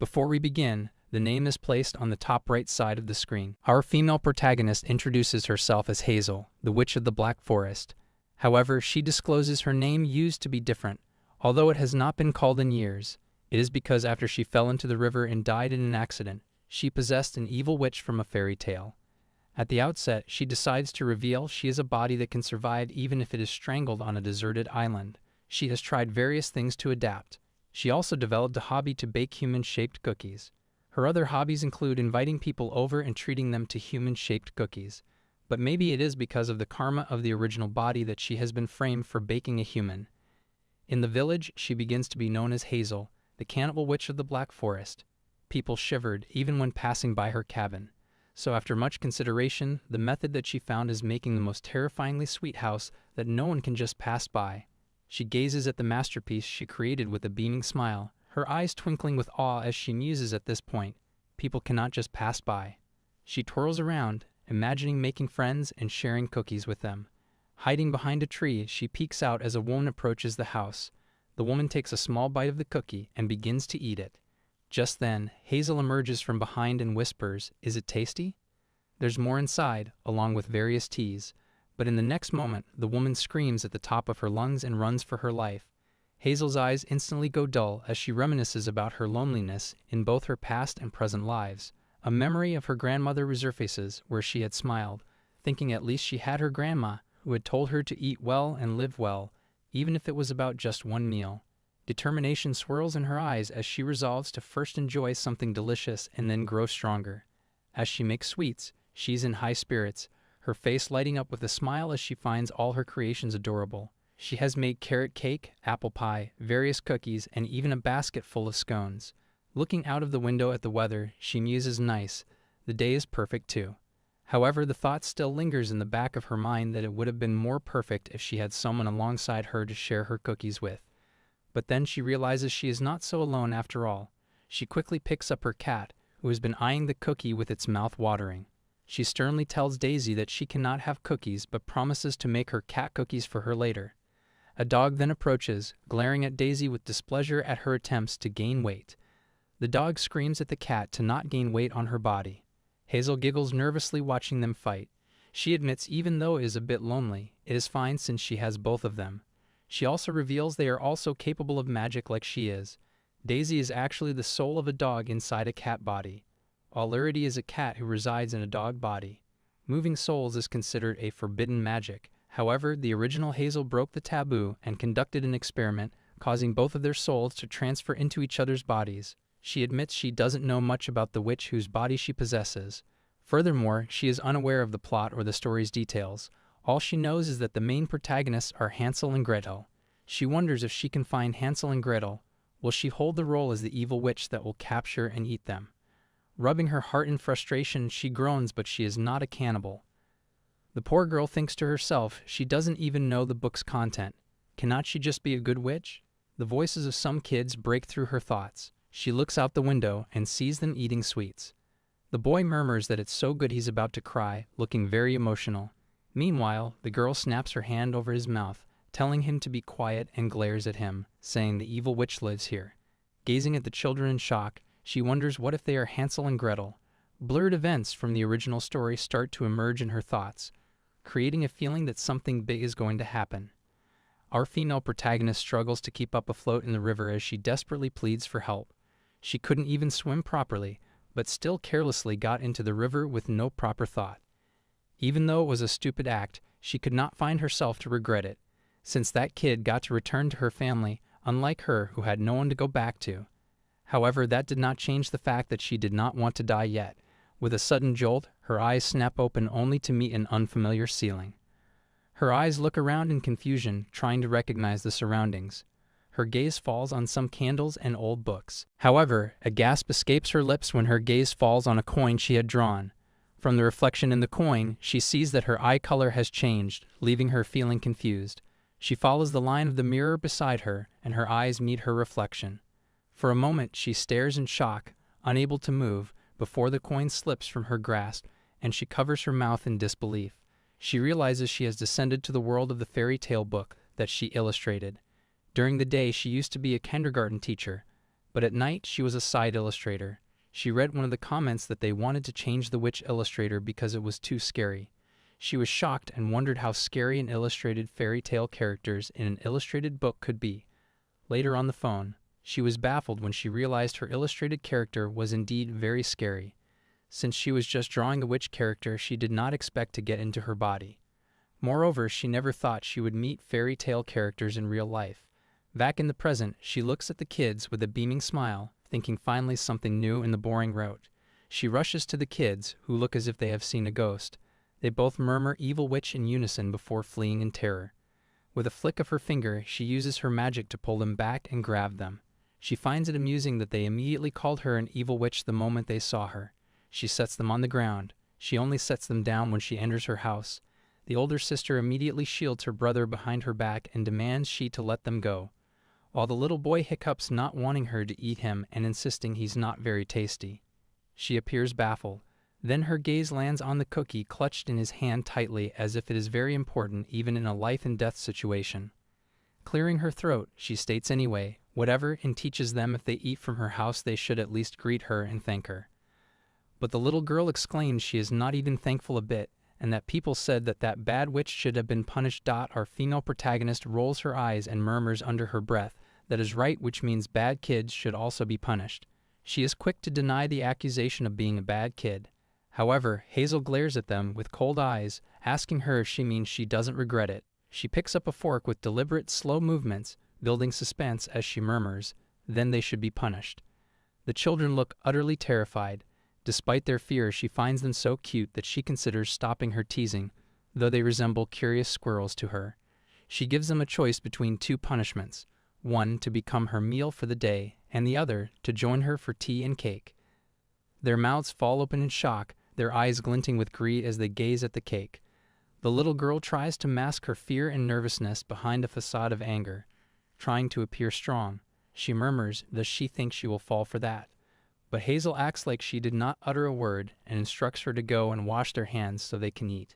Before we begin, the name is placed on the top right side of the screen. Our female protagonist introduces herself as Hazel, the Witch of the Black Forest. However, she discloses her name used to be different, although it has not been called in years. It is because after she fell into the river and died in an accident, she possessed an evil witch from a fairy tale. At the outset, she decides to reveal she is a body that can survive even if it is strangled on a deserted island. She has tried various things to adapt. She also developed a hobby to bake human-shaped cookies. Her other hobbies include inviting people over and treating them to human-shaped cookies. But maybe it is because of the karma of the original body that she has been framed for baking a human. In the village, she begins to be known as Hazel, the cannibal witch of the Black Forest. People shivered even when passing by her cabin. So after much consideration, the method that she found is making the most terrifyingly sweet house that no one can just pass by. She gazes at the masterpiece she created with a beaming smile, her eyes twinkling with awe as she muses at this point. People cannot just pass by. She twirls around, imagining making friends and sharing cookies with them. Hiding behind a tree, she peeks out as a woman approaches the house. The woman takes a small bite of the cookie and begins to eat it. Just then, Hazel emerges from behind and whispers, "Is it tasty?" There's more inside, along with various teas. But in the next moment, the woman screams at the top of her lungs and runs for her life. Hazel's eyes instantly go dull as she reminisces about her loneliness in both her past and present lives. A memory of her grandmother resurfaces where she had smiled, thinking at least she had her grandma, who had told her to eat well and live well, even if it was about just one meal. Determination swirls in her eyes as she resolves to first enjoy something delicious and then grow stronger. As she makes sweets, she's in high spirits, her face lighting up with a smile as she finds all her creations adorable. She has made carrot cake, apple pie, various cookies, and even a basket full of scones. Looking out of the window at the weather, she muses, "Nice. The day is perfect too." However, the thought still lingers in the back of her mind that it would have been more perfect if she had someone alongside her to share her cookies with. But then she realizes she is not so alone after all. She quickly picks up her cat, who has been eyeing the cookie with its mouth watering. She sternly tells Daisy that she cannot have cookies but promises to make her cat cookies for her later. A dog then approaches, glaring at Daisy with displeasure at her attempts to gain weight. The dog screams at the cat to not gain weight on her body. Hazel giggles nervously watching them fight. She admits even though it is a bit lonely, it is fine since she has both of them. She also reveals they are also capable of magic like she is. Daisy is actually the soul of a dog inside a cat body. Aurora is a cat who resides in a dog body. Moving souls is considered a forbidden magic. However, the original Hazel broke the taboo and conducted an experiment, causing both of their souls to transfer into each other's bodies. She admits she doesn't know much about the witch whose body she possesses. Furthermore, she is unaware of the plot or the story's details. All she knows is that the main protagonists are Hansel and Gretel. She wonders if she can find Hansel and Gretel. Will she hold the role as the evil witch that will capture and eat them? Rubbing her heart in frustration, she groans, but she is not a cannibal. The poor girl thinks to herself she doesn't even know the book's content. Cannot she just be a good witch? The voices of some kids break through her thoughts. She looks out the window and sees them eating sweets. The boy murmurs that it's so good he's about to cry, looking very emotional. Meanwhile, the girl snaps her hand over his mouth, telling him to be quiet, and glares at him, saying the evil witch lives here. Gazing at the children in shock, she wonders what if they are Hansel and Gretel. Blurred events from the original story start to emerge in her thoughts, creating a feeling that something big is going to happen. Our female protagonist struggles to keep up afloat in the river as she desperately pleads for help. She couldn't even swim properly, but still carelessly got into the river with no proper thought. Even though it was a stupid act, she could not find herself to regret it, since that kid got to return to her family, unlike her who had no one to go back to. However, that did not change the fact that she did not want to die yet. With a sudden jolt, her eyes snap open only to meet an unfamiliar ceiling. Her eyes look around in confusion, trying to recognize the surroundings. Her gaze falls on some candles and old books. However, a gasp escapes her lips when her gaze falls on a coin she had drawn. From the reflection in the coin, she sees that her eye color has changed, leaving her feeling confused. She follows the line of the mirror beside her, and her eyes meet her reflection. For a moment, she stares in shock, unable to move, before the coin slips from her grasp, and she covers her mouth in disbelief. She realizes she has descended to the world of the fairy tale book that she illustrated. During the day, she used to be a kindergarten teacher. But at night, she was a side illustrator. She read one of the comments that they wanted to change the witch illustrator because it was too scary. She was shocked and wondered how scary an illustrated fairy tale characters in an illustrated book could be. Later on the phone, she was baffled when she realized her illustrated character was indeed very scary. Since she was just drawing a witch character, she did not expect to get into her body. Moreover, she never thought she would meet fairy tale characters in real life. Back in the present, she looks at the kids with a beaming smile, thinking finally something new in the boring route. She rushes to the kids, who look as if they have seen a ghost. They both murmur "evil witch" in unison before fleeing in terror. With a flick of her finger, she uses her magic to pull them back and grab them. She finds it amusing that they immediately called her an evil witch the moment they saw her. She sets them on the ground. She only sets them down when she enters her house. The older sister immediately shields her brother behind her back and demands she to let them go, while the little boy hiccups, not wanting her to eat him and insisting he's not very tasty. She appears baffled. Then her gaze lands on the cookie clutched in his hand tightly, as if it is very important even in a life-and-death situation. Clearing her throat, she states anyway, whatever, and teaches them if they eat from her house they should at least greet her and thank her. But the little girl exclaims she is not even thankful a bit, and that people said that bad witch should have been punished. Our female protagonist rolls her eyes and murmurs under her breath, "That is right, which means bad kids should also be punished." She is quick to deny the accusation of being a bad kid. However, Hazel glares at them with cold eyes, asking her if she means she doesn't regret it. She picks up a fork with deliberate, slow movements, building suspense as she murmurs, "Then they should be punished." The children look utterly terrified. Despite their fear, she finds them so cute that she considers stopping her teasing, though they resemble curious squirrels to her. She gives them a choice between two punishments, one to become her meal for the day, and the other to join her for tea and cake. Their mouths fall open in shock, their eyes glinting with greed as they gaze at the cake. The little girl tries to mask her fear and nervousness behind a facade of anger, trying to appear strong. She murmurs, does she think she will fall for that? But Hazel acts like she did not utter a word and instructs her to go and wash their hands so they can eat.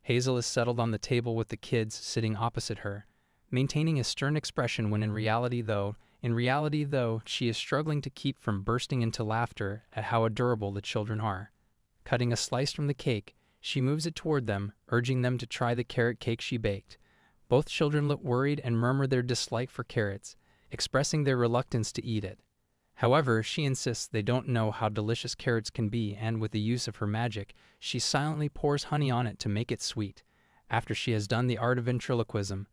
Hazel is settled on the table with the kids sitting opposite her, maintaining a stern expression when in reality though, she is struggling to keep from bursting into laughter at how adorable the children are. Cutting a slice from the cake, she moves it toward them, urging them to try the carrot cake she baked. Both children look worried and murmur their dislike for carrots, expressing their reluctance to eat it. However, she insists they don't know how delicious carrots can be, and with the use of her magic, she silently pours honey on it to make it sweet. After she has done the art of ventriloquism,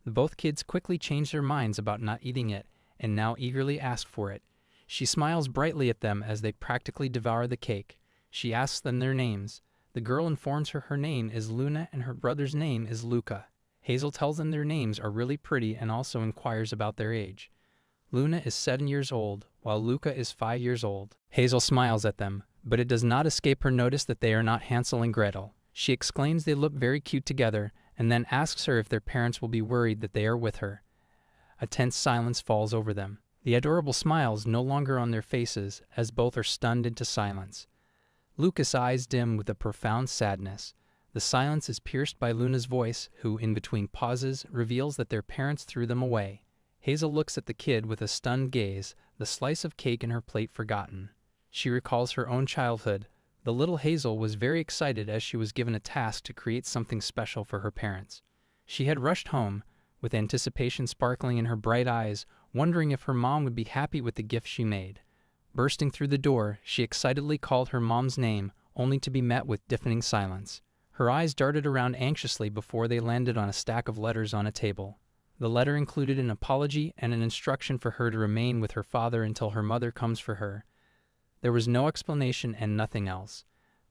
both kids quickly change their minds about not eating it, and now eagerly ask for it. She smiles brightly at them as they practically devour the cake. She asks them their names. The girl informs her name is Luna and her brother's name is Luca. Hazel tells them their names are really pretty and also inquires about their age. Luna is 7 years old, while Luca is 5 years old. Hazel smiles at them, but it does not escape her notice that they are not Hansel and Gretel. She exclaims they look very cute together, and then asks her if their parents will be worried that they are with her. A tense silence falls over them. The adorable smiles no longer on their faces, as both are stunned into silence. Luca's eyes dim with a profound sadness. The silence is pierced by Luna's voice, who, in between pauses, reveals that their parents threw them away. Hazel looks at the kid with a stunned gaze, the slice of cake in her plate forgotten. She recalls her own childhood. The little Hazel was very excited as she was given a task to create something special for her parents. She had rushed home, with anticipation sparkling in her bright eyes, wondering if her mom would be happy with the gift she made. Bursting through the door, she excitedly called her mom's name, only to be met with deafening silence. Her eyes darted around anxiously before they landed on a stack of letters on a table. The letter included an apology and an instruction for her to remain with her father until her mother comes for her. There was no explanation and nothing else.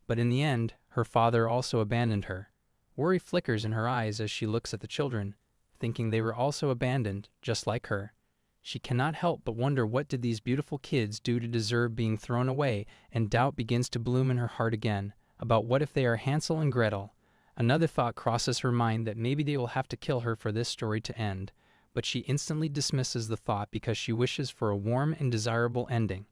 But in the end, her father also abandoned her. Worry flickers in her eyes as she looks at the children, thinking they were also abandoned, just like her. She cannot help but wonder what did these beautiful kids do to deserve being thrown away, and doubt begins to bloom in her heart again, about what if they are Hansel and Gretel. Another thought crosses her mind that maybe they will have to kill her for this story to end, but she instantly dismisses the thought because she wishes for a warm and desirable ending,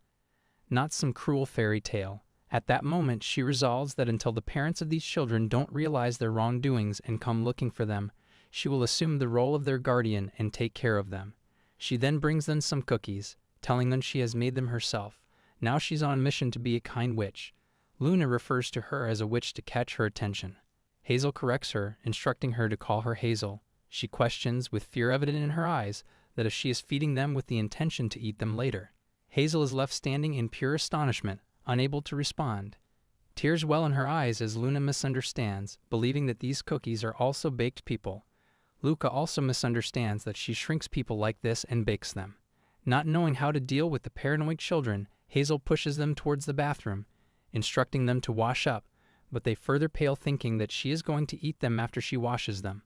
not some cruel fairy tale. At that moment, she resolves that until the parents of these children don't realize their wrongdoings and come looking for them, she will assume the role of their guardian and take care of them. She then brings them some cookies, telling them she has made them herself. Now she's on a mission to be a kind witch. Luna refers to her as a witch to catch her attention. Hazel corrects her, instructing her to call her Hazel. She questions, with fear evident in her eyes, that if she is feeding them with the intention to eat them later. Hazel is left standing in pure astonishment, unable to respond. Tears well in her eyes as Luna misunderstands, believing that these cookies are also baked people. Luca also misunderstands that she shrinks people like this and bakes them. Not knowing how to deal with the paranoid children, Hazel pushes them towards the bathroom, instructing them to wash up, but they further pale, thinking that she is going to eat them after she washes them.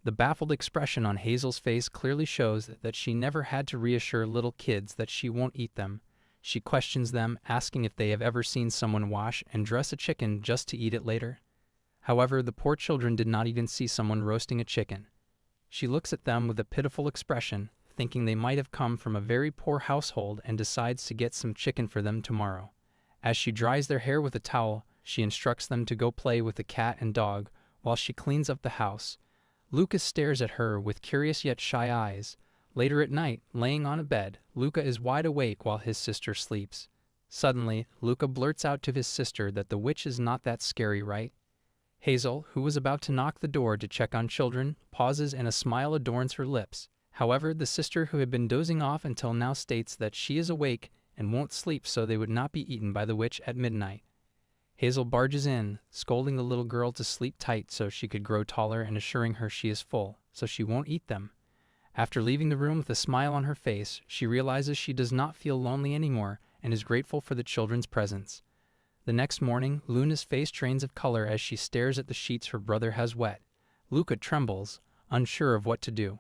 The baffled expression on Hazel's face clearly shows that she never had to reassure little kids that she won't eat them. She questions them, asking if they have ever seen someone wash and dress a chicken just to eat it later. However, the poor children did not even see someone roasting a chicken. She looks at them with a pitiful expression, thinking they might have come from a very poor household, and decides to get some chicken for them tomorrow. As she dries their hair with a towel, she instructs them to go play with the cat and dog while she cleans up the house. Lucas stares at her with curious yet shy eyes. Later at night, laying on a bed, Luca is wide awake while his sister sleeps. Suddenly, Luca blurts out to his sister that the witch is not that scary, right? Hazel, who was about to knock the door to check on children, pauses and a smile adorns her lips. However, the sister, who had been dozing off until now, states that she is awake and won't sleep so they would not be eaten by the witch at midnight. Hazel barges in, scolding the little girl to sleep tight so she could grow taller and assuring her she is full, so she won't eat them. After leaving the room with a smile on her face, she realizes she does not feel lonely anymore and is grateful for the children's presence. The next morning, Luna's face drains of color as she stares at the sheets her brother has wet. Luca trembles, unsure of what to do.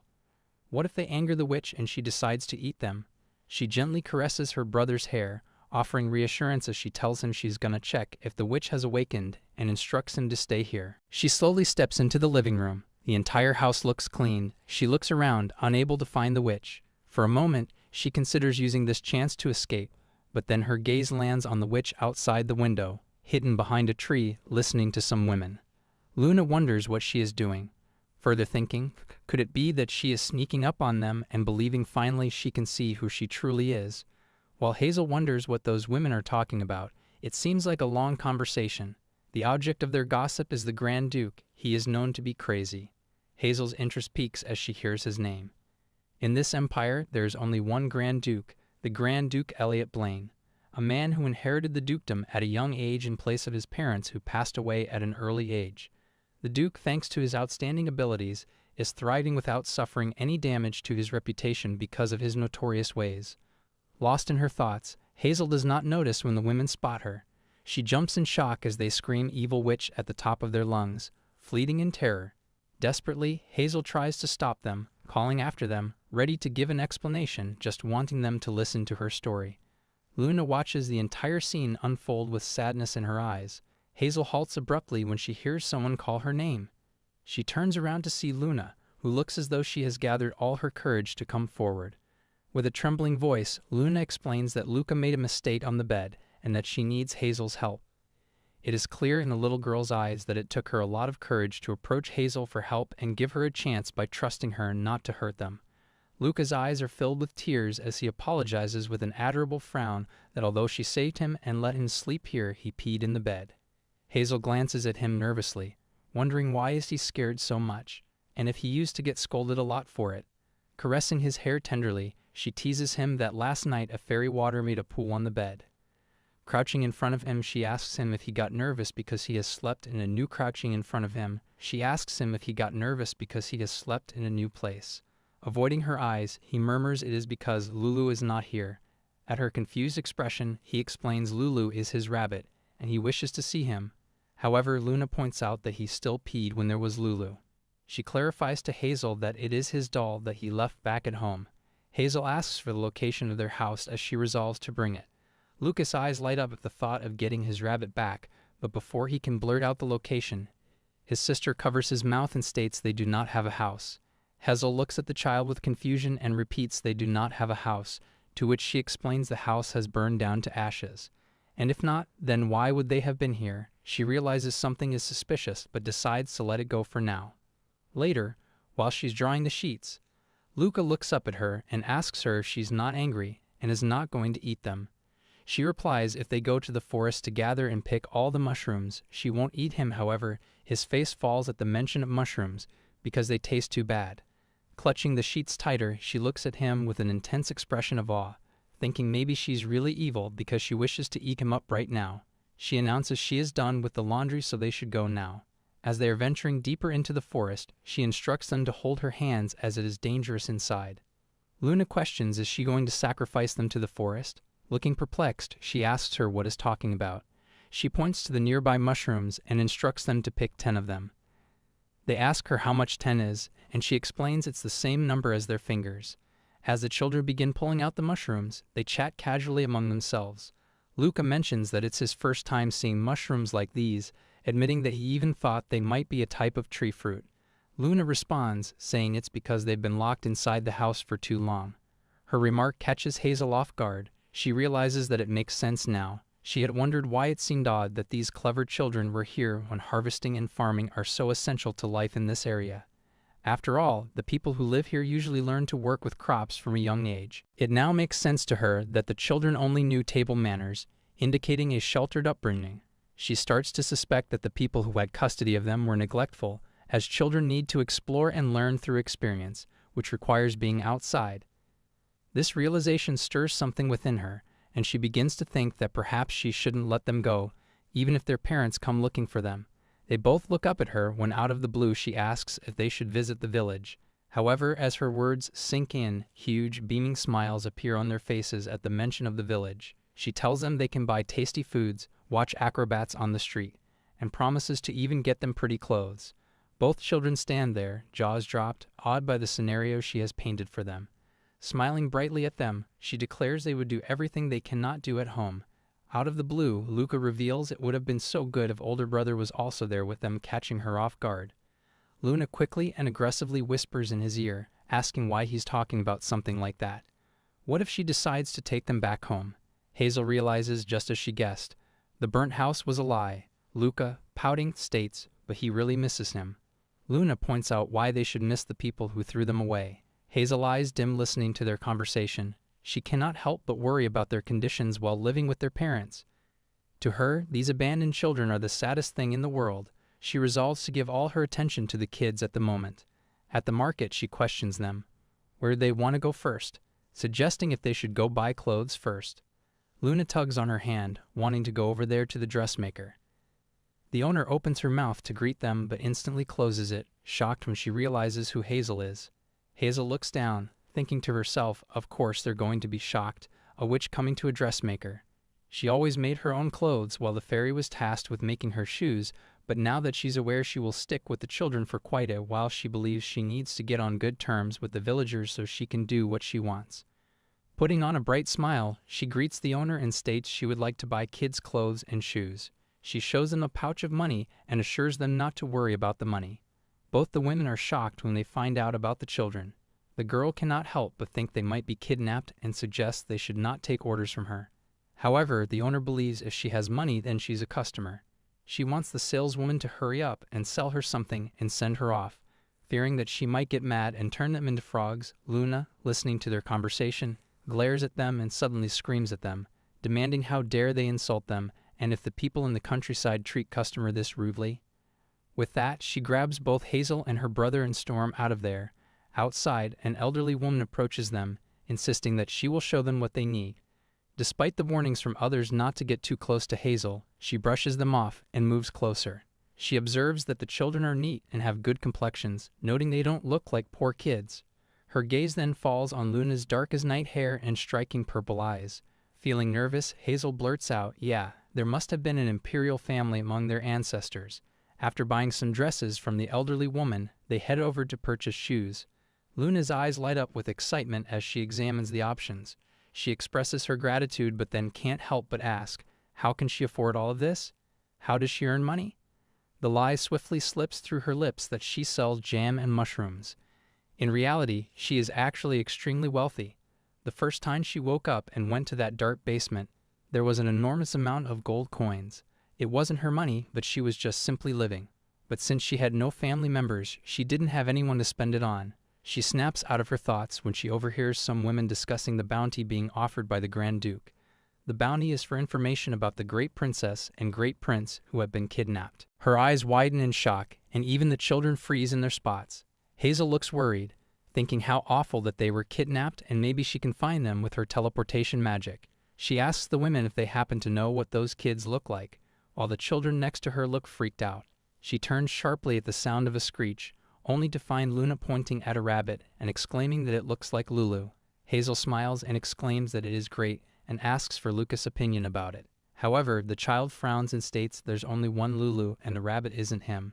What if they anger the witch and she decides to eat them? She gently caresses her brother's hair, offering reassurance as she tells him she's gonna check if the witch has awakened and instructs him to stay here. She slowly steps into the living room. The entire house looks clean. She looks around, unable to find the witch. For a moment, she considers using this chance to escape, but then her gaze lands on the witch outside the window, hidden behind a tree, listening to some women. Luna wonders what she is doing. Further thinking, could it be that she is sneaking up on them and believing finally she can see who she truly is? While Hazel wonders what those women are talking about, it seems like a long conversation. The object of their gossip is the Grand Duke. He is known to be crazy. Hazel's interest peaks as she hears his name. In this empire, there is only one Grand Duke, the Grand Duke Elliot Blaine, a man who inherited the dukedom at a young age in place of his parents who passed away at an early age. The Duke, thanks to his outstanding abilities, is thriving without suffering any damage to his reputation because of his notorious ways. Lost in her thoughts, Hazel does not notice when the women spot her. She jumps in shock as they scream "Evil Witch" at the top of their lungs, fleeting in terror. Desperately, Hazel tries to stop them, calling after them, ready to give an explanation, just wanting them to listen to her story. Luna watches the entire scene unfold with sadness in her eyes. Hazel halts abruptly when she hears someone call her name. She turns around to see Luna, who looks as though she has gathered all her courage to come forward. With a trembling voice, Luna explains that Luca made a mistake on the bed and that she needs Hazel's help. It is clear in the little girl's eyes that it took her a lot of courage to approach Hazel for help and give her a chance by trusting her not to hurt them. Luca's eyes are filled with tears as he apologizes with an adorable frown that although she saved him and let him sleep here, he peed in the bed. Hazel glances at him nervously, wondering why is he scared so much, and if he used to get scolded a lot for it. Caressing his hair tenderly, she teases him that last night a fairy water made a pool on the bed. Crouching in front of him, she asks him if he got nervous because he has slept in a new place. Avoiding her eyes, he murmurs it is because Lulu is not here. At her confused expression, he explains Lulu is his rabbit, and he wishes to see him. However, Luna points out that he still peed when there was Lulu. She clarifies to Hazel that it is his doll that he left back at home. Hazel asks for the location of their house as she resolves to bring it. Lucas' eyes light up at the thought of getting his rabbit back, but before he can blurt out the location, his sister covers his mouth and states they do not have a house. Hazel looks at the child with confusion and repeats they do not have a house, to which she explains the house has burned down to ashes. And if not, then why would they have been here? She realizes something is suspicious, but decides to let it go for now. Later, while she's drying the sheets, Luca looks up at her and asks her if she's not angry, and is not going to eat them. She replies if they go to the forest to gather and pick all the mushrooms, she won't eat him. However, his face falls at the mention of mushrooms because they taste too bad. Clutching the sheets tighter, she looks at him with an intense expression of awe, thinking maybe she's really evil because she wishes to eat him up right now. She announces she is done with the laundry, so they should go now. As they are venturing deeper into the forest, she instructs them to hold her hands as it is dangerous inside. Luna questions, is she going to sacrifice them to the forest? Looking perplexed, she asks her what is talking about. She points to the nearby mushrooms and instructs them to pick 10 of them. They ask her how much 10 is, and she explains it's the same number as their fingers. As the children begin pulling out the mushrooms, they chat casually among themselves. Luca mentions that it's his first time seeing mushrooms like these, admitting that he even thought they might be a type of tree fruit. Luna responds, saying it's because they've been locked inside the house for too long. Her remark catches Hazel off guard. She realizes that it makes sense now. She had wondered why it seemed odd that these clever children were here when harvesting and farming are so essential to life in this area. After all, the people who live here usually learn to work with crops from a young age. It now makes sense to her that the children only knew table manners, indicating a sheltered upbringing. She starts to suspect that the people who had custody of them were neglectful, as children need to explore and learn through experience, which requires being outside. This realization stirs something within her, and she begins to think that perhaps she shouldn't let them go, even if their parents come looking for them. They both look up at her when out of the blue she asks if they should visit the village. However, as her words sink in, huge, beaming smiles appear on their faces at the mention of the village. She tells them they can buy tasty foods, watch acrobats on the street, and promises to even get them pretty clothes. Both children stand there, jaws dropped, awed by the scenario she has painted for them. Smiling brightly at them, she declares they would do everything they cannot do at home. Out of the blue, Luca reveals it would have been so good if older brother was also there with them, catching her off guard. Luna quickly and aggressively whispers in his ear, asking why he's talking about something like that. What if she decides to take them back home? Hazel realizes, just as she guessed, the burnt house was a lie. Luca, pouting, states, but he really misses him. Luna points out why they should miss the people who threw them away. Hazel eyes dim listening to their conversation. She cannot help but worry about their conditions while living with their parents. To her, these abandoned children are the saddest thing in the world. She resolves to give all her attention to the kids at the moment. At the market, she questions them. Where do they want to go first? Suggesting if they should go buy clothes first. Luna tugs on her hand, wanting to go over there to the dressmaker. The owner opens her mouth to greet them but instantly closes it, shocked when she realizes who Hazel is. Hazel looks down, thinking to herself, of course they're going to be shocked, a witch coming to a dressmaker. She always made her own clothes while the fairy was tasked with making her shoes, but now that she's aware she will stick with the children for quite a while, she believes she needs to get on good terms with the villagers so she can do what she wants. Putting on a bright smile, she greets the owner and states she would like to buy kids' clothes and shoes. She shows them a pouch of money and assures them not to worry about the money. Both the women are shocked when they find out about the children. The girl cannot help but think they might be kidnapped and suggests they should not take orders from her. However, the owner believes if she has money, then she's a customer. She wants the saleswoman to hurry up and sell her something and send her off. Fearing that she might get mad and turn them into frogs, Luna, listening to their conversation, glares at them and suddenly screams at them, demanding how dare they insult them and if the people in the countryside treat customer this rudely. With that, she grabs both Hazel and her brother and storm out of there. Outside, an elderly woman approaches them, insisting that she will show them what they need. Despite the warnings from others not to get too close to Hazel, she brushes them off and moves closer. She observes that the children are neat and have good complexions, noting they don't look like poor kids. Her gaze then falls on Luna's dark-as-night hair and striking purple eyes. Feeling nervous, Hazel blurts out, "Yeah, there must have been an imperial family among their ancestors." After buying some dresses from the elderly woman, they head over to purchase shoes. Luna's eyes light up with excitement as she examines the options. She expresses her gratitude but then can't help but ask, how can she afford all of this? How does she earn money? The lie swiftly slips through her lips that she sells jam and mushrooms. In reality, she is actually extremely wealthy. The first time she woke up and went to that dark basement, there was an enormous amount of gold coins. It wasn't her money, but she was just simply living. But since she had no family members, she didn't have anyone to spend it on. She snaps out of her thoughts when she overhears some women discussing the bounty being offered by the Grand Duke. The bounty is for information about the great princess and great prince who have been kidnapped. Her eyes widen in shock, and even the children freeze in their spots. Hazel looks worried, thinking how awful that they were kidnapped and maybe she can find them with her teleportation magic. She asks the women if they happen to know what those kids look like, while the children next to her look freaked out. She turns sharply at the sound of a screech, only to find Luna pointing at a rabbit and exclaiming that it looks like Lulu. Hazel smiles and exclaims that it is great and asks for Lucas' opinion about it. However, the child frowns and states there's only one Lulu and the rabbit isn't him.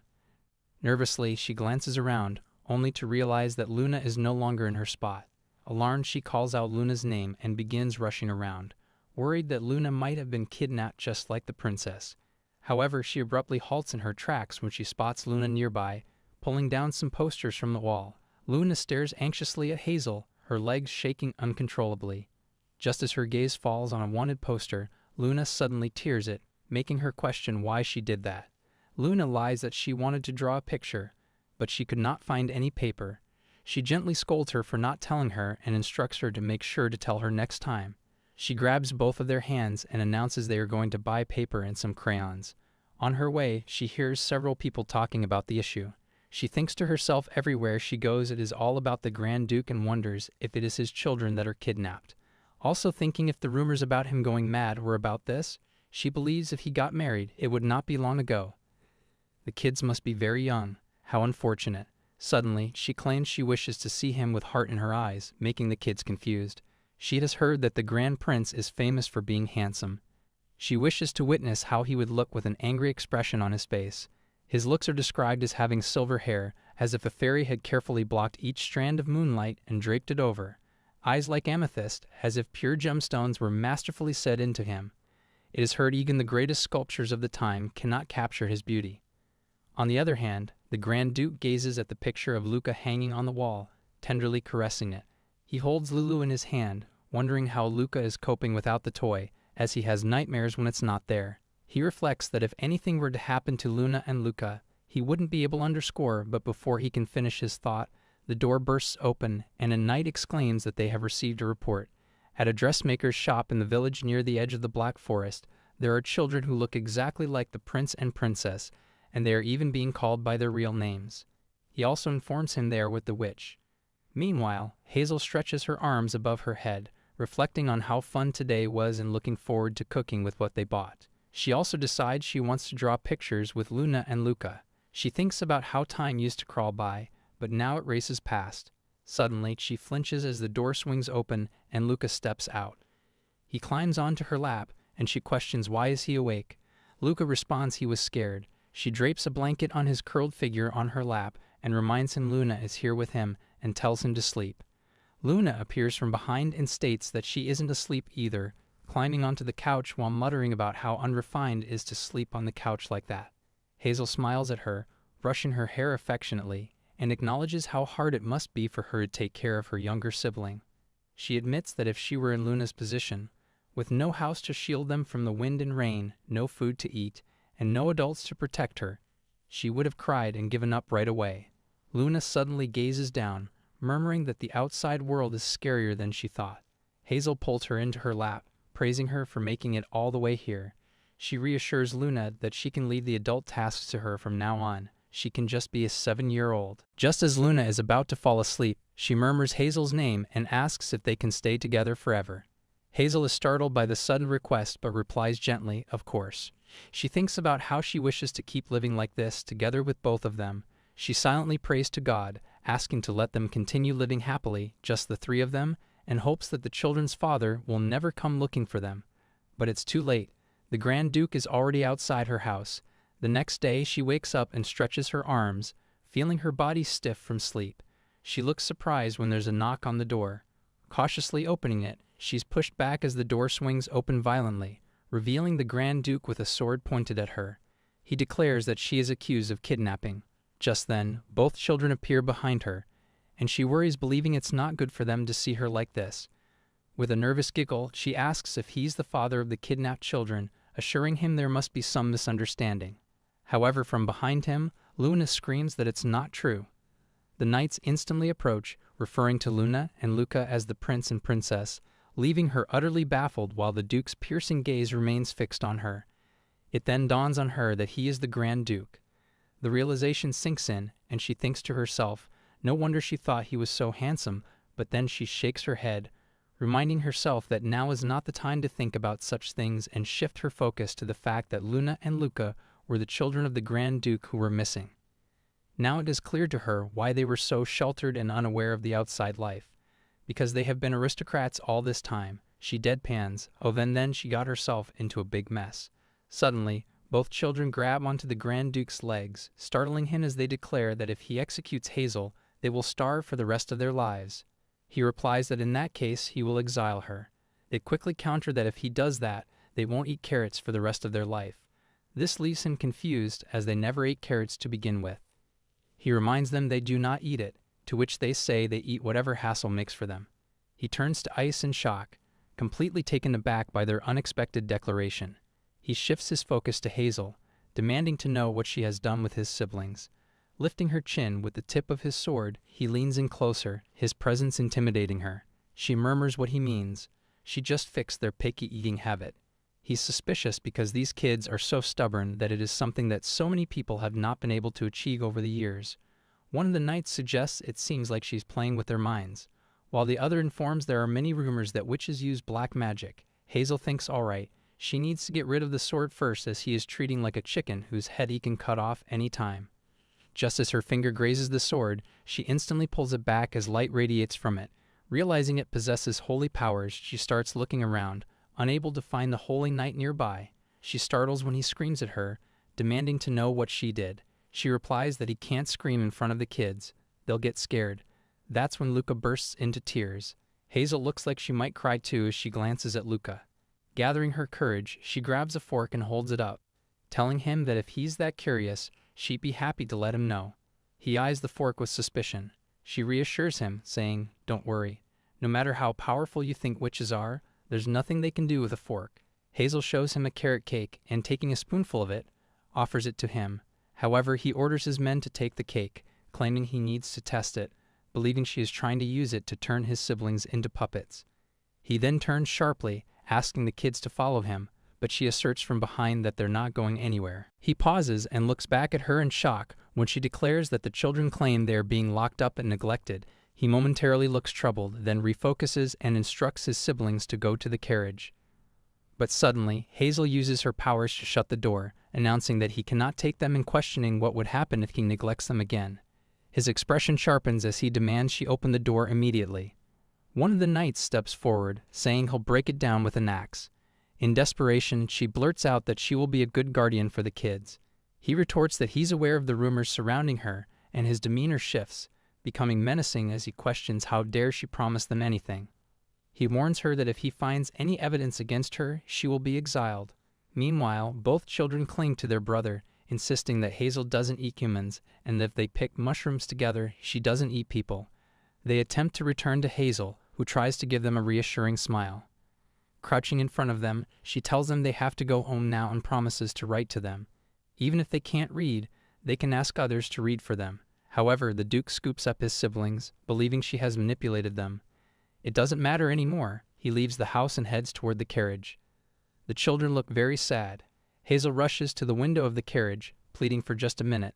Nervously, she glances around, only to realize that Luna is no longer in her spot. Alarmed, she calls out Luna's name and begins rushing around, worried that Luna might have been kidnapped just like the princess. However, she abruptly halts in her tracks when she spots Luna nearby, pulling down some posters from the wall. Luna stares anxiously at Hazel, her legs shaking uncontrollably. Just as her gaze falls on a wanted poster, Luna suddenly tears it, making her question why she did that. Luna lies that she wanted to draw a picture, but she could not find any paper. She gently scolds her for not telling her and instructs her to make sure to tell her next time. She grabs both of their hands and announces they are going to buy paper and some crayons. On her way, she hears several people talking about the issue. She thinks to herself everywhere she goes it is all about the Grand Duke and wonders if it is his children that are kidnapped. Also thinking if the rumors about him going mad were about this, she believes if he got married, it would not be long ago. The kids must be very young. How unfortunate. Suddenly, she claims she wishes to see him with heart in her eyes, making the kids confused. She has heard that the Grand Prince is famous for being handsome. She wishes to witness how he would look with an angry expression on his face. His looks are described as having silver hair, as if a fairy had carefully blocked each strand of moonlight and draped it over. Eyes like amethyst, as if pure gemstones were masterfully set into him. It is heard even the greatest sculptures of the time cannot capture his beauty. On the other hand, the Grand Duke gazes at the picture of Luca hanging on the wall, tenderly caressing it. He holds Lulu in his hand, wondering how Luca is coping without the toy, as he has nightmares when it's not there. He reflects that if anything were to happen to Luna and Luca, he wouldn't be able to underscore, but before he can finish his thought, the door bursts open and a knight exclaims that they have received a report. At a dressmaker's shop in the village near the edge of the Black Forest, there are children who look exactly like the prince and princess, and they are even being called by their real names. He also informs him they are with the witch. Meanwhile, Hazel stretches her arms above her head, reflecting on how fun today was and looking forward to cooking with what they bought. She also decides she wants to draw pictures with Luna and Luca. She thinks about how time used to crawl by, but now it races past. Suddenly, she flinches as the door swings open and Luca steps out. He climbs onto her lap, and she questions why is he awake. Luca responds he was scared. She drapes a blanket on his curled figure on her lap and reminds him Luna is here with him and tells him to sleep. Luna appears from behind and states that she isn't asleep either, climbing onto the couch while muttering about how unrefined it is to sleep on the couch like that. Hazel smiles at her, brushing her hair affectionately, and acknowledges how hard it must be for her to take care of her younger sibling. She admits that if she were in Luna's position, with no house to shield them from the wind and rain, no food to eat, and no adults to protect her, she would have cried and given up right away. Luna suddenly gazes down, murmuring that the outside world is scarier than she thought. Hazel pulls her into her lap, praising her for making it all the way here. She reassures Luna that she can leave the adult tasks to her from now on. She can just be a 7-year-old. Just as Luna is about to fall asleep, she murmurs Hazel's name and asks if they can stay together forever. Hazel is startled by the sudden request but replies gently, of course. She thinks about how she wishes to keep living like this together with both of them. She silently prays to God, asking to let them continue living happily, just the three of them, and hopes that the children's father will never come looking for them. But it's too late. The Grand Duke is already outside her house. The next day, she wakes up and stretches her arms, feeling her body stiff from sleep. She looks surprised when there's a knock on the door. Cautiously opening it, she's pushed back as the door swings open violently, revealing the Grand Duke with a sword pointed at her. He declares that she is accused of kidnapping. Just then, both children appear behind her, and she worries, believing it's not good for them to see her like this. With a nervous giggle, she asks if he's the father of the kidnapped children, assuring him there must be some misunderstanding. However, from behind him, Luna screams that it's not true. The knights instantly approach, referring to Luna and Luca as the prince and princess, leaving her utterly baffled while the Duke's piercing gaze remains fixed on her. It then dawns on her that he is the Grand Duke. The realization sinks in, and she thinks to herself, no wonder she thought he was so handsome, but then she shakes her head, reminding herself that now is not the time to think about such things and shift her focus to the fact that Luna and Luca were the children of the Grand Duke who were missing. Now it is clear to her why they were so sheltered and unaware of the outside life. Because they have been aristocrats all this time, she deadpans, oh then she got herself into a big mess. Suddenly, both children grab onto the Grand Duke's legs, startling him as they declare that if he executes Hazel, they will starve for the rest of their lives. He replies that in that case he will exile her. They quickly counter that if he does that, they won't eat carrots for the rest of their life. This leaves him confused as they never ate carrots to begin with. He reminds them they do not eat it, to which they say they eat whatever Hazel makes for them. He turns to ice in shock, completely taken aback by their unexpected declaration. He shifts his focus to Hazel, demanding to know what she has done with his siblings. Lifting her chin with the tip of his sword, he leans in closer, his presence intimidating her. She murmurs what he means. She just fixed their picky eating habit. He's suspicious because these kids are so stubborn that it is something that so many people have not been able to achieve over the years. One of the knights suggests it seems like she's playing with their minds, while the other informs there are many rumors that witches use black magic. Hazel thinks alright, she needs to get rid of the sword first as he is treating like a chicken whose head he can cut off any time. Just as her finger grazes the sword, she instantly pulls it back as light radiates from it. Realizing it possesses holy powers, she starts looking around, unable to find the holy knight nearby. She startles when he screams at her, demanding to know what she did. She replies that he can't scream in front of the kids. They'll get scared. That's when Luca bursts into tears. Hazel looks like she might cry too as she glances at Luca. Gathering her courage, she grabs a fork and holds it up, telling him that if he's that curious, she'd be happy to let him know. He eyes the fork with suspicion. She reassures him, saying, "Don't worry. No matter how powerful you think witches are, there's nothing they can do with a fork." Hazel shows him a carrot cake and, taking a spoonful of it, offers it to him. However, he orders his men to take the cake, claiming he needs to test it, believing she is trying to use it to turn his siblings into puppets. He then turns sharply, asking the kids to follow him, but she asserts from behind that they're not going anywhere. He pauses and looks back at her in shock when she declares that the children claim they are being locked up and neglected. He momentarily looks troubled, then refocuses and instructs his siblings to go to the carriage. But suddenly, Hazel uses her powers to shut the door, announcing that he cannot take them and questioning what would happen if he neglects them again. His expression sharpens as he demands she open the door immediately. One of the knights steps forward, saying he'll break it down with an axe. In desperation, she blurts out that she will be a good guardian for the kids. He retorts that he's aware of the rumors surrounding her, and his demeanor shifts, becoming menacing as he questions how dare she promise them anything. He warns her that if he finds any evidence against her, she will be exiled. Meanwhile, both children cling to their brother, insisting that Hazel doesn't eat humans, and that if they pick mushrooms together, she doesn't eat people. They attempt to return to Hazel, who tries to give them a reassuring smile. Crouching in front of them, she tells them they have to go home now and promises to write to them. Even if they can't read, they can ask others to read for them. However, the Duke scoops up his siblings, believing she has manipulated them. It doesn't matter anymore. He leaves the house and heads toward the carriage. The children look very sad. Hazel rushes to the window of the carriage, pleading for just a minute,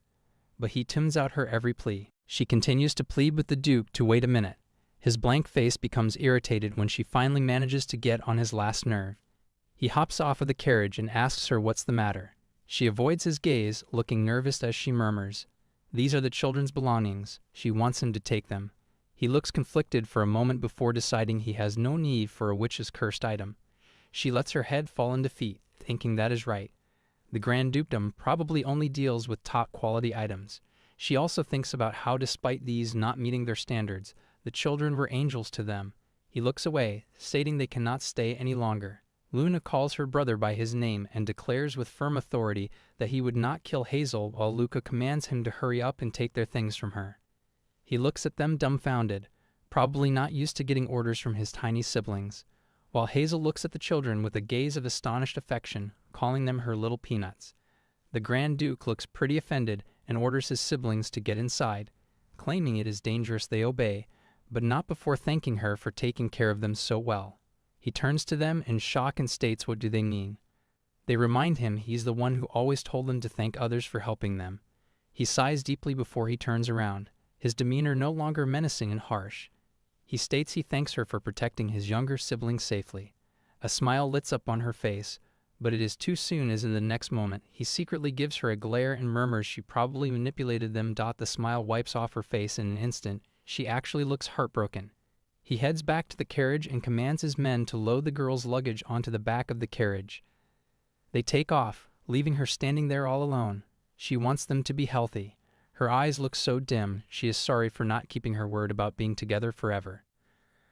but he tunes out her every plea. She continues to plead with the Duke to wait a minute. His blank face becomes irritated when she finally manages to get on his last nerve. He hops off of the carriage and asks her what's the matter. She avoids his gaze, looking nervous as she murmurs, "These are the children's belongings. She wants him to take them." He looks conflicted for a moment before deciding he has no need for a witch's cursed item. She lets her head fall in defeat, thinking that is right. The Grand Dukedom probably only deals with top-quality items. She also thinks about how, despite these not meeting their standards, the children were angels to them. He looks away, stating they cannot stay any longer. Luna calls her brother by his name and declares with firm authority that he would not kill Hazel while Luca commands him to hurry up and take their things from her. He looks at them dumbfounded, probably not used to getting orders from his tiny siblings, while Hazel looks at the children with a gaze of astonished affection, calling them her little peanuts. The Grand Duke looks pretty offended and orders his siblings to get inside, Claiming it is dangerous, they obey, but not before thanking her for taking care of them so well. He turns to them in shock and states what do they mean. They remind him he's the one who always told them to thank others for helping them. He sighs deeply before he turns around, his demeanor no longer menacing and harsh. He states he thanks her for protecting his younger sibling safely. A smile lights up on her face, but it is too soon, as in the next moment he secretly gives her a glare and murmurs she probably manipulated them. The smile wipes off her face in an instant. She actually looks heartbroken. He heads back to the carriage and commands his men to load the girl's luggage onto the back of the carriage. They take off, leaving her standing there all alone. She wants them to be healthy. Her eyes look so dim, she is sorry for not keeping her word about being together forever.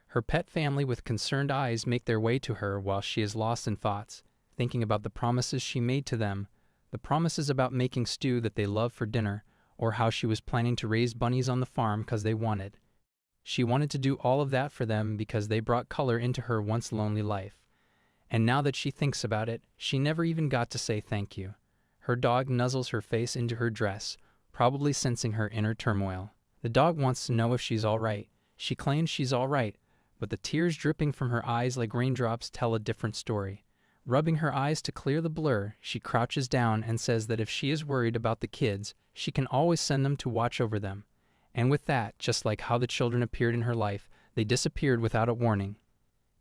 Her pet family with concerned eyes make their way to her while she is lost in thoughts, thinking about the promises she made to them, the promises about making stew that they love for dinner, or how she was planning to raise bunnies on the farm because they wanted. She wanted to do all of that for them because they brought color into her once lonely life. And now that she thinks about it, she never even got to say thank you. Her dog nuzzles her face into her dress, probably sensing her inner turmoil. The dog wants to know if she's all right. She claims she's all right, but the tears dripping from her eyes like raindrops tell a different story. Rubbing her eyes to clear the blur, she crouches down and says that if she is worried about the kids, she can always send them to watch over them. And with that, just like how the children appeared in her life, they disappeared without a warning.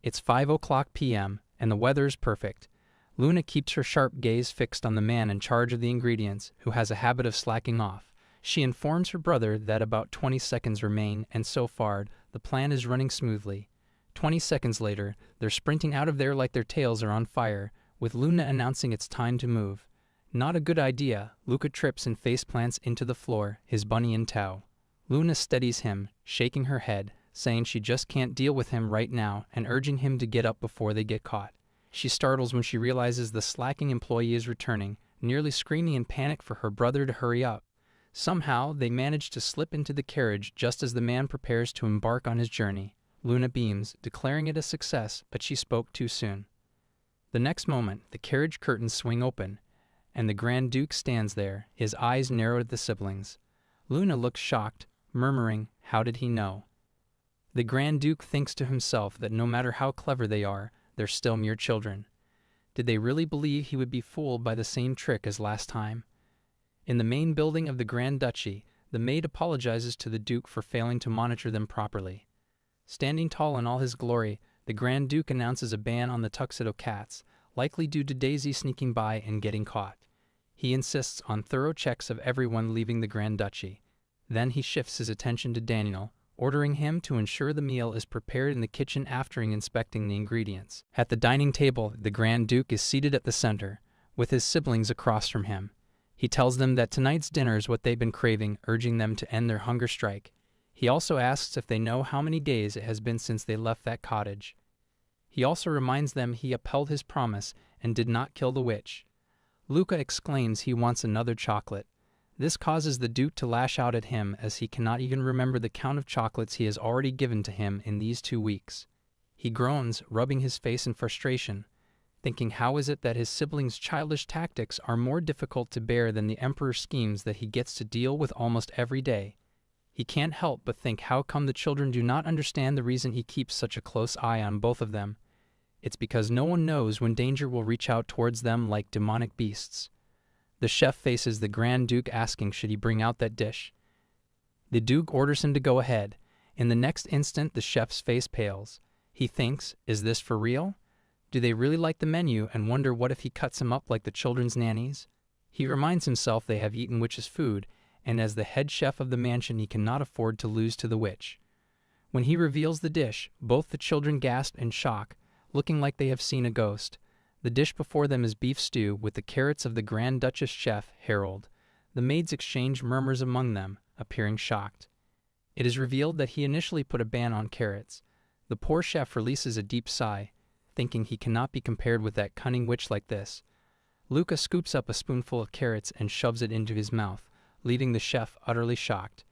It's 5:00 p.m., and the weather's perfect. Luna keeps her sharp gaze fixed on the man in charge of the ingredients, who has a habit of slacking off. She informs her brother that about 20 seconds remain, and so far, the plan is running smoothly. 20 seconds later, they're sprinting out of there like their tails are on fire, with Luna announcing it's time to move. Not a good idea. Luca trips and face plants into the floor, his bunny in tow. Luna steadies him, shaking her head, saying she just can't deal with him right now and urging him to get up before they get caught. She startles when she realizes the slacking employee is returning, nearly screaming in panic for her brother to hurry up. Somehow, they manage to slip into the carriage just as the man prepares to embark on his journey. Luna beams, declaring it a success, but she spoke too soon. The next moment, the carriage curtains swing open, and the Grand Duke stands there, his eyes narrowed at the siblings. Luna looks shocked, murmuring, "How did he know?" The Grand Duke thinks to himself that no matter how clever they are, they're still mere children. Did they really believe he would be fooled by the same trick as last time? In the main building of the Grand Duchy, the maid apologizes to the Duke for failing to monitor them properly. Standing tall in all his glory, the Grand Duke announces a ban on the tuxedo cats, likely due to Daisy sneaking by and getting caught. He insists on thorough checks of everyone leaving the Grand Duchy. Then he shifts his attention to Daniel, ordering him to ensure the meal is prepared in the kitchen after inspecting the ingredients. At the dining table, the Grand Duke is seated at the center, with his siblings across from him. He tells them that tonight's dinner is what they've been craving, urging them to end their hunger strike. He also asks if they know how many days it has been since they left that cottage. He also reminds them he upheld his promise and did not kill the witch. Luca exclaims he wants another chocolate. This causes the Duke to lash out at him as he cannot even remember the count of chocolates he has already given to him in these 2 weeks. He groans, rubbing his face in frustration, thinking how is it that his siblings' childish tactics are more difficult to bear than the Emperor's schemes that he gets to deal with almost every day. He can't help but think how come the children do not understand the reason he keeps such a close eye on both of them. It's because no one knows when danger will reach out towards them like demonic beasts. The chef faces the Grand Duke asking should he bring out that dish. The Duke orders him to go ahead. In the next instant, the chef's face pales. He thinks, is this for real? Do they really like the menu and wonder what if he cuts him up like the children's nannies? He reminds himself they have eaten witch's food, and as the head chef of the mansion he cannot afford to lose to the witch. When he reveals the dish, both the children gasp in shock, looking like they have seen a ghost. The dish before them is beef stew with the carrots of the Grand Duchess chef, Harold. The maids exchange murmurs among them, appearing shocked. It is revealed that he initially put a ban on carrots. The poor chef releases a deep sigh, thinking he cannot be compared with that cunning witch like this. Luca scoops up a spoonful of carrots and shoves it into his mouth, leaving the chef utterly shocked.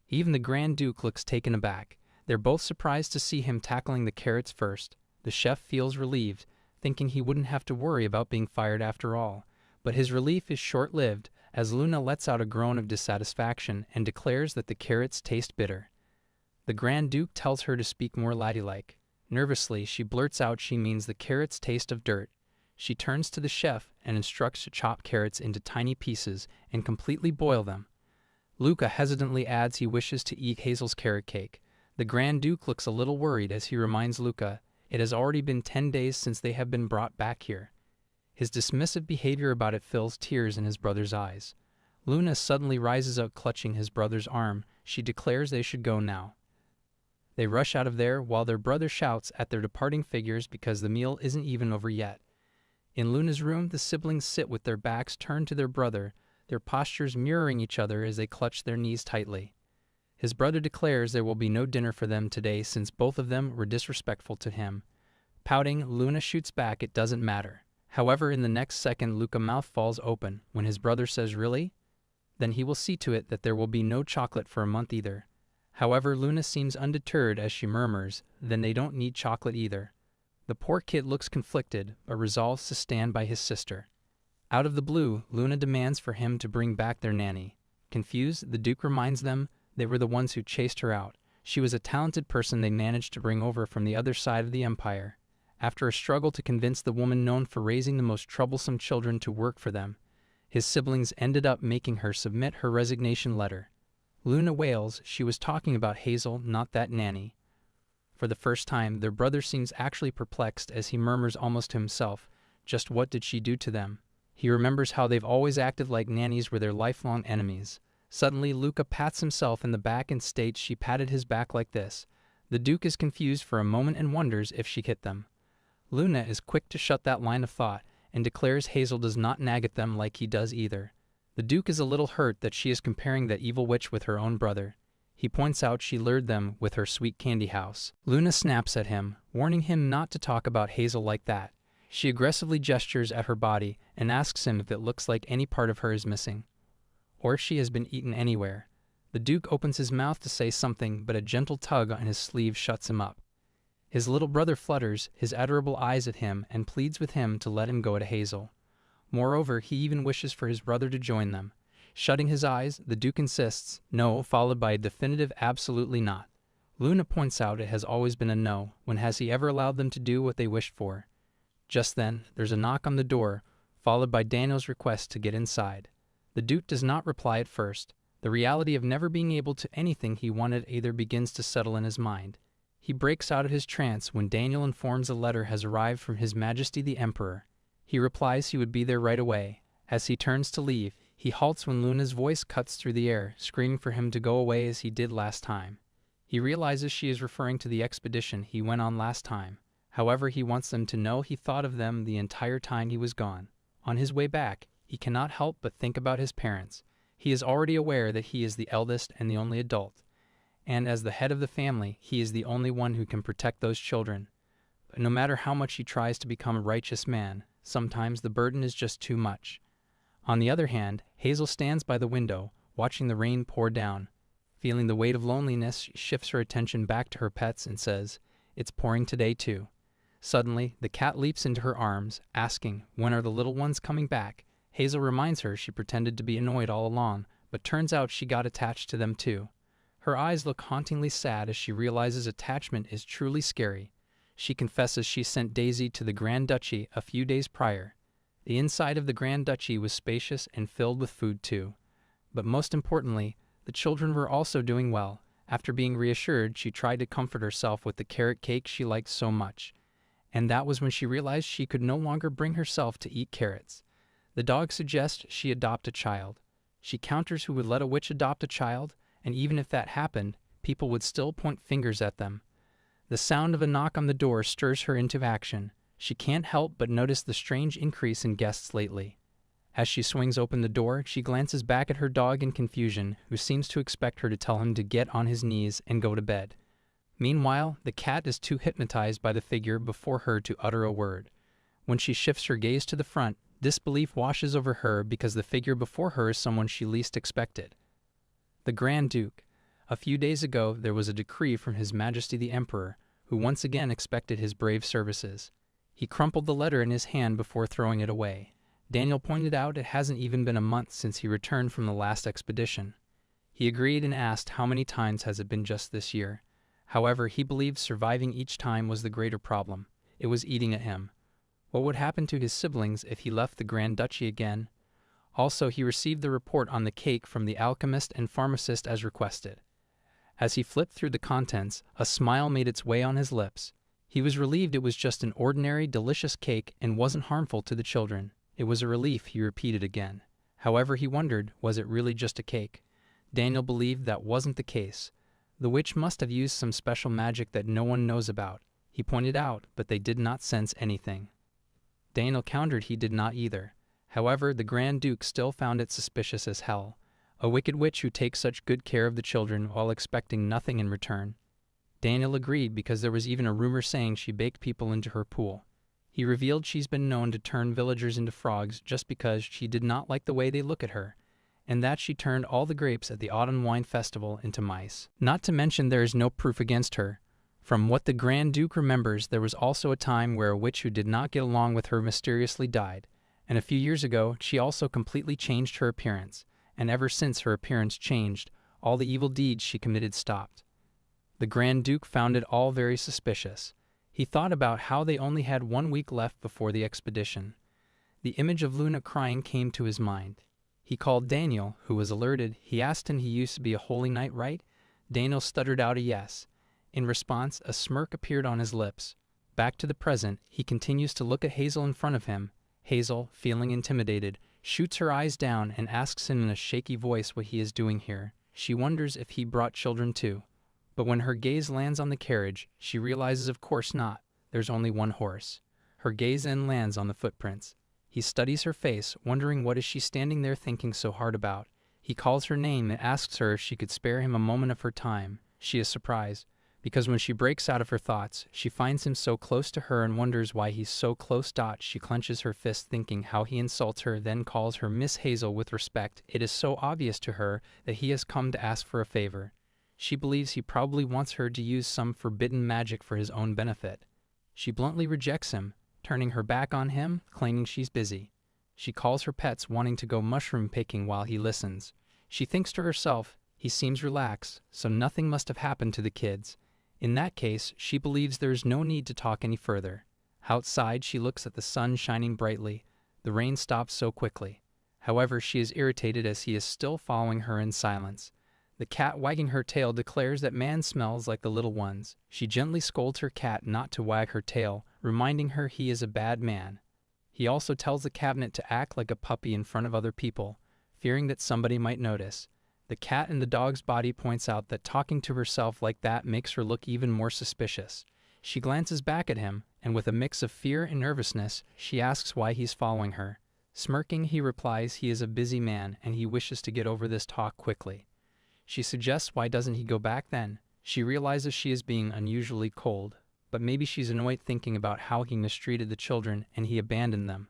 Even the Grand Duke looks taken aback. They're both surprised to see him tackling the carrots first. The chef feels relieved, thinking he wouldn't have to worry about being fired after all. But his relief is short-lived, as Luna lets out a groan of dissatisfaction and declares that the carrots taste bitter. The Grand Duke tells her to speak more ladylike. Nervously, she blurts out she means the carrots taste of dirt. She turns to the chef and instructs to chop carrots into tiny pieces and completely boil them. Luca hesitantly adds he wishes to eat Hazel's carrot cake. The Grand Duke looks a little worried as he reminds Luca it has already been 10 days since they have been brought back here. His dismissive behavior about it fills tears in his brother's eyes. Luna suddenly rises up, clutching his brother's arm. She declares they should go now. They rush out of there while their brother shouts at their departing figures because the meal isn't even over yet. In Luna's room, the siblings sit with their backs turned to their brother, their postures mirroring each other as they clutch their knees tightly. His brother declares there will be no dinner for them today since both of them were disrespectful to him. Pouting, Luna shoots back it doesn't matter. However, in the next second, Luca's mouth falls open when his brother says, "Really? Then he will see to it that there will be no chocolate for a month either." However, Luna seems undeterred as she murmurs, "Then they don't need chocolate either." The poor kid looks conflicted, but resolves to stand by his sister. Out of the blue, Luna demands for him to bring back their nanny. Confused, the Duke reminds them they were the ones who chased her out. She was a talented person they managed to bring over from the other side of the empire. After a struggle to convince the woman known for raising the most troublesome children to work for them, his siblings ended up making her submit her resignation letter. Luna wails she was talking about Hazel, not that nanny. For the first time, their brother seems actually perplexed as he murmurs almost to himself, just what did she do to them? He remembers how they've always acted like nannies were their lifelong enemies. Suddenly, Luca pats himself in the back and states she patted his back like this. The Duke is confused for a moment and wonders if she hit them. Luna is quick to shut that line of thought and declares Hazel does not nag at them like he does either. The Duke is a little hurt that she is comparing that evil witch with her own brother. He points out she lured them with her sweet candy house. Luna snaps at him, warning him not to talk about Hazel like that. She aggressively gestures at her body and asks him if it looks like any part of her is missing, or if she has been eaten anywhere. The Duke opens his mouth to say something, but a gentle tug on his sleeve shuts him up. His little brother flutters his adorable eyes at him and pleads with him to let him go to Hazel. Moreover, he even wishes for his brother to join them. Shutting his eyes, the Duke insists, no, followed by a definitive absolutely not. Luna points out it has always been a no. When has he ever allowed them to do what they wished for? Just then, there's a knock on the door, followed by Daniel's request to get inside. The Duke does not reply at first. The reality of never being able to anything he wanted either begins to settle in his mind. He breaks out of his trance when Daniel informs a letter has arrived from His Majesty the Emperor. He replies he would be there right away. As he turns to leave, he halts when Luna's voice cuts through the air, screaming for him to go away as he did last time. He realizes she is referring to the expedition he went on last time. However, he wants them to know he thought of them the entire time he was gone. On his way back, he cannot help but think about his parents. He is already aware that he is the eldest and the only adult, and as the head of the family, he is the only one who can protect those children. But no matter how much he tries to become a righteous man, sometimes the burden is just too much. On the other hand, Hazel stands by the window, watching the rain pour down. Feeling the weight of loneliness, she shifts her attention back to her pets and says, "It's pouring today too." Suddenly, the cat leaps into her arms, asking, "When are the little ones coming back?" Hazel reminds her she pretended to be annoyed all along, but turns out she got attached to them too. Her eyes look hauntingly sad as she realizes attachment is truly scary. She confesses she sent Daisy to the Grand Duchy a few days prior. The inside of the Grand Duchy was spacious and filled with food too. But most importantly, the children were also doing well. After being reassured, she tried to comfort herself with the carrot cake she liked so much. And that was when she realized she could no longer bring herself to eat carrots. The dog suggests she adopt a child. She counters who would let a witch adopt a child, and even if that happened, people would still point fingers at them. The sound of a knock on the door stirs her into action. She can't help but notice the strange increase in guests lately. As she swings open the door, she glances back at her dog in confusion, who seems to expect her to tell him to get on his knees and go to bed. Meanwhile, the cat is too hypnotized by the figure before her to utter a word. When she shifts her gaze to the front, disbelief washes over her because the figure before her is someone she least expected. The Grand Duke. A few days ago, there was a decree from His Majesty the Emperor, who once again expected his brave services. He crumpled the letter in his hand before throwing it away. Daniel pointed out it hasn't even been a month since he returned from the last expedition. He agreed and asked how many times has it been just this year. However, he believed surviving each time was the greater problem. It was eating at him. What would happen to his siblings if he left the Grand Duchy again? Also, he received the report on the cake from the alchemist and pharmacist as requested. As he flipped through the contents, a smile made its way on his lips. He was relieved it was just an ordinary, delicious cake and wasn't harmful to the children. It was a relief, he repeated again. However, he wondered, was it really just a cake? Daniel believed that wasn't the case. The witch must have used some special magic that no one knows about. He pointed out, but they did not sense anything. Daniel countered he did not either. However, the Grand Duke still found it suspicious as hell. A wicked witch who takes such good care of the children while expecting nothing in return. Daniel agreed because there was even a rumor saying she baked people into her pool. He revealed she's been known to turn villagers into frogs just because she did not like the way they look at her, and that she turned all the grapes at the autumn wine festival into mice. Not to mention there is no proof against her. From what the Grand Duke remembers, there was also a time where a witch who did not get along with her mysteriously died, and a few years ago she also completely changed her appearance, and ever since her appearance changed, all the evil deeds she committed stopped. The Grand Duke found it all very suspicious. He thought about how they only had 1 week left before the expedition. The image of Luna crying came to his mind. He called Daniel, who was alerted. He asked him he used to be a holy knight, right? Daniel stuttered out a yes. In response, a smirk appeared on his lips. Back to the present, he continues to look at Hazel in front of him. Hazel, feeling intimidated, shoots her eyes down and asks him in a shaky voice what he is doing here. She wonders if he brought children too. But when her gaze lands on the carriage, she realizes of course not. There's only one horse. Her gaze then lands on the footprints. He studies her face, wondering what is she standing there thinking so hard about. He calls her name and asks her if she could spare him a moment of her time. She is surprised, because when she breaks out of her thoughts, she finds him so close to her and wonders why he's so close. She clenches her fist thinking how he insults her, then calls her Miss Hazel with respect. It is so obvious to her that he has come to ask for a favor. She believes he probably wants her to use some forbidden magic for his own benefit. She bluntly rejects him, turning her back on him, claiming she's busy. She calls her pets, wanting to go mushroom picking while he listens. She thinks to herself, he seems relaxed, so nothing must have happened to the kids. In that case, she believes there is no need to talk any further. Outside, she looks at the sun shining brightly. The rain stops so quickly. However, she is irritated as he is still following her in silence. The cat wagging her tail declares that man smells like the little ones. She gently scolds her cat not to wag her tail, reminding her he is a bad man. He also tells the cabinet to act like a puppy in front of other people, fearing that somebody might notice. The cat in the dog's body points out that talking to herself like that makes her look even more suspicious. She glances back at him, and with a mix of fear and nervousness, she asks why he's following her. Smirking, he replies he is a busy man and he wishes to get over this talk quickly. She suggests why doesn't he go back then? She realizes she is being unusually cold, but maybe she's annoyed thinking about how he mistreated the children and he abandoned them.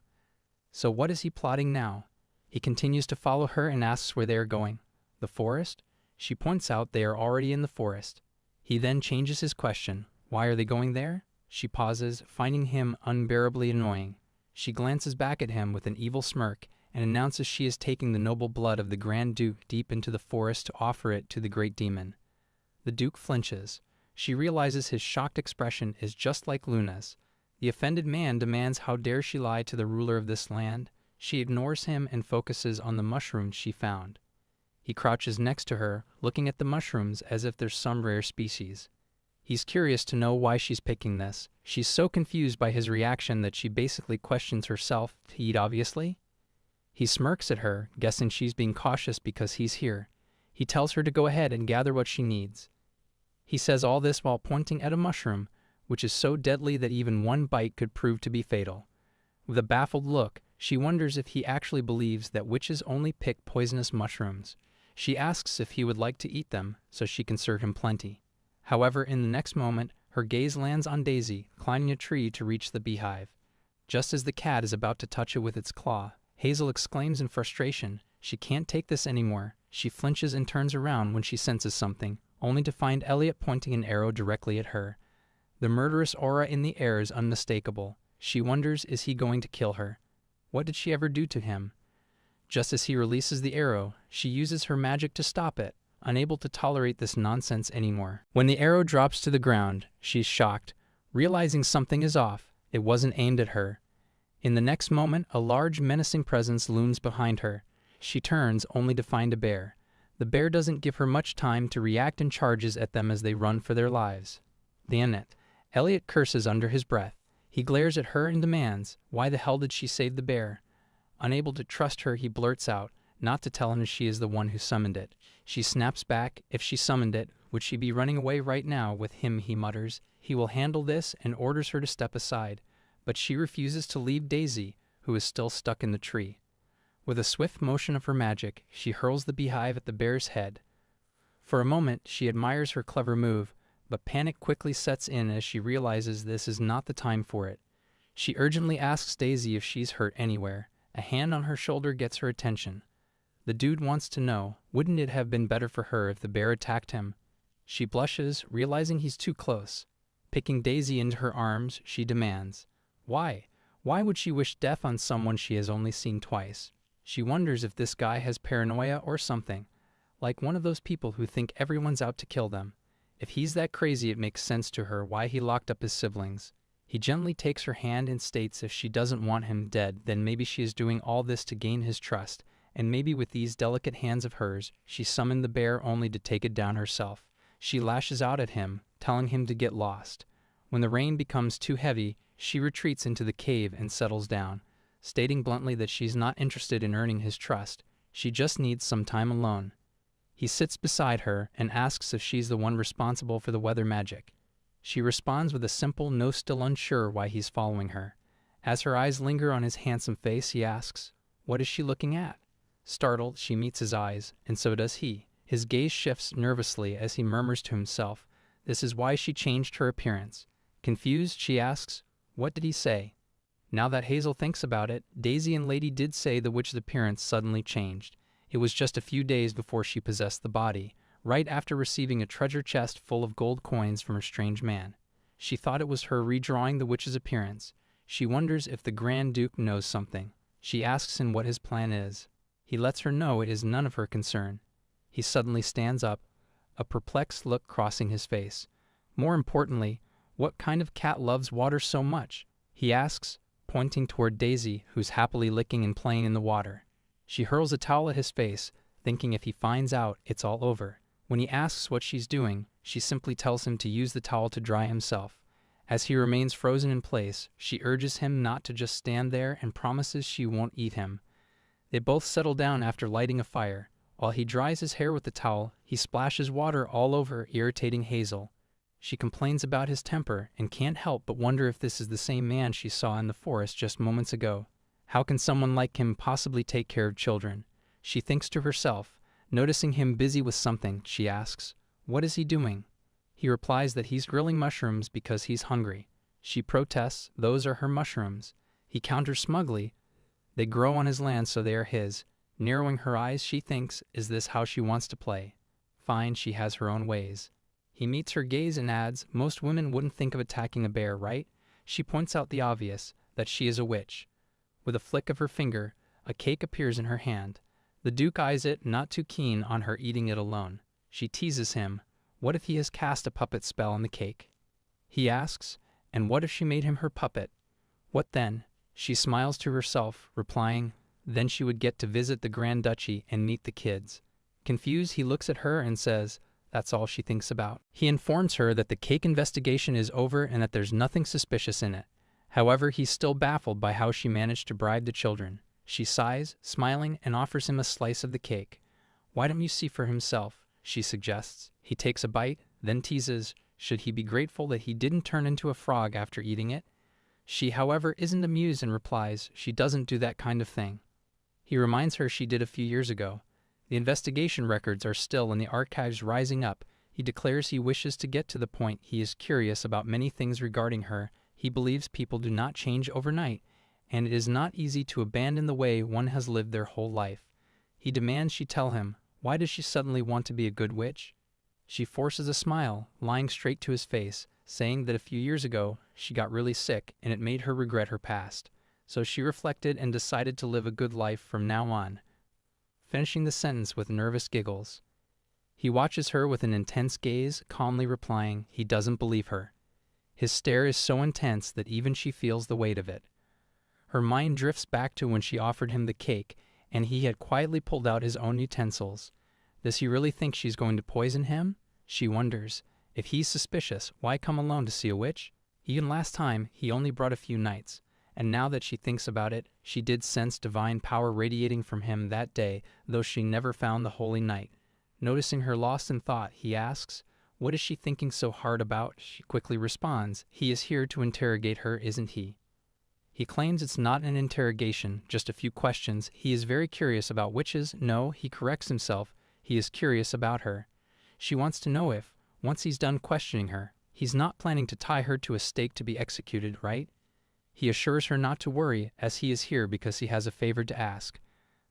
So what is he plotting now? He continues to follow her and asks where they are going. The forest? She points out they are already in the forest. He then changes his question. Why are they going there? She pauses, finding him unbearably annoying. She glances back at him with an evil smirk and announces she is taking the noble blood of the Grand Duke deep into the forest to offer it to the great demon. The Duke flinches. She realizes his shocked expression is just like Luna's. The offended man demands how dare she lie to the ruler of this land. She ignores him and focuses on the mushrooms she found. He crouches next to her, looking at the mushrooms as if they're some rare species. He's curious to know why she's picking this. She's so confused by his reaction that she basically questions herself to eat, obviously. He smirks at her, guessing she's being cautious because he's here. He tells her to go ahead and gather what she needs. He says all this while pointing at a mushroom, which is so deadly that even one bite could prove to be fatal. With a baffled look, she wonders if he actually believes that witches only pick poisonous mushrooms. She asks if he would like to eat them, so she can serve him plenty. However, in the next moment, her gaze lands on Daisy, climbing a tree to reach the beehive. Just as the cat is about to touch it with its claw, Hazel exclaims in frustration. She can't take this anymore. She flinches and turns around when she senses something, only to find Elliot pointing an arrow directly at her. The murderous aura in the air is unmistakable. She wonders, is he going to kill her? What did she ever do to him? Just as he releases the arrow, she uses her magic to stop it, unable to tolerate this nonsense anymore. When the arrow drops to the ground, she's shocked, realizing something is off. It wasn't aimed at her. In the next moment, a large, menacing presence looms behind her. She turns, only to find a bear. The bear doesn't give her much time to react and charges at them as they run for their lives. Damn it. Elliot curses under his breath. He glares at her and demands, why the hell did she save the bear? Unable to trust her, he blurts out, not to tell him she is the one who summoned it. She snaps back. If she summoned it, would she be running away right now with him, he mutters. He will handle this and orders her to step aside. But she refuses to leave Daisy, who is still stuck in the tree. With a swift motion of her magic, she hurls the beehive at the bear's head. For a moment, she admires her clever move, but panic quickly sets in as she realizes this is not the time for it. She urgently asks Daisy if she's hurt anywhere. A hand on her shoulder gets her attention. The dude wants to know, wouldn't it have been better for her if the bear attacked him? She blushes, realizing he's too close. Picking Daisy into her arms, she demands, why? Why would she wish death on someone she has only seen twice? She wonders if this guy has paranoia or something, like one of those people who think everyone's out to kill them. If he's that crazy, it makes sense to her why he locked up his siblings. He gently takes her hand and states if she doesn't want him dead, then maybe she is doing all this to gain his trust, and maybe with these delicate hands of hers, she summoned the bear only to take it down herself. She lashes out at him, telling him to get lost. When the rain becomes too heavy, she retreats into the cave and settles down, stating bluntly that she's not interested in earning his trust. She just needs some time alone. He sits beside her and asks if she's the one responsible for the weather magic. She responds with a simple no, still unsure why he's following her. As her eyes linger on his handsome face, he asks, what is she looking at? Startled, she meets his eyes, and so does he. His gaze shifts nervously as he murmurs to himself, this is why she changed her appearance. Confused, she asks, what did he say? Now that Hazel thinks about it, Daisy and Lady did say the witch's appearance suddenly changed. It was just a few days before she possessed the body, right after receiving a treasure chest full of gold coins from her strange man. She thought it was her redrawing the witch's appearance. She wonders if the Grand Duke knows something. She asks him what his plan is. He lets her know it is none of her concern. He suddenly stands up, a perplexed look crossing his face. More importantly, what kind of cat loves water so much? He asks, pointing toward Daisy, who's happily licking and playing in the water. She hurls a towel at his face, thinking if he finds out, it's all over. When he asks what she's doing, she simply tells him to use the towel to dry himself. As he remains frozen in place, she urges him not to just stand there and promises she won't eat him. They both settle down after lighting a fire. While he dries his hair with the towel, he splashes water all over, irritating Hazel. She complains about his temper and can't help but wonder if this is the same man she saw in the forest just moments ago. How can someone like him possibly take care of children? She thinks to herself. Noticing him busy with something, she asks, what is he doing? He replies that he's grilling mushrooms because he's hungry. She protests, those are her mushrooms. He counters smugly, they grow on his land so they are his. Narrowing her eyes, she thinks, is this how she wants to play? Fine, she has her own ways. He meets her gaze and adds, most women wouldn't think of attacking a bear, right? She points out the obvious, that she is a witch. With a flick of her finger, a cake appears in her hand. The Duke eyes it, not too keen on her eating it alone. She teases him, what if he has cast a puppet spell on the cake? He asks, and what if she made him her puppet? What then? She smiles to herself, replying, then she would get to visit the Grand Duchy and meet the kids. Confused, he looks at her and says, that's all she thinks about. He informs her that the cake investigation is over and that there's nothing suspicious in it. However, he's still baffled by how she managed to bribe the children. She sighs, smiling, and offers him a slice of the cake. Why don't you see for himself? She suggests. He takes a bite, then teases, should he be grateful that he didn't turn into a frog after eating it? She, however, isn't amused and replies she doesn't do that kind of thing. He reminds her she did a few years ago. The investigation records are still in the archives rising up. He declares he wishes to get to the point he is curious about many things regarding her. He believes people do not change overnight, and it is not easy to abandon the way one has lived their whole life. He demands she tell him, why does she suddenly want to be a good witch? She forces a smile, lying straight to his face, saying that a few years ago she got really sick and it made her regret her past. So she reflected and decided to live a good life from now on, finishing the sentence with nervous giggles. He watches her with an intense gaze, calmly replying he doesn't believe her. His stare is so intense that even she feels the weight of it. Her mind drifts back to when she offered him the cake, and he had quietly pulled out his own utensils. Does he really think she's going to poison him? She wonders. If he's suspicious, why come alone to see a witch? Even last time, he only brought a few knights, and now that she thinks about it, she did sense divine power radiating from him that day, though she never found the holy knight. Noticing her lost in thought, he asks, "What is she thinking so hard about?" She quickly responds, "He is here to interrogate her, isn't he?" He claims it's not an interrogation, just a few questions. He is very curious about witches. No, he corrects himself. He is curious about her. She wants to know if, once he's done questioning her, he's not planning to tie her to a stake to be executed, right? He assures her not to worry, as he is here because he has a favor to ask.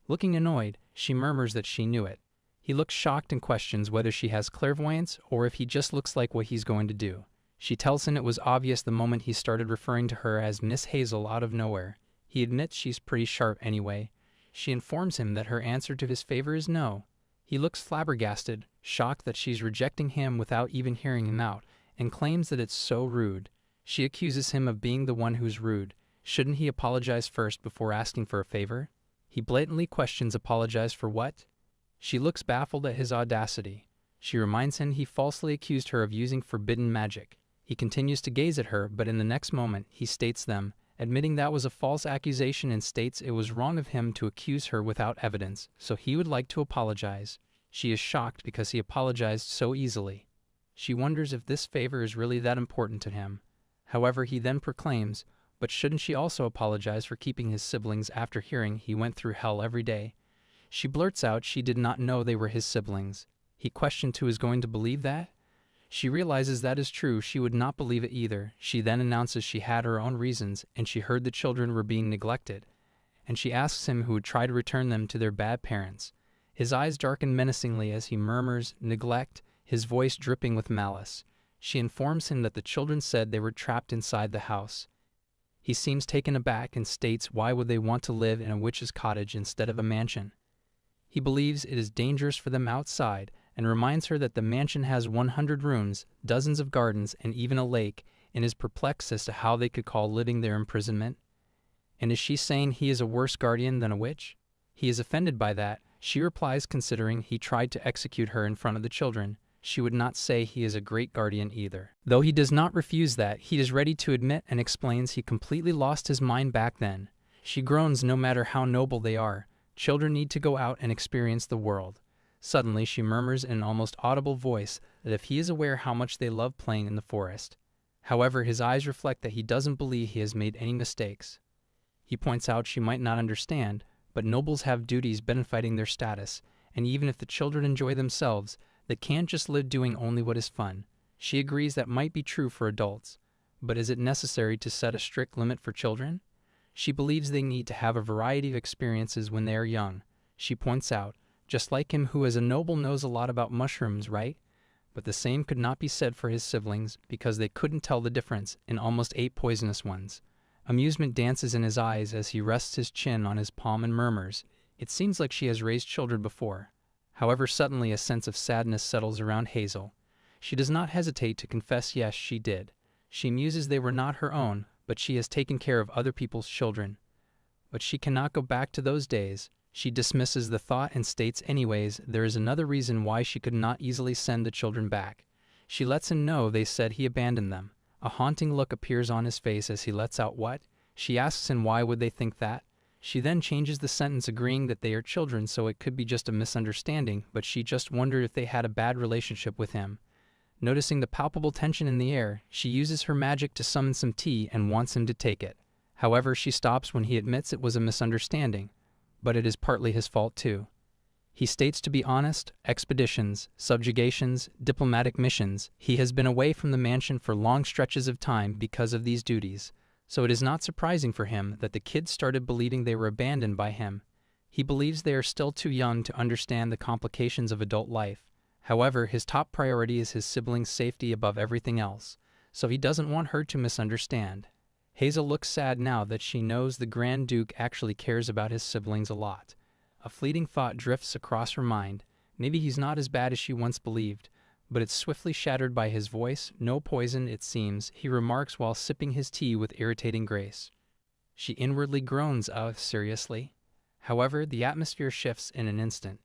Looking annoyed, she murmurs that she knew it. He looks shocked and questions whether she has clairvoyance or if he just looks like what he's going to do. She tells him it was obvious the moment he started referring to her as Miss Hazel out of nowhere. He admits she's pretty sharp anyway. She informs him that her answer to his favor is no. He looks flabbergasted, shocked that she's rejecting him without even hearing him out, and claims that it's so rude. She accuses him of being the one who's rude. Shouldn't he apologize first before asking for a favor? He blatantly questions apologize for what? She looks baffled at his audacity. She reminds him he falsely accused her of using forbidden magic. He continues to gaze at her, but in the next moment, he states them, admitting that was a false accusation, and states it was wrong of him to accuse her without evidence, so he would like to apologize. She is shocked because he apologized so easily. She wonders if this favor is really that important to him. However, he then proclaims, but shouldn't she also apologize for keeping his siblings after hearing he went through hell every day? She blurts out she did not know they were his siblings. He questioned who is going to believe that? She realizes that is true. She would not believe it either. She then announces she had her own reasons, and she heard the children were being neglected, and she asks him who would try to return them to their bad parents. His eyes darken menacingly as he murmurs, "Neglect," his voice dripping with malice. She informs him that the children said they were trapped inside the house. He seems taken aback and states why would they want to live in a witch's cottage instead of a mansion. He believes it is dangerous for them outside, and reminds her that the mansion has 100 rooms, dozens of gardens, and even a lake, and is perplexed as to how they could call living there imprisonment. And is she saying he is a worse guardian than a witch? He is offended by that. She replies, considering he tried to execute her in front of the children, she would not say he is a great guardian either. Though he does not refuse that, he is ready to admit and explains he completely lost his mind back then. She groans no matter how noble they are. Children need to go out and experience the world. Suddenly, she murmurs in an almost audible voice that if he is aware how much they love playing in the forest. However, his eyes reflect that he doesn't believe he has made any mistakes. He points out she might not understand, but nobles have duties benefiting their status, and even if the children enjoy themselves, they can't just live doing only what is fun. She agrees that might be true for adults, but is it necessary to set a strict limit for children? She believes they need to have a variety of experiences when they are young. She points out, just like him who as a noble knows a lot about mushrooms, right? But the same could not be said for his siblings, because they couldn't tell the difference in almost 8 poisonous ones. Amusement dances in his eyes as he rests his chin on his palm and murmurs, "It seems like she has raised children before." However, suddenly a sense of sadness settles around Hazel. She does not hesitate to confess yes, she did. She muses they were not her own, but she has taken care of other people's children. But she cannot go back to those days. She dismisses the thought and states anyways there is another reason why she could not easily send the children back. She lets him know they said he abandoned them. A haunting look appears on his face as he lets out what? She asks him why would they think that? She then changes the sentence agreeing that they are children so it could be just a misunderstanding, but she just wondered if they had a bad relationship with him. Noticing the palpable tension in the air, she uses her magic to summon some tea and wants him to take it. However, she stops when he admits it was a misunderstanding. But it is partly his fault too. He states to be honest, expeditions, subjugations, diplomatic missions, he has been away from the mansion for long stretches of time because of these duties, so it is not surprising for him that the kids started believing they were abandoned by him. He believes they are still too young to understand the complications of adult life. However, his top priority is his siblings' safety above everything else, so he doesn't want her to misunderstand. Hazel looks sad now that she knows the Grand Duke actually cares about his siblings a lot. A fleeting thought drifts across her mind. Maybe he's not as bad as she once believed, but it's swiftly shattered by his voice. No poison, it seems, he remarks while sipping his tea with irritating grace. She inwardly groans, seriously? However, the atmosphere shifts in an instant.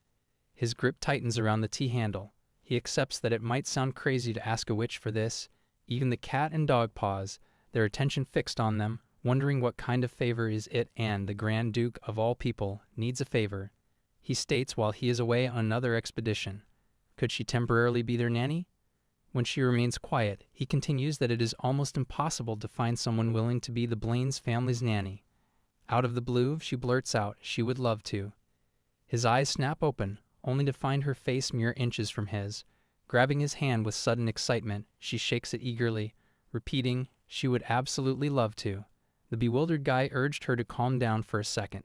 His grip tightens around the tea handle. He accepts that it might sound crazy to ask a witch for this. Even the cat and dog pause, their attention fixed on them, wondering what kind of favor is it, and the Grand Duke, of all people, needs a favor. He states while he is away on another expedition. Could she temporarily be their nanny? When she remains quiet, he continues that it is almost impossible to find someone willing to be the Blaine's family's nanny. Out of the blue, she blurts out she would love to. His eyes snap open, only to find her face mere inches from his. Grabbing his hand with sudden excitement, she shakes it eagerly, repeating, she would absolutely love to. The bewildered guy urged her to calm down for a second.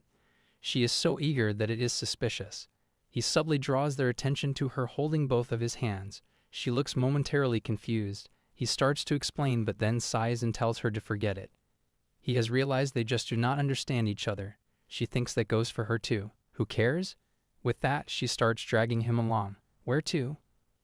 She is so eager that it is suspicious. He subtly draws their attention to her holding both of his hands. She looks momentarily confused. He starts to explain but then sighs and tells her to forget it. He has realized they just do not understand each other. She thinks that goes for her too. Who cares? With that, she starts dragging him along. Where to?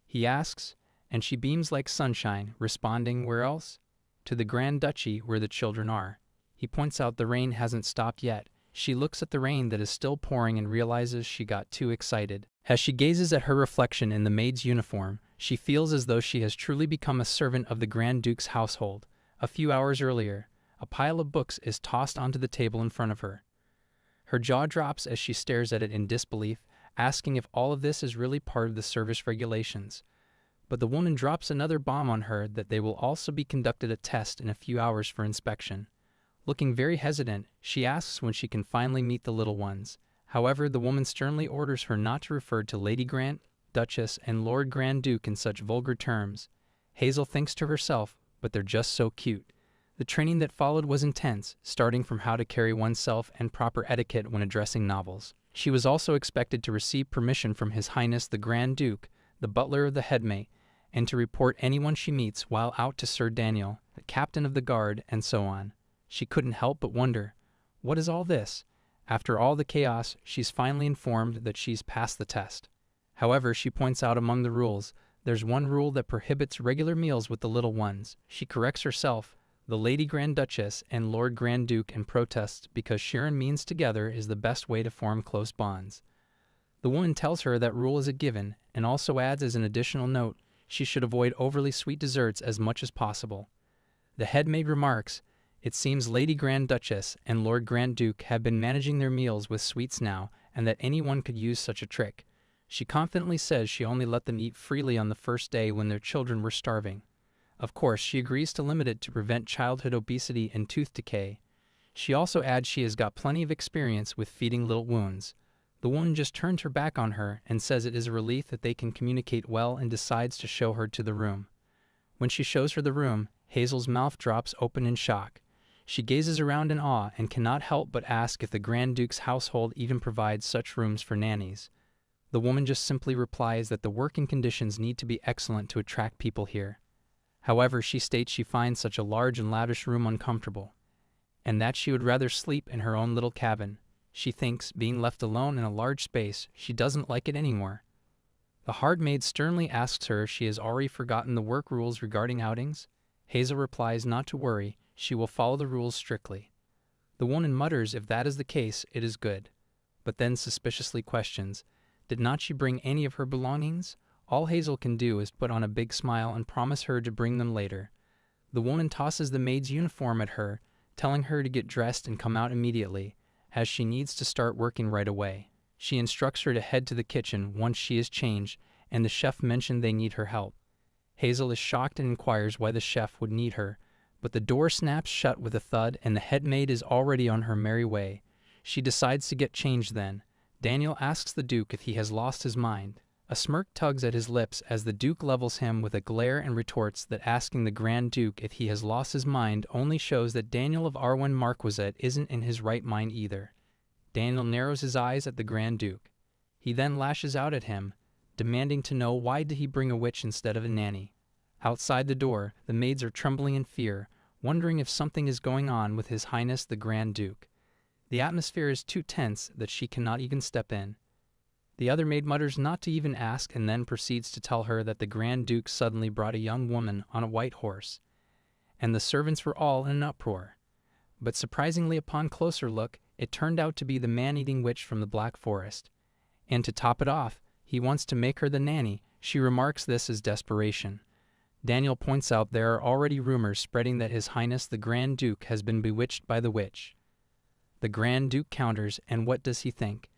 He asks, and she beams like sunshine, responding, where else? To the Grand Duchy where the children are. He points out the rain hasn't stopped yet. She looks at the rain that is still pouring and realizes she got too excited. As she gazes at her reflection in the maid's uniform, she feels as though she has truly become a servant of the Grand Duke's household. A few hours earlier, a pile of books is tossed onto the table in front of her. Her jaw drops as she stares at it in disbelief, asking if all of this is really part of the service regulations. But the woman drops another bomb on her that they will also be conducted a test in a few hours for inspection. Looking very hesitant, she asks when she can finally meet the little ones. However, the woman sternly orders her not to refer to Lady Grant, Duchess, and Lord Grand Duke in such vulgar terms. Hazel thinks to herself, but they're just so cute. The training that followed was intense, starting from how to carry oneself and proper etiquette when addressing novels. She was also expected to receive permission from His Highness the Grand Duke, the butler of the headmate, and to report anyone she meets while out to Sir Daniel, the captain of the guard, and so on. She couldn't help but wonder, what is all this? After all the chaos, she's finally informed that she's passed the test. However, she points out among the rules, there's one rule that prohibits regular meals with the little ones. She corrects herself, the Lady Grand Duchess and Lord Grand Duke, and protests because sharing means together is the best way to form close bonds. The woman tells her that rule is a given, and also adds as an additional note, she should avoid overly sweet desserts as much as possible. The headmaid remarks, it seems Lady Grand Duchess and Lord Grand Duke have been managing their meals with sweets now, and that anyone could use such a trick. She confidently says she only let them eat freely on the first day when their children were starving. Of course, she agrees to limit it to prevent childhood obesity and tooth decay. She also adds she has got plenty of experience with feeding little wounds. The woman just turns her back on her and says it is a relief that they can communicate well and decides to show her to the room. When she shows her the room, Hazel's mouth drops open in shock. She gazes around in awe and cannot help but ask if the Grand Duke's household even provides such rooms for nannies. The woman just simply replies that the working conditions need to be excellent to attract people here. However, she states she finds such a large and lavish room uncomfortable, and that she would rather sleep in her own little cabin. She thinks, being left alone in a large space, she doesn't like it anymore. The hard maid sternly asks her if she has already forgotten the work rules regarding outings. Hazel replies not to worry, she will follow the rules strictly. The woman mutters if that is the case, it is good, but then suspiciously questions, did not she bring any of her belongings? All Hazel can do is put on a big smile and promise her to bring them later. The woman tosses the maid's uniform at her, telling her to get dressed and come out immediately, as she needs to start working right away. She instructs her to head to the kitchen once she is changed, and the chef mentioned they need her help. Hazel is shocked and inquires why the chef would need her, but the door snaps shut with a thud and the head maid is already on her merry way. She decides to get changed then. Daniel asks the Duke if he has lost his mind. A smirk tugs at his lips as the Duke levels him with a glare and retorts that asking the Grand Duke if he has lost his mind only shows that Daniel of Arwen Marquisate isn't in his right mind either. Daniel narrows his eyes at the Grand Duke. He then lashes out at him, demanding to know why did he bring a witch instead of a nanny. Outside the door, the maids are trembling in fear, wondering if something is going on with His Highness the Grand Duke. The atmosphere is too tense that she cannot even step in. The other maid mutters not to even ask and then proceeds to tell her that the Grand Duke suddenly brought a young woman on a white horse, and the servants were all in an uproar. But surprisingly, upon closer look, it turned out to be the man-eating witch from the Black Forest. And to top it off, he wants to make her the nanny. She remarks this as desperation. Daniel points out there are already rumors spreading that His Highness the Grand Duke has been bewitched by the witch. The Grand Duke counters, and what does he think?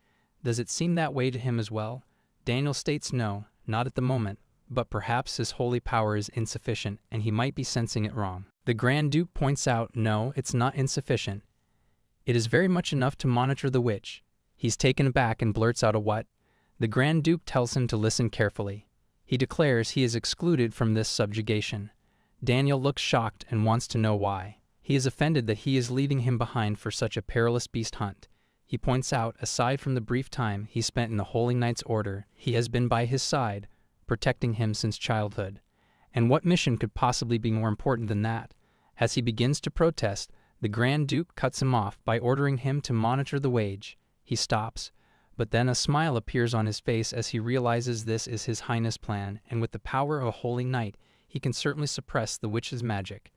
Does it seem that way to him as well? Daniel states no, not at the moment, but perhaps his holy power is insufficient and he might be sensing it wrong. The Grand Duke points out no, it's not insufficient. It is very much enough to monitor the witch. He's taken aback and blurts out a what? The Grand Duke tells him to listen carefully. He declares he is excluded from this subjugation. Daniel looks shocked and wants to know why. He is offended that he is leaving him behind for such a perilous beast hunt. He points out, aside from the brief time he spent in the Holy Knight's order, he has been by his side, protecting him since childhood. And what mission could possibly be more important than that? As he begins to protest, the Grand Duke cuts him off by ordering him to monitor the wage. He stops, but then a smile appears on his face as he realizes this is His Highness' plan, and with the power of a Holy Knight, he can certainly suppress the witch's magic.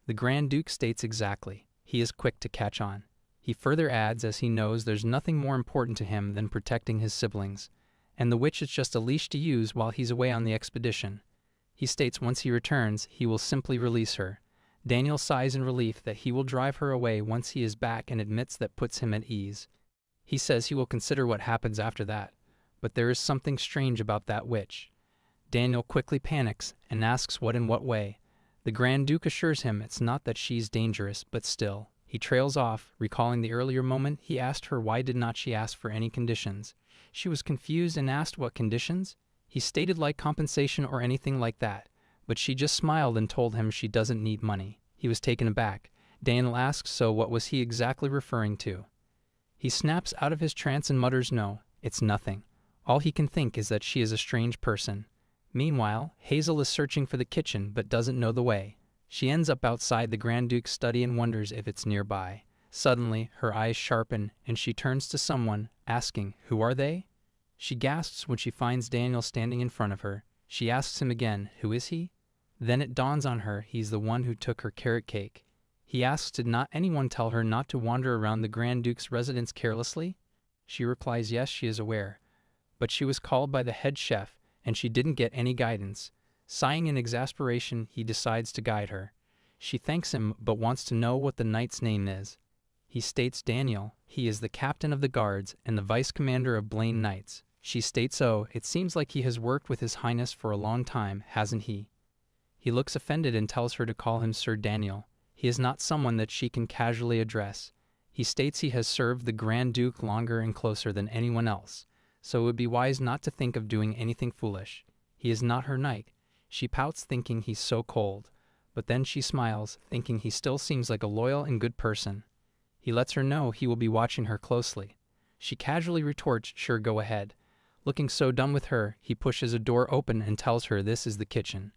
The Grand Duke states exactly. He is quick to catch on. He further adds, as he knows there's nothing more important to him than protecting his siblings, and the witch is just a leash to use while he's away on the expedition. He states once he returns, he will simply release her. Daniel sighs in relief that he will drive her away once he is back and admits that puts him at ease. He says he will consider what happens after that, but there is something strange about that witch. Daniel quickly panics and asks what in what way. The Grand Duke assures him it's not that she's dangerous, but still. He trails off, recalling the earlier moment he asked her why did not she ask for any conditions. She was confused and asked what conditions? He stated like compensation or anything like that, but she just smiled and told him she doesn't need money. He was taken aback. Daniel asks so what was he exactly referring to? He snaps out of his trance and mutters no, it's nothing. All he can think is that she is a strange person. Meanwhile, Hazel is searching for the kitchen but doesn't know the way. She ends up outside the Grand Duke's study and wonders if it's nearby. Suddenly, her eyes sharpen and she turns to someone, asking, "Who are they?" She gasps when she finds Daniel standing in front of her. She asks him again, "Who is he?" Then it dawns on her he's the one who took her carrot cake. He asks did not anyone tell her not to wander around the Grand Duke's residence carelessly? She replies yes, she is aware. But she was called by the head chef, and she didn't get any guidance. Sighing in exasperation, he decides to guide her. She thanks him but wants to know what the knight's name is. He states Daniel. He is the captain of the guards and the vice commander of Blaine Knights. She states oh, it seems like he has worked with His Highness for a long time, hasn't he? He looks offended and tells her to call him Sir Daniel. He is not someone that she can casually address. He states he has served the Grand Duke longer and closer than anyone else, so it would be wise not to think of doing anything foolish. He is not her knight. She pouts thinking he's so cold, but then she smiles, thinking he still seems like a loyal and good person. He lets her know he will be watching her closely. She casually retorts, "Sure, go ahead." Looking so done with her, he pushes a door open and tells her this is the kitchen.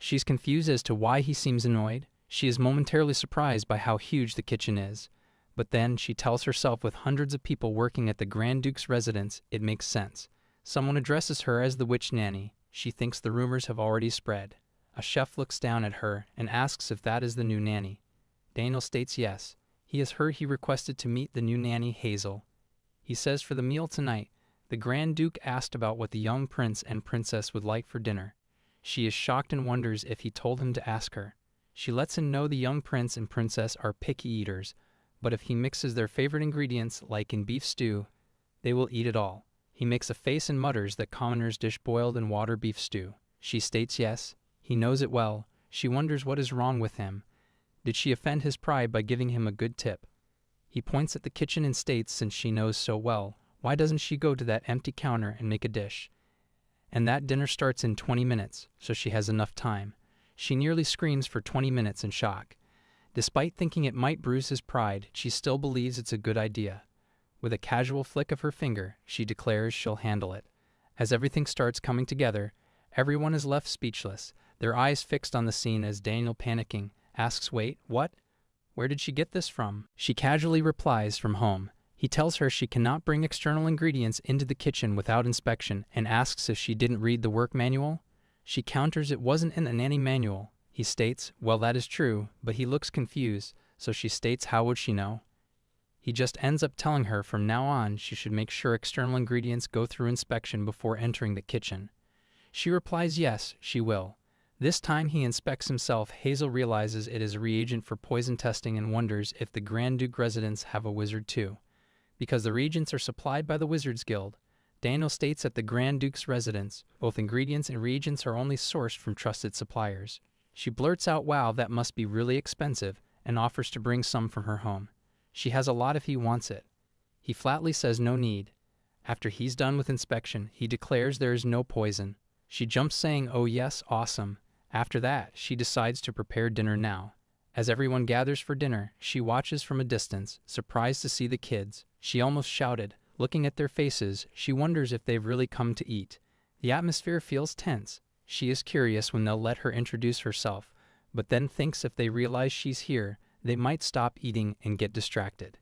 She's confused as to why he seems annoyed. She is momentarily surprised by how huge the kitchen is. But then she tells herself with hundreds of people working at the Grand Duke's residence, it makes sense. Someone addresses her as the witch nanny. She thinks the rumors have already spread. A chef looks down at her and asks if that is the new nanny. Daniel states yes. He has heard he requested to meet the new nanny, Hazel. He says for the meal tonight, the Grand Duke asked about what the young prince and princess would like for dinner. She is shocked and wonders if he told him to ask her. She lets him know the young prince and princess are picky eaters, but if he mixes their favorite ingredients, like in beef stew, they will eat it all. He makes a face and mutters that commoners dish boiled in water beef stew. She states yes. He knows it well. She wonders what is wrong with him. Did she offend his pride by giving him a good tip? He points at the kitchen and states since she knows so well, why doesn't she go to that empty counter and make a dish? And that dinner starts in 20 minutes, so she has enough time. She nearly screams for 20 minutes in shock. Despite thinking it might bruise his pride, she still believes it's a good idea. With a casual flick of her finger, she declares she'll handle it. As everything starts coming together, everyone is left speechless, their eyes fixed on the scene as Daniel panicking, asks, "Wait, what? Where did she get this from?" She casually replies, "From home." He tells her she cannot bring external ingredients into the kitchen without inspection and asks if she didn't read the work manual. She counters it wasn't in the nanny manual. He states, "Well, that is true," but he looks confused, so she states how would she know? He just ends up telling her from now on she should make sure external ingredients go through inspection before entering the kitchen. She replies yes, she will. This time he inspects himself. Hazel realizes it is a reagent for poison testing and wonders if the Grand Duke residents have a wizard too. Because the reagents are supplied by the Wizards Guild, Daniel states at the Grand Duke's residence, both ingredients and reagents are only sourced from trusted suppliers. She blurts out, "Wow, that must be really expensive," and offers to bring some from her home. She has a lot if he wants it. He flatly says no need. After he's done with inspection, he declares there is no poison. She jumps saying, "Oh yes, awesome." After that, she decides to prepare dinner now. As everyone gathers for dinner, she watches from a distance, surprised to see the kids. She almost shouted. Looking at their faces, she wonders if they've really come to eat. The atmosphere feels tense. She is curious when they'll let her introduce herself, but then thinks if they realize she's here, they might stop eating and get distracted.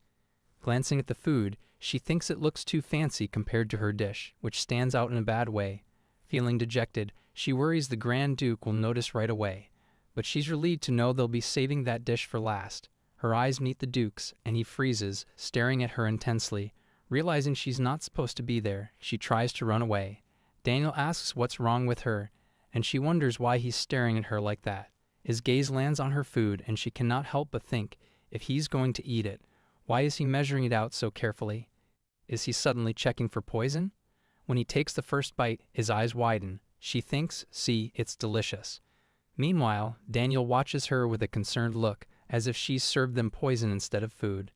Glancing at the food, she thinks it looks too fancy compared to her dish, which stands out in a bad way. Feeling dejected, she worries the Grand Duke will notice right away, but she's relieved to know they'll be saving that dish for last. Her eyes meet the Duke's, and he freezes, staring at her intensely. Realizing she's not supposed to be there, she tries to run away. Daniel asks what's wrong with her, and she wonders why he's staring at her like that. His gaze lands on her food, and she cannot help but think, if he's going to eat it, why is he measuring it out so carefully? Is he suddenly checking for poison? When he takes the first bite, his eyes widen. She thinks, "See, it's delicious." Meanwhile, Daniel watches her with a concerned look, as if she's served them poison instead of food.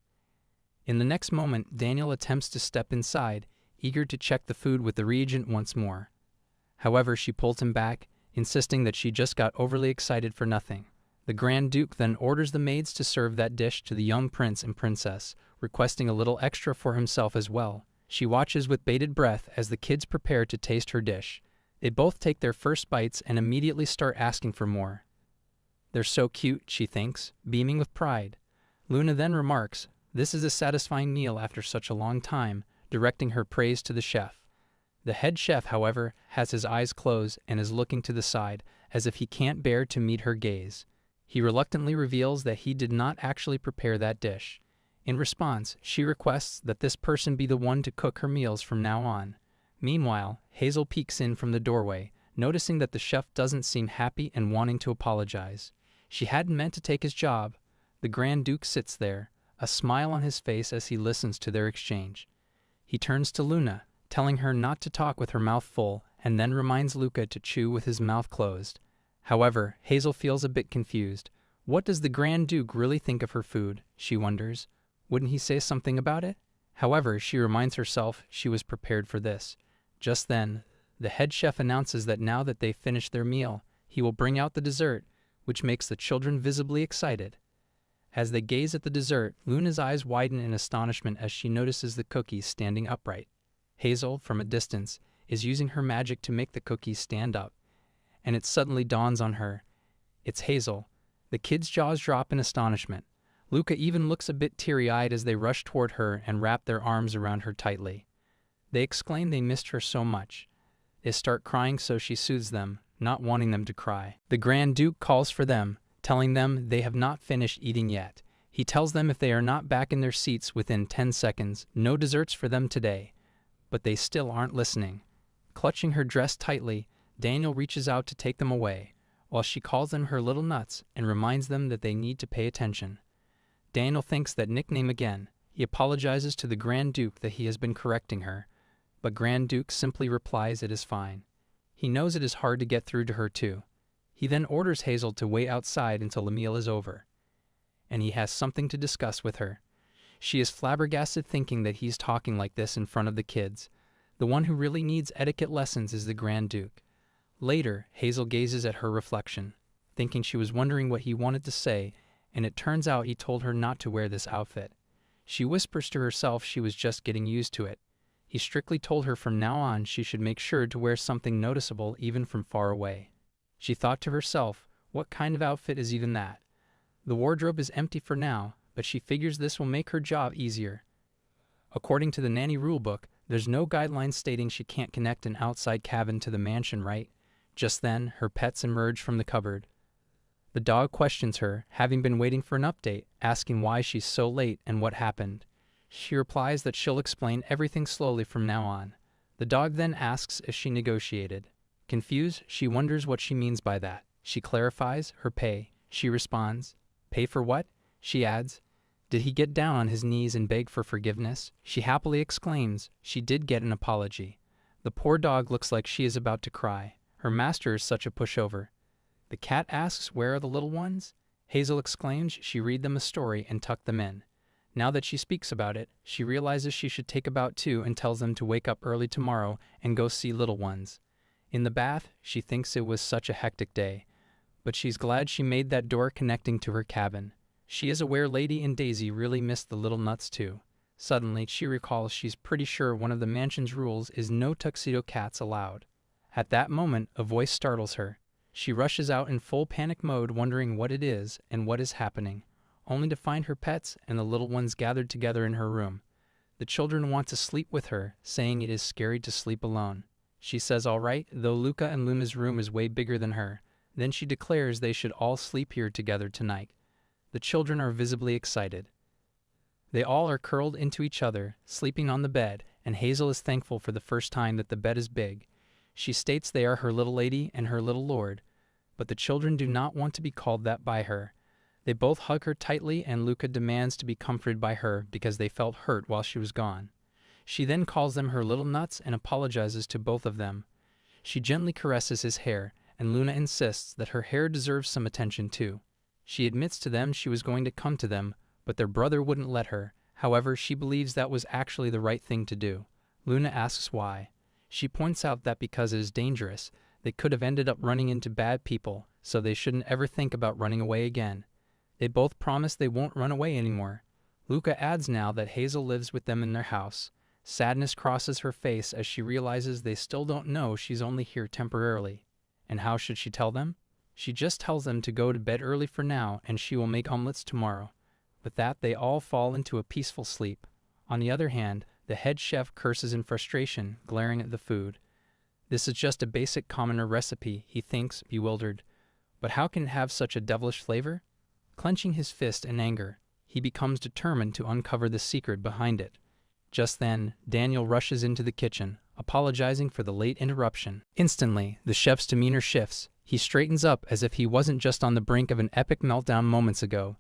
In the next moment, Daniel attempts to step inside, eager to check the food with the reagent once more. However, she pulls him back, insisting that she just got overly excited for nothing. The Grand Duke then orders the maids to serve that dish to the young prince and princess, requesting a little extra for himself as well. She watches with bated breath as the kids prepare to taste her dish. They both take their first bites and immediately start asking for more. They're so cute, she thinks, beaming with pride. Luna then remarks, "This is a satisfying meal after such a long time," directing her praise to the chef. The head chef, however, has his eyes closed and is looking to the side, as if he can't bear to meet her gaze. He reluctantly reveals that he did not actually prepare that dish. In response, she requests that this person be the one to cook her meals from now on. Meanwhile, Hazel peeks in from the doorway, noticing that the chef doesn't seem happy and wanting to apologize. She hadn't meant to take his job. The Grand Duke sits there, a smile on his face as he listens to their exchange. He turns to Luna, telling her not to talk with her mouth full, and then reminds Luca to chew with his mouth closed. However, Hazel feels a bit confused. What does the Grand Duke really think of her food, she wonders. Wouldn't he say something about it? However, she reminds herself she was prepared for this. Just then, the head chef announces that now that they've finished their meal, he will bring out the dessert, which makes the children visibly excited. As they gaze at the dessert, Luna's eyes widen in astonishment as she notices the cookies standing upright. Hazel, from a distance, is using her magic to make the cookies stand up, and it suddenly dawns on her. It's Hazel. The kids' jaws drop in astonishment. Luca even looks a bit teary-eyed as they rush toward her and wrap their arms around her tightly. They exclaim they missed her so much. They start crying, so she soothes them, not wanting them to cry. The Grand Duke calls for them, telling them they have not finished eating yet. He tells them if they are not back in their seats within 10 seconds, no desserts for them today. But they still aren't listening. Clutching her dress tightly, Daniel reaches out to take them away, while she calls them her little nuts and reminds them that they need to pay attention. Daniel thinks that nickname again. He apologizes to the Grand Duke that he has been correcting her, but Grand Duke simply replies it is fine. He knows it is hard to get through to her too. He then orders Hazel to wait outside until the meal is over, and he has something to discuss with her. She is flabbergasted thinking that he's talking like this in front of the kids. The one who really needs etiquette lessons is the Grand Duke. Later, Hazel gazes at her reflection, thinking she was wondering what he wanted to say, and it turns out he told her not to wear this outfit. She whispers to herself she was just getting used to it. He strictly told her from now on she should make sure to wear something noticeable even from far away. She thought to herself, what kind of outfit is even that? The wardrobe is empty for now, but she figures this will make her job easier. According to the nanny rulebook, there's no guidelines stating she can't connect an outside cabin to the mansion, right? Just then, her pets emerge from the cupboard. The dog questions her, having been waiting for an update, asking why she's so late and what happened. She replies that she'll explain everything slowly from now on. The dog then asks if she negotiated. Confused, she wonders what she means by that. She clarifies her pay. She responds, "Pay for what?" She adds, "Did he get down on his knees and beg for forgiveness?" She happily exclaims she did get an apology. The poor dog looks like she is about to cry. Her master is such a pushover. The cat asks where are the little ones? Hazel exclaims she read them a story and tucked them in. Now that she speaks about it, she realizes she should take about 2 and tells them to wake up early tomorrow and go see little ones. In the bath, she thinks it was such a hectic day, but she's glad she made that door connecting to her cabin. She is aware Lady and Daisy really missed the little nuts too. Suddenly, she recalls she's pretty sure one of the mansion's rules is no tuxedo cats allowed. At that moment, a voice startles her. She rushes out in full panic mode, wondering what it is and what is happening, only to find her pets and the little ones gathered together in her room. The children want to sleep with her, saying it is scary to sleep alone. She says all right, though Luca and Luna's room is way bigger than her. Then she declares they should all sleep here together tonight. The children are visibly excited. They all are curled into each other, sleeping on the bed, and Hazel is thankful for the first time that the bed is big. She states they are her little lady and her little lord, but the children do not want to be called that by her. They both hug her tightly, and Luca demands to be comforted by her because they felt hurt while she was gone. She then calls them her little nuts and apologizes to both of them. She gently caresses his hair, and Luna insists that her hair deserves some attention too. She admits to them she was going to come to them, but their brother wouldn't let her. However, she believes that was actually the right thing to do. Luna asks why. She points out that because it is dangerous, they could have ended up running into bad people, so they shouldn't ever think about running away again. They both promise they won't run away anymore. Luca adds now that Hazel lives with them in their house. Sadness crosses her face as she realizes they still don't know she's only here temporarily. And how should she tell them? She just tells them to go to bed early for now and she will make omelets tomorrow. With that, they all fall into a peaceful sleep. On the other hand, the head chef curses in frustration, glaring at the food. This is just a basic commoner recipe, he thinks, bewildered. But how can it have such a devilish flavor? Clenching his fist in anger, he becomes determined to uncover the secret behind it. Just then, Daniel rushes into the kitchen, apologizing for the late interruption. Instantly, the chef's demeanor shifts. He straightens up as if he wasn't just on the brink of an epic meltdown moments ago.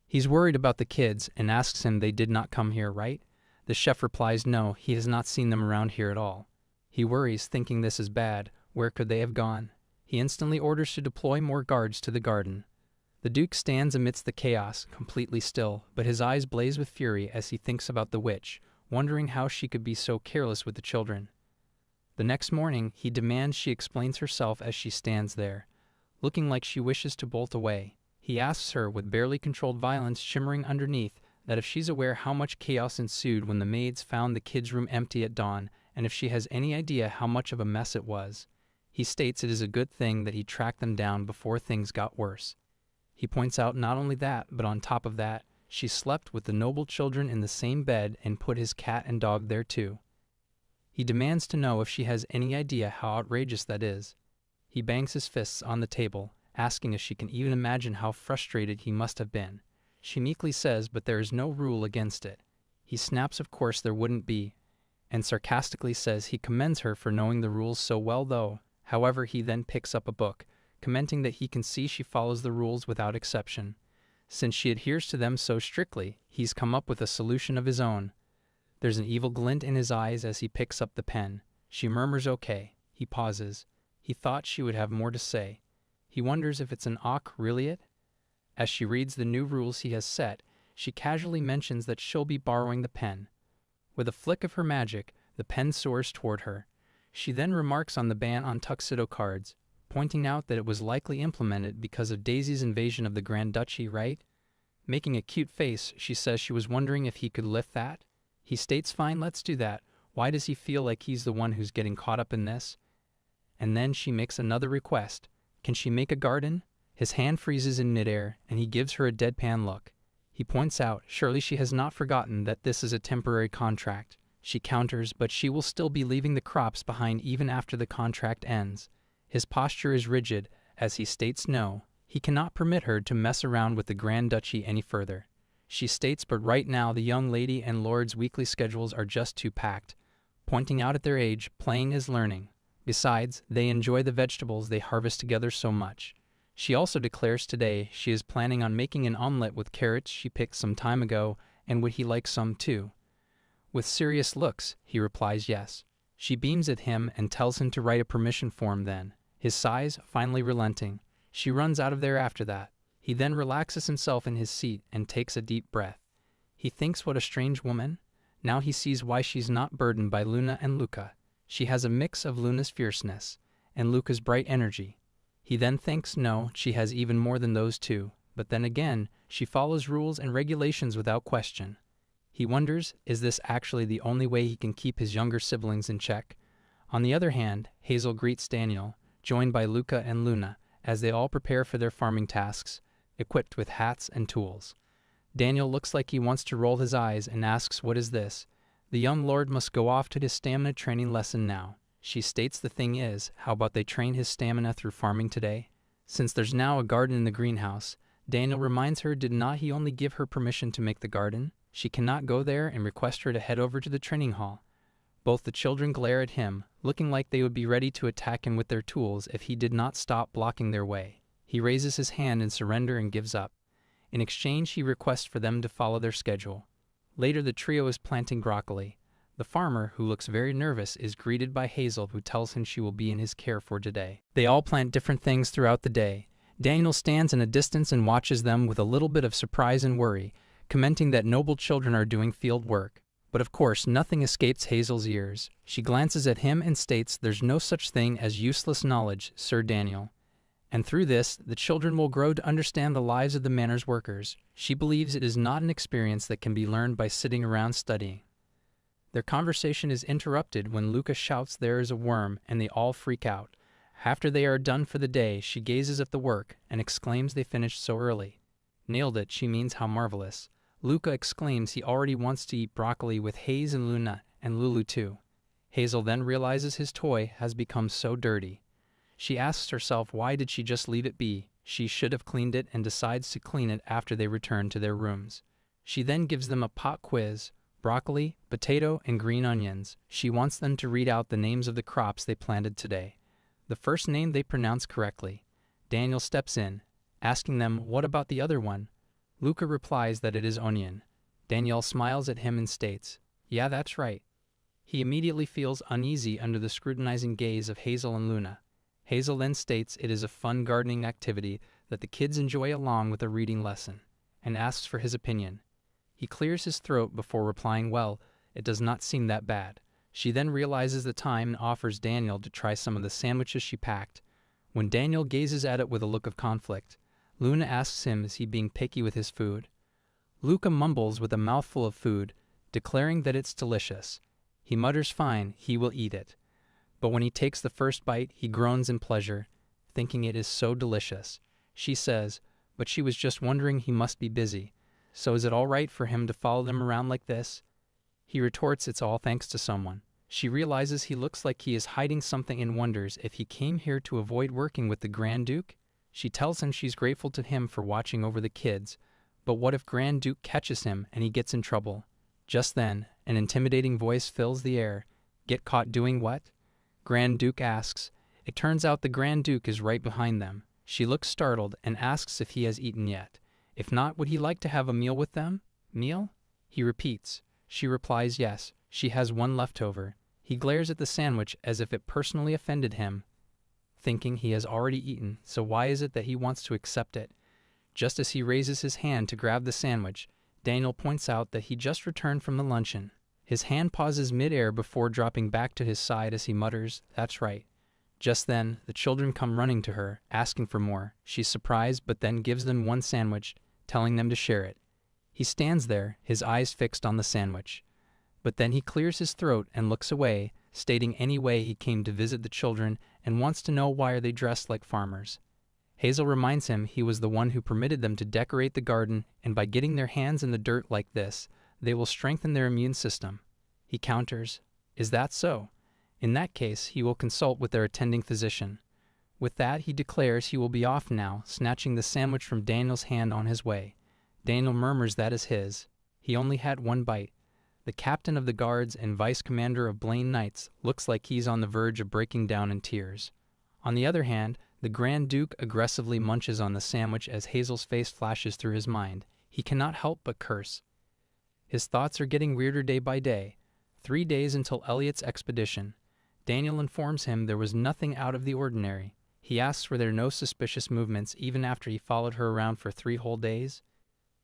He's worried about the kids and asks him they did not come here, right? The chef replies no, he has not seen them around here at all. He worries, thinking this is bad. Where could they have gone? He instantly orders to deploy more guards to the garden. The Duke stands amidst the chaos, completely still, but his eyes blaze with fury as he thinks about the witch, wondering how she could be so careless with the children. The next morning, he demands she explains herself as she stands there, looking like she wishes to bolt away. He asks her, with barely controlled violence shimmering underneath, that if she's aware how much chaos ensued when the maids found the kids' room empty at dawn, and if she has any idea how much of a mess it was. He states it is a good thing that he tracked them down before things got worse. He points out not only that, but on top of that, she slept with the noble children in the same bed and put his cat and dog there too. He demands to know if she has any idea how outrageous that is. He bangs his fists on the table, asking if she can even imagine how frustrated he must have been. She meekly says, but there is no rule against it. He snaps of course there wouldn't be, and sarcastically says he commends her for knowing the rules so well though. However, he then picks up a book, commenting that he can see she follows the rules without exception. Since she adheres to them so strictly, he's come up with a solution of his own. There's an evil glint in his eyes as he picks up the pen. She murmurs okay. He pauses. He thought she would have more to say. He wonders if it's an awk, really it? As she reads the new rules he has set, she casually mentions that she'll be borrowing the pen. With a flick of her magic, the pen soars toward her. She then remarks on the ban on tuxedo cards, pointing out that it was likely implemented because of Daisy's invasion of the Grand Duchy, right? Making a cute face, she says she was wondering if he could lift that. He states fine, let's do that. Why does he feel like he's the one who's getting caught up in this? And then she makes another request. Can she make a garden? His hand freezes in midair, and he gives her a deadpan look. He points out, surely she has not forgotten that this is a temporary contract. She counters, but she will still be leaving the crops behind even after the contract ends. His posture is rigid, as he states no, he cannot permit her to mess around with the Grand Duchy any further. She states, but right now the young lady and lord's weekly schedules are just too packed. Pointing out at their age, playing is learning. Besides, they enjoy the vegetables they harvest together so much. She also declares today she is planning on making an omelette with carrots she picked some time ago, and would he like some too? With serious looks, he replies yes. She beams at him and tells him to write a permission form then. His sighs finally relenting. She runs out of there after that. He then relaxes himself in his seat and takes a deep breath. He thinks what a strange woman. Now he sees why she's not burdened by Luna and Luca. She has a mix of Luna's fierceness and Luca's bright energy. He then thinks no, she has even more than those two, but then again, she follows rules and regulations without question. He wonders, is this actually the only way he can keep his younger siblings in check? On the other hand, Hazel greets Daniel, joined by Luca and Luna, as they all prepare for their farming tasks, equipped with hats and tools. Daniel looks like he wants to roll his eyes and asks, what is this? The young lord must go off to his stamina training lesson now. She states the thing is, how about they train his stamina through farming today? Since there's now a garden in the greenhouse, Daniel reminds her did not he only give her permission to make the garden? She cannot go there and request her to head over to the training hall. Both the children glare at him, looking like they would be ready to attack him with their tools if he did not stop blocking their way. He raises his hand in surrender and gives up. In exchange, he requests for them to follow their schedule. Later, the trio is planting broccoli. The farmer, who looks very nervous, is greeted by Hazel, who tells him she will be in his care for today. They all plant different things throughout the day. Daniel stands in a distance and watches them with a little bit of surprise and worry, commenting that noble children are doing field work. But of course, nothing escapes Hazel's ears. She glances at him and states, there's no such thing as useless knowledge, Sir Daniel. And through this, the children will grow to understand the lives of the manor's workers. She believes it is not an experience that can be learned by sitting around studying. Their conversation is interrupted when Luca shouts there is a worm, and they all freak out. After they are done for the day, she gazes at the work and exclaims they finished so early. Nailed it, she means how marvelous. Luca exclaims he already wants to eat broccoli with Hayes and Luna, and Lulu too. Hazel then realizes his toy has become so dirty. She asks herself why did she just leave it be? She should have cleaned it, and decides to clean it after they return to their rooms. She then gives them a pop quiz. Broccoli, potato, and green onions. She wants them to read out the names of the crops they planted today. The first name they pronounce correctly. Daniel steps in, asking them, what about the other one? Luca replies that it is onion. Danielle smiles at him and states, yeah, that's right. He immediately feels uneasy under the scrutinizing gaze of Hazel and Luna. Hazel then states it is a fun gardening activity that the kids enjoy along with a reading lesson, and asks for his opinion. He clears his throat before replying, well, it does not seem that bad. She then realizes the time and offers Daniel to try some of the sandwiches she packed. When Daniel gazes at it with a look of conflict, Luna asks him is he being picky with his food. Luca mumbles with a mouthful of food, declaring that it's delicious. He mutters fine, he will eat it. But when he takes the first bite, he groans in pleasure, thinking it is so delicious. She says, but she was just wondering he must be busy. So is it all right for him to follow them around like this? He retorts it's all thanks to someone. She realizes he looks like he is hiding something and wonders if he came here to avoid working with the Grand Duke. She tells him she's grateful to him for watching over the kids, but what if Grand Duke catches him and he gets in trouble? Just then, an intimidating voice fills the air. Get caught doing what? Grand Duke asks. It turns out the Grand Duke is right behind them. She looks startled and asks if he has eaten yet. If not, would he like to have a meal with them? Meal? He repeats. She replies yes, she has one left over. He glares at the sandwich as if it personally offended him, thinking he has already eaten, so why is it that he wants to accept it? Just as he raises his hand to grab the sandwich, Daniel points out that he just returned from the luncheon. His hand pauses mid-air before dropping back to his side as he mutters, that's right. Just then, the children come running to her, asking for more. She's surprised, but then gives them one sandwich, telling them to share it. He stands there, his eyes fixed on the sandwich. But then he clears his throat and looks away, stating anyway he came to visit the children and wants to know why are they dressed like farmers. Hazel reminds him he was the one who permitted them to decorate the garden, and by getting their hands in the dirt like this, they will strengthen their immune system. He counters, "Is that so? In that case, he will consult with their attending physician." With that, he declares he will be off now, snatching the sandwich from Daniel's hand on his way. Daniel murmurs that is his. He only had one bite. The captain of the guards and vice commander of Blaine Knights looks like he's on the verge of breaking down in tears. On the other hand, the Grand Duke aggressively munches on the sandwich as Hazel's face flashes through his mind. He cannot help but curse. His thoughts are getting weirder day by day. 3 days until Elliot's expedition. Daniel informs him there was nothing out of the ordinary. He asks were there no suspicious movements even after he followed her around for 3 whole days.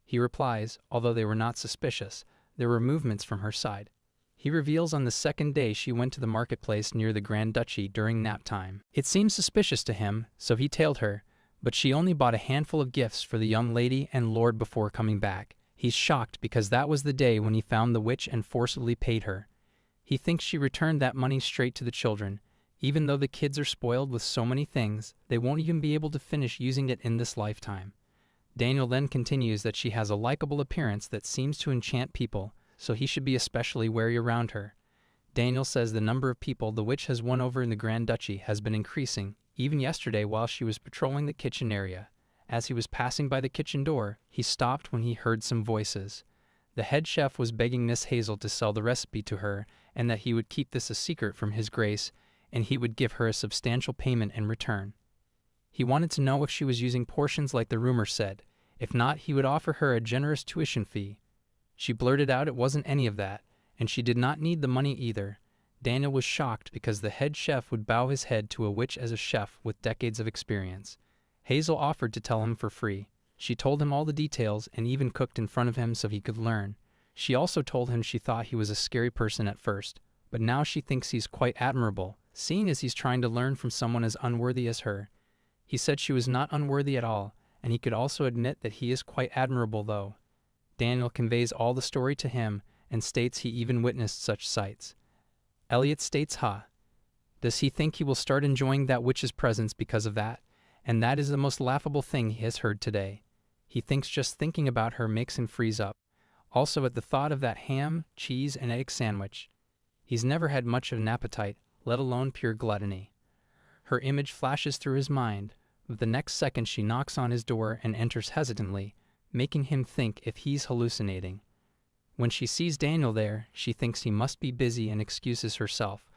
He replies, although they were not suspicious, there were movements from her side. He reveals on the 2nd day she went to the marketplace near the Grand Duchy during nap time. It seemed suspicious to him, so he tailed her, but she only bought a handful of gifts for the young lady and lord before coming back. He's shocked because that was the day when he found the witch and forcibly paid her. He thinks she returned that money straight to the children. Even though the kids are spoiled with so many things, they won't even be able to finish using it in this lifetime. Daniel then continues that she has a likable appearance that seems to enchant people, so he should be especially wary around her. Daniel says the number of people the witch has won over in the Grand Duchy has been increasing, even yesterday while she was patrolling the kitchen area. As he was passing by the kitchen door, he stopped when he heard some voices. The head chef was begging Miss Hazel to sell the recipe to her, and that he would keep this a secret from His Grace, and he would give her a substantial payment in return. He wanted to know if she was using portions like the rumor said. If not, he would offer her a generous tuition fee. She blurted out it wasn't any of that, and she did not need the money either. Daniel was shocked because the head chef would bow his head to a witch as a chef with decades of experience. Hazel offered to tell him for free. She told him all the details and even cooked in front of him so he could learn. She also told him she thought he was a scary person at first, but now she thinks he's quite admirable, seeing as he's trying to learn from someone as unworthy as her. He said she was not unworthy at all, and he could also admit that he is quite admirable though. Daniel conveys all the story to him and states he even witnessed such sights. Elliot states, does he think he will start enjoying that witch's presence because of that? And that is the most laughable thing he has heard today. He thinks just thinking about her makes him freeze up. Also at the thought of that ham, cheese, and egg sandwich. He's never had much of an appetite, let alone pure gluttony. Her image flashes through his mind, but the next second she knocks on his door and enters hesitantly, making him think if he's hallucinating. When she sees Daniel there, she thinks he must be busy and excuses herself,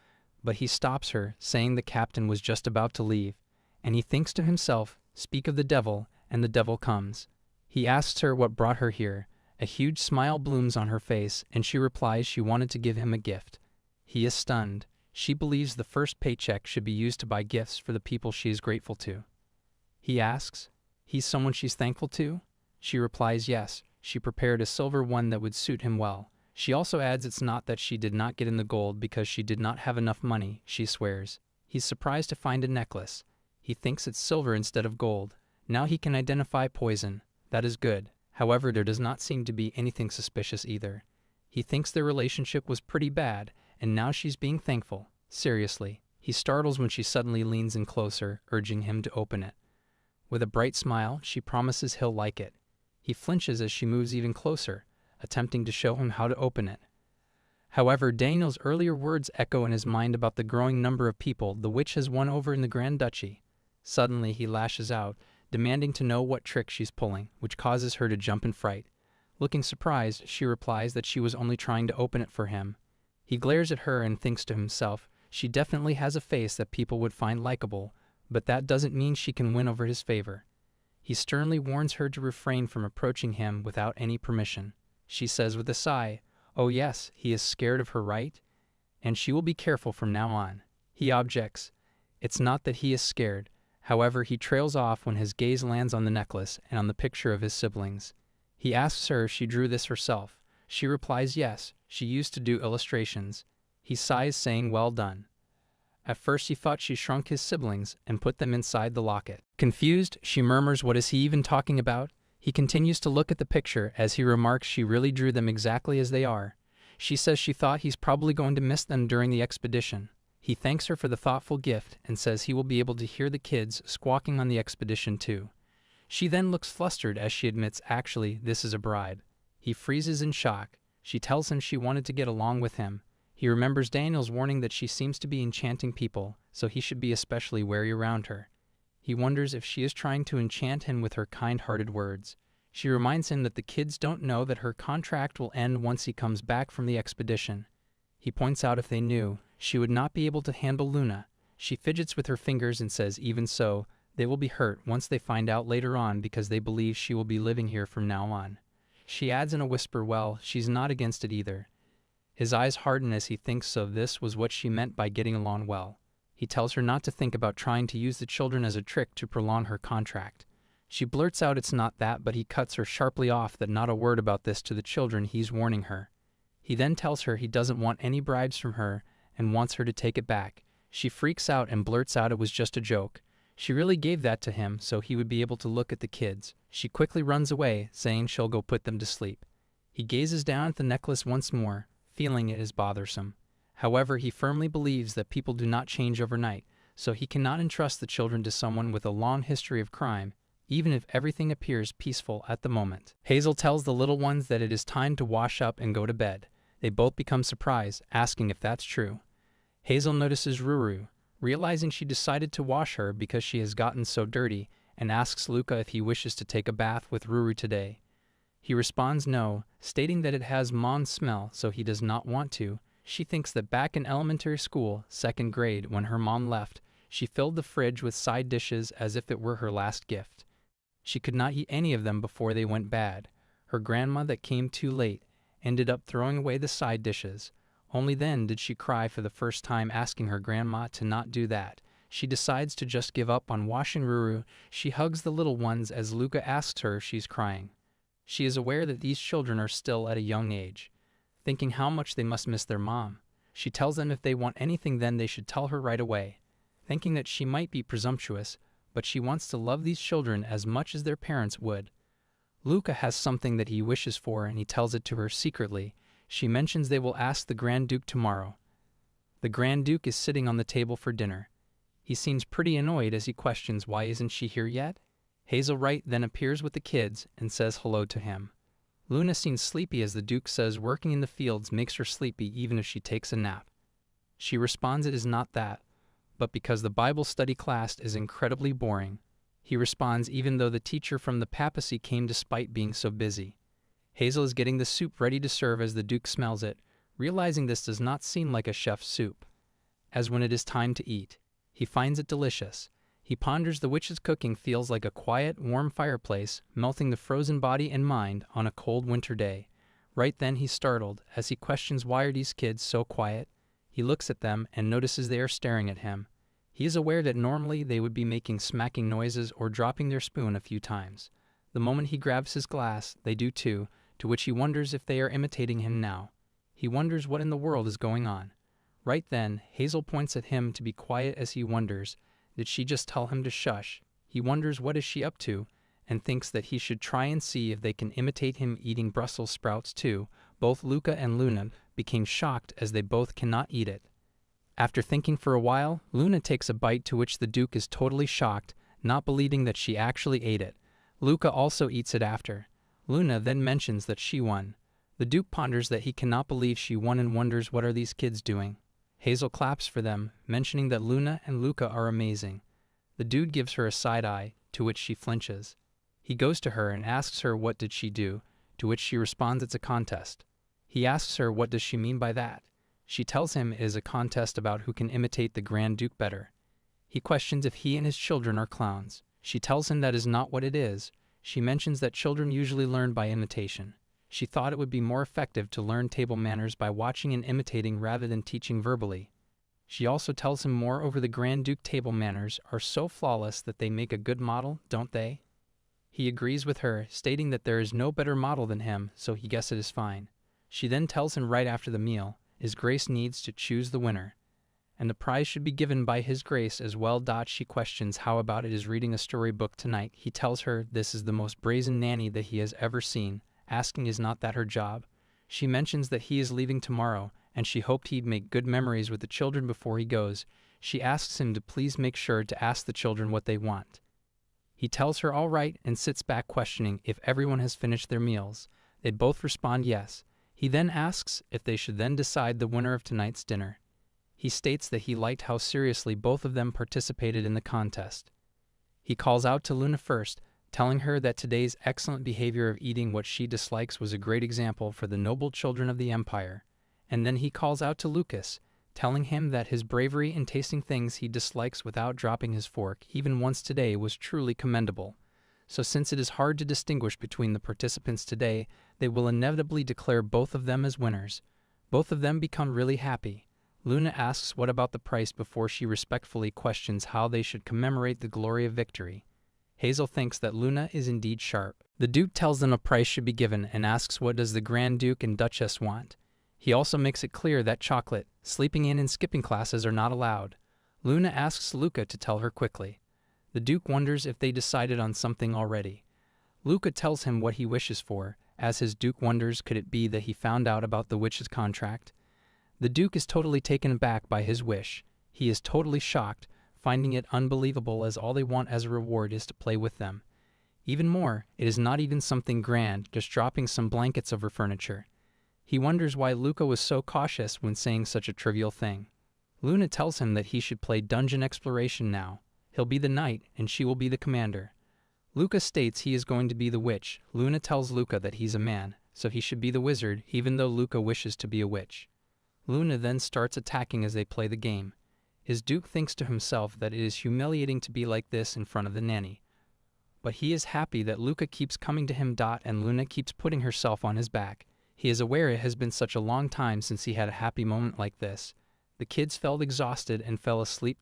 but he stops her, saying the captain was just about to leave, and he thinks to himself, speak of the devil, and the devil comes. He asks her what brought her here. A huge smile blooms on her face, and she replies she wanted to give him a gift. He is stunned. She believes the first paycheck should be used to buy gifts for the people she is grateful to. He asks, he's someone she's thankful to? She replies yes, she prepared a silver one that would suit him well. She also adds it's not that she did not get in the gold because she did not have enough money, she swears. He's surprised to find a necklace. He thinks it's silver instead of gold. Now he can identify poison. That is good. However, there does not seem to be anything suspicious either. He thinks their relationship was pretty bad, and now she's being thankful. Seriously. He startles when she suddenly leans in closer, urging him to open it. With a bright smile, she promises he'll like it. He flinches as she moves even closer, attempting to show him how to open it. However, Daniel's earlier words echo in his mind about the growing number of people the witch has won over in the Grand Duchy. Suddenly, he lashes out, demanding to know what trick she's pulling, which causes her to jump in fright. Looking surprised, she replies that she was only trying to open it for him. He glares at her and thinks to himself, she definitely has a face that people would find likable, but that doesn't mean she can win over his favor. He sternly warns her to refrain from approaching him without any permission. She says with a sigh, oh yes, he is scared of her, right? And she will be careful from now on. He objects. It's not that he is scared. However, he trails off when his gaze lands on the necklace and on the picture of his siblings. He asks her if she drew this herself. She replies yes, she used to do illustrations. He sighs, saying well done. At first he thought she shrunk his siblings and put them inside the locket. Confused, she murmurs what is he even talking about? He continues to look at the picture as he remarks she really drew them exactly as they are. She says she thought he's probably going to miss them during the expedition. He thanks her for the thoughtful gift and says he will be able to hear the kids squawking on the expedition too. She then looks flustered as she admits actually this is a bride. He freezes in shock. She tells him she wanted to get along with him. He remembers Daniel's warning that she seems to be enchanting people, so he should be especially wary around her. He wonders if she is trying to enchant him with her kind-hearted words. She reminds him that the kids don't know that her contract will end once he comes back from the expedition. He points out if they knew, she would not be able to handle Luna. She fidgets with her fingers and says even so, they will be hurt once they find out later on because they believe she will be living here from now on. She adds in a whisper, well, she's not against it either. His eyes harden as he thinks so this was what she meant by getting along well. He tells her not to think about trying to use the children as a trick to prolong her contract. She blurts out it's not that, but he cuts her sharply off that not a word about this to the children, he's warning her. He then tells her he doesn't want any bribes from her and wants her to take it back. She freaks out and blurts out it was just a joke. She really gave that to him so he would be able to look at the kids. She quickly runs away, saying she'll go put them to sleep. He gazes down at the necklace once more, feeling it is bothersome. However, he firmly believes that people do not change overnight, so he cannot entrust the children to someone with a long history of crime, even if everything appears peaceful at the moment. Hazel tells the little ones that it is time to wash up and go to bed. They both become surprised, asking if that's true. Hazel notices Ruru, realizing she decided to wash her because she has gotten so dirty, and asks Luca if he wishes to take a bath with Ruru today. He responds no, stating that it has mom's smell, so he does not want to. She thinks that back in elementary school, 2nd grade, when her mom left, she filled the fridge with side dishes as if it were her last gift. She could not eat any of them before they went bad. Her grandma that came too late ended up throwing away the side dishes. Only then did she cry for the first time, asking her grandma to not do that. She decides to just give up on washing Ruru. She hugs the little ones as Luca asks her if she's crying. She is aware that these children are still at a young age, thinking how much they must miss their mom. She tells them if they want anything then they should tell her right away, thinking that she might be presumptuous, but she wants to love these children as much as their parents would. Luca has something that he wishes for and he tells it to her secretly. She mentions they will ask the Grand Duke tomorrow. The Grand Duke is sitting on the table for dinner. He seems pretty annoyed as he questions why isn't she here yet? Hazel Wright then appears with the kids and says hello to him. Luna seems sleepy as the Duke says working in the fields makes her sleepy even if she takes a nap. She responds it is not that, but because the Bible study class is incredibly boring. He responds even though the teacher from the papacy came despite being so busy. Hazel is getting the soup ready to serve as the Duke smells it, realizing this does not seem like a chef's soup. As when it is time to eat, he finds it delicious. He ponders the witch's cooking feels like a quiet, warm fireplace, melting the frozen body and mind on a cold winter day. Right then he's startled, as he questions why are these kids so quiet. He looks at them and notices they are staring at him. He is aware that normally they would be making smacking noises or dropping their spoon a few times. The moment he grabs his glass, they do too, to which he wonders if they are imitating him now. He wonders what in the world is going on. Right then, Hazel points at him to be quiet as he wonders, did she just tell him to shush? He wonders what is she up to, and thinks that he should try and see if they can imitate him eating Brussels sprouts too. Both Luca and Luna became shocked as they both cannot eat it. After thinking for a while, Luna takes a bite to which the Duke is totally shocked, not believing that she actually ate it. Luca also eats it after. Luna then mentions that she won. The Duke ponders that he cannot believe she won and wonders what are these kids doing. Hazel claps for them, mentioning that Luna and Luca are amazing. The dude gives her a side eye, to which she flinches. He goes to her and asks her what did she do, to which she responds it's a contest. He asks her what does she mean by that. She tells him it is a contest about who can imitate the Grand Duke better. He questions if he and his children are clowns. She tells him that is not what it is. She mentions that children usually learn by imitation. She thought it would be more effective to learn table manners by watching and imitating rather than teaching verbally. She also tells him moreover the Grand Duke table manners are so flawless that they make a good model, don't they? He agrees with her, stating that there is no better model than him, so he guesses it is fine. She then tells him right after the meal, His Grace needs to choose the winner, and the prize should be given by His Grace as well. She questions how about it is reading a storybook tonight. He tells her this is the most brazen nanny that he has ever seen, asking is not that her job. She mentions that he is leaving tomorrow, and she hoped he'd make good memories with the children before he goes. She asks him to please make sure to ask the children what they want. He tells her all right and sits back questioning if everyone has finished their meals. They both respond yes. He then asks if they should then decide the winner of tonight's dinner. He states that he liked how seriously both of them participated in the contest. He calls out to Luna first, telling her that today's excellent behavior of eating what she dislikes was a great example for the noble children of the Empire. And then he calls out to Lucas, telling him that his bravery in tasting things he dislikes without dropping his fork even once today was truly commendable. So since it is hard to distinguish between the participants today, they will inevitably declare both of them as winners. Both of them become really happy. Luna asks what about the price before she respectfully questions how they should commemorate the glory of victory. Hazel thinks that Luna is indeed sharp. The Duke tells them a price should be given and asks what does the Grand Duke and Duchess want. He also makes it clear that chocolate, sleeping in and skipping classes are not allowed. Luna asks Luca to tell her quickly. The Duke wonders if they decided on something already. Luca tells him what he wishes for, as his Duke wonders could it be that he found out about the witch's contract. The Duke is totally taken aback by his wish. He is totally shocked, finding it unbelievable as all they want as a reward is to play with them. Even more, it is not even something grand, just dropping some blankets over furniture. He wonders why Luca was so cautious when saying such a trivial thing. Luna tells him that he should play dungeon exploration now. He'll be the knight, and she will be the commander. Luca states he is going to be the witch. Luna tells Luca that he's a man, so he should be the wizard, even though Luca wishes to be a witch. Luna then starts attacking as they play the game. His Duke thinks to himself that it is humiliating to be like this in front of the nanny. But he is happy that Luca keeps coming to him. And Luna keeps putting herself on his back. He is aware it has been such a long time since he had a happy moment like this. The kids felt exhausted and fell asleep.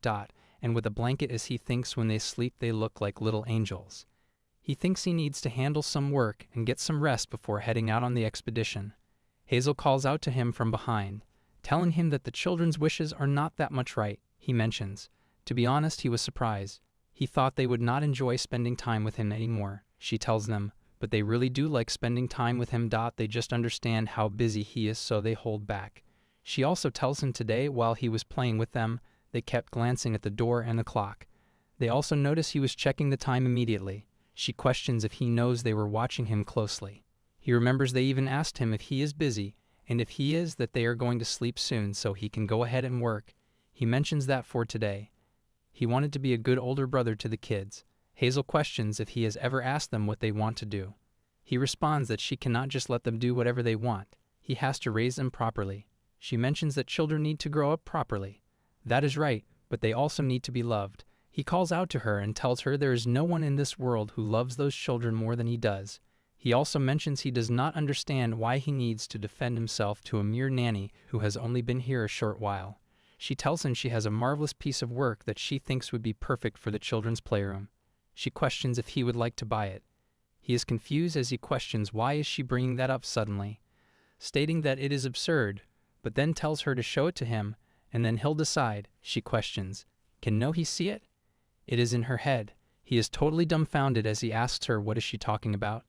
And with a blanket as he thinks when they sleep they look like little angels. He thinks he needs to handle some work and get some rest before heading out on the expedition. Hazel calls out to him from behind, telling him that the children's wishes are not that much right. He mentions, to be honest, he was surprised. He thought they would not enjoy spending time with him anymore. She tells them, but they really do like spending time with him. They just understand how busy he is, so they hold back. She also tells him today while he was playing with them, they kept glancing at the door and the clock. They also notice he was checking the time immediately. She questions if he knows they were watching him closely. He remembers they even asked him if he is busy, and if he is, that they are going to sleep soon so he can go ahead and work. He mentions that for today. He wanted to be a good older brother to the kids. Hazel questions if he has ever asked them what they want to do. He responds that she cannot just let them do whatever they want. He has to raise them properly. She mentions that children need to grow up properly. That is right, but they also need to be loved. He calls out to her and tells her there is no one in this world who loves those children more than he does. He also mentions he does not understand why he needs to defend himself to a mere nanny who has only been here a short while. She tells him she has a marvelous piece of work that she thinks would be perfect for the children's playroom. She questions if he would like to buy it. He is confused as he questions why is she bringing that up suddenly, stating that it is absurd, but then tells her to show it to him, and then he'll decide. She questions, can he see it? It is in her head. He is totally dumbfounded as he asks her what is she talking about.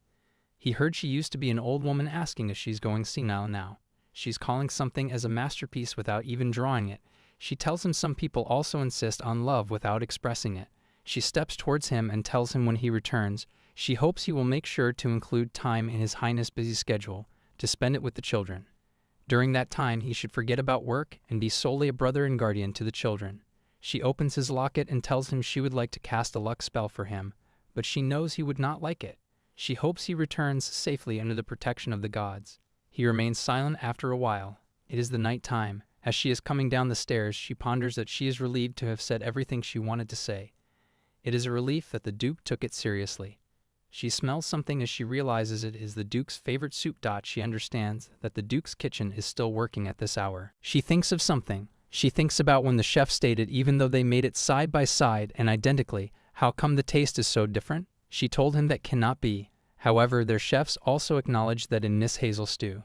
He heard she used to be an old woman, asking if she's going senile now. She's calling something as a masterpiece without even drawing it. She tells him some people also insist on love without expressing it. She steps towards him and tells him when he returns, she hopes he will make sure to include time in His Highness' busy schedule to spend it with the children. During that time, he should forget about work and be solely a brother and guardian to the children. She opens his locket and tells him she would like to cast a luck spell for him, but she knows he would not like it. She hopes he returns safely under the protection of the gods. He remains silent after a while. It is the night time. As she is coming down the stairs, she ponders that she is relieved to have said everything she wanted to say. It is a relief that the Duke took it seriously. She smells something as she realizes it is the Duke's favorite soup. She understands that the Duke's kitchen is still working at this hour. She thinks of something. She thinks about when the chef stated even though they made it side by side and identically, how come the taste is so different? She told him that cannot be. However, their chefs also acknowledged that in Miss Hazel's stew,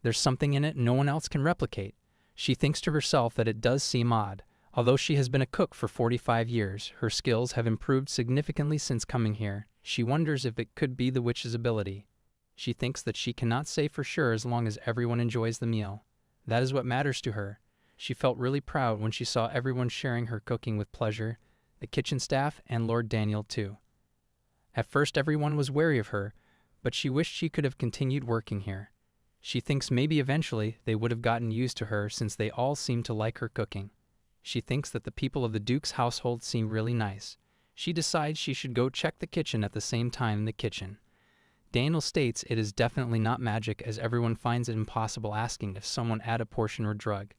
there's something in it no one else can replicate. She thinks to herself that it does seem odd. Although she has been a cook for 45 years, her skills have improved significantly since coming here. She wonders if it could be the witch's ability. She thinks that she cannot say for sure as long as everyone enjoys the meal. That is what matters to her. She felt really proud when she saw everyone sharing her cooking with pleasure, the kitchen staff and Lord Daniel too. At first everyone was wary of her, but she wished she could have continued working here. She thinks maybe eventually they would have gotten used to her since they all seem to like her cooking. She thinks that the people of the Duke's household seem really nice. She decides she should go check the kitchen at the same time in the kitchen. Daniel states it is definitely not magic, as everyone finds it impossible, asking if someone add a portion or drug.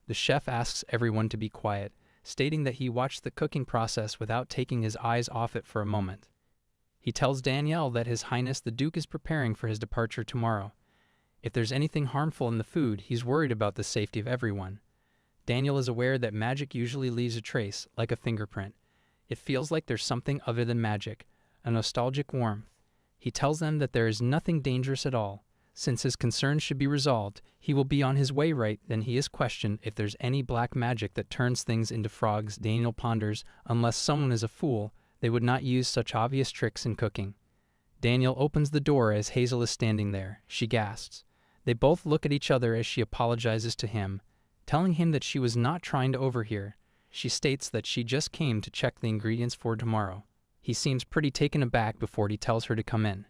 The chef asks everyone to be quiet, stating that he watched the cooking process without taking his eyes off it for a moment. He tells Danielle that His Highness the Duke is preparing for his departure tomorrow. If there's anything harmful in the food, he's worried about the safety of everyone. Daniel is aware that magic usually leaves a trace, like a fingerprint. It feels like there's something other than magic, a nostalgic warmth. He tells them that there is nothing dangerous at all. Since his concerns should be resolved, he will be on his way. Right then he is questioned if there's any black magic that turns things into frogs. Daniel ponders, unless someone is a fool, they would not use such obvious tricks in cooking. Daniel opens the door as Hazel is standing there. She gasps. They both look at each other as she apologizes to him, telling him that she was not trying to overhear. She states that she just came to check the ingredients for tomorrow. He seems pretty taken aback before he tells her to come in.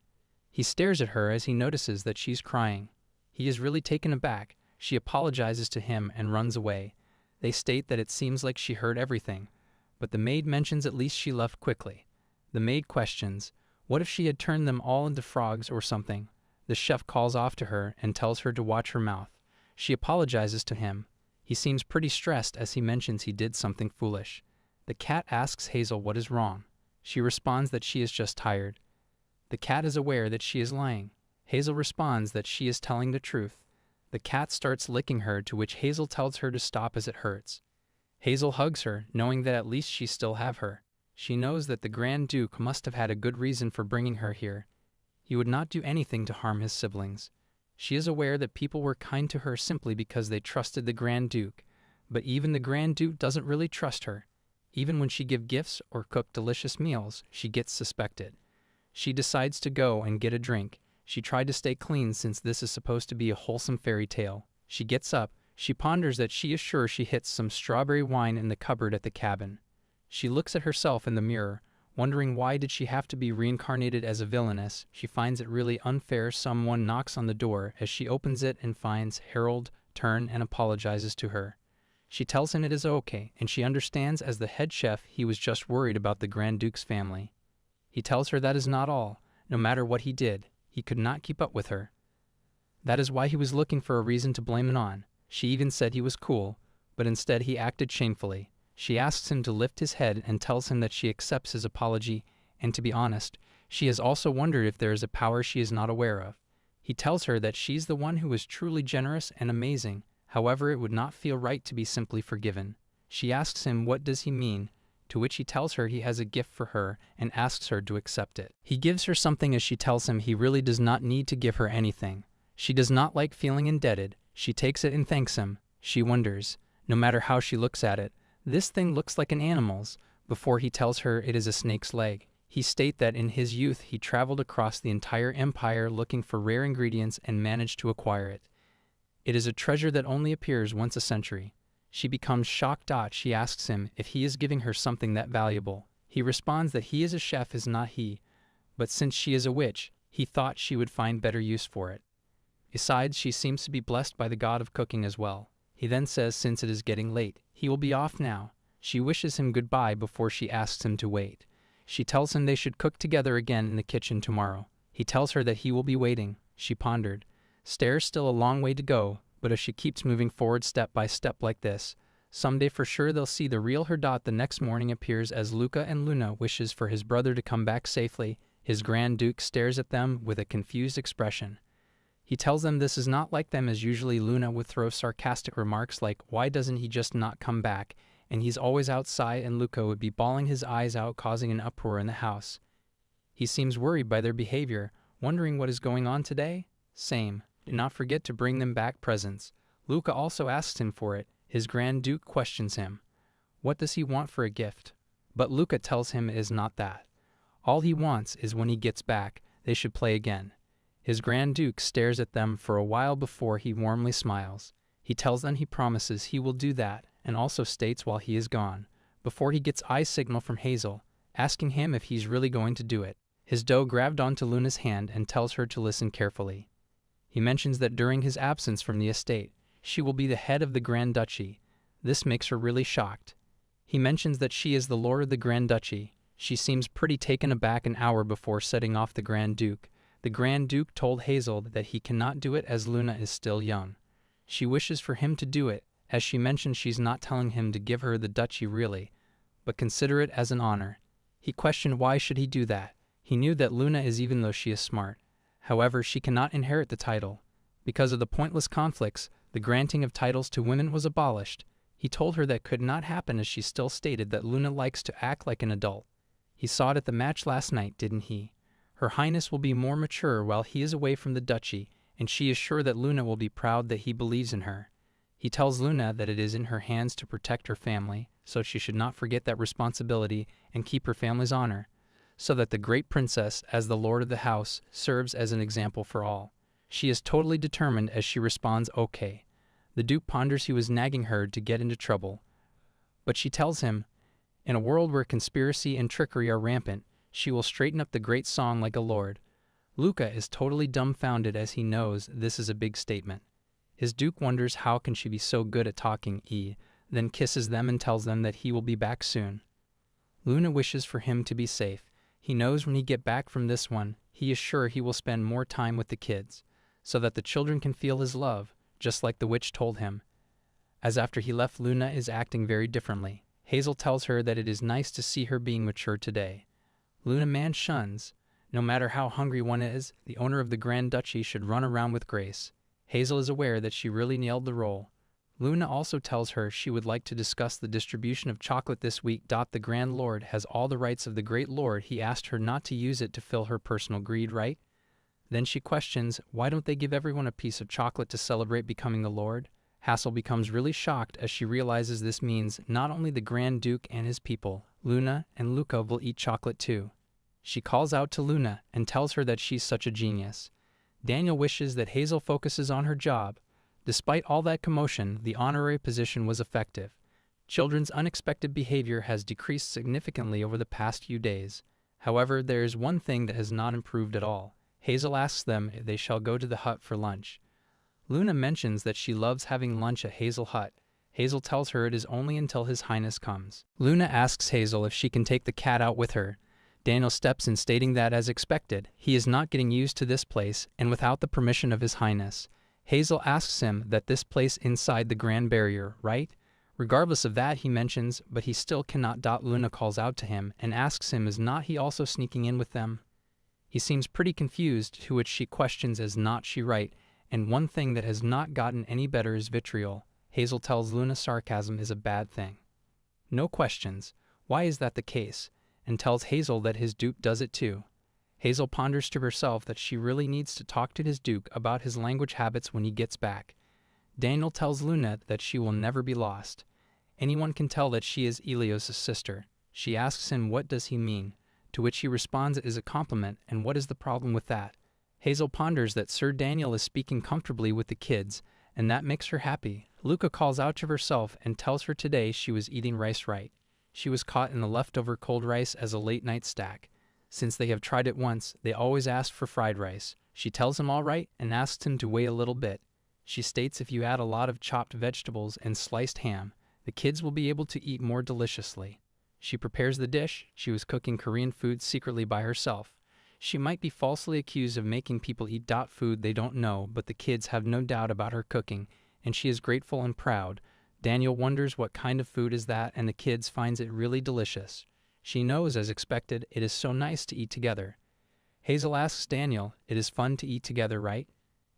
He stares at her as he notices that she's crying. He is really taken aback. She apologizes to him and runs away. They state that it seems like she heard everything, but the maid mentions at least she left quickly. The maid questions, what if she had turned them all into frogs or something? The chef calls off to her and tells her to watch her mouth. She apologizes to him. He seems pretty stressed as he mentions he did something foolish. The cat asks Hazel what is wrong. She responds that she is just tired. The cat is aware that she is lying. Hazel responds that she is telling the truth. The cat starts licking her, to which Hazel tells her to stop as it hurts. Hazel hugs her, knowing that at least she still have her. She knows that the Grand Duke must have had a good reason for bringing her here. He would not do anything to harm his siblings. She is aware that people were kind to her simply because they trusted the Grand Duke, but even the Grand Duke doesn't really trust her. Even when she gives gifts or cook delicious meals, she gets suspected. She decides to go and get a drink. She tried to stay clean since this is supposed to be a wholesome fairy tale. She gets up. She ponders that she is sure she hits some strawberry wine in the cupboard at the cabin. She looks at herself in the mirror, wondering why did she have to be reincarnated as a villainess. She finds it really unfair. Someone knocks on the door as she opens it and finds Harold turn and apologizes to her. She tells him it is okay, and she understands as the head chef he was just worried about the Grand Duke's family. He tells her that is not all. No matter what he did, he could not keep up with her. That is why he was looking for a reason to blame it on. She even said he was cool, but instead he acted shamefully. She asks him to lift his head and tells him that she accepts his apology, and to be honest, she has also wondered if there is a power she is not aware of. He tells her that she's the one who is truly generous and amazing. However, it would not feel right to be simply forgiven. She asks him what does he mean, to which he tells her he has a gift for her and asks her to accept it. He gives her something as she tells him he really does not need to give her anything. She does not like feeling indebted. She takes it and thanks him. She wonders, no matter how she looks at it, this thing looks like an animal's, before he tells her it is a snake's leg. He states that in his youth he traveled across the entire empire looking for rare ingredients and managed to acquire it. It is a treasure that only appears once a century. She becomes shocked. She asks him if he is giving her something that valuable. He responds that he is a chef is not he, but since she is a witch, he thought she would find better use for it. Besides, she seems to be blessed by the god of cooking as well. He then says since it is getting late, he will be off now. She wishes him goodbye before she asks him to wait. She tells him they should cook together again in the kitchen tomorrow. He tells her that he will be waiting. She pondered. Stairs still a long way to go, but if she keeps moving forward step by step like this, someday for sure they'll see the real her. The next morning appears as Luca and Luna wishes for his brother to come back safely. His Grand Duke stares at them with a confused expression. He tells them this is not like them, as usually Luna would throw sarcastic remarks like, why doesn't he just not come back, and he's always outside, and Luca would be bawling his eyes out, causing an uproar in the house. He seems worried by their behavior, wondering what is going on today. Same. Do not forget to bring them back presents. Luca also asks him for it. His Grand Duke questions him. What does he want for a gift? But Luca tells him it is not that. All he wants is when he gets back, they should play again. His Grand Duke stares at them for a while before he warmly smiles. He tells them he promises he will do that, and also states while he is gone, before he gets eye signal from Hazel, asking him if he's really going to do it. His doe grabbed onto Luna's hand and tells her to listen carefully. He mentions that during his absence from the estate, she will be the head of the Grand Duchy. This makes her really shocked. He mentions that she is the lord of the Grand Duchy. She seems pretty taken aback an hour before setting off the Grand Duke. The Grand Duke told Hazel that he cannot do it as Luna is still young. She wishes for him to do it, as she mentions she's not telling him to give her the duchy really, but consider it as an honor. He questioned why should he do that. He knew that Luna is even though she is smart. However, she cannot inherit the title. Because of the pointless conflicts, the granting of titles to women was abolished. He told her that could not happen as she still stated that Luna likes to act like an adult. He saw it at the match last night, didn't he? Her Highness will be more mature while he is away from the duchy, and she is sure that Luna will be proud that he believes in her. He tells Luna that it is in her hands to protect her family, so she should not forget that responsibility and keep her family's honor, so that the great princess, as the lord of the house, serves as an example for all. She is totally determined as she responds okay. The Duke ponders he was nagging her to get into trouble, but she tells him, in a world where conspiracy and trickery are rampant, she will straighten up the great song like a lord. Luca is totally dumbfounded as he knows this is a big statement. His Duke wonders how can she be so good at talking, then kisses them and tells them that he will be back soon. Luna wishes for him to be safe. He knows when he get back from this one, he is sure he will spend more time with the kids, so that the children can feel his love, just like the witch told him. As after he left, Luna is acting very differently. Hazel tells her that it is nice to see her being mature today. Luna man shuns. No matter how hungry one is, the owner of the Grand Duchy should run around with grace. Hazel is aware that she really nailed the role. Luna also tells her she would like to discuss the distribution of chocolate this week. The Grand Lord has all the rights of the Great Lord. He asked her not to use it to fill her personal greed, right? Then she questions, why don't they give everyone a piece of chocolate to celebrate becoming the Lord? Hazel becomes really shocked as she realizes this means not only the Grand Duke and his people, Luna and Luca will eat chocolate too. She calls out to Luna and tells her that she's such a genius. Daniel wishes that Hazel focuses on her job. Despite all that commotion, the honorary position was effective. Children's unexpected behavior has decreased significantly over the past few days. However, there is one thing that has not improved at all. Hazel asks them if they shall go to the hut for lunch. Luna mentions that she loves having lunch at Hazel Hut. Hazel tells her it is only until His Highness comes. Luna asks Hazel if she can take the cat out with her. Daniel steps in stating that as expected, he is not getting used to this place and without the permission of His Highness. Hazel asks him that this place inside the Grand Barrier, right? Regardless of that he mentions, but he still cannot. Luna calls out to him and asks him is not he also sneaking in with them? He seems pretty confused, to which she questions is not she right, and one thing that has not gotten any better is vitriol. Hazel tells Luna sarcasm is a bad thing. No questions. Why is that the case? And tells Hazel that his Duke does it too. Hazel ponders to herself that she really needs to talk to his Duke about his language habits when he gets back. Daniel tells Luna that she will never be lost. Anyone can tell that she is Elios' sister. She asks him what does he mean, to which he responds it is a compliment, and what is the problem with that? Hazel ponders that Sir Daniel is speaking comfortably with the kids, and that makes her happy. Luca calls out to herself and tells her today she was eating rice right. She was caught in the leftover cold rice as a late-night snack. Since they have tried it once, they always ask for fried rice. She tells him all right and asks him to wait a little bit. She states if you add a lot of chopped vegetables and sliced ham, the kids will be able to eat more deliciously. She prepares the dish. She was cooking Korean food secretly by herself. She might be falsely accused of making people eat food they don't know, but the kids have no doubt about her cooking, and she is grateful and proud. Daniel wonders what kind of food is that, and the kids finds it really delicious. She knows, as expected, it is so nice to eat together. Hazel asks Daniel, it is fun to eat together, right?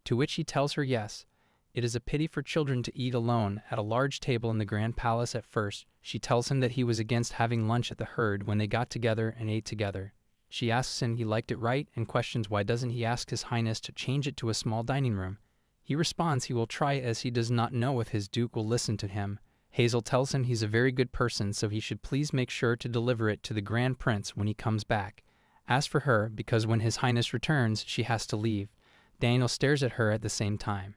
To which he tells her yes. It is a pity for children to eat alone at a large table in the Grand Palace at first. She tells him that he was against having lunch at the herd when they got together and ate together. She asks him he liked it right and questions why doesn't he ask His Highness to change it to a small dining room. He responds he will try as he does not know if his Duke will listen to him. Hazel tells him he's a very good person, so he should please make sure to deliver it to the Grand Prince when he comes back. As for her, because when His Highness returns, she has to leave. Daniel stares at her at the same time.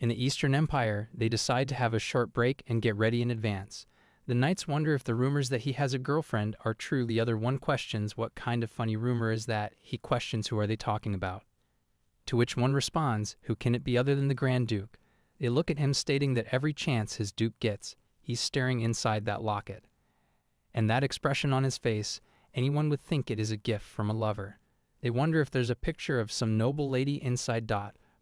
In the Eastern Empire, they decide to have a short break and get ready in advance. The knights wonder if the rumors that he has a girlfriend are true. The other one questions what kind of funny rumor is that. He questions who are they talking about. To which one responds, who can it be other than the Grand Duke? They look at him stating that every chance his Duke gets, he's staring inside that locket. And that expression on his face, anyone would think it is a gift from a lover. They wonder if there's a picture of some noble lady inside.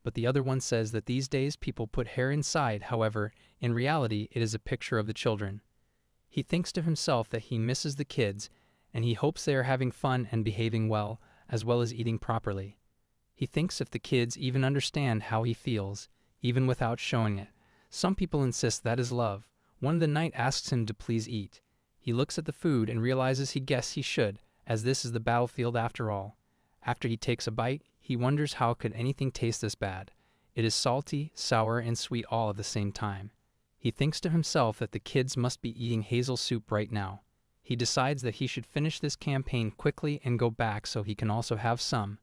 But the other one says that these days people put hair inside. However, in reality it is a picture of the children. He thinks to himself that he misses the kids, and he hopes they are having fun and behaving well as eating properly. He thinks if the kids even understand how he feels, even without showing it. Some people insist that is love. One of the knight asks him to please eat. He looks at the food and realizes he guessed he should, as this is the battlefield after all. After he takes a bite, he wonders how could anything taste this bad. It is salty, sour, and sweet all at the same time. He thinks to himself that the kids must be eating hazel soup right now. He decides that he should finish this campaign quickly and go back so he can also have some.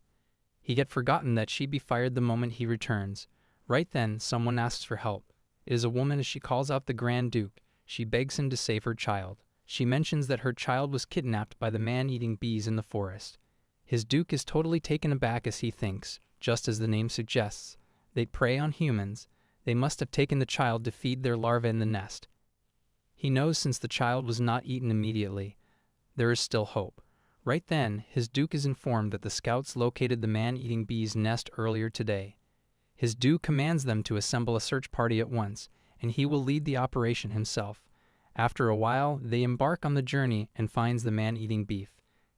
He had forgotten that she'd be fired the moment he returns. Right then, someone asks for help. It is a woman as she calls out the Grand Duke. She begs him to save her child. She mentions that her child was kidnapped by the man-eating bees in the forest. His Duke is totally taken aback as he thinks, just as the name suggests, they prey on humans. They must have taken the child to feed their larvae in the nest. He knows since the child was not eaten immediately, there is still hope. Right then, his Duke is informed that the scouts located the man-eating bees' nest earlier today. His Duke commands them to assemble a search party at once, and he will lead the operation himself. After a while, they embark on the journey and finds the man-eating beef.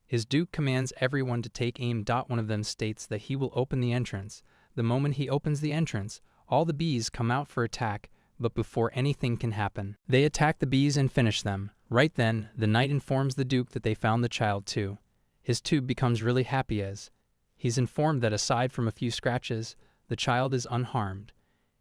His Duke commands everyone to take aim. One of them states that he will open the entrance. The moment he opens the entrance, all the bees come out for attack, but before anything can happen, they attack the bees and finish them. Right then, the knight informs the Duke that they found the child too. His Duke becomes really happy as he's informed that aside from a few scratches, the child is unharmed.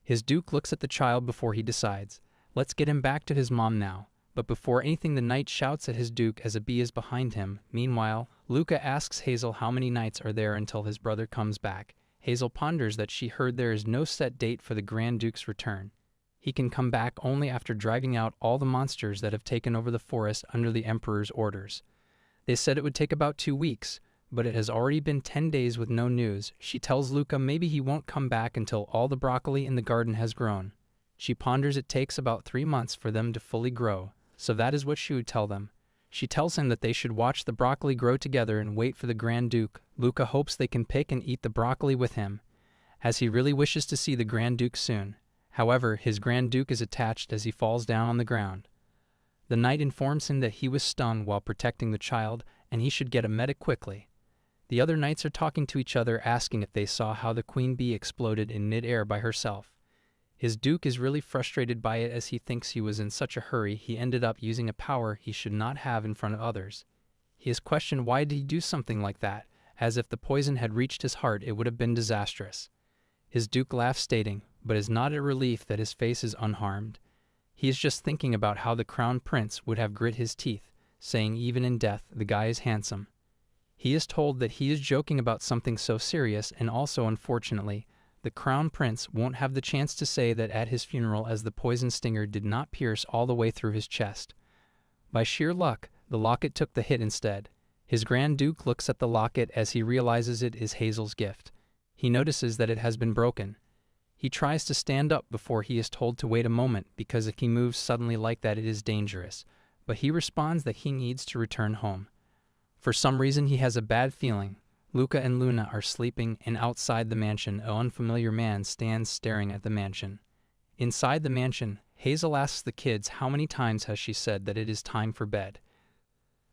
His Duke looks at the child before he decides, let's get him back to his mom now. But before anything, the knight shouts at his Duke as a bee is behind him. Meanwhile, Luca asks Hazel how many nights are there until his brother comes back. Hazel ponders that she heard there is no set date for the Grand Duke's return. He can come back only after driving out all the monsters that have taken over the forest under the Emperor's orders. They said it would take about 2 weeks, but it has already been 10 days with no news. She tells Luca maybe he won't come back until all the broccoli in the garden has grown. She ponders it takes about 3 months for them to fully grow, so that is what she would tell them. She tells him that they should watch the broccoli grow together and wait for the Grand Duke. Luca hopes they can pick and eat the broccoli with him, as he really wishes to see the Grand Duke soon. However, his Grand Duke is attached as he falls down on the ground. The knight informs him that he was stung while protecting the child and he should get a medic quickly. The other knights are talking to each other, asking if they saw how the queen bee exploded in mid-air by herself. His Duke is really frustrated by it as he thinks he was in such a hurry he ended up using a power he should not have in front of others. He is questioned why did he do something like that, as if the poison had reached his heart it would have been disastrous. His Duke laughs, stating, but is not a relief that his face is unharmed. He is just thinking about how the crown prince would have grit his teeth, saying even in death the guy is handsome. He is told that he is joking about something so serious, and also unfortunately, the crown prince won't have the chance to say that at his funeral, as the poison stinger did not pierce all the way through his chest. By sheer luck, the locket took the hit instead. His Grand Duke looks at the locket as he realizes it is Hazel's gift. He notices that it has been broken. He tries to stand up before he is told to wait a moment, because if he moves suddenly like that it is dangerous, but he responds that he needs to return home. For some reason he has a bad feeling. Luca and Luna are sleeping, and outside the mansion an unfamiliar man stands staring at the mansion. Inside the mansion, Hazel asks the kids how many times has she said that it is time for bed.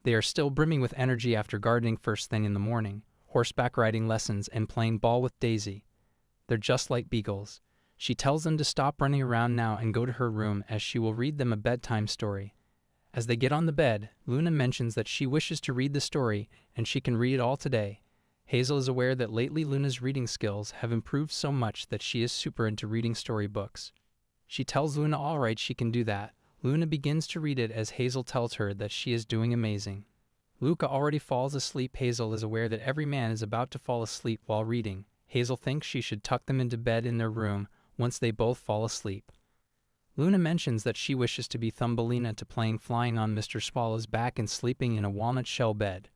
They are still brimming with energy after gardening first thing in the morning, horseback riding lessons, and playing ball with Daisy. They're just like beagles. She tells them to stop running around now and go to her room, as she will read them a bedtime story. As they get on the bed, Luna mentions that she wishes to read the story and she can read it all today. Hazel is aware that lately Luna's reading skills have improved so much that she is super into reading storybooks. She tells Luna alright, she can do that. Luna begins to read it as Hazel tells her that she is doing amazing. Luca already falls asleep. Hazel is aware that every man is about to fall asleep while reading. Hazel thinks she should tuck them into bed in their room once they both fall asleep. Luna mentions that she wishes to be Thumbelina to playing flying on Mr. Swallow's back and sleeping in a walnut shell bed.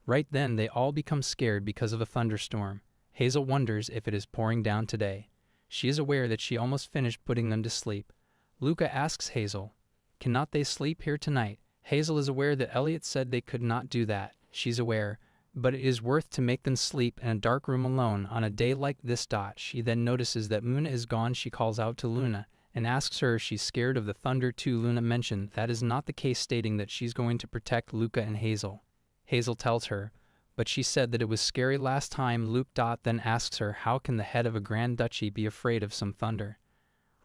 Right then they all become scared because of a thunderstorm. Hazel wonders if it is pouring down today. She is aware that she almost finished putting them to sleep. Luca asks Hazel, "Cannot they sleep here tonight?" Hazel is aware that Elliot said they could not do that. She's aware, but it is worth to make them sleep in a dark room alone on a day like this. She then notices that Luna is gone. She calls out to Luna and asks her if she's scared of the thunder too. Luna mentioned that is not the case, stating that she's going to protect Luca and Hazel. Hazel tells her, but she said that it was scary last time. Luke then asks her how can the head of a grand duchy be afraid of some thunder.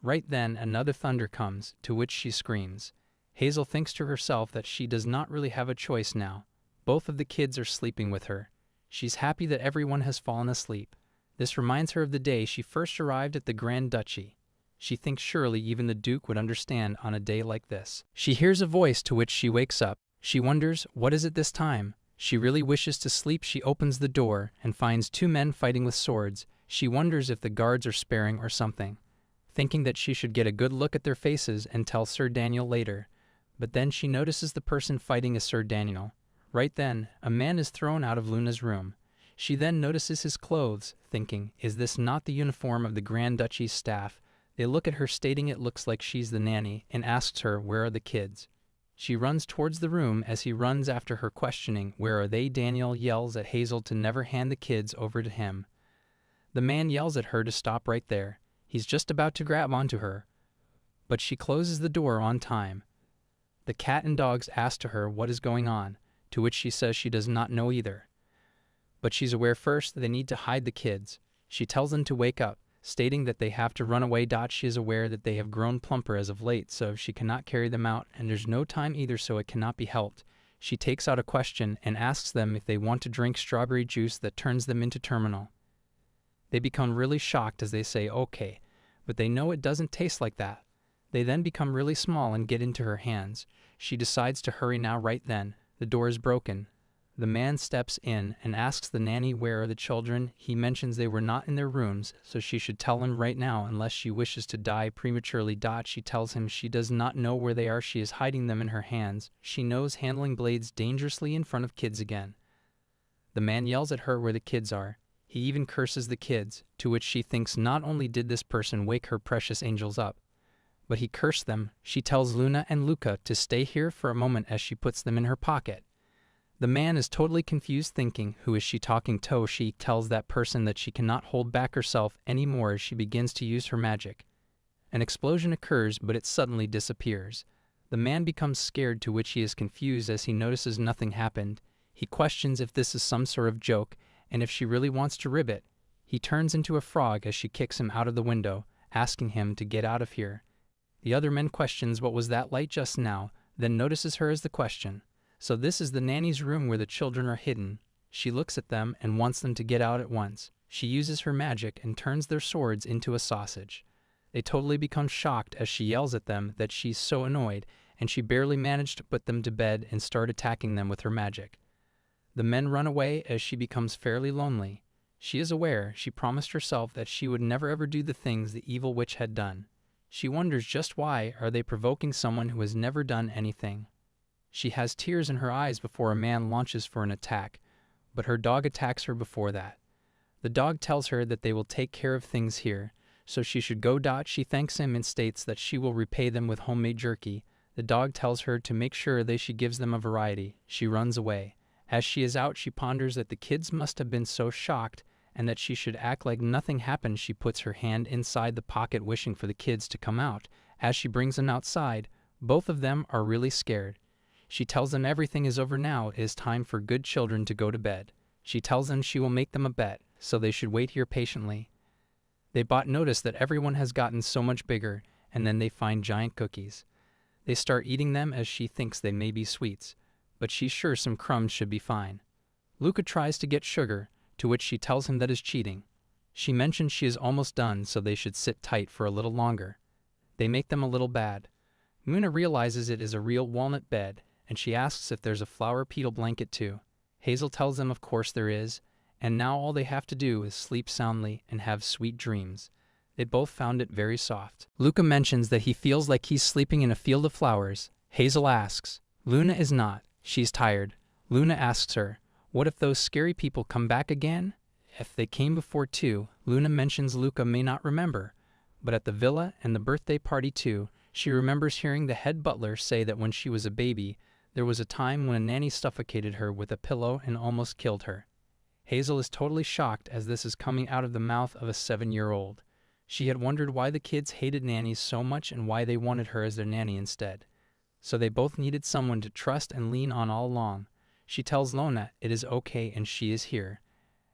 Right then another thunder comes, to which she screams. Hazel thinks to herself that she does not really have a choice now. Both of the kids are sleeping with her. She's happy that everyone has fallen asleep. This reminds her of the day she first arrived at the Grand Duchy. She thinks surely even the Duke would understand on a day like this. She hears a voice, to which she wakes up. She wonders, what is it this time? She really wishes to sleep. She opens the door and finds two men fighting with swords. She wonders if the guards are sparing or something, thinking that she should get a good look at their faces and tell Sir Daniel later. But then she notices the person fighting is Sir Daniel. Right then, a man is thrown out of Luna's room. She then notices his clothes, thinking, is this not the uniform of the Grand Duchy's staff? They look at her, stating it looks like she's the nanny, and asks her, where are the kids? She runs towards the room. As he runs after her, questioning, where are they? Daniel yells at Hazel to never hand the kids over to him. The man yells at her to stop right there. He's just about to grab onto her, but she closes the door on time. The cat and dogs ask her what is going on, to which she says she does not know either. But she's aware first that they need to hide the kids. She tells them to wake up, stating that they have to run away. She is aware that they have grown plumper as of late, so she cannot carry them out, and there's no time either, so it cannot be helped. She takes out a question and asks them if they want to drink strawberry juice that turns them into terminal. They become really shocked as they say okay, but they know it doesn't taste like that. They then become really small and get into her hands. She decides to hurry now. Right then, the door is broken. The man steps in and asks the nanny where are the children. He mentions they were not in their rooms, so she should tell him right now unless she wishes to die prematurely. She tells him she does not know where they are. She is hiding them in her hands. She knows handling blades dangerously in front of kids again. The man yells at her where the kids are. He even curses the kids, to which she thinks not only did this person wake her precious angels up, but he cursed them. She tells Luna and Luca to stay here for a moment as she puts them in her pocket. The man is totally confused, thinking, who is she talking to? She tells that person that she cannot hold back herself anymore as she begins to use her magic. An explosion occurs, but it suddenly disappears. The man becomes scared, to which he is confused as he notices nothing happened. He questions if this is some sort of joke, and if she really wants to rib it. He turns into a frog as she kicks him out of the window, asking him to get out of here. The other man questions what was that light just now, then notices her as the question. So this is the nanny's room where the children are hidden. She looks at them and wants them to get out at once. She uses her magic and turns their swords into a sausage. They totally become shocked as she yells at them that she's so annoyed, and she barely managed to put them to bed and start attacking them with her magic. The men run away as she becomes fairly lonely. She is aware she promised herself that she would never ever do the things the evil witch had done. She wonders just why are they provoking someone who has never done anything. She has tears in her eyes before a man launches for an attack, but her dog attacks her before that. The dog tells her that they will take care of things here, so she should go. She thanks him and states that she will repay them with homemade jerky. The dog tells her to make sure she gives them a variety. She runs away. As she is out, she ponders that the kids must have been so shocked and that she should act like nothing happened. She puts her hand inside the pocket, wishing for the kids to come out. As she brings them outside, both of them are really scared. She tells them everything is over now. It is time for good children to go to bed. She tells them she will make them a bet, so they should wait here patiently. They notice that everyone has gotten so much bigger, and then they find giant cookies. They start eating them as she thinks they may be sweets, but she's sure some crumbs should be fine. Luca tries to get sugar, to which she tells him that is cheating. She mentions she is almost done, so they should sit tight for a little longer. They make them a little bad. Muna realizes it is a real walnut bed, and she asks if there's a flower petal blanket too. Hazel tells them of course there is, and now all they have to do is sleep soundly and have sweet dreams. They both found it very soft. Luca mentions that he feels like he's sleeping in a field of flowers. Hazel asks. Luna is not. She's tired. Luna asks her, what if those scary people come back again? If they came before too, Luna mentions Luca may not remember. But at the villa and the birthday party too, she remembers hearing the head butler say that when she was a baby, there was a time when a nanny suffocated her with a pillow and almost killed her. Hazel is totally shocked as this is coming out of the mouth of a 7-year-old. She had wondered why the kids hated nannies so much and why they wanted her as their nanny instead. So they both needed someone to trust and lean on all along. She tells Luna it is okay and she is here,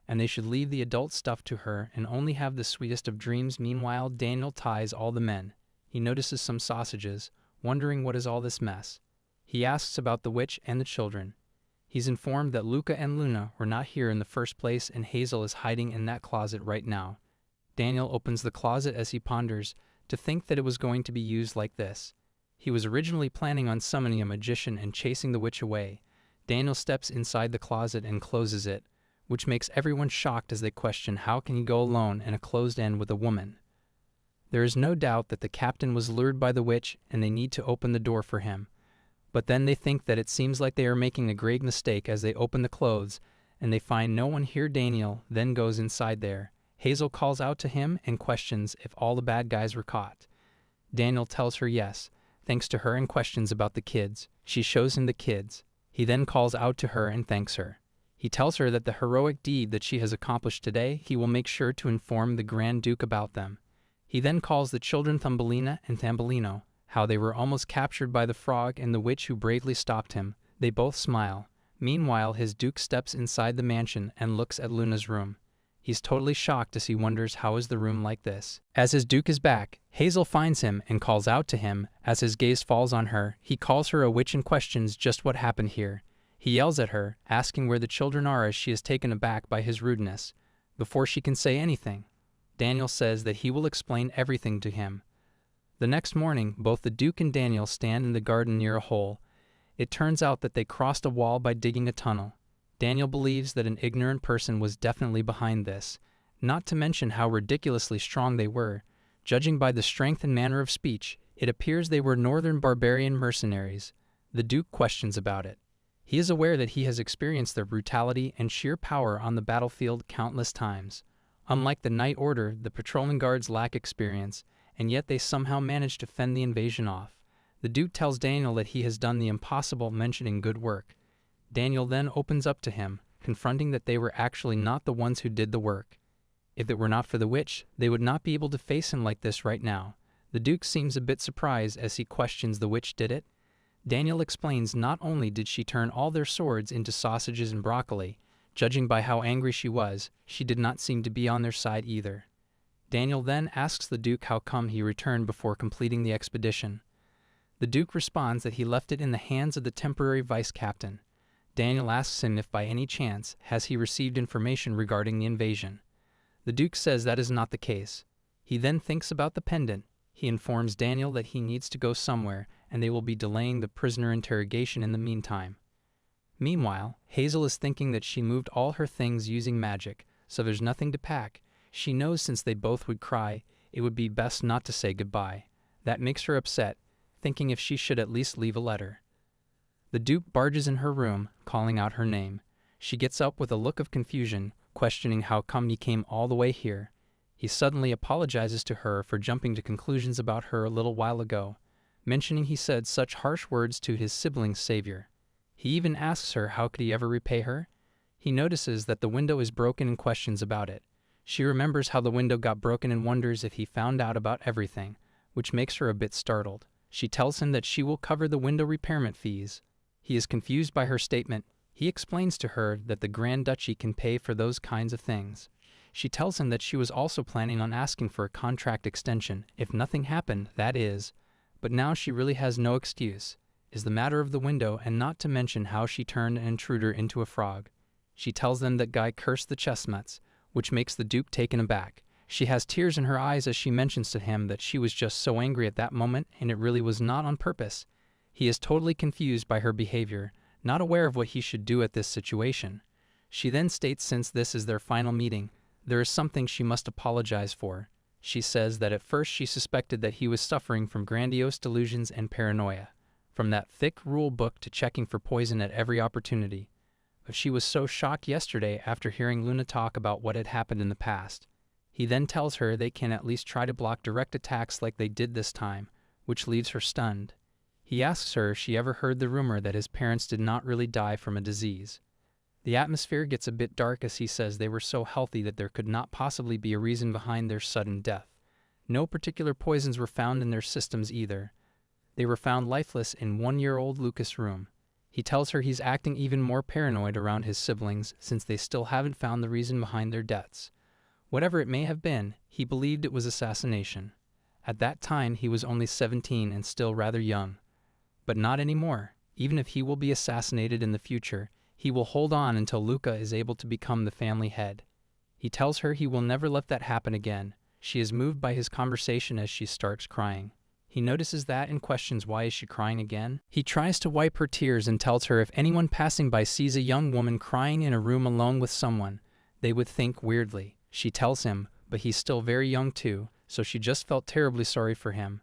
and they should leave the adult stuff to her and only have the sweetest of dreams. Meanwhile, Daniel ties all the men. He notices some sausages, wondering what is all this mess. He asks about the witch and the children. He's informed that Luca and Luna were not here in the first place and Hazel is hiding in that closet right now. Daniel opens the closet as he ponders to think that it was going to be used like this. He was originally planning on summoning a magician and chasing the witch away. Daniel steps inside the closet and closes it, which makes everyone shocked as they question how can he go alone in a closed end with a woman. There is no doubt that the captain was lured by the witch and they need to open the door for him. But then they think that it seems like they are making a grave mistake as they open the clothes and they find no one here. Daniel then goes inside there. Hazel calls out to him and questions if all the bad guys were caught. Daniel tells her yes, thanks to her, and questions about the kids. She shows him the kids. He then calls out to her and thanks her. He tells her that the heroic deed that she has accomplished today, he will make sure to inform the Grand Duke about them. He then calls the children Thumbelina and Thumbelino, how they were almost captured by the frog and the witch who bravely stopped him. They both smile. Meanwhile, his Duke steps inside the mansion and looks at Luna's room. He's totally shocked as he wonders how is the room like this. As his Duke is back, Hazel finds him and calls out to him. As his gaze falls on her, he calls her a witch and questions just what happened here. He yells at her, asking where the children are as she is taken aback by his rudeness. Before she can say anything, Daniel says that he will explain everything to him. The next morning, both the Duke and Daniel stand in the garden near a hole. It turns out that they crossed a wall by digging a tunnel. Daniel believes that an ignorant person was definitely behind this, not to mention how ridiculously strong they were. Judging by the strength and manner of speech, it appears they were northern barbarian mercenaries. The Duke questions about it. He is aware that he has experienced their brutality and sheer power on the battlefield countless times. Unlike the Night Order, the patrolling guards lack experience, and yet they somehow managed to fend the invasion off. The Duke tells Daniel that he has done the impossible, mentioning good work. Daniel then opens up to him, confronting that they were actually not the ones who did the work. If it were not for the witch, they would not be able to face him like this right now. The Duke seems a bit surprised as he questions the witch did it. Daniel explains not only did she turn all their swords into sausages and broccoli, judging by how angry she was, she did not seem to be on their side either. Daniel then asks the Duke how come he returned before completing the expedition. The Duke responds that he left it in the hands of the temporary vice captain. Daniel asks him if by any chance has he received information regarding the invasion. The Duke says that is not the case. He then thinks about the pendant. He informs Daniel that he needs to go somewhere and they will be delaying the prisoner interrogation in the meantime. Meanwhile, Hazel is thinking that she moved all her things using magic, so there's nothing to pack. She knows since they both would cry, it would be best not to say goodbye. That makes her upset, thinking if she should at least leave a letter. The Duke barges in her room, calling out her name. She gets up with a look of confusion, questioning how come he came all the way here. He suddenly apologizes to her for jumping to conclusions about her a little while ago, mentioning he said such harsh words to his sibling's savior. He even asks her how could he ever repay her. He notices that the window is broken and questions about it. She remembers how the window got broken and wonders if he found out about everything, which makes her a bit startled. She tells him that she will cover the window repairment fees. He is confused by her statement. He explains to her that the Grand Duchy can pay for those kinds of things. She tells him that she was also planning on asking for a contract extension, if nothing happened, that is. But now she really has no excuse. Is the matter of the window, and not to mention how she turned an intruder into a frog. She tells them that Guy cursed the chestnuts, which makes the Duke taken aback. She has tears in her eyes as she mentions to him that she was just so angry at that moment and it really was not on purpose. He is totally confused by her behavior, not aware of what he should do at this situation. She then states since this is their final meeting, there is something she must apologize for. She says that at first she suspected that he was suffering from grandiose delusions and paranoia, from that thick rule book to checking for poison at every opportunity. But she was so shocked yesterday after hearing Luna talk about what had happened in the past. He then tells her they can at least try to block direct attacks like they did this time, which leaves her stunned. He asks her if she ever heard the rumor that his parents did not really die from a disease. The atmosphere gets a bit dark as he says they were so healthy that there could not possibly be a reason behind their sudden death. No particular poisons were found in their systems either. They were found lifeless in 1-year-old Lucas' room. He tells her he's acting even more paranoid around his siblings since they still haven't found the reason behind their deaths. Whatever it may have been, he believed it was assassination. At that time, he was only 17 and still rather young. But not anymore. Even if he will be assassinated in the future, he will hold on until Luca is able to become the family head. He tells her he will never let that happen again. She is moved by his conversation as she starts crying. He notices that and questions why is she crying again. He tries to wipe her tears and tells her if anyone passing by sees a young woman crying in a room alone with someone, they would think weirdly. She tells him, but he's still very young too, so she just felt terribly sorry for him.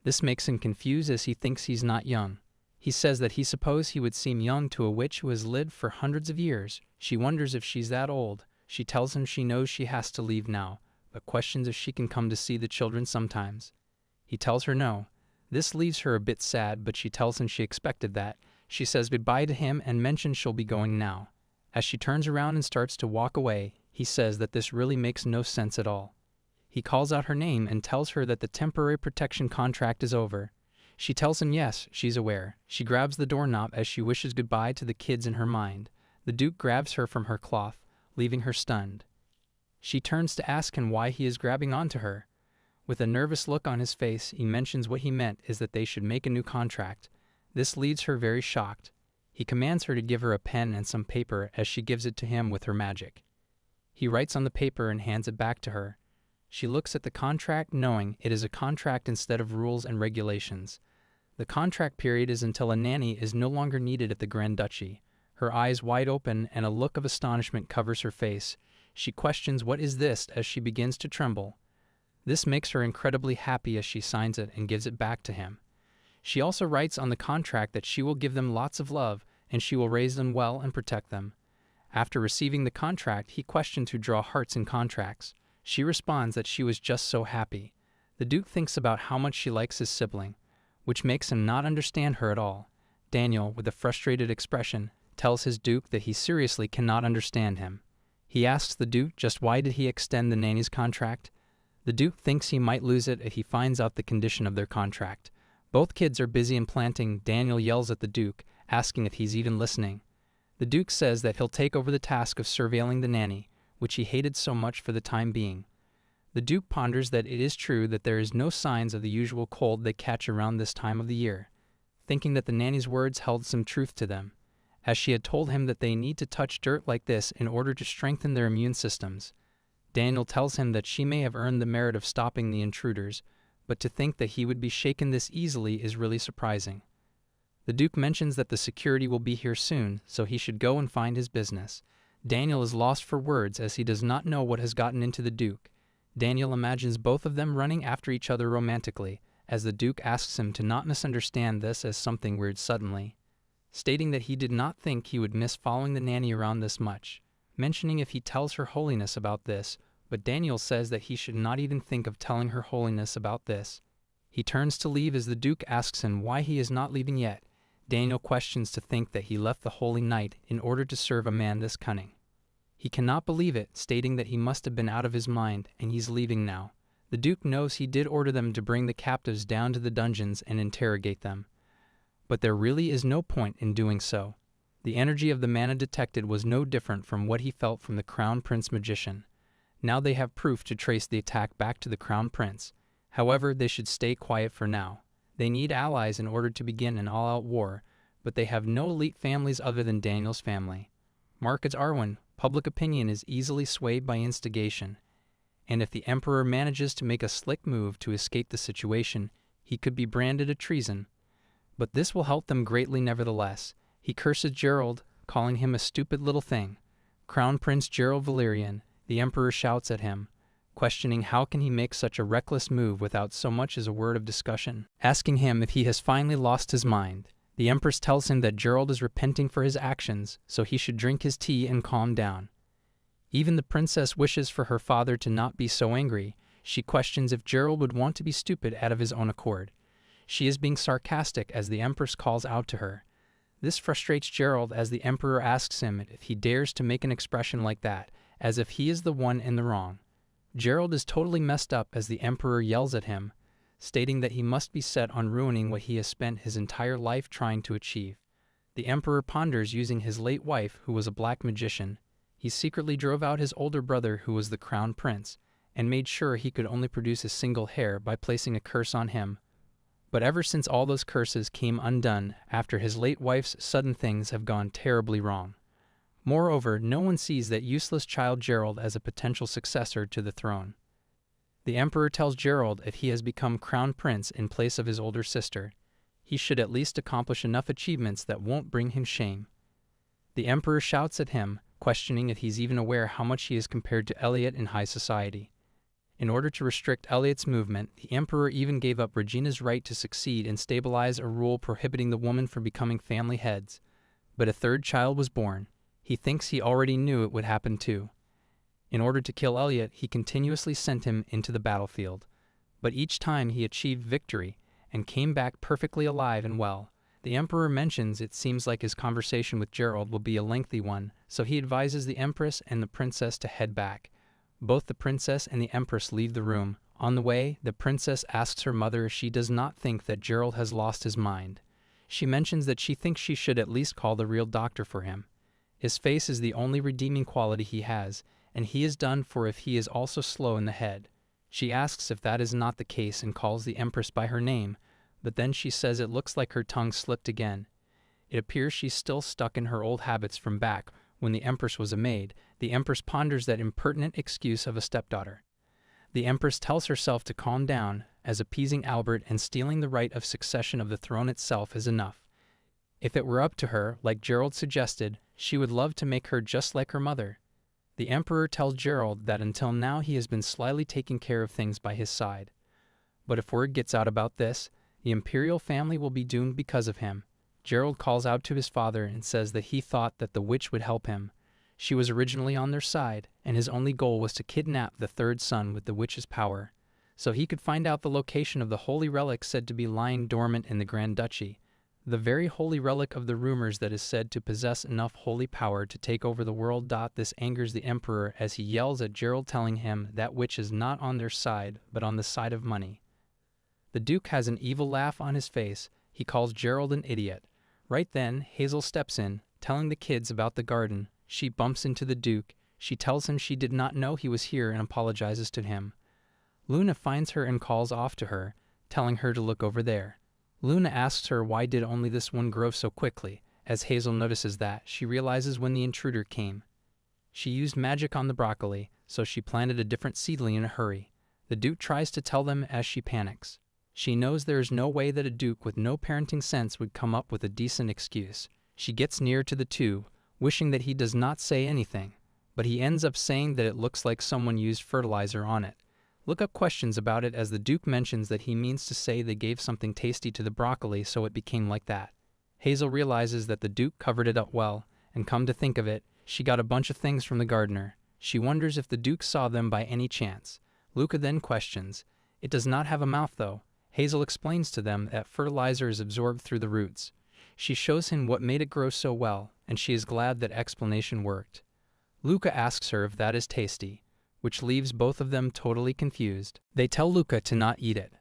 This makes him confused as he thinks he's not young. He says that he supposed he would seem young to a witch who has lived for hundreds of years. She wonders if she's that old. She tells him she knows she has to leave now, but questions if she can come to see the children sometimes. He tells her no. This leaves her a bit sad, but she tells him she expected that. She says goodbye to him and mentions she'll be going now. As she turns around and starts to walk away, he says that this really makes no sense at all. He calls out her name and tells her that the temporary protection contract is over. She tells him yes, she's aware. She grabs the doorknob as she wishes goodbye to the kids in her mind. The Duke grabs her from her cloth, leaving her stunned. She turns to ask him why he is grabbing onto her. With a nervous look on his face, he mentions what he meant is that they should make a new contract. This leaves her very shocked. He commands her to give her a pen and some paper as she gives it to him with her magic. He writes on the paper and hands it back to her. She looks at the contract knowing it is a contract instead of rules and regulations. The contract period is until a nanny is no longer needed at the Grand Duchy. Her eyes wide open and a look of astonishment covers her face. She questions what is this as she begins to tremble. This makes her incredibly happy as she signs it and gives it back to him. She also writes on the contract that she will give them lots of love and she will raise them well and protect them. After receiving the contract, he questions who draw hearts in contracts. She responds that she was just so happy. The Duke thinks about how much she likes his sibling, which makes him not understand her at all. Daniel, with a frustrated expression, tells his Duke that he seriously cannot understand him. He asks the Duke just why did he extend the nanny's contract. The Duke thinks he might lose it if he finds out the condition of their contract. Both kids are busy in planting. Daniel yells at the Duke, asking if he's even listening. The Duke says that he'll take over the task of surveilling the nanny, which he hated so much for the time being. The Duke ponders that it is true that there is no signs of the usual cold they catch around this time of the year, thinking that the nanny's words held some truth to them, as she had told him that they need to touch dirt like this in order to strengthen their immune systems. Daniel tells him that she may have earned the merit of stopping the intruders, but to think that he would be shaken this easily is really surprising. The Duke mentions that the security will be here soon, so he should go and find his business. Daniel is lost for words as he does not know what has gotten into the Duke. Daniel imagines both of them running after each other romantically, as the Duke asks him to not misunderstand this as something weird suddenly, stating that he did not think he would miss following the nanny around this much, mentioning if he tells Her Holiness about this, but Daniel says that he should not even think of telling Her Holiness about this. He turns to leave as the Duke asks him why he is not leaving yet. Daniel questions to think that he left the Holy Night in order to serve a man this cunning. He cannot believe it, stating that he must have been out of his mind and he's leaving now. The Duke knows he did order them to bring the captives down to the dungeons and interrogate them, but there really is no point in doing so. The energy of the mana detected was no different from what he felt from the Crown Prince magician. Now they have proof to trace the attack back to the Crown Prince. However, they should stay quiet for now. They need allies in order to begin an all-out war, but they have no elite families other than Daniel's family. Markets Arwen, public opinion is easily swayed by instigation, and if the Emperor manages to make a slick move to escape the situation, he could be branded a treason. But this will help them greatly nevertheless. He curses Gerald, calling him a stupid little thing. Crown Prince Gerald Valerian, the Emperor shouts at him, questioning how can he make such a reckless move without so much as a word of discussion. Asking him if he has finally lost his mind, the Empress tells him that Gerald is repenting for his actions, so he should drink his tea and calm down. Even the princess wishes for her father to not be so angry. She questions if Gerald would want to be stupid out of his own accord. She is being sarcastic as the Empress calls out to her. This frustrates Gerald as the Emperor asks him if he dares to make an expression like that, as if he is the one in the wrong. Gerald is totally messed up as the Emperor yells at him, stating that he must be set on ruining what he has spent his entire life trying to achieve. The Emperor ponders using his late wife, who was a black magician. He secretly drove out his older brother, who was the crown prince, and made sure he could only produce a single heir by placing a curse on him. But ever since all those curses came undone after his late wife's sudden, things have gone terribly wrong. Moreover, no one sees that useless child Gerald as a potential successor to the throne. The Emperor tells Gerald if he has become crown prince in place of his older sister, he should at least accomplish enough achievements that won't bring him shame. The Emperor shouts at him, questioning if he's even aware how much he is compared to Elliot in high society. In order to restrict Elliot's movement, the Emperor even gave up Regina's right to succeed and stabilize a rule prohibiting the woman from becoming family heads. But a third child was born. He thinks he already knew it would happen too. In order to kill Elliot, he continuously sent him into the battlefield. But each time he achieved victory and came back perfectly alive and well. The Emperor mentions it seems like his conversation with Gerald will be a lengthy one, so he advises the Empress and the Princess to head back. Both the Princess and the Empress leave the room. On the way, the Princess asks her mother if she does not think that Gerald has lost his mind. She mentions that she thinks she should at least call the real doctor for him. His face is the only redeeming quality he has, and he is done for if he is also slow in the head. She asks if that is not the case and calls the Empress by her name, but then she says it looks like her tongue slipped again. It appears she's still stuck in her old habits from back when the Empress was a maid. The Empress ponders that impertinent excuse of a stepdaughter. The Empress tells herself to calm down, as appeasing Albert and stealing the right of succession of the throne itself is enough. If it were up to her, like Gerald suggested, she would love to make her just like her mother. The Emperor tells Gerald that until now he has been slyly taking care of things by his side. But if word gets out about this, the imperial family will be doomed because of him. Gerald calls out to his father and says that he thought that the witch would help him. She was originally on their side, and his only goal was to kidnap the third son with the witch's power, so he could find out the location of the holy relic said to be lying dormant in the Grand Duchy, the very holy relic of the rumors that is said to possess enough holy power to take over the world. This angers the Emperor as he yells at Gerald, telling him that witch is not on their side, but on the side of money. The Duke has an evil laugh on his face. He calls Gerald an idiot. Right then, Hazel steps in, telling the kids about the garden. She bumps into the Duke. She tells him she did not know he was here and apologizes to him. Luna finds her and calls off to her, telling her to look over there. Luna asks her why did only this one grow so quickly. As Hazel notices that, she realizes when the intruder came. She used magic on the broccoli, so she planted a different seedling in a hurry. The Duke tries to tell them as she panics. She knows there is no way that a Duke with no parenting sense would come up with a decent excuse. She gets near to the two, wishing that he does not say anything, but he ends up saying that it looks like someone used fertilizer on it. Look up questions about it as the Duke mentions that he means to say they gave something tasty to the broccoli so it became like that. Hazel realizes that the Duke covered it up well, and come to think of it, she got a bunch of things from the gardener. She wonders if the Duke saw them by any chance. Luca then questions, "It does not have a mouth though." Hazel explains to them that fertilizer is absorbed through the roots. She shows him what made it grow so well, and she is glad that explanation worked. Luca asks her if that is tasty, which leaves both of them totally confused. They tell Luca to not eat it.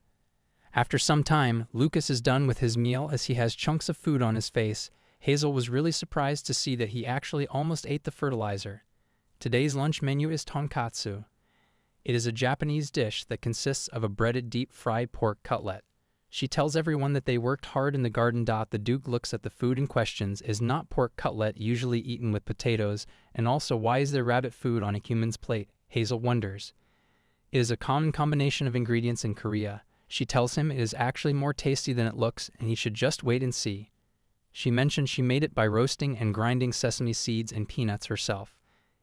After some time, Lucas is done with his meal as he has chunks of food on his face. Hazel was really surprised to see that he actually almost ate the fertilizer. Today's lunch menu is tonkatsu. It is a Japanese dish that consists of a breaded deep-fried pork cutlet. She tells everyone that they worked hard in the garden. The Duke looks at the food and questions, is not pork cutlet usually eaten with potatoes, and also why is there rabbit food on a human's plate? Hazel wonders. It is a common combination of ingredients in Korea. She tells him it is actually more tasty than it looks, and he should just wait and see. She mentions she made it by roasting and grinding sesame seeds and peanuts herself.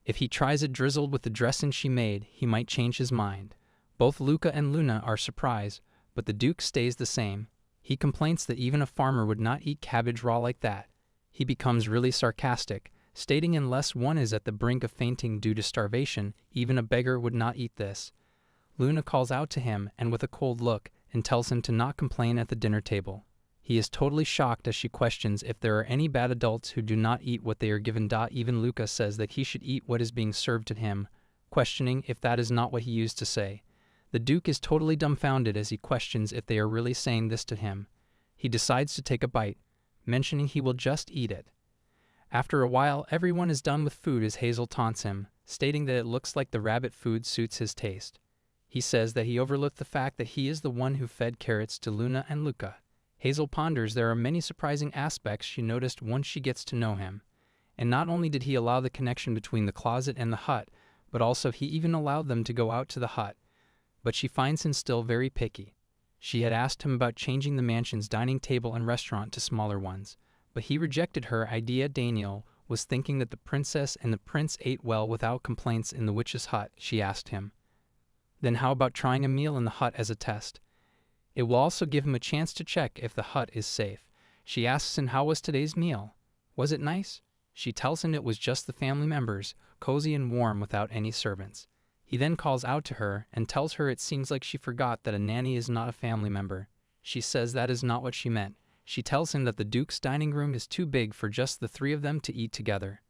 If he tries it drizzled with the dressing she made, he might change his mind. Both Luca and Luna are surprised, but the Duke stays the same. He complains that even a farmer would not eat cabbage raw like that. He becomes really sarcastic, stating unless one is at the brink of fainting due to starvation, even a beggar would not eat this. Luna calls out to him and with a cold look and tells him to not complain at the dinner table. He is totally shocked as she questions if there are any bad adults who do not eat what they are given. Even Luca says that he should eat what is being served to him, questioning if that is not what he used to say. The Duke is totally dumbfounded as he questions if they are really saying this to him. He decides to take a bite, mentioning he will just eat it. After a while, everyone is done with food as Hazel taunts him, stating that it looks like the rabbit food suits his taste. He says that he overlooked the fact that he is the one who fed carrots to Luna and Luca. Hazel ponders there are many surprising aspects she noticed once she gets to know him. And not only did he allow the connection between the closet and the hut, but also he even allowed them to go out to the hut. But she finds him still very picky. She had asked him about changing the mansion's dining table and restaurant to smaller ones, but he rejected her idea. Daniel was thinking that the princess and the prince ate well without complaints in the witch's hut, she asked him. Then how about trying a meal in the hut as a test? It will also give him a chance to check if the hut is safe. She asks him how was today's meal. Was it nice? She tells him it was just the family members, cozy and warm without any servants. He then calls out to her and tells her it seems like she forgot that a nanny is not a family member. She says that is not what she meant. She tells him that the Duke's dining room is too big for just the three of them to eat together.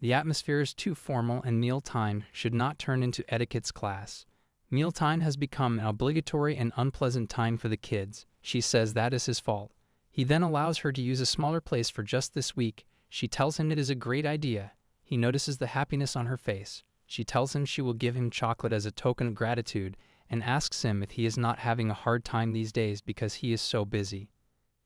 The atmosphere is too formal and mealtime should not turn into etiquette's class. Mealtime has become an obligatory and unpleasant time for the kids. She says that is his fault. He then allows her to use a smaller place for just this week. She tells him it is a great idea. He notices the happiness on her face. She tells him she will give him chocolate as a token of gratitude and asks him if he is not having a hard time these days because he is so busy.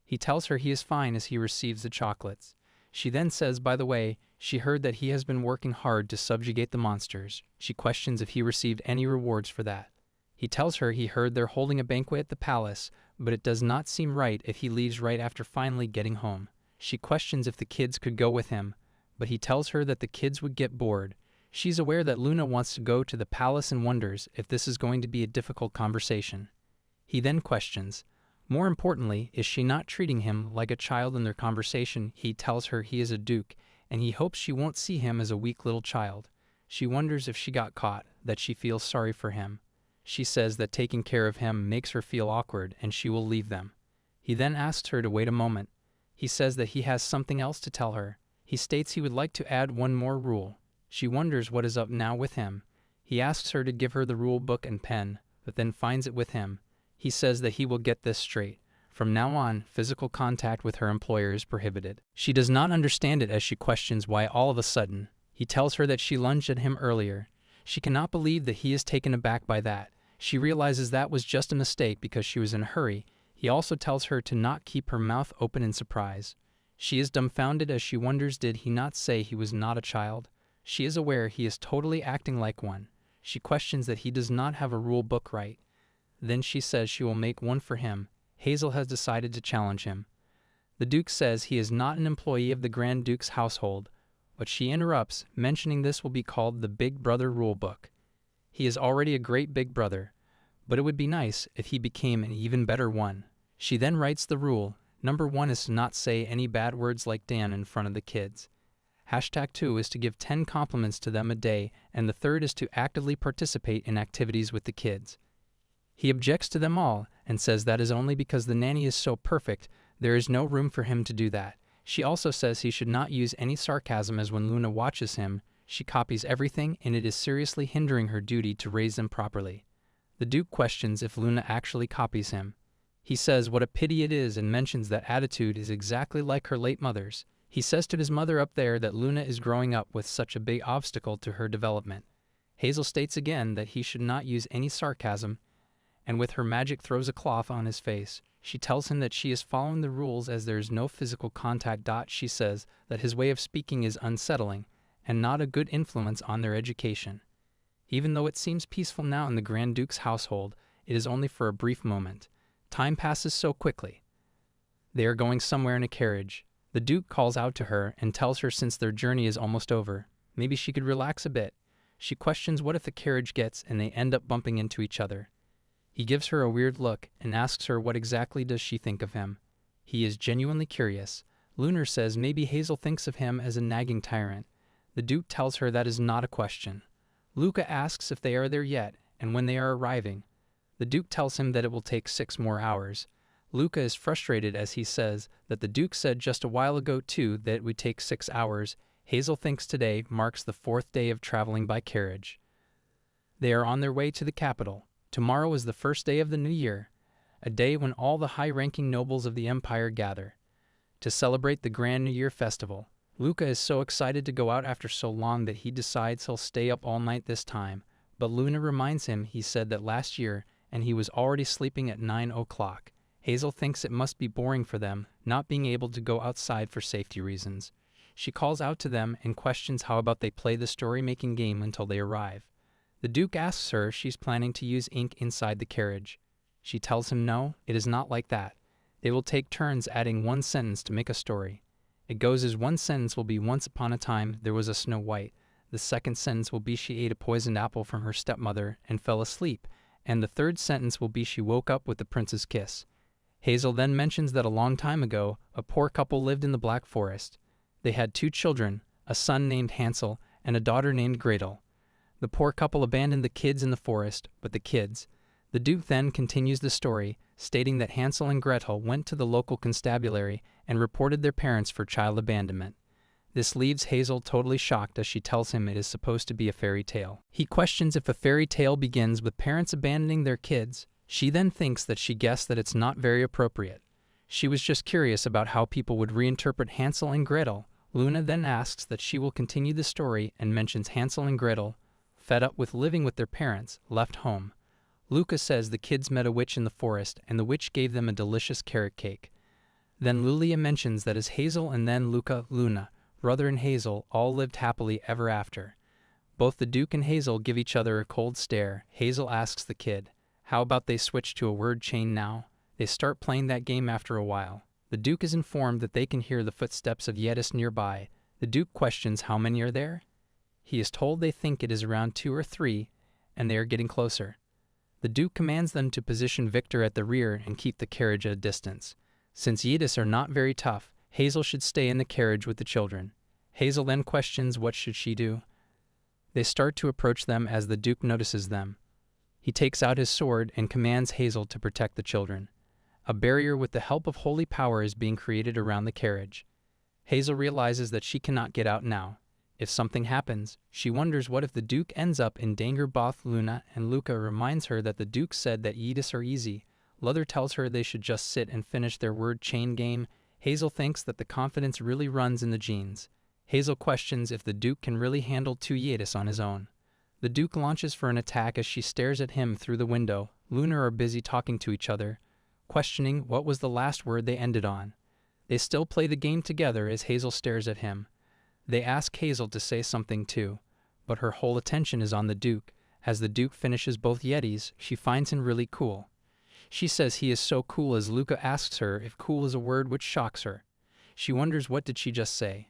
He tells her he is fine as he receives the chocolates. She then says, by the way, she heard that he has been working hard to subjugate the monsters. She questions if he received any rewards for that. He tells her he heard they're holding a banquet at the palace, but it does not seem right if he leaves right after finally getting home. She questions if the kids could go with him, but he tells her that the kids would get bored. She's aware that Luna wants to go to the palace and wonders if this is going to be a difficult conversation. He then questions, more importantly, is she not treating him like a child in their conversation? He tells her he is a duke, and he hopes she won't see him as a weak little child. She wonders if she got caught, that she feels sorry for him. She says that taking care of him makes her feel awkward and she will leave them. He then asks her to wait a moment. He says that he has something else to tell her. He states he would like to add one more rule. She wonders what is up now with him. He asks her to give her the rule book and pen, but then finds it with him. He says that he will get this straight. From now on, physical contact with her employer is prohibited. She does not understand it as she questions why all of a sudden. He tells her that she lunged at him earlier. She cannot believe that he is taken aback by that. She realizes that was just a mistake because she was in a hurry. He also tells her to not keep her mouth open in surprise. She is dumbfounded as she wonders did he not say he was not a child? She is aware he is totally acting like one. She questions that he does not have a rule book right. Then she says she will make one for him. Hazel has decided to challenge him. The Duke says he is not an employee of the Grand Duke's household, but she interrupts, mentioning this will be called the Big Brother Rule Book. He is already a great big brother, but it would be nice if he became an even better one. She then writes the rule. Number 1 is to not say any bad words like Dan in front of the kids. #2 is to give 10 compliments to them a day, and the third is to actively participate in activities with the kids. He objects to them all and says that is only because the nanny is so perfect, there is no room for him to do that. She also says he should not use any sarcasm as when Luna watches him, she copies everything and it is seriously hindering her duty to raise them properly. The Duke questions if Luna actually copies him. He says what a pity it is and mentions that attitude is exactly like her late mother's. He says to his mother up there that Luna is growing up with such a big obstacle to her development. Hazel states again that he should not use any sarcasm, and with her magic throws a cloth on his face. She tells him that she is following the rules as there is no physical contact. She says that his way of speaking is unsettling and not a good influence on their education. Even though it seems peaceful now in the Grand Duke's household, it is only for a brief moment. Time passes so quickly. They are going somewhere in a carriage. The Duke calls out to her and tells her since their journey is almost over, Maybe she could relax a bit. She questions what if the carriage gets and they end up bumping into each other. He gives her a weird look and asks her what exactly does she think of him. He is genuinely curious. Lunar says maybe Hazel thinks of him as a nagging tyrant. The Duke tells her that is not a question. Luca asks if they are there yet and when they are arriving. The Duke tells him that it will take 6 more hours. Luca is frustrated as he says that the Duke said just a while ago too that it would take 6 hours. Hazel thinks today marks the 4th day of traveling by carriage. They are on their way to the capital. Tomorrow is the first day of the new year, a day when all the high-ranking nobles of the empire gather to celebrate the Grand New Year festival. Luca is so excited to go out after so long that he decides he'll stay up all night this time, but Luna reminds him he said that last year and he was already sleeping at 9 o'clock. Hazel thinks it must be boring for them, not being able to go outside for safety reasons. She calls out to them and questions how about they play the story-making game until they arrive. The Duke asks her if she's planning to use ink inside the carriage. She tells him no, it is not like that. They will take turns adding 1 sentence to make a story. It goes as 1 sentence will be once upon a time there was a Snow White. The 2nd sentence will be she ate a poisoned apple from her stepmother and fell asleep. And the 3rd sentence will be she woke up with the prince's kiss. Hazel then mentions that a long time ago, a poor couple lived in the Black Forest. They had 2 children, a son named Hansel and a daughter named Gretel. The poor couple abandoned the kids in the forest, but the kids. The Duke then continues the story, stating that Hansel and Gretel went to the local constabulary and reported their parents for child abandonment. This leaves Hazel totally shocked as she tells him it is supposed to be a fairy tale. He questions if a fairy tale begins with parents abandoning their kids. She then thinks that she guessed that it's not very appropriate. She was just curious about how people would reinterpret Hansel and Gretel. Luna then asks that she will continue the story and mentions Hansel and Gretel, fed up with living with their parents, left home. Luca says the kids met a witch in the forest and the witch gave them a delicious carrot cake. Then Lulia mentions that as Hazel and then Luca, Luna, brother and Hazel, all lived happily ever after. Both the Duke and Hazel give each other a cold stare. Hazel asks the kid, how about they switch to a word chain now? They start playing that game after a while. The Duke is informed that they can hear the footsteps of Yetis nearby. The Duke questions how many are there. He is told they think it is around 2 or 3, and they are getting closer. The Duke commands them to position Victor at the rear and keep the carriage at a distance. Since Yetis are not very tough, Hazel should stay in the carriage with the children. Hazel then questions what should she do. They start to approach them as the Duke notices them. He takes out his sword and commands Hazel to protect the children. A barrier with the help of holy power is being created around the carriage. Hazel realizes that she cannot get out now. If something happens, she wonders what if the Duke ends up in danger. Both Luna and Luca reminds her that the Duke said that Yetis are easy. Luther tells her they should just sit and finish their word chain game. Hazel thinks that the confidence really runs in the genes. Hazel questions if the Duke can really handle 2 Yetis on his own. The Duke launches for an attack as she stares at him through the window. Luna are busy talking to each other, questioning what was the last word they ended on. They still play the game together as Hazel stares at him. They ask Hazel to say something too, but her whole attention is on the Duke. As the Duke finishes both Yetis, she finds him really cool. She says he is so cool as Luca asks her if cool is a word which shocks her. She wonders what did she just say.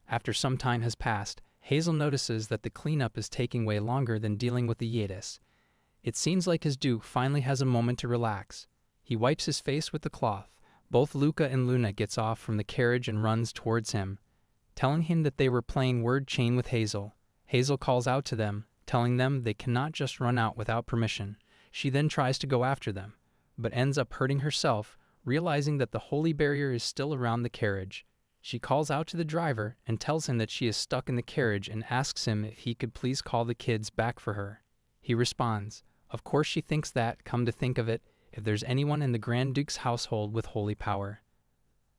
After some time has passed, Hazel notices that the cleanup is taking way longer than dealing with the Yetis. It seems like his Duke finally has a moment to relax. He wipes his face with the cloth. Both Luca and Luna gets off from the carriage and runs towards him, telling him that they were playing word chain with Hazel. Hazel calls out to them, telling them they cannot just run out without permission. She then tries to go after them, but ends up hurting herself, realizing that the holy barrier is still around the carriage. She calls out to the driver and tells him that she is stuck in the carriage and asks him if he could please call the kids back for her. He responds, of course she thinks that, come to think of it, if there's anyone in the Grand Duke's household with holy power.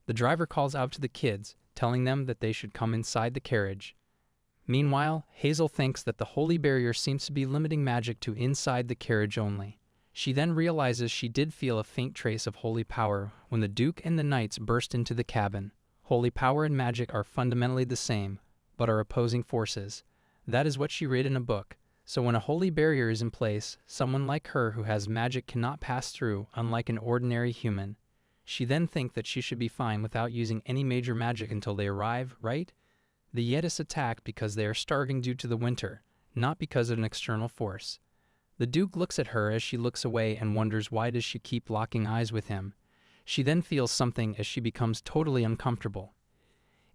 The driver calls out to the kids, telling them that they should come inside the carriage. Meanwhile, Hazel thinks that the holy barrier seems to be limiting magic to inside the carriage only. She then realizes she did feel a faint trace of holy power when the Duke and the knights burst into the cabin. Holy power and magic are fundamentally the same, but are opposing forces. That is what she read in a book. So when a holy barrier is in place, someone like her who has magic cannot pass through, unlike an ordinary human. She then thinks that she should be fine without using any major magic until they arrive, right? The Yetis attack because they are starving due to the winter, not because of an external force. The Duke looks at her as she looks away and wonders why does she keep locking eyes with him. She then feels something as she becomes totally uncomfortable.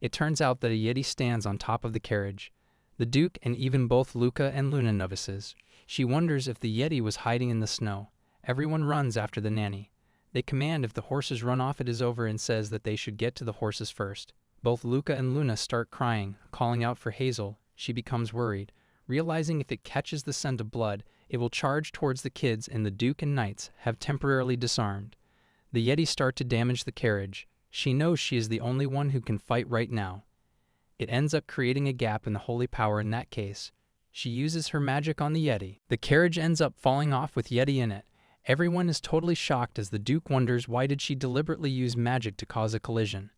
It turns out that a Yeti stands on top of the carriage. The Duke and even both Luca and Luna notices. She wonders if the Yeti was hiding in the snow. Everyone runs after the nanny. They command if the horses run off it is over and says that they should get to the horses first. Both Luca and Luna start crying, calling out for Hazel. She becomes worried, realizing if it catches the scent of blood, it will charge towards the kids and the Duke and Knights have temporarily disarmed. The Yeti start to damage the carriage. She knows she is the only one who can fight right now. It ends up creating a gap in the holy power in that case. She uses her magic on the Yeti. The carriage ends up falling off with Yeti in it. Everyone is totally shocked as the Duke wonders why did she deliberately use magic to cause a collision.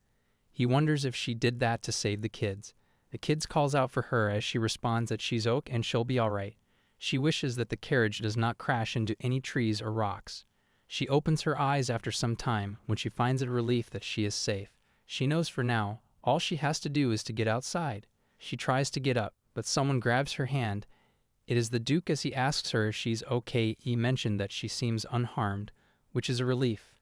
He wonders if she did that to save the kids. The kids calls out for her as she responds that she's okay and she'll be alright. She wishes that the carriage does not crash into any trees or rocks. She opens her eyes after some time when she finds it a relief that she is safe. She knows for now, all she has to do is to get outside. She tries to get up, but someone grabs her hand. It is the Duke as he asks her if she's okay. He mentioned that she seems unharmed, which is a relief.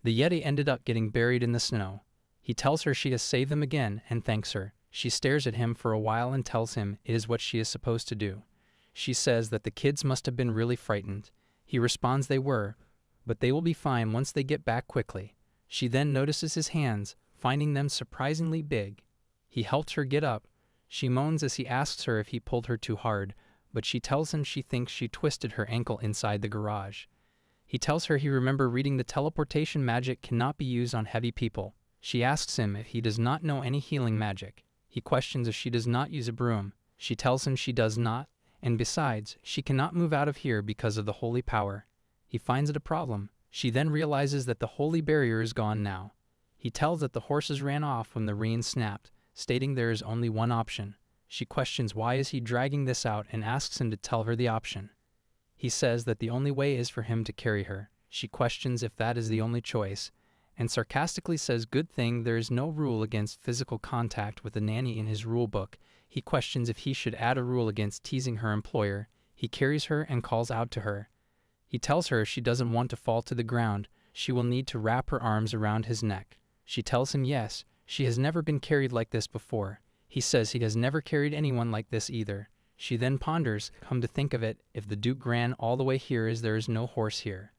The Yeti ended up getting buried in the snow. He tells her she has saved them again and thanks her. She stares at him for a while and tells him it is what she is supposed to do. She says that the kids must have been really frightened. He responds they were, but they will be fine once they get back quickly. She then notices his hands, finding them surprisingly big. He helps her get up. She moans as he asks her if he pulled her too hard, but she tells him she thinks she twisted her ankle inside the garage. He tells her he remembered reading the teleportation magic cannot be used on heavy people. She asks him if he does not know any healing magic. He questions if she does not use a broom. She tells him she does not, and besides, she cannot move out of here because of the holy power. He finds it a problem. She then realizes that the holy barrier is gone now. He tells that the horses ran off when the reins snapped, stating there is only one option. She questions why is he dragging this out and asks him to tell her the option. He says that the only way is for him to carry her. She questions if that is the only choice, and sarcastically says good thing there is no rule against physical contact with the nanny in his rule book. He questions if he should add a rule against teasing her employer. He carries her and calls out to her. He tells her if she doesn't want to fall to the ground, she will need to wrap her arms around his neck. She tells him yes, she has never been carried like this before. He says he has never carried anyone like this either. She then ponders, come to think of it, if the Duke ran all the way here as there is no horse here.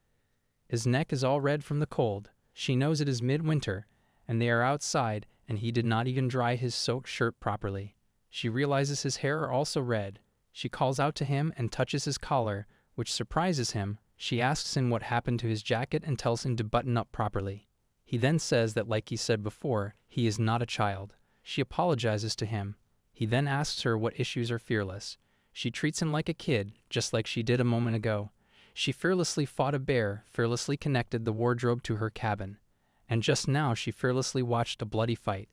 His neck is all red from the cold. She knows it is midwinter, and they are outside, and he did not even dry his soaked shirt properly. She realizes his hair are also red. She calls out to him and touches his collar, which surprises him. She asks him what happened to his jacket and tells him to button up properly. He then says that like he said before, he is not a child. She apologizes to him. He then asks her what issues are fearless. She treats him like a kid, just like she did a moment ago. She fearlessly fought a bear, fearlessly connected the wardrobe to her cabin. And just now she fearlessly watched a bloody fight.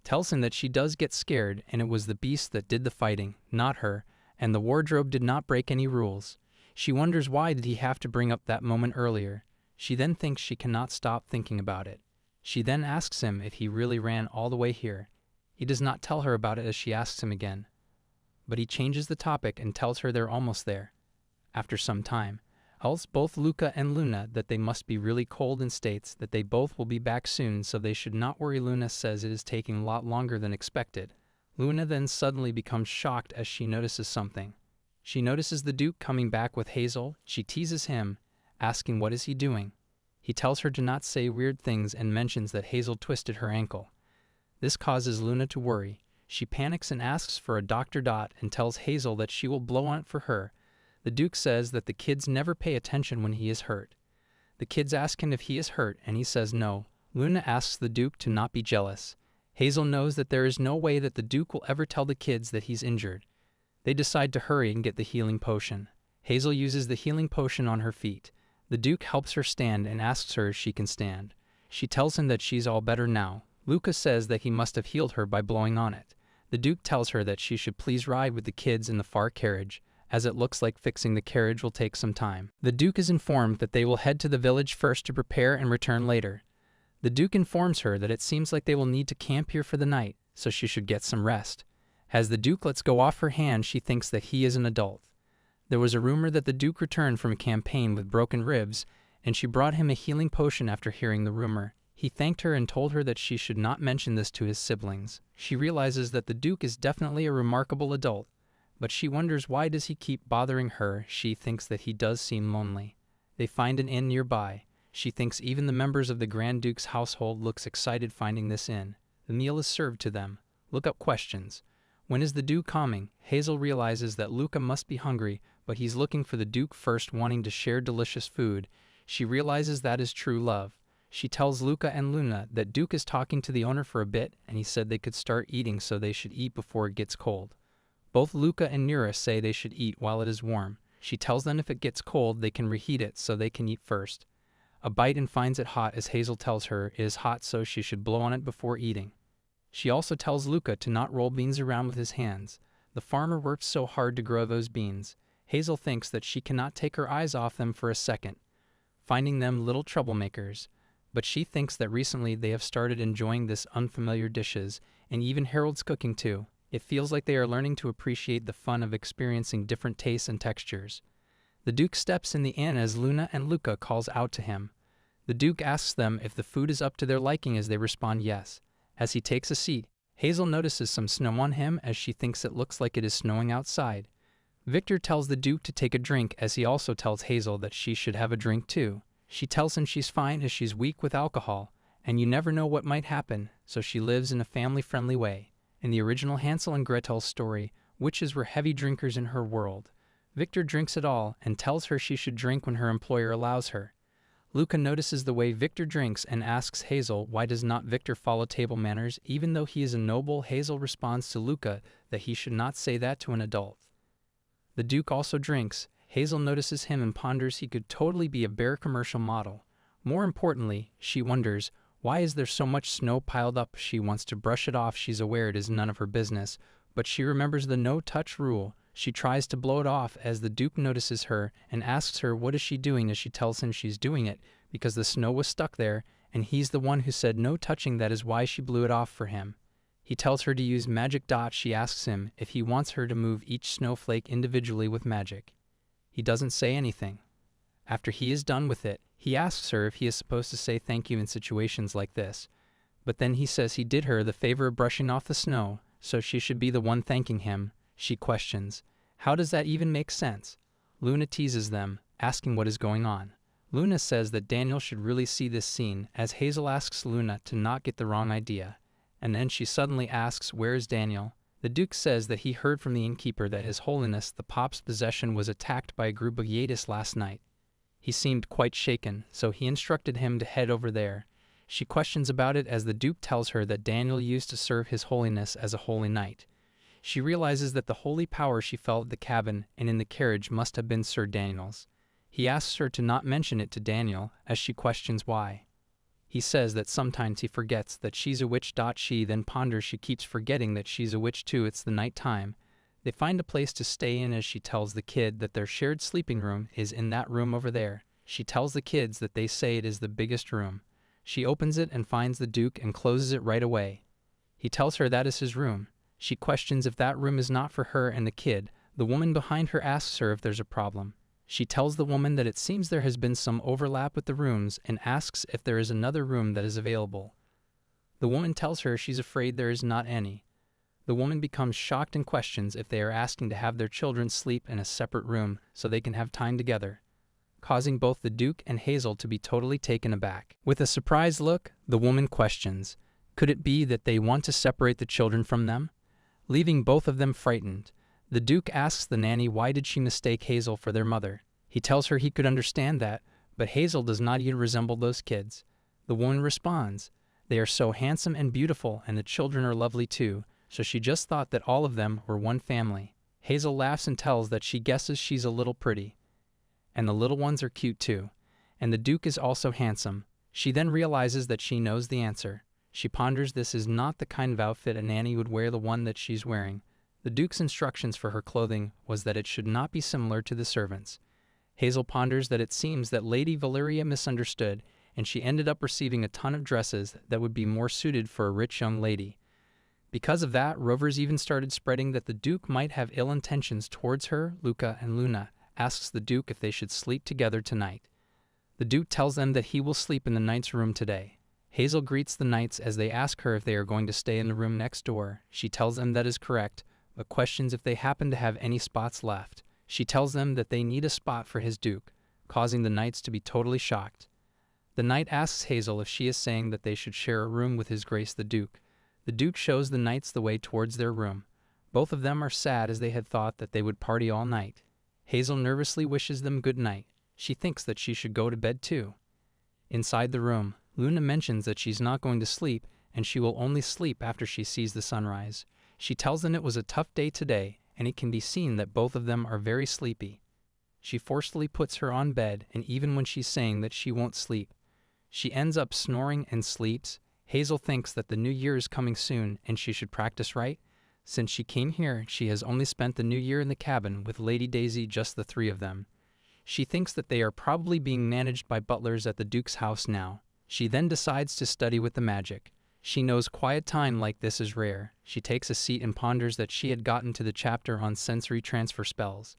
Tells him that she does get scared and it was the beast that did the fighting, not her, and the wardrobe did not break any rules. She wonders why did he have to bring up that moment earlier. She then thinks she cannot stop thinking about it. She then asks him if he really ran all the way here. He does not tell her about it as she asks him again. But he changes the topic and tells her they're almost there. After some time, tells both Luca and Luna that they must be really cold and states that they both will be back soon so they should not worry. Luna says it is taking a lot longer than expected. Luna then suddenly becomes shocked as she notices something. She notices the Duke coming back with Hazel. She teases him, asking what is he doing. He tells her to not say weird things and mentions that Hazel twisted her ankle. This causes Luna to worry. She panics and asks for a Dr. Dot and tells Hazel that she will blow on it for her. The Duke says that the kids never pay attention when he is hurt. The kids ask him if he is hurt and he says no. Luna asks the Duke to not be jealous. Hazel knows that there is no way that the Duke will ever tell the kids that he's injured. They decide to hurry and get the healing potion. Hazel uses the healing potion on her feet. The Duke helps her stand and asks her if she can stand. She tells him that she's all better now. Luca says that he must have healed her by blowing on it. The Duke tells her that she should please ride with the kids in the far carriage, as it looks like fixing the carriage will take some time. The Duke is informed that they will head to the village first to prepare and return later. The Duke informs her that it seems like they will need to camp here for the night. so she should get some rest. As the Duke lets go off her hand, she thinks that he is an adult. There was a rumor that the Duke returned from a campaign with broken ribs, and she brought him a healing potion after hearing the rumor. He thanked her and told her that she should not mention this to his siblings. She realizes that the Duke is definitely a remarkable adult, but she wonders why does he keep bothering her. She thinks that he does seem lonely. They find an inn nearby. She thinks even the members of the Grand Duke's household looks excited finding this inn. The meal is served to them. Look up questions. When is the Duke coming? Hazel realizes that Luca must be hungry, but he's looking for the Duke first, wanting to share delicious food. She realizes that is true love. She tells Luca and Luna that Duke is talking to the owner for a bit, and he said they could start eating, so they should eat before it gets cold. Both Luca and Nura say they should eat while it is warm. She tells them if it gets cold, they can reheat it, so they can eat first. A bite and finds it hot, as Hazel tells her it is hot, so she should blow on it before eating. She also tells Luca to not roll beans around with his hands. The farmer worked so hard to grow those beans. Hazel thinks that she cannot take her eyes off them for a second, finding them little troublemakers. But she thinks that recently they have started enjoying this unfamiliar dishes, and even Harold's cooking too. It feels like they are learning to appreciate the fun of experiencing different tastes and textures. The Duke steps in the inn as Luna and Luca calls out to him. The Duke asks them if the food is up to their liking, as they respond yes. As he takes a seat, Hazel notices some snow on him, as she thinks it looks like it is snowing outside. Victor tells the Duke to take a drink, as he also tells Hazel that she should have a drink too. She tells him she's fine as she's weak with alcohol, and you never know what might happen, so she lives in a family-friendly way. In the original Hansel and Gretel story, witches were heavy drinkers in her world. Victor drinks it all and tells her she should drink when her employer allows her. Luca notices the way Victor drinks and asks Hazel why does not Victor follow table manners even though he is a noble. Hazel responds to Luca that he should not say that to an adult. The Duke also drinks. Hazel notices him and ponders he could totally be a bear commercial model. More importantly, she wonders, why is there so much snow piled up? She wants to brush it off. She's aware it is none of her business, but she remembers the no-touch rule. She tries to blow it off as the Duke notices her and asks her what is she doing, as she tells him she's doing it because the snow was stuck there and he's the one who said no touching, that is why she blew it off for him. He tells her to use magic dots. She asks him if he wants her to move each snowflake individually with magic. He doesn't say anything. After he is done with it, he asks her if he is supposed to say thank you in situations like this, but then he says he did her the favor of brushing off the snow, so she should be the one thanking him. She questions, how does that even make sense? Luna teases them, asking what is going on. Luna says that Daniel should really see this scene, as Hazel asks Luna to not get the wrong idea, and then she suddenly asks, where is Daniel? The Duke says that he heard from the innkeeper that His Holiness the Pop's possession was attacked by a group of Yetis last night. He seemed quite shaken, so he instructed him to head over there. She questions about it as the Duke tells her that Daniel used to serve His Holiness as a holy knight. She realizes that the holy power she felt at the cabin and in the carriage must have been Sir Daniel's. He asks her to not mention it to Daniel, as she questions why. He says that sometimes he forgets that she's a witch. She then ponders she keeps forgetting that she's a witch too. It's the night time. They find a place to stay in, as she tells the kid that their shared sleeping room is in that room over there. She tells the kids that they say it is the biggest room. She opens it and finds the Duke and closes it right away. He tells her that is his room. She questions if that room is not for her and the kid. The woman behind her asks her if there's a problem. She tells the woman that it seems there has been some overlap with the rooms and asks if there is another room that is available. The woman tells her she's afraid there is not any. The woman becomes shocked and questions if they are asking to have their children sleep in a separate room so they can have time together, causing both the Duke and Hazel to be totally taken aback. With a surprised look, the woman questions, could it be that they want to separate the children from them? Leaving both of them frightened, the Duke asks the nanny why did she mistake Hazel for their mother. He tells her he could understand that, but Hazel does not even resemble those kids. The woman responds, they are so handsome and beautiful, and the children are lovely too, so she just thought that all of them were one family. Hazel laughs and tells that she guesses she's a little pretty. And the little ones are cute too. And the Duke is also handsome. She then realizes that she knows the answer. She ponders this is not the kind of outfit a nanny would wear, the one that she's wearing. The Duke's instructions for her clothing was that it should not be similar to the servants. Hazel ponders that it seems that Lady Valeria misunderstood, and she ended up receiving a ton of dresses that would be more suited for a rich young lady. Because of that, rovers even started spreading that the Duke might have ill intentions towards her. Luca and Luna asks the Duke if they should sleep together tonight. The Duke tells them that he will sleep in the knight's room today. Hazel greets the knights as they ask her if they are going to stay in the room next door. She tells them that is correct, but questions if they happen to have any spots left. She tells them that they need a spot for his Duke, causing the knights to be totally shocked. The knight asks Hazel if she is saying that they should share a room with His Grace the Duke. The Duke shows the knights the way towards their room. Both of them are sad as they had thought that they would party all night. Hazel nervously wishes them good night. She thinks that she should go to bed too. Inside the room, Luna mentions that she's not going to sleep and she will only sleep after she sees the sunrise. She tells them it was a tough day today and it can be seen that both of them are very sleepy. She forcefully puts her on bed, and even when she's saying that she won't sleep, she ends up snoring and sleeps. Hazel thinks that the new year is coming soon and she should practice right. Since she came here, she has only spent the new year in the cabin with Lady Daisy, just the three of them. She thinks that they are probably being managed by butlers at the Duke's house now. She then decides to study with the magic. She knows quiet time like this is rare. She takes a seat and ponders that she had gotten to the chapter on sensory transfer spells.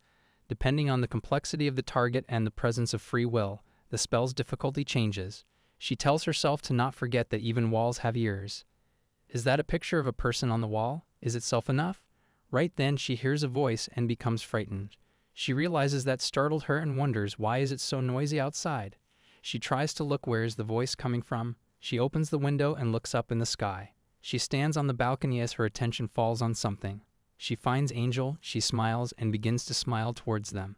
Depending on the complexity of the target and the presence of free will, the spell's difficulty changes. She tells herself to not forget that even walls have ears. Is that a picture of a person on the wall? Is it self enough? Right then she hears a voice and becomes frightened. She realizes that startled her and wonders why is it so noisy outside. She tries to look where is the voice coming from. She opens the window and looks up in the sky. She stands on the balcony as her attention falls on something. She finds Angel, she smiles and begins to smile towards them.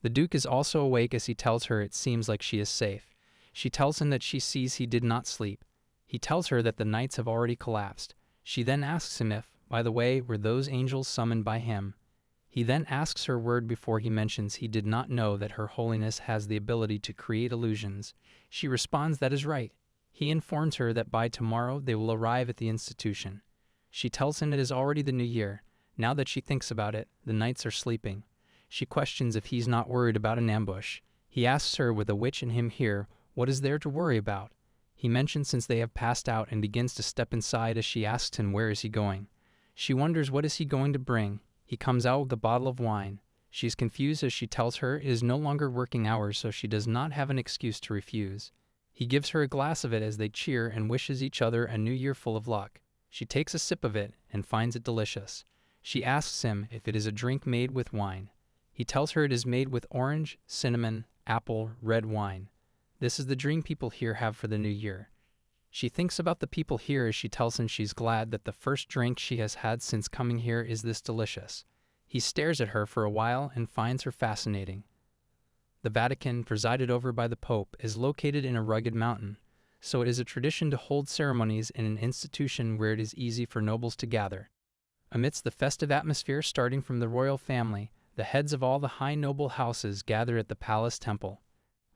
The Duke is also awake as he tells her it seems like she is safe. She tells him that she sees he did not sleep. He tells her that the knights have already collapsed. She then asks him if, by the way, were those angels summoned by him. He then asks her word before he mentions he did not know that Her Holiness has the ability to create illusions. She responds that is right. He informs her that by tomorrow they will arrive at the institution. She tells him it is already the new year. Now that she thinks about it, the knights are sleeping. She questions if he's not worried about an ambush. He asks her, with a witch and him here, what is there to worry about? He mentions since they have passed out and begins to step inside as she asks him where is he going. She wonders what is he going to bring. He comes out with a bottle of wine. She is confused as she tells her it is no longer working hours, so she does not have an excuse to refuse. He gives her a glass of it as they cheer and wishes each other a new year full of luck. She takes a sip of it and finds it delicious. She asks him if it is a drink made with wine. He tells her it is made with orange, cinnamon, apple, red wine. This is the drink people here have for the new year. She thinks about the people here as she tells him she's glad that the first drink she has had since coming here is this delicious. He stares at her for a while and finds her fascinating. The Vatican, presided over by the Pope, is located in a rugged mountain, so it is a tradition to hold ceremonies in an institution where it is easy for nobles to gather. Amidst the festive atmosphere starting from the royal family, the heads of all the high noble houses gather at the palace temple.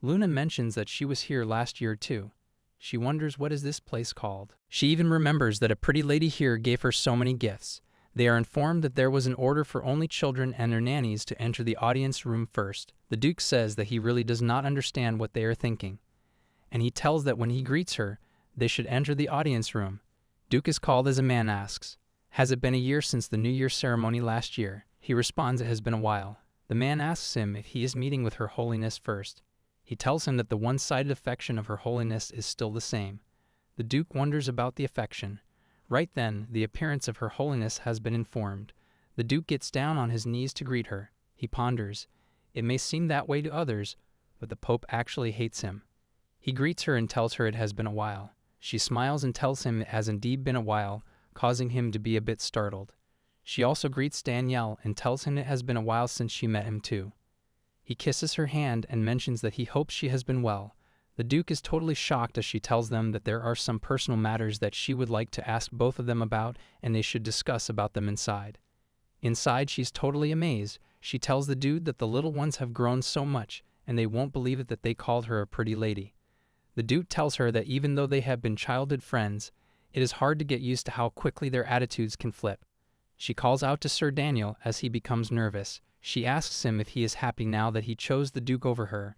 Luna mentions that she was here last year too. She wonders what is this place called. She even remembers that a pretty lady here gave her so many gifts. They are informed that there was an order for only children and their nannies to enter the audience room first. The Duke says that he really does not understand what they are thinking, and he tells that when he greets her, they should enter the audience room. Duke is called as a man asks, has it been a year since the New Year ceremony last year? He responds it has been a while. The man asks him if he is meeting with Her Holiness first. He tells him that the one-sided affection of Her Holiness is still the same. The Duke wonders about the affection. Right then, the appearance of Her Holiness has been informed. The Duke gets down on his knees to greet her. He ponders. It may seem that way to others, but the Pope actually hates him. He greets her and tells her it has been a while. She smiles and tells him it has indeed been a while, causing him to be a bit startled. She also greets Danielle and tells him it has been a while since she met him too. He kisses her hand and mentions that he hopes she has been well. The Duke is totally shocked as she tells them that there are some personal matters that she would like to ask both of them about and they should discuss about them inside. Inside, she's totally amazed. She tells the dude that the little ones have grown so much and they won't believe it that they called her a pretty lady. The Duke tells her that even though they have been childhood friends, it is hard to get used to how quickly their attitudes can flip. She calls out to Sir Daniel as he becomes nervous. She asks him if he is happy now that he chose the Duke over her.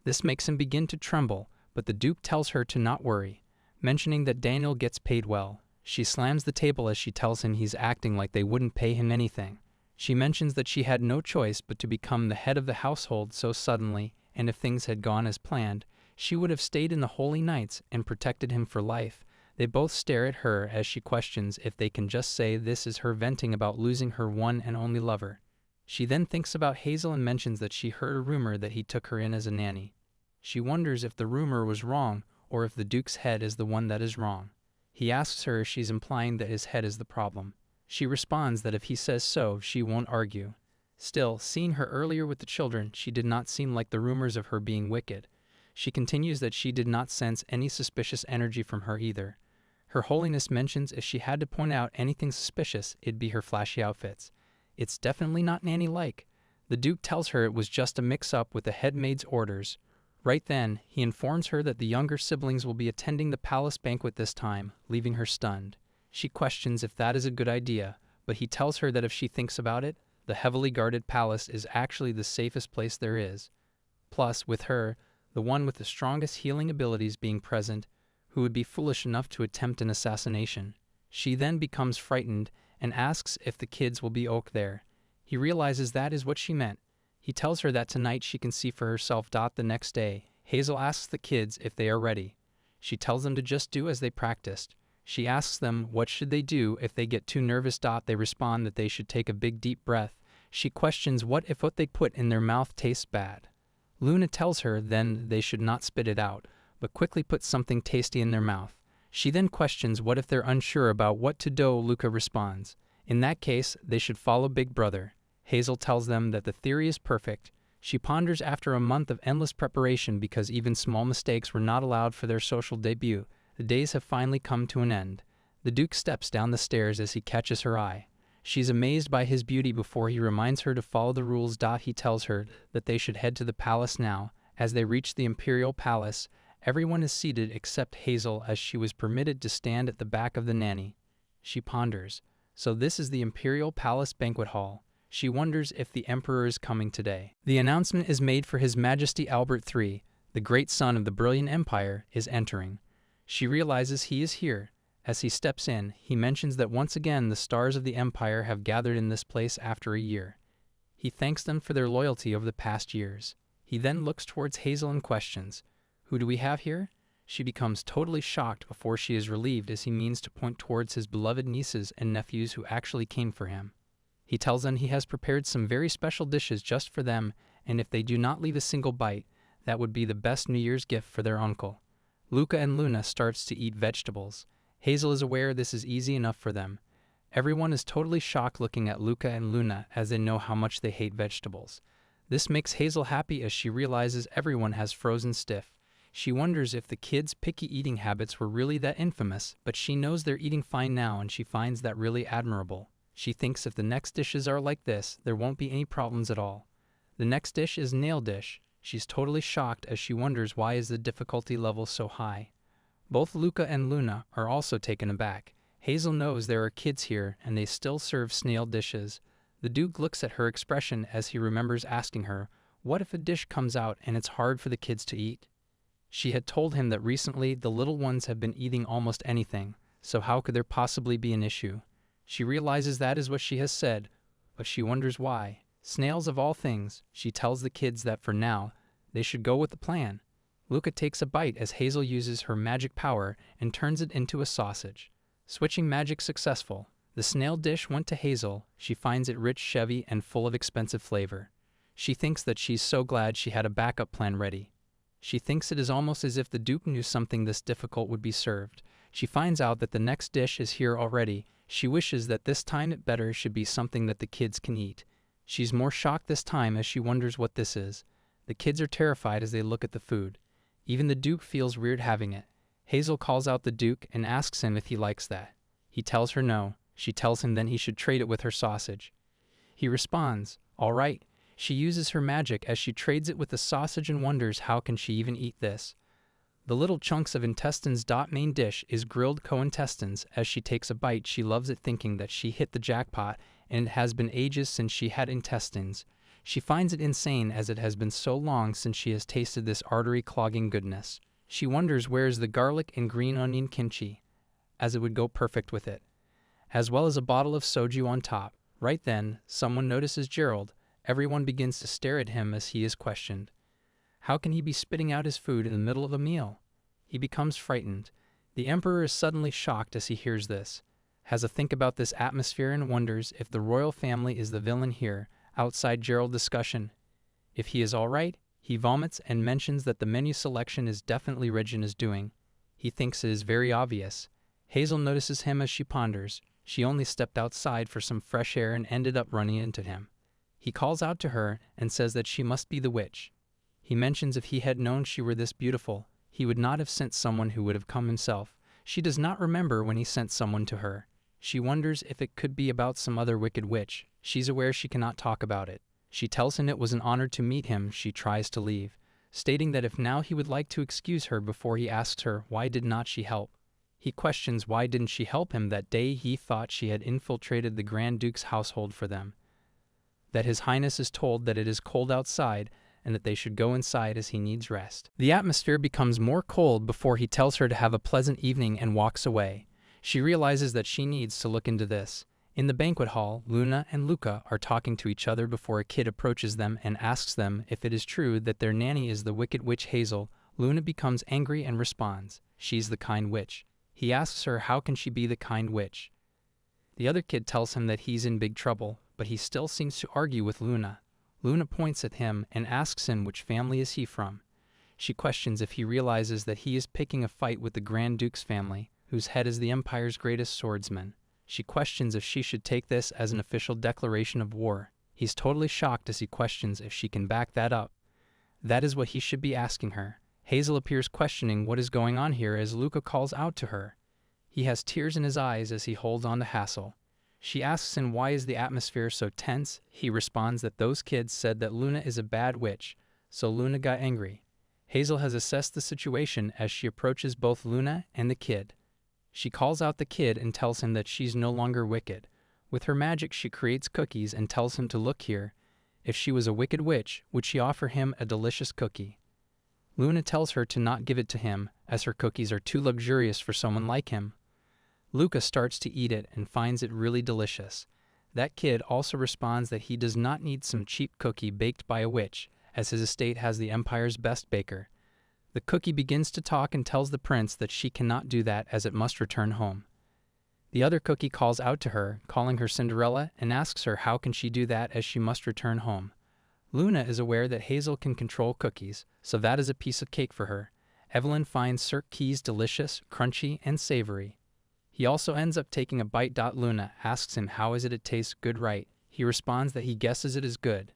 This makes him begin to tremble, but the Duke tells her to not worry, mentioning that Daniel gets paid well. She slams the table as she tells him he's acting like they wouldn't pay him anything. She mentions that she had no choice but to become the head of the household so suddenly, and if things had gone as planned, she would have stayed in the Holy Knights and protected him for life. They both stare at her as she questions if they can just say this is her venting about losing her one and only lover. She then thinks about Hazel and mentions that she heard a rumor that he took her in as a nanny. She wonders if the rumor was wrong or if the Duke's head is the one that is wrong. He asks her if she's implying that his head is the problem. She responds that if he says so, she won't argue. Still, seeing her earlier with the children, she did not seem like the rumors of her being wicked. She continues that she did not sense any suspicious energy from her either. Her Holiness mentions if she had to point out anything suspicious, it'd be her flashy outfits. It's definitely not nanny-like. The Duke tells her it was just a mix-up with the head maid's orders. Right then, he informs her that the younger siblings will be attending the palace banquet this time, leaving her stunned. She questions if that is a good idea, but he tells her that if she thinks about it, the heavily guarded palace is actually the safest place there is. Plus, with her, the one with the strongest healing abilities being present, who would be foolish enough to attempt an assassination. She then becomes frightened and asks if the kids will be there. He realizes that is what she meant. He tells her that tonight she can see for herself. The next day, Hazel asks the kids if they are ready. She tells them to just do as they practiced. She asks them what should they do if they get too nervous. They respond that they should take a big deep breath. She questions what if what they put in their mouth tastes bad. Luna tells her then they should not spit it out, but quickly put something tasty in their mouth. She then questions what if they're unsure about what to do. Luca responds, in that case, they should follow Big Brother. Hazel tells them that the theory is perfect. She ponders after a month of endless preparation because even small mistakes were not allowed for their social debut. The days have finally come to an end. The Duke steps down the stairs as he catches her eye. She's amazed by his beauty before he reminds her to follow the rules. He tells her that they should head to the palace now. As they reach the Imperial Palace, everyone is seated except Hazel as she was permitted to stand at the back of the nanny. She ponders. So this is the Imperial Palace Banquet Hall. She wonders if the Emperor is coming today. The announcement is made for His Majesty Albert III, the great son of the brilliant empire, is entering. She realizes he is here. As he steps in, he mentions that once again the stars of the empire have gathered in this place after a year. He thanks them for their loyalty over the past years. He then looks towards Hazel and questions, "Who do we have here?" She becomes totally shocked before she is relieved as he means to point towards his beloved nieces and nephews who actually came for him. He tells them he has prepared some very special dishes just for them, and if they do not leave a single bite, that would be the best New Year's gift for their uncle. Luca and Luna starts to eat vegetables. Hazel is aware this is easy enough for them. Everyone is totally shocked looking at Luca and Luna as they know how much they hate vegetables. This makes Hazel happy as she realizes everyone has frozen stiff. She wonders if the kids' picky eating habits were really that infamous, but she knows they're eating fine now and she finds that really admirable. She thinks if the next dishes are like this, there won't be any problems at all. The next dish is nail dish. She's totally shocked as she wonders why is the difficulty level so high. Both Luca and Luna are also taken aback. Hazel knows there are kids here and they still serve snail dishes. The Duke looks at her expression as he remembers asking her, what if a dish comes out and it's hard for the kids to eat? She had told him that recently the little ones have been eating almost anything, so how could there possibly be an issue? She realizes that is what she has said, but she wonders why. Snails of all things, she tells the kids that for now, they should go with the plan. Luca takes a bite as Hazel uses her magic power and turns it into a sausage. Switching magic successful. The snail dish went to Hazel. She finds it rich, chevy, and full of expensive flavor. She thinks that she's so glad she had a backup plan ready. She thinks it is almost as if the Duke knew something this difficult would be served. She finds out that the next dish is here already. She wishes that this time it better should be something that the kids can eat. She's more shocked this time as she wonders what this is. The kids are terrified as they look at the food. Even the Duke feels weird having it. Hazel calls out the Duke and asks him if he likes that. He tells her no. She tells him then he should trade it with her sausage. He responds, all right. She uses her magic as she trades it with the sausage and wonders how can she even eat this. The little chunks of intestines. Main dish is grilled co-intestines. As she takes a bite, she loves it thinking that she hit the jackpot and it has been ages since she had intestines. She finds it insane as it has been so long since she has tasted this artery-clogging goodness. She wonders where is the garlic and green onion kimchi. as it would go perfect with it, as well as a bottle of soju on top. Right then, someone notices Gerald. Everyone begins to stare at him as he is questioned. How can he be spitting out his food in the middle of a meal? He becomes frightened. The Emperor is suddenly shocked as he hears this, has a think about this atmosphere and wonders if the royal family is the villain here. Outside Gerald discussion. If he is alright, he vomits and mentions that the menu selection is definitely Regina's doing. He thinks it is very obvious. Hazel notices him as she ponders. She only stepped outside for some fresh air and ended up running into him. He calls out to her and says that she must be the witch. He mentions if he had known she were this beautiful, he would not have sent someone who would have come himself. She does not remember when he sent someone to her. She wonders if it could be about some other wicked witch. She's aware she cannot talk about it. She tells him it was an honor to meet him. She tries to leave, stating that if now he would like to excuse her before he asks her why did not she help. He questions why didn't she help him that day. He thought she had infiltrated the Grand Duke's household for them. That His Highness is told that it is cold outside and that they should go inside as he needs rest. The atmosphere becomes more cold before he tells her to have a pleasant evening and walks away. She realizes that she needs to look into this. In the banquet hall, Luna and Luca are talking to each other before a kid approaches them and asks them if it is true that their nanny is the wicked witch Hazel. Luna becomes angry and responds, she's the kind witch. He asks her how can she be the kind witch. The other kid tells him that he's in big trouble, but he still seems to argue with Luna. Luna points at him and asks him which family is he from. She questions if he realizes that he is picking a fight with the Grand Duke's family, whose head is the Empire's greatest swordsman. She questions if she should take this as an official declaration of war. He's totally shocked as he questions if she can back that up. That is what he should be asking her. Hazel appears questioning what is going on here as Luca calls out to her. He has tears in his eyes as he holds on to Hazel. She asks him why is the atmosphere so tense. He responds that those kids said that Luna is a bad witch, so Luna got angry. Hazel has assessed the situation as she approaches both Luna and the kid. She calls out the kid and tells him that she's no longer wicked. With her magic she creates cookies and tells him to look here. If she was a wicked witch, would she offer him a delicious cookie? Luna tells her to not give it to him, as her cookies are too luxurious for someone like him. Luca starts to eat it and finds it really delicious. That kid also responds that he does not need some cheap cookie baked by a witch, as his estate has the Empire's best baker. The cookie begins to talk and tells the prince that she cannot do that as it must return home. The other cookie calls out to her, calling her Cinderella, and asks her how can she do that as she must return home. Luna is aware that Hazel can control cookies, so that is a piece of cake for her. Evelyn finds Sir Key's delicious, crunchy, and savory. He also ends up taking a bite. Luna asks him how is it tastes good right. He responds that he guesses it is good.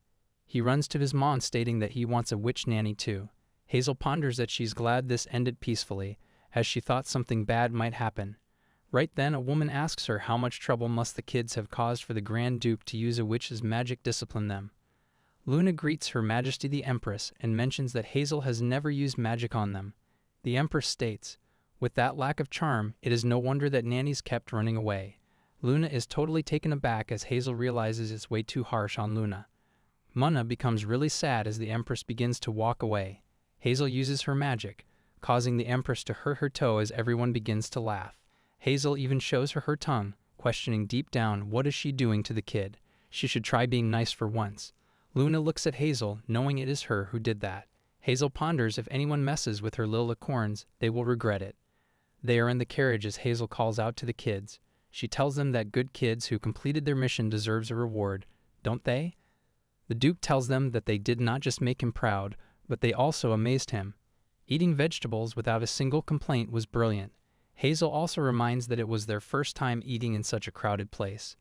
He runs to his mom stating that he wants a witch nanny too. Hazel ponders that she's glad this ended peacefully, as she thought something bad might happen. Right then a woman asks her how much trouble must the kids have caused for the Grand Duke to use a witch's magic discipline them. Luna greets Her Majesty the Empress and mentions that Hazel has never used magic on them. The Empress states, with that lack of charm, it is no wonder that nannies kept running away. Luna is totally taken aback as Hazel realizes it's way too harsh on Luna. Munna becomes really sad as the Empress begins to walk away. Hazel uses her magic, causing the Empress to hurt her toe as everyone begins to laugh. Hazel even shows her tongue, questioning deep down what is she doing to the kid. She should try being nice for once. Luna looks at Hazel, knowing it is her who did that. Hazel ponders if anyone messes with her little acorns, they will regret it. They are in the carriage as Hazel calls out to the kids. She tells them that good kids who completed their mission deserves a reward, don't they? The Duke tells them that they did not just make him proud, but they also amazed him. Eating vegetables without a single complaint was brilliant. Hazel also reminds that it was their first time eating in such a crowded place.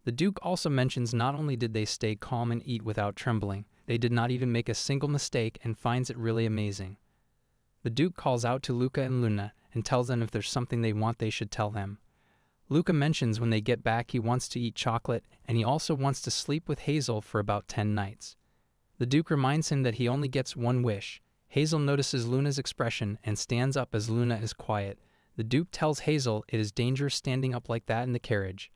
The Duke also mentions not only did they stay calm and eat without trembling, they did not even make a single mistake and finds it really amazing. The Duke calls out to Luca and Luna and tells them if there's something they want they should tell him. Luca mentions when they get back he wants to eat chocolate and he also wants to sleep with Hazel for about 10 nights. The Duke reminds him that he only gets one wish. Hazel notices Luna's expression and stands up as Luna is quiet. The Duke tells Hazel it is dangerous standing up like that in the carriage.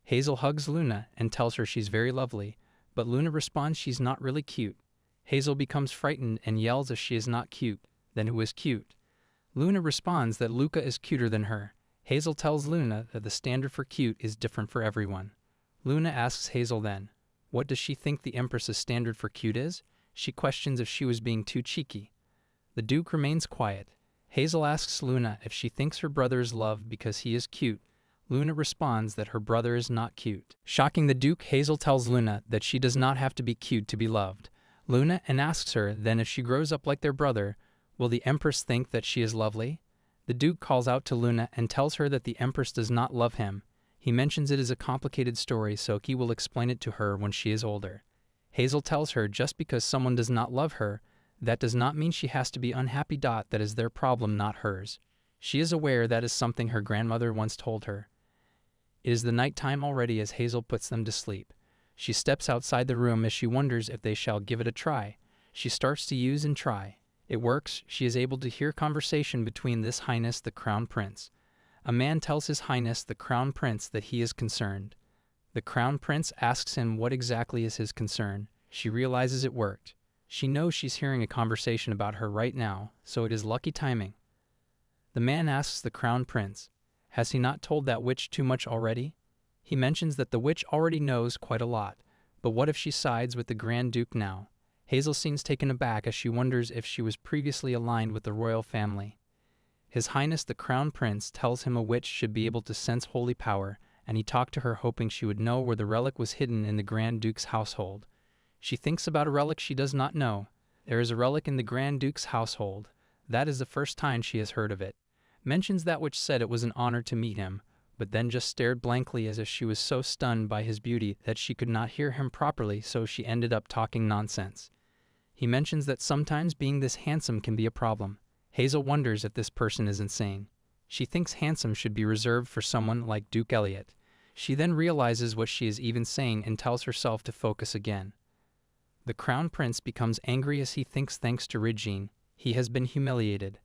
Hazel hugs Luna and tells her she's very lovely, but Luna responds she's not really cute. Hazel becomes frightened and yells if she is not cute, then who is cute? Luna responds that Luca is cuter than her. Hazel tells Luna that the standard for cute is different for everyone. Luna asks Hazel then, what does she think the Empress's standard for cute is? She questions if she was being too cheeky. The Duke remains quiet. Hazel asks Luna if she thinks her brother is loved because he is cute. Luna responds that her brother is not cute. Shocking the Duke, Hazel tells Luna that she does not have to be cute to be loved. Luna asks her then if she grows up like their brother, will the Empress think that she is lovely? The Duke calls out to Luna and tells her that the Empress does not love him. He mentions it is a complicated story, so he will explain it to her when she is older. Hazel tells her just because someone does not love her, that does not mean she has to be unhappy. That is their problem, not hers. She is aware that is something her grandmother once told her. It is the nighttime already as Hazel puts them to sleep. She steps outside the room as she wonders if they shall give it a try. She starts to use and try. It works. She is able to hear conversation between this Highness the Crown Prince. A man tells His Highness the Crown Prince that he is concerned. The Crown Prince asks him what exactly is his concern. She realizes it worked. She knows she's hearing a conversation about her right now, so it is lucky timing. The man asks the Crown Prince, has he not told that witch too much already? He mentions that the witch already knows quite a lot, but what if she sides with the Grand Duke now? Hazel seems taken aback as she wonders if she was previously aligned with the royal family. His Highness the Crown Prince tells him a witch should be able to sense holy power, and he talked to her hoping she would know where the relic was hidden in the Grand Duke's household. She thinks about a relic she does not know. There is a relic in the Grand Duke's household. That is the first time she has heard of it. Mentions that witch said it was an honor to meet him, but then just stared blankly as if she was so stunned by his beauty that she could not hear him properly, so she ended up talking nonsense. He mentions that sometimes being this handsome can be a problem. Hazel wonders if this person is insane. She thinks handsome should be reserved for someone like Duke Elliot. She then realizes what she is even saying and tells herself to focus again. The Crown Prince becomes angry as he thinks thanks to Regine, he has been humiliated.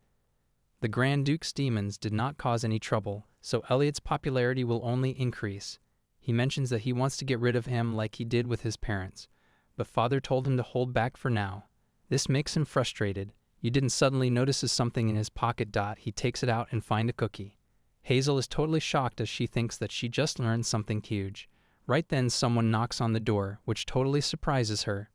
The Grand Duke's demons did not cause any trouble, so Elliot's popularity will only increase. He mentions that he wants to get rid of him like he did with his parents, but Father told him to hold back for now. This makes him frustrated. You didn't suddenly notices something in his pocket. He takes it out and finds a cookie. Hazel is totally shocked as she thinks that she just learned something huge. Right then someone knocks on the door, which totally surprises her.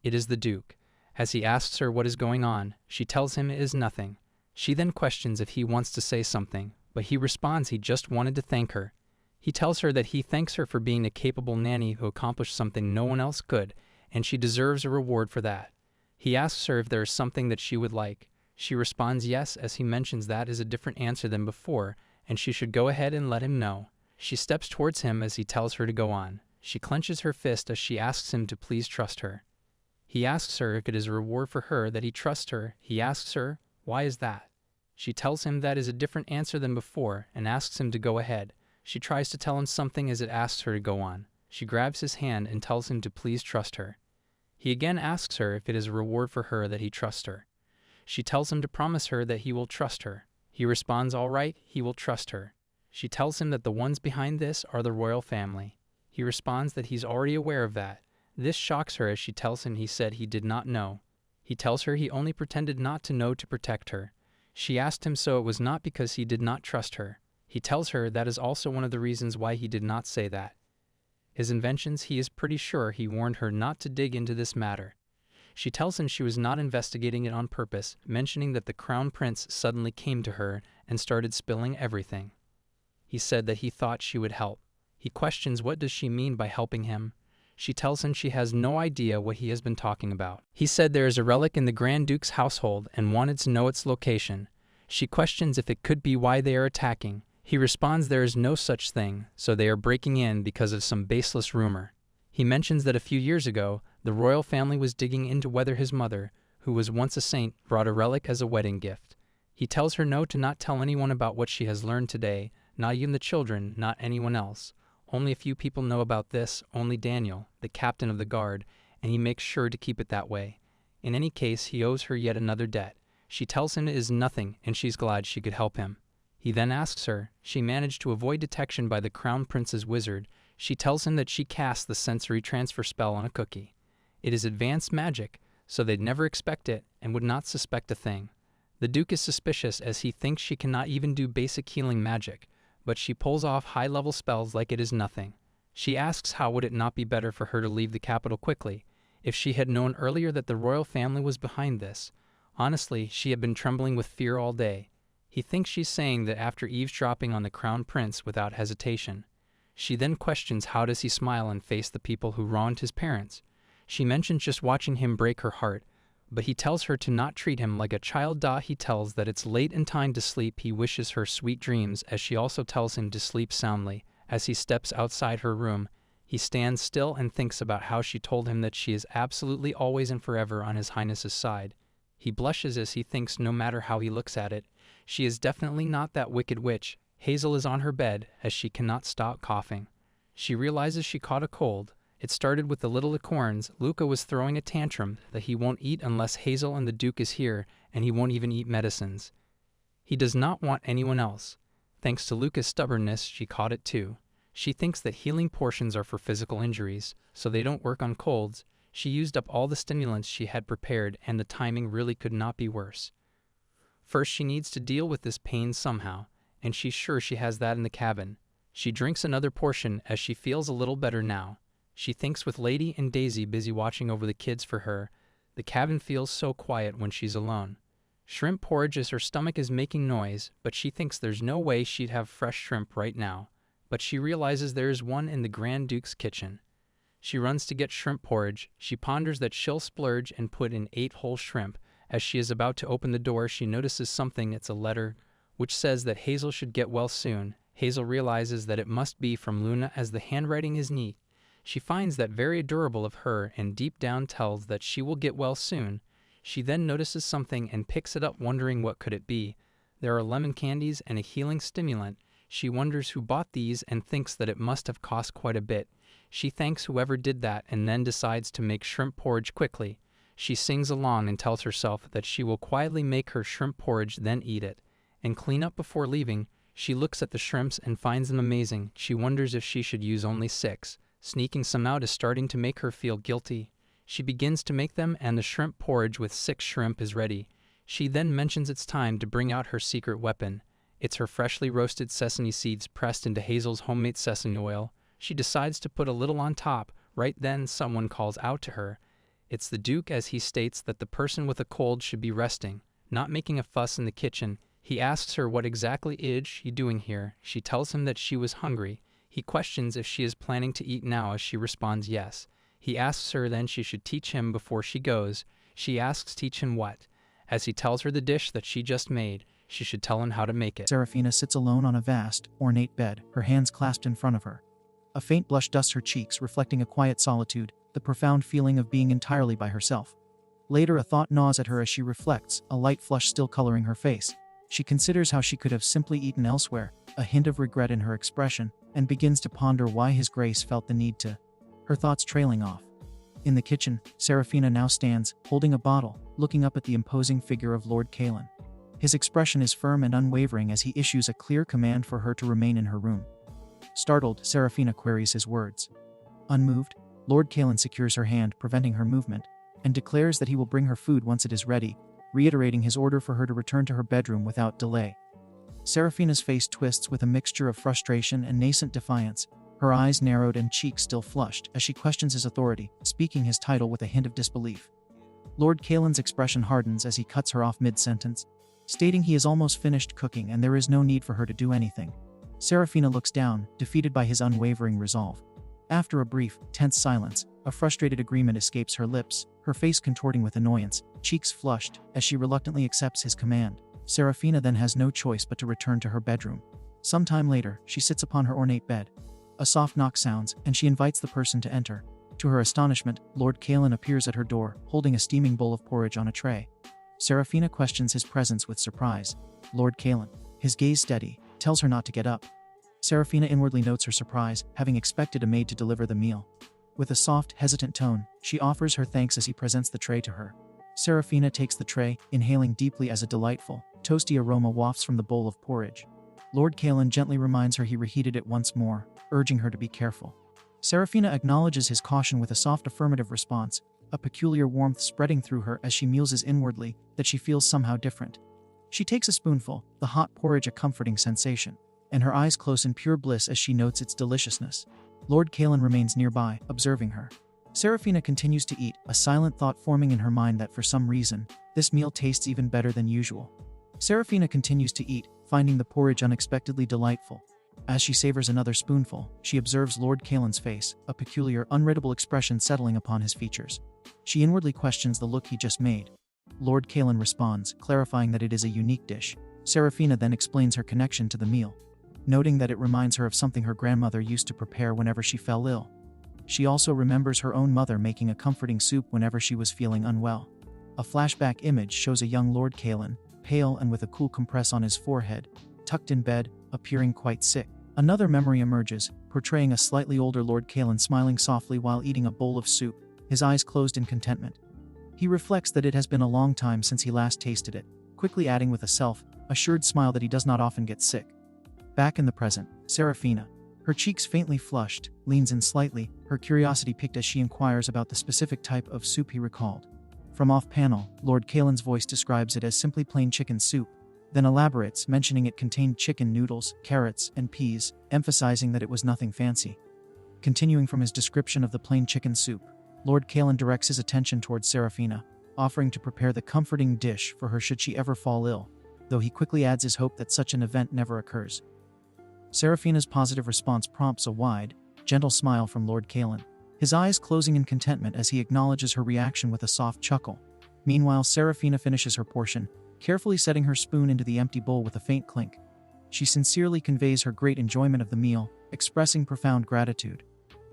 It is the Duke. As he asks her what is going on, she tells him it is nothing. She then questions if he wants to say something, but he responds he just wanted to thank her. He tells her that he thanks her for being a capable nanny who accomplished something no one else could, and she deserves a reward for that. He asks her if there is something that she would like. She responds yes, as he mentions that is a different answer than before, and she should go ahead and let him know. She steps towards him as he tells her to go on. She clenches her fist as she asks him to please trust her. He asks her if it is a reward for her that he trusts her. He asks her, why is that? She tells him that is a different answer than before and asks him to go ahead. She tries to tell him something as it asks her to go on. She grabs his hand and tells him to please trust her. He again asks her if it is a reward for her that he trusts her. She tells him to promise her that he will trust her. He responds, all right, he will trust her. She tells him that the ones behind this are the royal family. He responds that he's already aware of that. This shocks her as she tells him he said he did not know. He tells her he only pretended not to know to protect her. She asked him so it was not because he did not trust her. He tells her that is also one of the reasons why he did not say that. His inventions, he is pretty sure he warned her not to dig into this matter. She tells him she was not investigating it on purpose, mentioning that the Crown Prince suddenly came to her and started spilling everything. He said that he thought she would help. He questions what does she mean by helping him. She tells him she has no idea what he has been talking about. He said there is a relic in the Grand Duke's household and wanted to know its location. She questions if it could be why they are attacking. He responds there is no such thing, so they are breaking in because of some baseless rumor. He mentions that a few years ago, the royal family was digging into whether his mother, who was once a saint, brought a relic as a wedding gift. He tells her no to not tell anyone about what she has learned today, not even the children, not anyone else. Only a few people know about this, only Daniel, the captain of the guard, and he makes sure to keep it that way. In any case, he owes her yet another debt. She tells him it is nothing, and she's glad she could help him. He then asks her. She managed to avoid detection by the Crown Prince's wizard. She tells him that she cast the sensory transfer spell on a cookie. It is advanced magic, so they'd never expect it and would not suspect a thing. The Duke is suspicious as he thinks she cannot even do basic healing magic, but she pulls off high-level spells like it is nothing. She asks how would it not be better for her to leave the capital quickly, if she had known earlier that the royal family was behind this. Honestly, she had been trembling with fear all day. He thinks she's saying that after eavesdropping on the crown prince without hesitation. She then questions how does he smile and face the people who wronged his parents. She mentions just watching him break her heart, but he tells her to not treat him like a child. He tells that it's late and time to sleep. He wishes her sweet dreams as she also tells him to sleep soundly. As he steps outside her room, he stands still and thinks about how she told him that she is absolutely always and forever on His Highness's side. He blushes as he thinks no matter how he looks at it, she is definitely not that wicked witch. Hazel is on her bed as she cannot stop coughing. She realizes she caught a cold. It started with the little acorns. Luca was throwing a tantrum that he won't eat unless Hazel and the Duke is here, and he won't even eat medicines. He does not want anyone else. Thanks to Luca's stubbornness, she caught it too. She thinks that healing potions are for physical injuries, so they don't work on colds. She used up all the stimulants she had prepared, and the timing really could not be worse. First, she needs to deal with this pain somehow, and she's sure she has that in the cabin. She drinks another portion as she feels a little better now. She thinks with Lady and Daisy busy watching over the kids for her, the cabin feels so quiet when she's alone. Shrimp porridge as her stomach is making noise, but she thinks there's no way she'd have fresh shrimp right now. But she realizes there is one in the Grand Duke's kitchen. She runs to get shrimp porridge. She ponders that she'll splurge and put in 8 whole shrimp. As she is about to open the door, she notices something. It's a letter, which says that Hazel should get well soon. Hazel realizes that it must be from Luna as the handwriting is neat. She finds that very adorable of her and deep down tells that she will get well soon. She then notices something and picks it up wondering what could it be. There are lemon candies and a healing stimulant. She wonders who bought these and thinks that it must have cost quite a bit. She thanks whoever did that and then decides to make shrimp porridge quickly. She sings along and tells herself that she will quietly make her shrimp porridge, then eat it, and clean up before leaving. She looks at the shrimps and finds them amazing. She wonders if she should use only 6. Sneaking some out is starting to make her feel guilty. She begins to make them and the shrimp porridge with 6 shrimp is ready. She then mentions it's time to bring out her secret weapon. It's her freshly roasted sesame seeds pressed into Hazel's homemade sesame oil. She decides to put a little on top. Right then, someone calls out to her. It's the Duke as he states that the person with a cold should be resting, not making a fuss in the kitchen. He asks her what exactly is she doing here. She tells him that she was hungry. He questions if she is planning to eat now as she responds yes. He asks her then she should teach him before she goes. She asks teach him what? As he tells her the dish that she just made, she should tell him how to make it. Serafina sits alone on a vast, ornate bed, her hands clasped in front of her. A faint blush dusts her cheeks, reflecting a quiet solitude, the profound feeling of being entirely by herself. Later, a thought gnaws at her as she reflects, a light flush still coloring her face. She considers how she could have simply eaten elsewhere, a hint of regret in her expression, and begins to ponder why His Grace felt the need to. Her thoughts trailing off. In the kitchen, Serafina now stands, holding a bottle, looking up at the imposing figure of Lord Kalen. His expression is firm and unwavering as he issues a clear command for her to remain in her room. Startled, Serafina queries his words. Unmoved, Lord Kalen secures her hand, preventing her movement, and declares that he will bring her food once it is ready, reiterating his order for her to return to her bedroom without delay. Serafina's face twists with a mixture of frustration and nascent defiance, her eyes narrowed and cheeks still flushed as she questions his authority, speaking his title with a hint of disbelief. Lord Kalen's expression hardens as he cuts her off mid-sentence, stating he is almost finished cooking and there is no need for her to do anything. Serafina looks down, defeated by his unwavering resolve. After a brief, tense silence, a frustrated agreement escapes her lips, her face contorting with annoyance, cheeks flushed, as she reluctantly accepts his command. Serafina then has no choice but to return to her bedroom. Some time later, she sits upon her ornate bed. A soft knock sounds, and she invites the person to enter. To her astonishment, Lord Kalen appears at her door, holding a steaming bowl of porridge on a tray. Serafina questions his presence with surprise. Lord Kalen, his gaze steady, tells her not to get up. Serafina inwardly notes her surprise, having expected a maid to deliver the meal. With a soft, hesitant tone, she offers her thanks as he presents the tray to her. Serafina takes the tray, inhaling deeply as a delightful, toasty aroma wafts from the bowl of porridge. Lord Kalen gently reminds her he reheated it once more, urging her to be careful. Serafina acknowledges his caution with a soft affirmative response, a peculiar warmth spreading through her as she muses inwardly that she feels somehow different. She takes a spoonful, the hot porridge a comforting sensation, and her eyes close in pure bliss as she notes its deliciousness. Lord Kalen remains nearby, observing her. Seraphina continues to eat, a silent thought forming in her mind that for some reason, this meal tastes even better than usual. Seraphina continues to eat, finding the porridge unexpectedly delightful. As she savors another spoonful, she observes Lord Kalen's face, a peculiar, unreadable expression settling upon his features. She inwardly questions the look he just made. Lord Kalen responds, clarifying that it is a unique dish. Seraphina then explains her connection to the meal, noting that it reminds her of something her grandmother used to prepare whenever she fell ill. She also remembers her own mother making a comforting soup whenever she was feeling unwell. A flashback image shows a young Lord Kalen, pale and with a cool compress on his forehead, tucked in bed, appearing quite sick. Another memory emerges, portraying a slightly older Lord Kalen smiling softly while eating a bowl of soup, his eyes closed in contentment. He reflects that it has been a long time since he last tasted it, quickly adding with a self-assured smile that he does not often get sick. Back in the present, Seraphina, her cheeks faintly flushed, leans in slightly, her curiosity piqued as she inquires about the specific type of soup he recalled. From off-panel, Lord Kalen's voice describes it as simply plain chicken soup, then elaborates, mentioning it contained chicken noodles, carrots, and peas, emphasizing that it was nothing fancy. Continuing from his description of the plain chicken soup, Lord Kalen directs his attention towards Seraphina, offering to prepare the comforting dish for her should she ever fall ill, though he quickly adds his hope that such an event never occurs. Seraphina's positive response prompts a wide, gentle smile from Lord Kalen, his eyes closing in contentment as he acknowledges her reaction with a soft chuckle. Meanwhile, Seraphina finishes her portion, carefully setting her spoon into the empty bowl with a faint clink. She sincerely conveys her great enjoyment of the meal, expressing profound gratitude.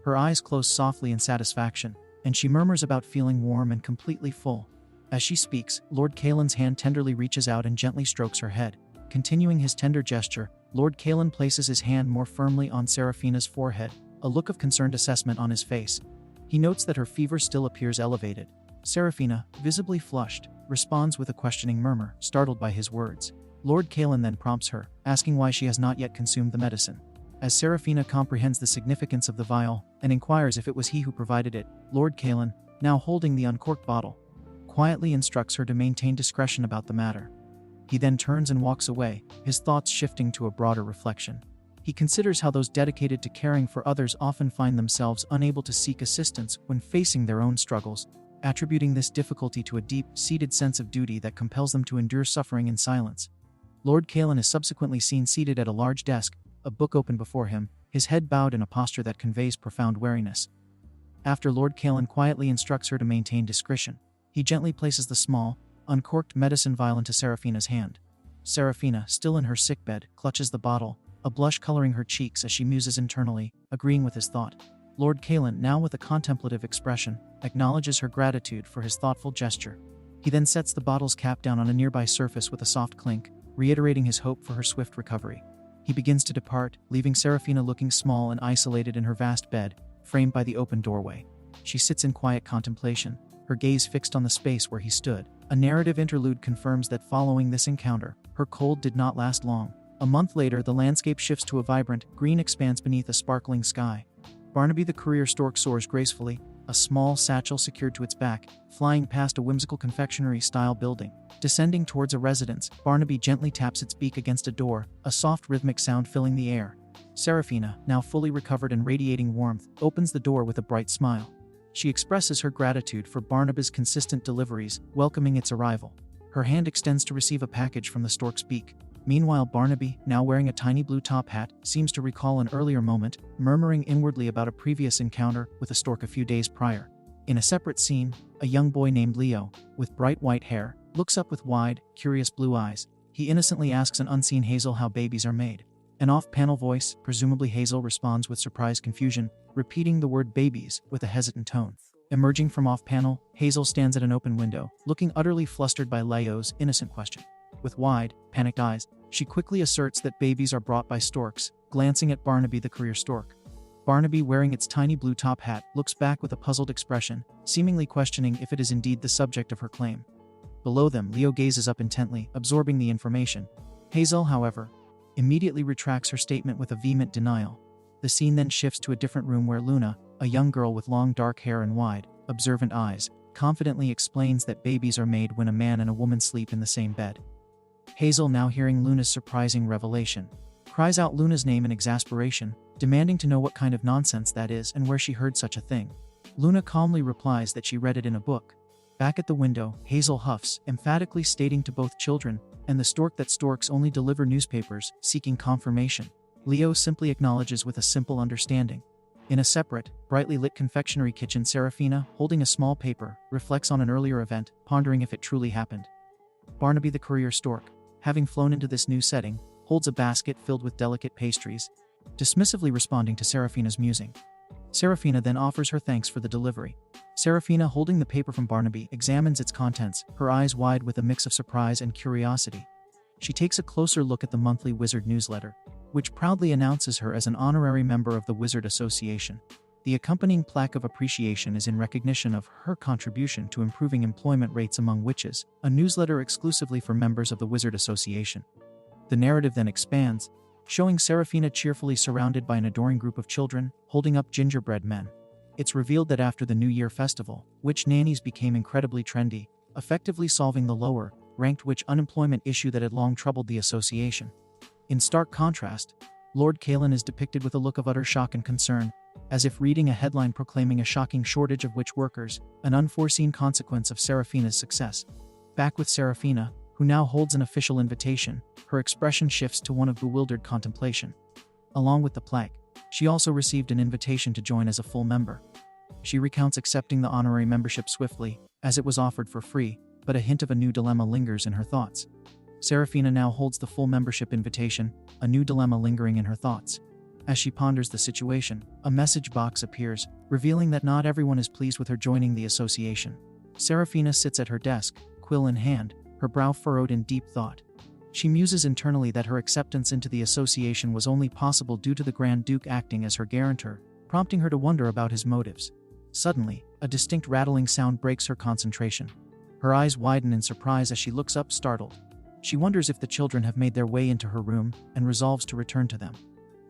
Her eyes close softly in satisfaction, and she murmurs about feeling warm and completely full. As she speaks, Lord Kalen's hand tenderly reaches out and gently strokes her head. Continuing his tender gesture, Lord Kalen places his hand more firmly on Seraphina's forehead, a look of concerned assessment on his face. He notes that her fever still appears elevated. Seraphina, visibly flushed, responds with a questioning murmur, startled by his words. Lord Kalen then prompts her, asking why she has not yet consumed the medicine. As Seraphina comprehends the significance of the vial and inquires if it was he who provided it, Lord Kalen, now holding the uncorked bottle, quietly instructs her to maintain discretion about the matter. He then turns and walks away, his thoughts shifting to a broader reflection. He considers how those dedicated to caring for others often find themselves unable to seek assistance when facing their own struggles, attributing this difficulty to a deep-seated sense of duty that compels them to endure suffering in silence. Lord Kalen is subsequently seen seated at a large desk, a book open before him, his head bowed in a posture that conveys profound wariness. After Lord Kalen quietly instructs her to maintain discretion, he gently places the small, uncorked medicine vial into Seraphina's hand. Seraphina, still in her sickbed, clutches the bottle, a blush coloring her cheeks as she muses internally, agreeing with his thought. Lord Kalen, now with a contemplative expression, acknowledges her gratitude for his thoughtful gesture. He then sets the bottle's cap down on a nearby surface with a soft clink, reiterating his hope for her swift recovery. He begins to depart, leaving Seraphina looking small and isolated in her vast bed, framed by the open doorway. She sits in quiet contemplation, her gaze fixed on the space where he stood. A narrative interlude confirms that following this encounter, her cold did not last long. A month later, the landscape shifts to a vibrant, green expanse beneath a sparkling sky. Barnaby the courier stork soars gracefully, a small satchel secured to its back, flying past a whimsical confectionery-style building. Descending towards a residence, Barnaby gently taps its beak against a door, a soft rhythmic sound filling the air. Seraphina, now fully recovered and radiating warmth, opens the door with a bright smile. She expresses her gratitude for Barnaby's consistent deliveries, welcoming its arrival. Her hand extends to receive a package from the stork's beak. Meanwhile, Barnaby, now wearing a tiny blue top hat, seems to recall an earlier moment, murmuring inwardly about a previous encounter with a stork a few days prior. In a separate scene, a young boy named Leo, with bright white hair, looks up with wide, curious blue eyes. He innocently asks an unseen Hazel how babies are made. An off-panel voice, presumably Hazel, responds with surprised confusion, repeating the word babies with a hesitant tone. Emerging from off-panel, Hazel stands at an open window, looking utterly flustered by Leo's innocent question. With wide, panicked eyes, she quickly asserts that babies are brought by storks, glancing at Barnaby the courier stork. Barnaby, wearing its tiny blue top hat, looks back with a puzzled expression, seemingly questioning if it is indeed the subject of her claim. Below them, Leo gazes up intently, absorbing the information. Hazel, however, immediately retracts her statement with a vehement denial. The scene then shifts to a different room where Luna, a young girl with long dark hair and wide, observant eyes, confidently explains that babies are made when a man and a woman sleep in the same bed. Hazel, now hearing Luna's surprising revelation, cries out Luna's name in exasperation, demanding to know what kind of nonsense that is and where she heard such a thing. Luna calmly replies that she read it in a book. Back at the window, Hazel huffs, emphatically stating to both children and the stork that storks only deliver newspapers, seeking confirmation. Leo simply acknowledges with a simple understanding. In a separate, brightly lit confectionery kitchen, Serafina, holding a small paper, reflects on an earlier event, pondering if it truly happened. Barnaby the courier stork, having flown into this new setting, holds a basket filled with delicate pastries, dismissively responding to Serafina's musing. Serafina then offers her thanks for the delivery. Serafina, holding the paper from Barnaby, examines its contents, her eyes wide with a mix of surprise and curiosity. She takes a closer look at the monthly Wizard newsletter, which proudly announces her as an honorary member of the Wizard Association. The accompanying plaque of appreciation is in recognition of her contribution to improving employment rates among witches, a newsletter exclusively for members of the Wizard Association. The narrative then expands, showing Serafina cheerfully surrounded by an adoring group of children, holding up gingerbread men. It's revealed that after the New Year festival, witch nannies became incredibly trendy, effectively solving the lower-ranked witch unemployment issue that had long troubled the association. In stark contrast, Lord Kalen is depicted with a look of utter shock and concern, as if reading a headline proclaiming a shocking shortage of witch workers, an unforeseen consequence of Serafina's success. Back with Serafina, who now holds an official invitation, her expression shifts to one of bewildered contemplation. Along with the plaque, she also received an invitation to join as a full member. She recounts accepting the honorary membership swiftly, as it was offered for free, but a hint of a new dilemma lingers in her thoughts. Serafina now holds the full membership invitation, a new dilemma lingering in her thoughts. As she ponders the situation, a message box appears, revealing that not everyone is pleased with her joining the association. Serafina sits at her desk, quill in hand, her brow furrowed in deep thought. She muses internally that her acceptance into the association was only possible due to the Grand Duke acting as her guarantor, prompting her to wonder about his motives. Suddenly, a distinct rattling sound breaks her concentration. Her eyes widen in surprise as she looks up startled. She wonders if the children have made their way into her room and resolves to return to them.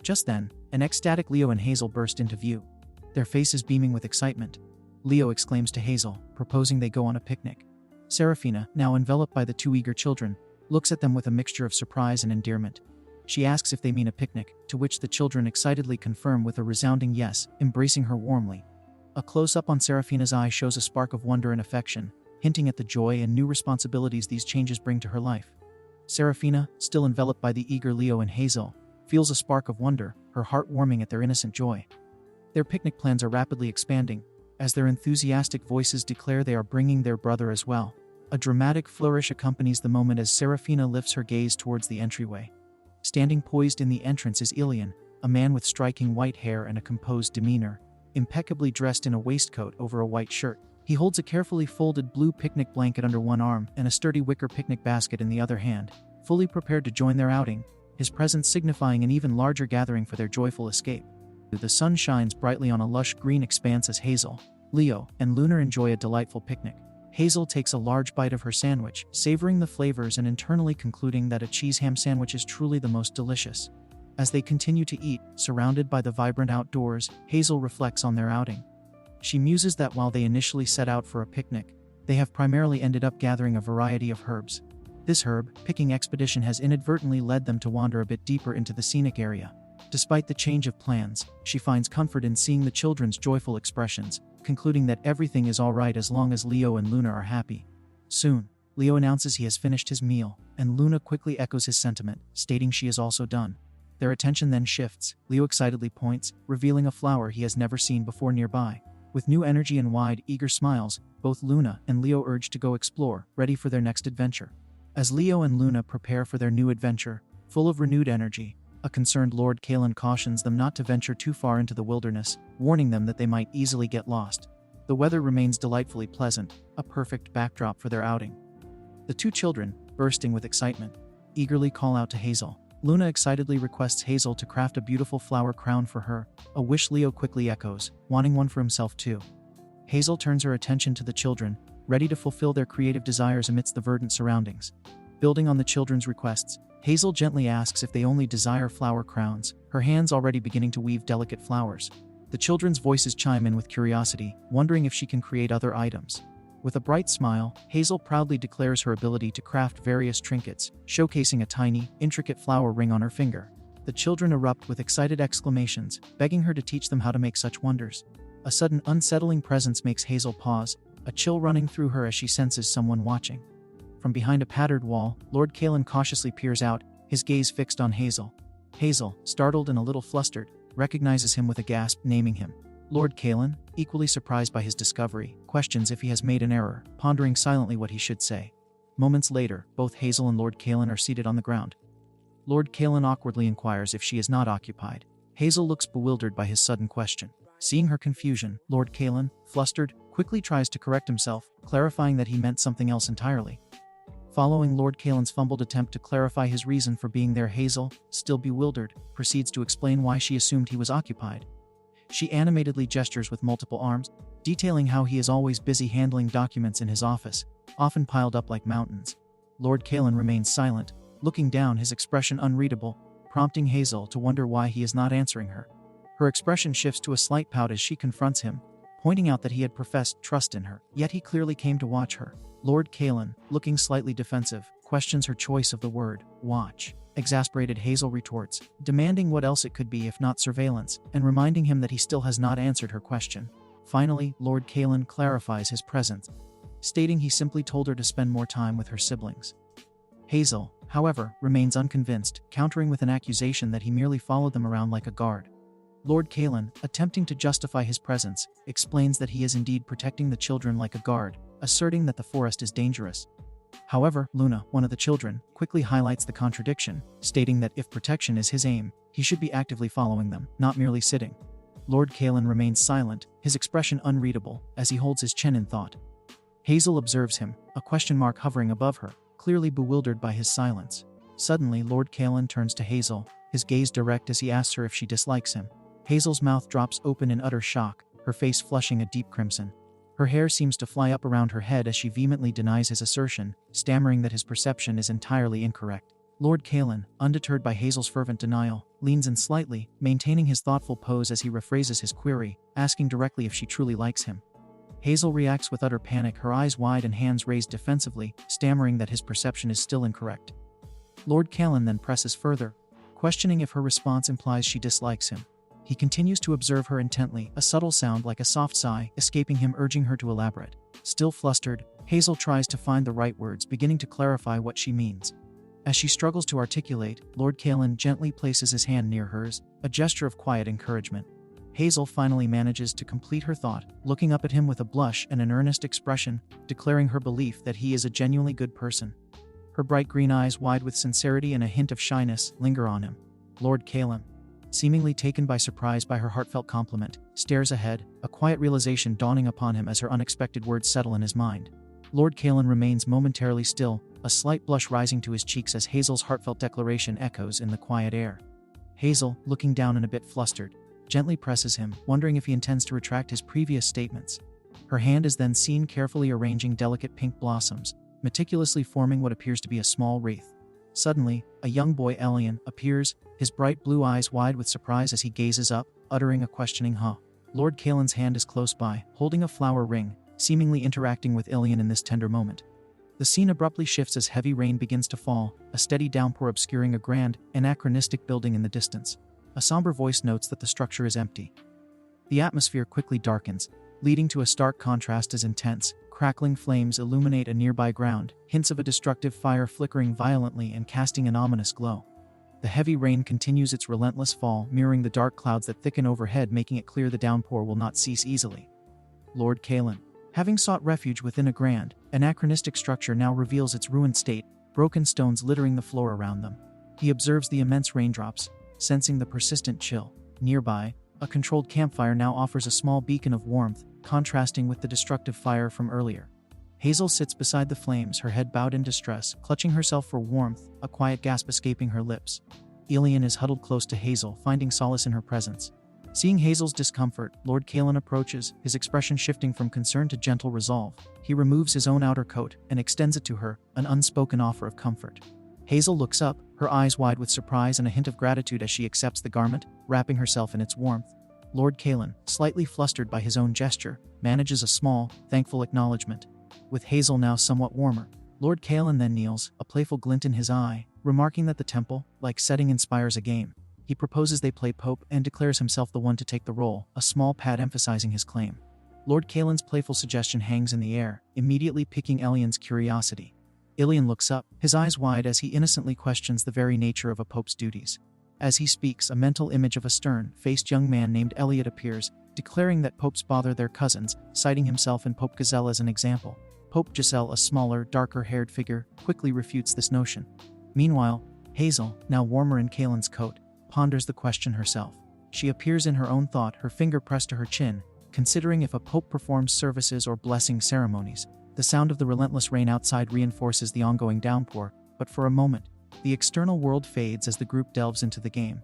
Just then, an ecstatic Leo and Hazel burst into view. Their faces beaming with excitement. Leo exclaims to Hazel, proposing they go on a picnic. Serafina, now enveloped by the two eager children, looks at them with a mixture of surprise and endearment. She asks if they mean a picnic, to which the children excitedly confirm with a resounding yes, embracing her warmly. A close-up on Serafina's eye shows a spark of wonder and affection, hinting at the joy and new responsibilities these changes bring to her life. Serafina, still enveloped by the eager Leo and Hazel, feels a spark of wonder, her heart warming at their innocent joy. Their picnic plans are rapidly expanding, as their enthusiastic voices declare they are bringing their brother as well. A dramatic flourish accompanies the moment as Serafina lifts her gaze towards the entryway. Standing poised in the entrance is Ilian, a man with striking white hair and a composed demeanor, impeccably dressed in a waistcoat over a white shirt. He holds a carefully folded blue picnic blanket under one arm and a sturdy wicker picnic basket in the other hand, fully prepared to join their outing, his presence signifying an even larger gathering for their joyful escape. The sun shines brightly on a lush green expanse as Hazel, Leo, and Lunar enjoy a delightful picnic. Hazel takes a large bite of her sandwich, savoring the flavors and internally concluding that a cheese ham sandwich is truly the most delicious. As they continue to eat, surrounded by the vibrant outdoors, Hazel reflects on their outing. She muses that while they initially set out for a picnic, they have primarily ended up gathering a variety of herbs. This herb-picking expedition has inadvertently led them to wander a bit deeper into the scenic area. Despite the change of plans, she finds comfort in seeing the children's joyful expressions, concluding that everything is all right as long as Leo and Luna are happy. Soon, Leo announces he has finished his meal, and Luna quickly echoes his sentiment, stating she is also done. Their attention then shifts. Leo excitedly points, revealing a flower he has never seen before nearby. With new energy and wide, eager smiles, both Luna and Leo urge to go explore, ready for their next adventure. As Leo and Luna prepare for their new adventure, full of renewed energy, a concerned Lord Kalen cautions them not to venture too far into the wilderness, warning them that they might easily get lost. The weather remains delightfully pleasant, a perfect backdrop for their outing. The two children, bursting with excitement, eagerly call out to Hazel. Luna excitedly requests Hazel to craft a beautiful flower crown for her, a wish Leo quickly echoes, wanting one for himself too. Hazel turns her attention to the children, ready to fulfill their creative desires amidst the verdant surroundings. Building on the children's requests, Hazel gently asks if they only desire flower crowns, her hands already beginning to weave delicate flowers. The children's voices chime in with curiosity, wondering if she can create other items. With a bright smile, Hazel proudly declares her ability to craft various trinkets, showcasing a tiny, intricate flower ring on her finger. The children erupt with excited exclamations, begging her to teach them how to make such wonders. A sudden unsettling presence makes Hazel pause, a chill running through her as she senses someone watching. From behind a patterned wall, Lord Kalen cautiously peers out, his gaze fixed on Hazel. Hazel, startled and a little flustered, recognizes him with a gasp, naming him. Lord Kalen, equally surprised by his discovery, questions if he has made an error, pondering silently what he should say. Moments later, both Hazel and Lord Kalen are seated on the ground. Lord Kalen awkwardly inquires if she is not occupied. Hazel looks bewildered by his sudden question. Seeing her confusion, Lord Kalen, flustered, quickly tries to correct himself, clarifying that he meant something else entirely. Following Lord Kalen's fumbled attempt to clarify his reason for being there, Hazel, still bewildered, proceeds to explain why she assumed he was occupied. She animatedly gestures with multiple arms, detailing how he is always busy handling documents in his office, often piled up like mountains. Lord Kalen remains silent, looking down, his expression unreadable, prompting Hazel to wonder why he is not answering her. Her expression shifts to a slight pout as she confronts him, pointing out that he had professed trust in her, yet he clearly came to watch her. Lord Kalen, looking slightly defensive, questions her choice of the word, watch. Exasperated, Hazel retorts, demanding what else it could be if not surveillance, and reminding him that he still has not answered her question. Finally, Lord Kalen clarifies his presence, stating he simply told her to spend more time with her siblings. Hazel, however, remains unconvinced, countering with an accusation that he merely followed them around like a guard. Lord Kalen, attempting to justify his presence, explains that he is indeed protecting the children like a guard, asserting that the forest is dangerous. However, Luna, one of the children, quickly highlights the contradiction, stating that if protection is his aim, he should be actively following them, not merely sitting. Lord Kalen remains silent, his expression unreadable, as he holds his chin in thought. Hazel observes him, a question mark hovering above her, clearly bewildered by his silence. Suddenly, Lord Kalen turns to Hazel, his gaze direct as he asks her if she dislikes him. Hazel's mouth drops open in utter shock, her face flushing a deep crimson. Her hair seems to fly up around her head as she vehemently denies his assertion, stammering that his perception is entirely incorrect. Lord Kalen, undeterred by Hazel's fervent denial, leans in slightly, maintaining his thoughtful pose as he rephrases his query, asking directly if she truly likes him. Hazel reacts with utter panic, her eyes wide and hands raised defensively, stammering that his perception is still incorrect. Lord Kalen then presses further, questioning if her response implies she dislikes him. He continues to observe her intently, a subtle sound like a soft sigh escaping him, urging her to elaborate. Still flustered, Hazel tries to find the right words, beginning to clarify what she means. As she struggles to articulate, Lord Kalen gently places his hand near hers, a gesture of quiet encouragement. Hazel finally manages to complete her thought, looking up at him with a blush and an earnest expression, declaring her belief that he is a genuinely good person. Her bright green eyes, wide with sincerity and a hint of shyness, linger on him. Lord Kalen, seemingly taken by surprise by her heartfelt compliment, stares ahead, a quiet realization dawning upon him as her unexpected words settle in his mind. Lord Kalen remains momentarily still, a slight blush rising to his cheeks as Hazel's heartfelt declaration echoes in the quiet air. Hazel, looking down and a bit flustered, gently presses him, wondering if he intends to retract his previous statements. Her hand is then seen carefully arranging delicate pink blossoms, meticulously forming what appears to be a small wreath. Suddenly, a young boy alien appears, his bright blue eyes wide with surprise as he gazes up, uttering a questioning huh. Lord Kalen's hand is close by, holding a flower ring, seemingly interacting with Ilian in this tender moment. The scene abruptly shifts as heavy rain begins to fall, a steady downpour obscuring a grand, anachronistic building in the distance. A somber voice notes that the structure is empty. The atmosphere quickly darkens, leading to a stark contrast as intense, crackling flames illuminate a nearby ground, hints of a destructive fire flickering violently and casting an ominous glow. The heavy rain continues its relentless fall, mirroring the dark clouds that thicken overhead, making it clear the downpour will not cease easily. Lord Kalen, having sought refuge within a grand, anachronistic structure, now reveals its ruined state, broken stones littering the floor around them. He observes the immense raindrops, sensing the persistent chill. Nearby, a controlled campfire now offers a small beacon of warmth, contrasting with the destructive fire from earlier. Hazel sits beside the flames, her head bowed in distress, clutching herself for warmth, a quiet gasp escaping her lips. Ilian is huddled close to Hazel, finding solace in her presence. Seeing Hazel's discomfort, Lord Kalen approaches, his expression shifting from concern to gentle resolve. He removes his own outer coat and extends it to her, an unspoken offer of comfort. Hazel looks up, her eyes wide with surprise and a hint of gratitude as she accepts the garment, wrapping herself in its warmth. Lord Kalen, slightly flustered by his own gesture, manages a small, thankful acknowledgement. With Hazel now somewhat warmer, Lord Kalen then kneels, a playful glint in his eye, remarking that the temple, like setting, inspires a game. He proposes they play Pope and declares himself the one to take the role, a small pad emphasizing his claim. Lord Kalen's playful suggestion hangs in the air, immediately piquing Elian's curiosity. Ilian looks up, his eyes wide as he innocently questions the very nature of a pope's duties. As he speaks, a mental image of a stern-faced young man named Elliot appears, declaring that popes bother their cousins, citing himself and Pope Gazelle as an example. Pope Giselle, a smaller, darker-haired figure, quickly refutes this notion. Meanwhile, Hazel, now warmer in Kalen's coat, ponders the question herself. She appears in her own thought, her finger pressed to her chin, considering if a pope performs services or blessing ceremonies. The sound of the relentless rain outside reinforces the ongoing downpour, but for a moment, the external world fades as the group delves into the game.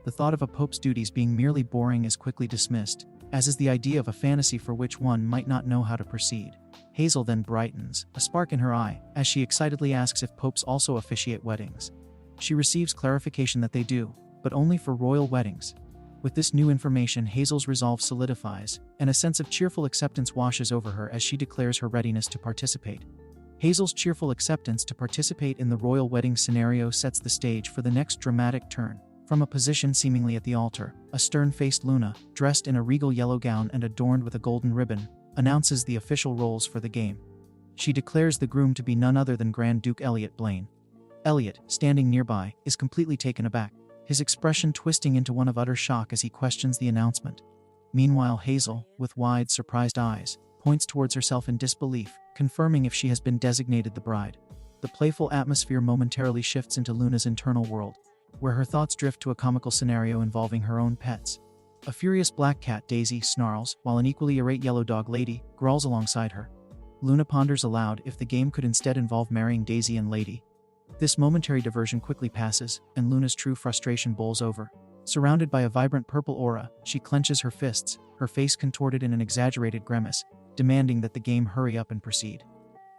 The thought of a pope's duties being merely boring is quickly dismissed, as is the idea of a fantasy for which one might not know how to proceed. Hazel then brightens, a spark in her eye, as she excitedly asks if popes also officiate weddings. She receives clarification that they do, but only for royal weddings. With this new information, Hazel's resolve solidifies, and a sense of cheerful acceptance washes over her as she declares her readiness to participate. Hazel's cheerful acceptance to participate in the royal wedding scenario sets the stage for the next dramatic turn. From a position seemingly at the altar, a stern-faced Luna, dressed in a regal yellow gown and adorned with a golden ribbon, announces the official roles for the game. She declares the groom to be none other than Grand Duke Elliot Blaine. Elliot, standing nearby, is completely taken aback, his expression twisting into one of utter shock as he questions the announcement. Meanwhile, Hazel, with wide, surprised eyes, points towards herself in disbelief, confirming if she has been designated the bride. The playful atmosphere momentarily shifts into Luna's internal world, where her thoughts drift to a comical scenario involving her own pets. A furious black cat, Daisy, snarls, while an equally irate yellow dog, Lady, growls alongside her. Luna ponders aloud if the game could instead involve marrying Daisy and Lady. This momentary diversion quickly passes, and Luna's true frustration bowls over. Surrounded by a vibrant purple aura, she clenches her fists, her face contorted in an exaggerated grimace, demanding that the game hurry up and proceed.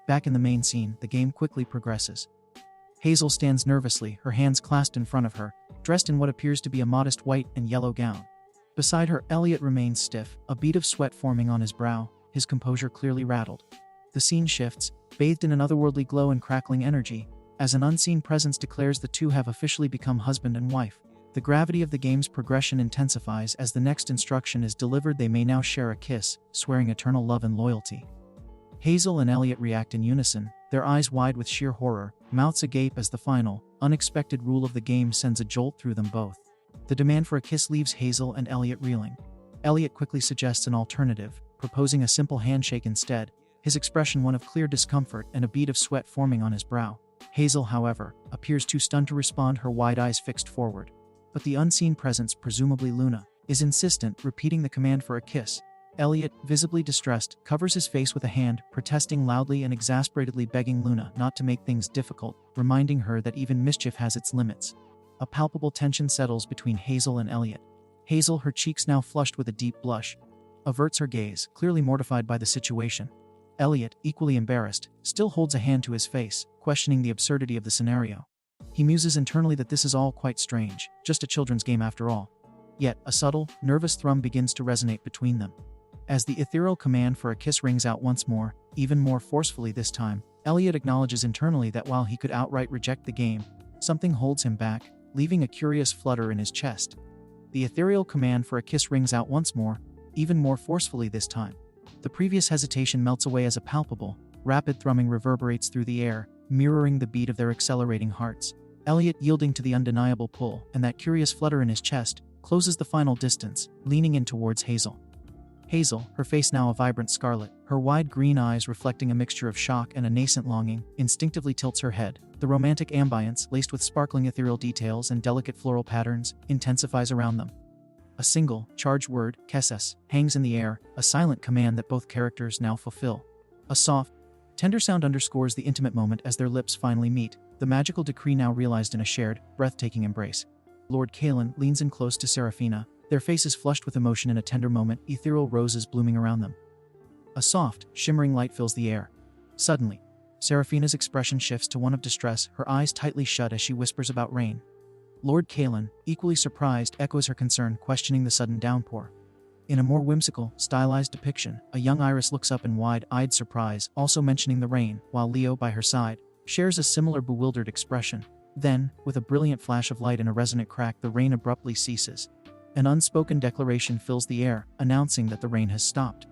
Back in the main scene, the game quickly progresses. Hazel stands nervously, her hands clasped in front of her, dressed in what appears to be a modest white and yellow gown. Beside her, Elliot remains stiff, a bead of sweat forming on his brow, his composure clearly rattled. The scene shifts, bathed in an otherworldly glow and crackling energy, as an unseen presence declares the two have officially become husband and wife. The gravity of the game's progression intensifies as the next instruction is delivered: they may now share a kiss, swearing eternal love and loyalty. Hazel and Elliot react in unison, their eyes wide with sheer horror, mouths agape as the final, unexpected rule of the game sends a jolt through them both. The demand for a kiss leaves Hazel and Elliot reeling. Elliot quickly suggests an alternative, proposing a simple handshake instead, his expression one of clear discomfort and a bead of sweat forming on his brow. Hazel, however, appears too stunned to respond, her wide eyes fixed forward. But the unseen presence, presumably Luna, is insistent, repeating the command for a kiss. Elliot, visibly distressed, covers his face with a hand, protesting loudly and exasperatedly, begging Luna not to make things difficult, reminding her that even mischief has its limits. A palpable tension settles between Hazel and Elliot. Hazel, her cheeks now flushed with a deep blush, averts her gaze, clearly mortified by the situation. Elliot, equally embarrassed, still holds a hand to his face, questioning the absurdity of the scenario. He muses internally that this is all quite strange, just a children's game after all. Yet, a subtle, nervous thrum begins to resonate between them. As the ethereal command for a kiss rings out once more, even more forcefully this time, Elliot acknowledges internally that while he could outright reject the game, something holds him back, leaving a curious flutter in his chest. The ethereal command for a kiss rings out once more, even more forcefully this time. The previous hesitation melts away as a palpable, rapid thrumming reverberates through the air, mirroring the beat of their accelerating hearts. Elliot, yielding to the undeniable pull and that curious flutter in his chest, closes the final distance, leaning in towards Hazel. Hazel, her face now a vibrant scarlet, her wide green eyes reflecting a mixture of shock and a nascent longing, instinctively tilts her head. The romantic ambience, laced with sparkling ethereal details and delicate floral patterns, intensifies around them. A single, charged word, kesses, hangs in the air, a silent command that both characters now fulfill. A soft, tender sound underscores the intimate moment as their lips finally meet, the magical decree now realized in a shared, breathtaking embrace. Lord Kalen leans in close to Seraphina, their faces flushed with emotion in a tender moment, ethereal roses blooming around them. A soft, shimmering light fills the air. Suddenly, Seraphina's expression shifts to one of distress, her eyes tightly shut as she whispers about rain. Lord Kalen, equally surprised, echoes her concern, questioning the sudden downpour. In a more whimsical, stylized depiction, a young Iris looks up in wide-eyed surprise, also mentioning the rain, while Leo, by her side, shares a similar bewildered expression. Then, with a brilliant flash of light and a resonant crack, the rain abruptly ceases. An unspoken declaration fills the air, announcing that the rain has stopped.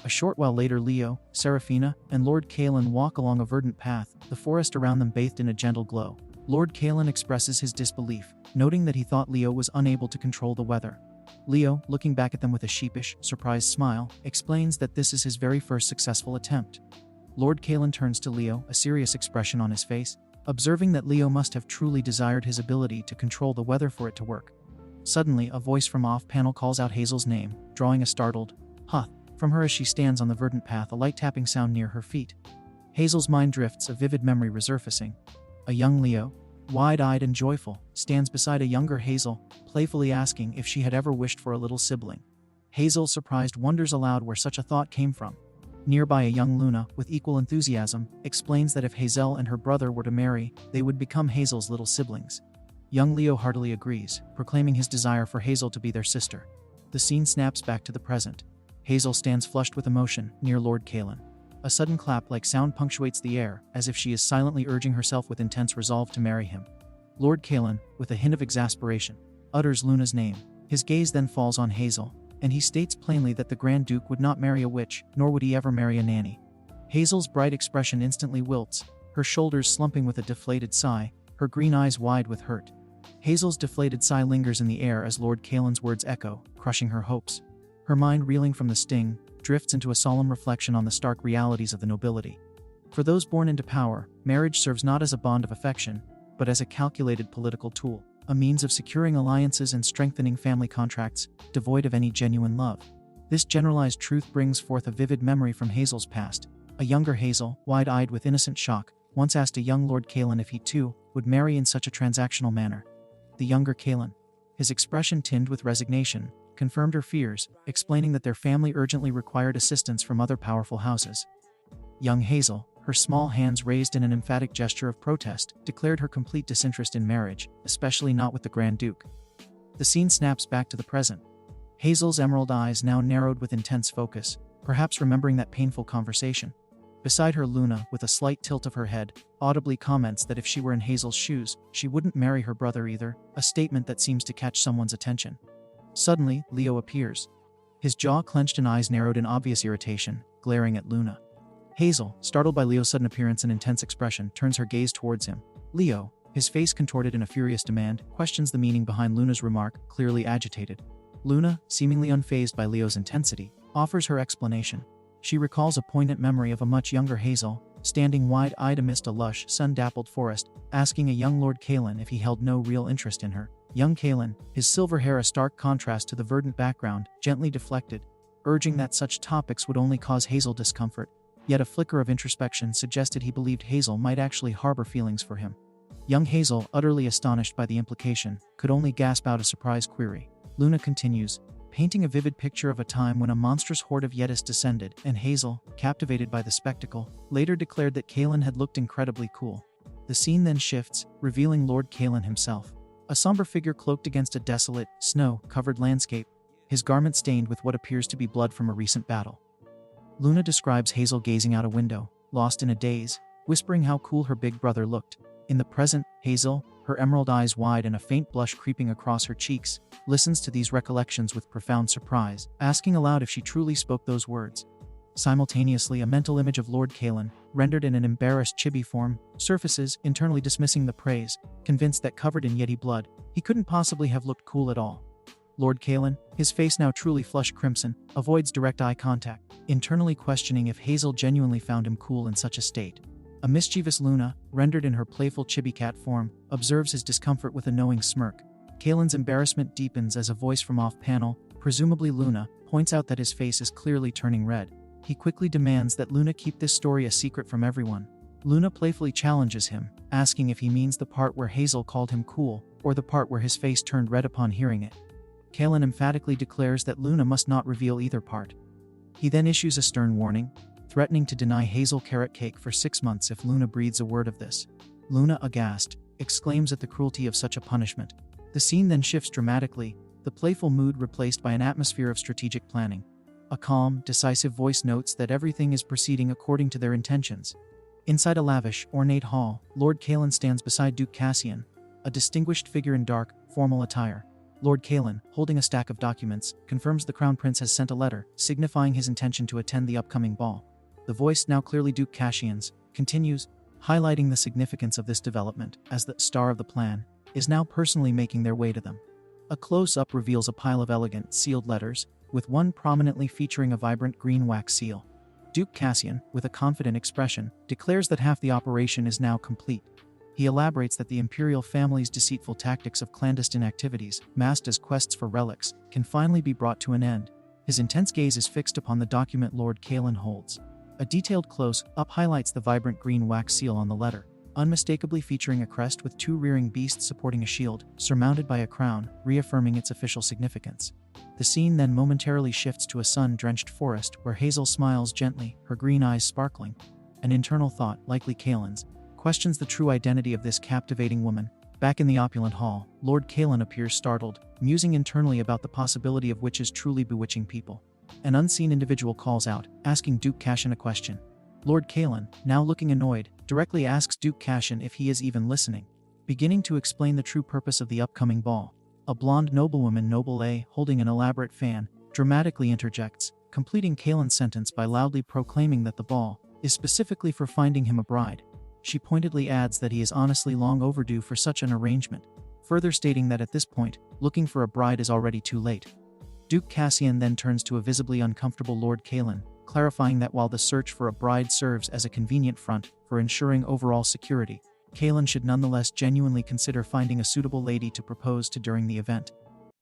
A short while later, Leo, Seraphina, and Lord Kalen walk along a verdant path, the forest around them bathed in a gentle glow. Lord Kalen expresses his disbelief, noting that he thought Leo was unable to control the weather. Leo, looking back at them with a sheepish, surprised smile, explains that this is his very first successful attempt. Lord Kalen turns to Leo, a serious expression on his face, observing that Leo must have truly desired his ability to control the weather for it to work. Suddenly, a voice from off-panel calls out Hazel's name, drawing a startled, "Huh," from her as she stands on the verdant path, a light tapping sound near her feet. Hazel's mind drifts, a vivid memory resurfacing. A young Leo, wide-eyed and joyful, stands beside a younger Hazel, playfully asking if she had ever wished for a little sibling. Hazel, surprised, wonders aloud where such a thought came from. Nearby, a young Luna, with equal enthusiasm, explains that if Hazel and her brother were to marry, they would become Hazel's little siblings. Young Leo heartily agrees, proclaiming his desire for Hazel to be their sister. The scene snaps back to the present. Hazel stands flushed with emotion, near Lord Kalen. A sudden clap-like sound punctuates the air, as if she is silently urging herself with intense resolve to marry him. Lord Kalen, with a hint of exasperation, utters Luna's name. His gaze then falls on Hazel, and he states plainly that the Grand Duke would not marry a witch, nor would he ever marry a nanny. Hazel's bright expression instantly wilts, her shoulders slumping with a deflated sigh, her green eyes wide with hurt. Hazel's deflated sigh lingers in the air as Lord Kalen's words echo, crushing her hopes. Her mind, reeling from the sting, drifts into a solemn reflection on the stark realities of the nobility. For those born into power, marriage serves not as a bond of affection, but as a calculated political tool, a means of securing alliances and strengthening family contracts, devoid of any genuine love. This generalized truth brings forth a vivid memory from Hazel's past. A younger Hazel, wide-eyed with innocent shock, once asked a young Lord Kalen if he too would marry in such a transactional manner. The younger Kalen, his expression tinged with resignation, confirmed her fears, explaining that their family urgently required assistance from other powerful houses. Young Hazel, her small hands raised in an emphatic gesture of protest, declared her complete disinterest in marriage, especially not with the Grand Duke. The scene snaps back to the present. Hazel's emerald eyes now narrowed with intense focus, perhaps remembering that painful conversation. Beside her, Luna, with a slight tilt of her head, audibly comments that if she were in Hazel's shoes, she wouldn't marry her brother either, a statement that seems to catch someone's attention. Suddenly, Leo appears. His jaw clenched and eyes narrowed in obvious irritation, glaring at Luna. Hazel, startled by Leo's sudden appearance and intense expression, turns her gaze towards him. Leo, his face contorted in a furious demand, questions the meaning behind Luna's remark, clearly agitated. Luna, seemingly unfazed by Leo's intensity, offers her explanation. She recalls a poignant memory of a much younger Hazel, standing wide-eyed amidst a lush, sun-dappled forest, asking a young Lord Kalen if he held no real interest in her. Young Kalen, his silver hair a stark contrast to the verdant background, gently deflected, urging that such topics would only cause Hazel discomfort. Yet a flicker of introspection suggested he believed Hazel might actually harbor feelings for him. Young Hazel, utterly astonished by the implication, could only gasp out a surprised query. Luna continues, painting a vivid picture of a time when a monstrous horde of Yetis descended, and Hazel, captivated by the spectacle, later declared that Kalen had looked incredibly cool. The scene then shifts, revealing Lord Kalen himself. A somber figure cloaked against a desolate, snow-covered landscape, his garment stained with what appears to be blood from a recent battle. Luna describes Hazel gazing out a window, lost in a daze, whispering how cool her big brother looked. In the present, Hazel, her emerald eyes wide and a faint blush creeping across her cheeks, listens to these recollections with profound surprise, asking aloud if she truly spoke those words. Simultaneously, a mental image of Lord Kalen, rendered in an embarrassed chibi form, surfaces, internally dismissing the praise, convinced that covered in Yeti blood, he couldn't possibly have looked cool at all. Lord Kalen, his face now truly flushed crimson, avoids direct eye contact, internally questioning if Hazel genuinely found him cool in such a state. A mischievous Luna, rendered in her playful chibi cat form, observes his discomfort with a knowing smirk. Kalen's embarrassment deepens as a voice from off-panel, presumably Luna, points out that his face is clearly turning red. He quickly demands that Luna keep this story a secret from everyone. Luna playfully challenges him, asking if he means the part where Hazel called him cool, or the part where his face turned red upon hearing it. Kalen emphatically declares that Luna must not reveal either part. He then issues a stern warning, threatening to deny Hazel carrot cake for 6 months if Luna breathes a word of this. Luna, aghast, exclaims at the cruelty of such a punishment. The scene then shifts dramatically, the playful mood replaced by an atmosphere of strategic planning. A calm, decisive voice notes that everything is proceeding according to their intentions. Inside a lavish, ornate hall, Lord Kalen stands beside Duke Cassian, a distinguished figure in dark, formal attire. Lord Kalen, holding a stack of documents, confirms the Crown Prince has sent a letter, signifying his intention to attend the upcoming ball. The voice, now clearly Duke Cassian's, continues, highlighting the significance of this development, as the star of the plan is now personally making their way to them. A close-up reveals a pile of elegant, sealed letters, with one prominently featuring a vibrant green wax seal. Duke Cassian, with a confident expression, declares that half the operation is now complete. He elaborates that the imperial family's deceitful tactics of clandestine activities, masked as quests for relics, can finally be brought to an end. His intense gaze is fixed upon the document Lord Kalen holds. A detailed close-up highlights the vibrant green wax seal on the letter, unmistakably featuring a crest with two rearing beasts supporting a shield, surmounted by a crown, reaffirming its official significance. The scene then momentarily shifts to a sun-drenched forest where Hazel smiles gently, her green eyes sparkling. An internal thought, likely Kalen's, questions the true identity of this captivating woman. Back in the opulent hall, Lord Kalen appears startled, musing internally about the possibility of witches truly bewitching people. An unseen individual calls out, asking Duke Cassian a question. Lord Kalen, now looking annoyed, directly asks Duke Cassian if he is even listening, beginning to explain the true purpose of the upcoming ball. A blonde noblewoman, Noble A, holding an elaborate fan, dramatically interjects, completing Kalen's sentence by loudly proclaiming that the ball is specifically for finding him a bride. She pointedly adds that he is honestly long overdue for such an arrangement, further stating that at this point, looking for a bride is already too late. Duke Cassian then turns to a visibly uncomfortable Lord Kalen, clarifying that while the search for a bride serves as a convenient front for ensuring overall security, Kalen should nonetheless genuinely consider finding a suitable lady to propose to during the event.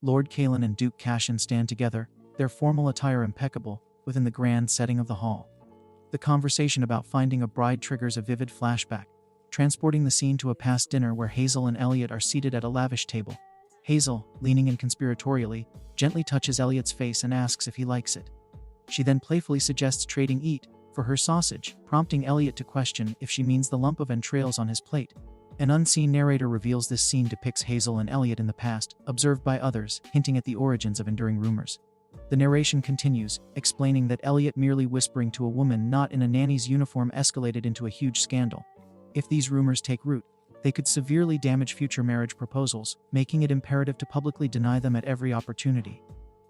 Lord Kalen and Duke Cassian stand together, their formal attire impeccable, within the grand setting of the hall. The conversation about finding a bride triggers a vivid flashback, transporting the scene to a past dinner where Hazel and Elliot are seated at a lavish table. Hazel, leaning in conspiratorially, gently touches Elliot's face and asks if he likes it. She then playfully suggests trading eat for her sausage, prompting Elliot to question if she means the lump of entrails on his plate. An unseen narrator reveals this scene depicts Hazel and Elliot in the past, observed by others, hinting at the origins of enduring rumors. The narration continues, explaining that Elliot merely whispering to a woman not in a nanny's uniform escalated into a huge scandal. If these rumors take root, they could severely damage future marriage proposals, making it imperative to publicly deny them at every opportunity.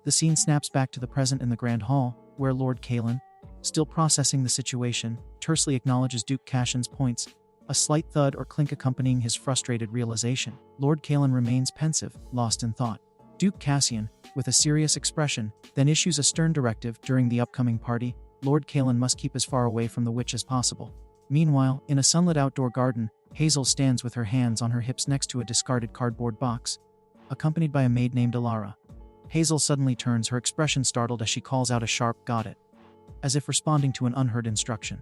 The scene snaps back to the present in the Grand Hall, where Lord Kalen, still processing the situation, tersely acknowledges Duke Cassian's points, a slight thud or clink accompanying his frustrated realization. Lord Kalen remains pensive, lost in thought. Duke Cassian, with a serious expression, then issues a stern directive during the upcoming party. Lord Kalen must keep as far away from the witch as possible. Meanwhile, in a sunlit outdoor garden, Hazel stands with her hands on her hips next to a discarded cardboard box, accompanied by a maid named Aurora. Hazel suddenly turns, her expression startled as she calls out a sharp "Got it," as if responding to an unheard instruction.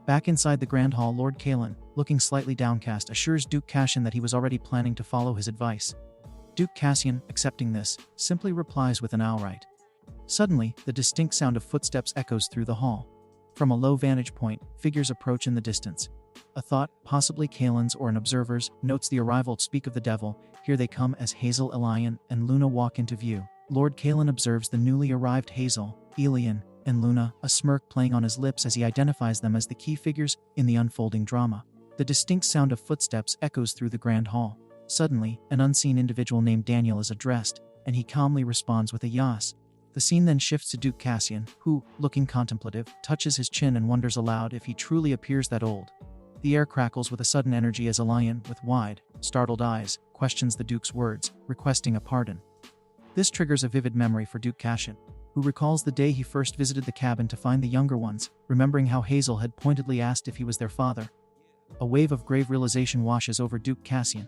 Back inside the Grand Hall, Lord Kalen, looking slightly downcast, assures Duke Cassian that he was already planning to follow his advice. Duke Cassian, accepting this, simply replies with an "Alright." Suddenly, the distinct sound of footsteps echoes through the hall. From a low vantage point, figures approach in the distance. A thought, possibly Kalen's or an observer's, notes the arrival. Speak of the devil, here they come, as Hazel, Elian, and Luna walk into view. Lord Kalen observes the newly arrived Hazel, Elian, and Luna, a smirk playing on his lips as he identifies them as the key figures in the unfolding drama. The distinct sound of footsteps echoes through the Grand Hall. Suddenly, an unseen individual named Daniel is addressed, and he calmly responds with a "Yas." The scene then shifts to Duke Cassian, who, looking contemplative, touches his chin and wonders aloud if he truly appears that old. The air crackles with a sudden energy as Elian, with wide, startled eyes, questions the Duke's words, requesting a pardon. This triggers a vivid memory for Duke Cassian, who recalls the day he first visited the cabin to find the younger ones, remembering how Hazel had pointedly asked if he was their father. A wave of grave realization washes over Duke Cassian.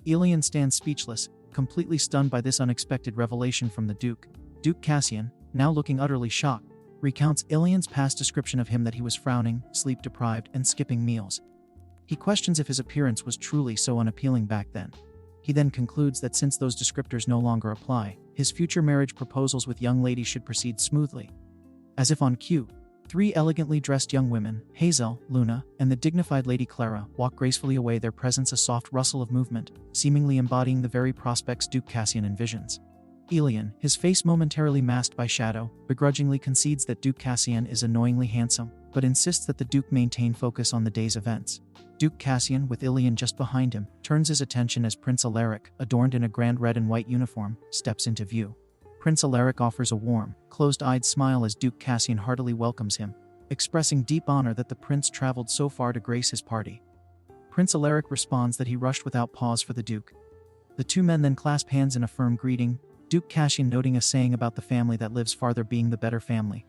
Elian stands speechless, completely stunned by this unexpected revelation from the Duke. Duke Cassian, now looking utterly shocked, recounts Elian's past description of him, that he was frowning, sleep-deprived, and skipping meals. He questions if his appearance was truly so unappealing back then. He then concludes that since those descriptors no longer apply, his future marriage proposals with young ladies should proceed smoothly. As if on cue, three elegantly dressed young women, Hazel, Luna, and the dignified Lady Clara, walk gracefully away, their presence a soft rustle of movement, seemingly embodying the very prospects Duke Cassian envisions. Elian, his face momentarily masked by shadow, begrudgingly concedes that Duke Cassian is annoyingly handsome, but insists that the Duke maintain focus on the day's events. Duke Cassian, with Ilian just behind him, turns his attention as Prince Alaric, adorned in a grand red and white uniform, steps into view. Prince Alaric offers a warm, closed-eyed smile as Duke Cassian heartily welcomes him, expressing deep honor that the prince traveled so far to grace his party. Prince Alaric responds that he rushed without pause for the Duke. The two men then clasp hands in a firm greeting, Duke Cassian noting a saying about the family that lives farther being the better family.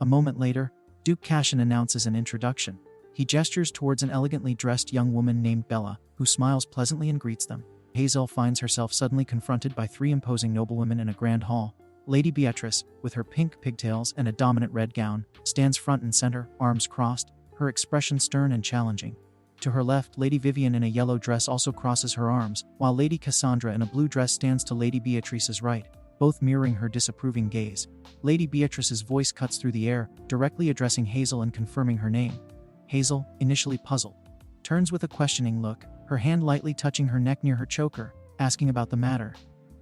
A moment later, Duke Cassian announces an introduction. He gestures towards an elegantly dressed young woman named Bella, who smiles pleasantly and greets them. Hazel finds herself suddenly confronted by three imposing noblewomen in a grand hall. Lady Beatrice, with her pink pigtails and a dominant red gown, stands front and center, arms crossed, her expression stern and challenging. To her left, Lady Vivian in a yellow dress also crosses her arms, while Lady Cassandra in a blue dress stands to Lady Beatrice's right, both mirroring her disapproving gaze. Lady Beatrice's voice cuts through the air, directly addressing Hazel and confirming her name. Hazel, initially puzzled, turns with a questioning look, her hand lightly touching her neck near her choker, asking about the matter.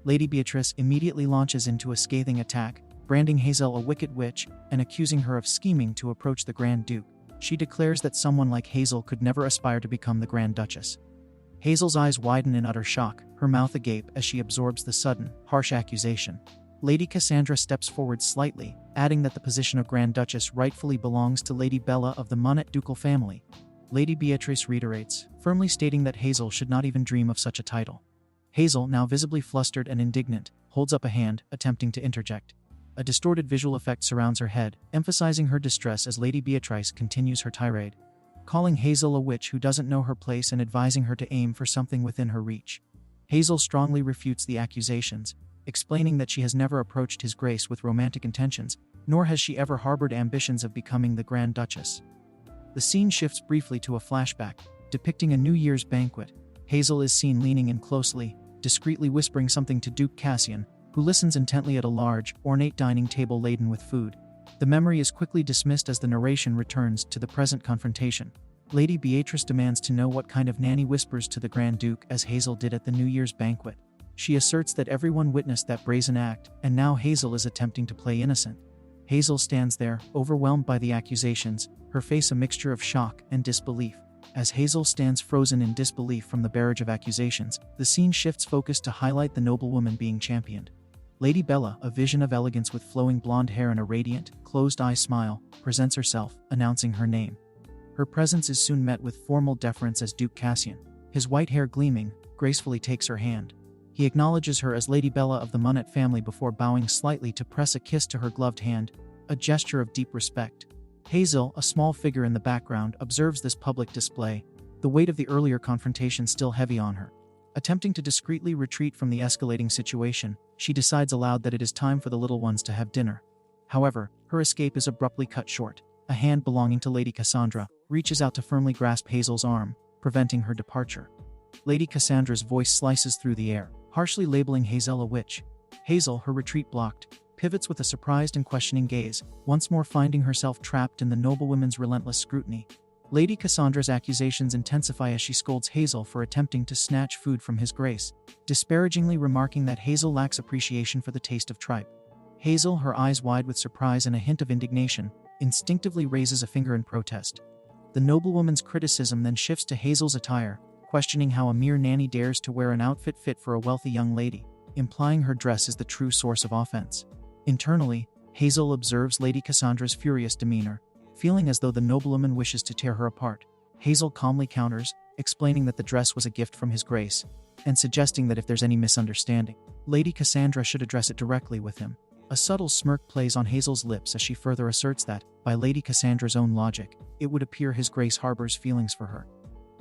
Lady Beatrice immediately launches into a scathing attack, branding Hazel a wicked witch and accusing her of scheming to approach the Grand Duke. She declares that someone like Hazel could never aspire to become the Grand Duchess. Hazel's eyes widen in utter shock, her mouth agape as she absorbs the sudden, harsh accusation. Lady Cassandra steps forward slightly, adding that the position of Grand Duchess rightfully belongs to Lady Bella of the Manhwa ducal family. Lady Beatrice reiterates, firmly stating that Hazel should not even dream of such a title. Hazel, now visibly flustered and indignant, holds up a hand, attempting to interject. A distorted visual effect surrounds her head, emphasizing her distress as Lady Beatrice continues her tirade, calling Hazel a witch who doesn't know her place and advising her to aim for something within her reach. Hazel strongly refutes the accusations, explaining that she has never approached His Grace with romantic intentions, nor has she ever harbored ambitions of becoming the Grand Duchess. The scene shifts briefly to a flashback, depicting a New Year's banquet. Hazel is seen leaning in closely, discreetly whispering something to Duke Cassian, who listens intently at a large, ornate dining table laden with food. The memory is quickly dismissed as the narration returns to the present confrontation. Lady Beatrice demands to know what kind of nanny whispers to the Grand Duke as Hazel did at the New Year's banquet. She asserts that everyone witnessed that brazen act, and now Hazel is attempting to play innocent. Hazel stands there, overwhelmed by the accusations, her face a mixture of shock and disbelief. As Hazel stands frozen in disbelief from the barrage of accusations, the scene shifts focus to highlight the noblewoman being championed. Lady Bella, a vision of elegance with flowing blonde hair and a radiant, closed-eye smile, presents herself, announcing her name. Her presence is soon met with formal deference as Duke Cassian, his white hair gleaming, gracefully takes her hand. He acknowledges her as Lady Bella of the Manhwa family before bowing slightly to press a kiss to her gloved hand, a gesture of deep respect. Hazel, a small figure in the background, observes this public display, the weight of the earlier confrontation still heavy on her. Attempting to discreetly retreat from the escalating situation, she decides aloud that it is time for the little ones to have dinner. However, her escape is abruptly cut short. A hand belonging to Lady Cassandra reaches out to firmly grasp Hazel's arm, preventing her departure. Lady Cassandra's voice slices through the air, harshly labeling Hazel a witch. Hazel, her retreat blocked, pivots with a surprised and questioning gaze, once more finding herself trapped in the noblewoman's relentless scrutiny. Lady Cassandra's accusations intensify as she scolds Hazel for attempting to snatch food from His Grace, disparagingly remarking that Hazel lacks appreciation for the taste of tripe. Hazel, her eyes wide with surprise and a hint of indignation, instinctively raises a finger in protest. The noblewoman's criticism then shifts to Hazel's attire, questioning how a mere nanny dares to wear an outfit fit for a wealthy young lady, implying her dress is the true source of offense. Internally, Hazel observes Lady Cassandra's furious demeanor, feeling as though the noblewoman wishes to tear her apart. Hazel calmly counters, explaining that the dress was a gift from His Grace, and suggesting that if there's any misunderstanding, Lady Cassandra should address it directly with him. A subtle smirk plays on Hazel's lips as she further asserts that, by Lady Cassandra's own logic, it would appear His Grace harbors feelings for her.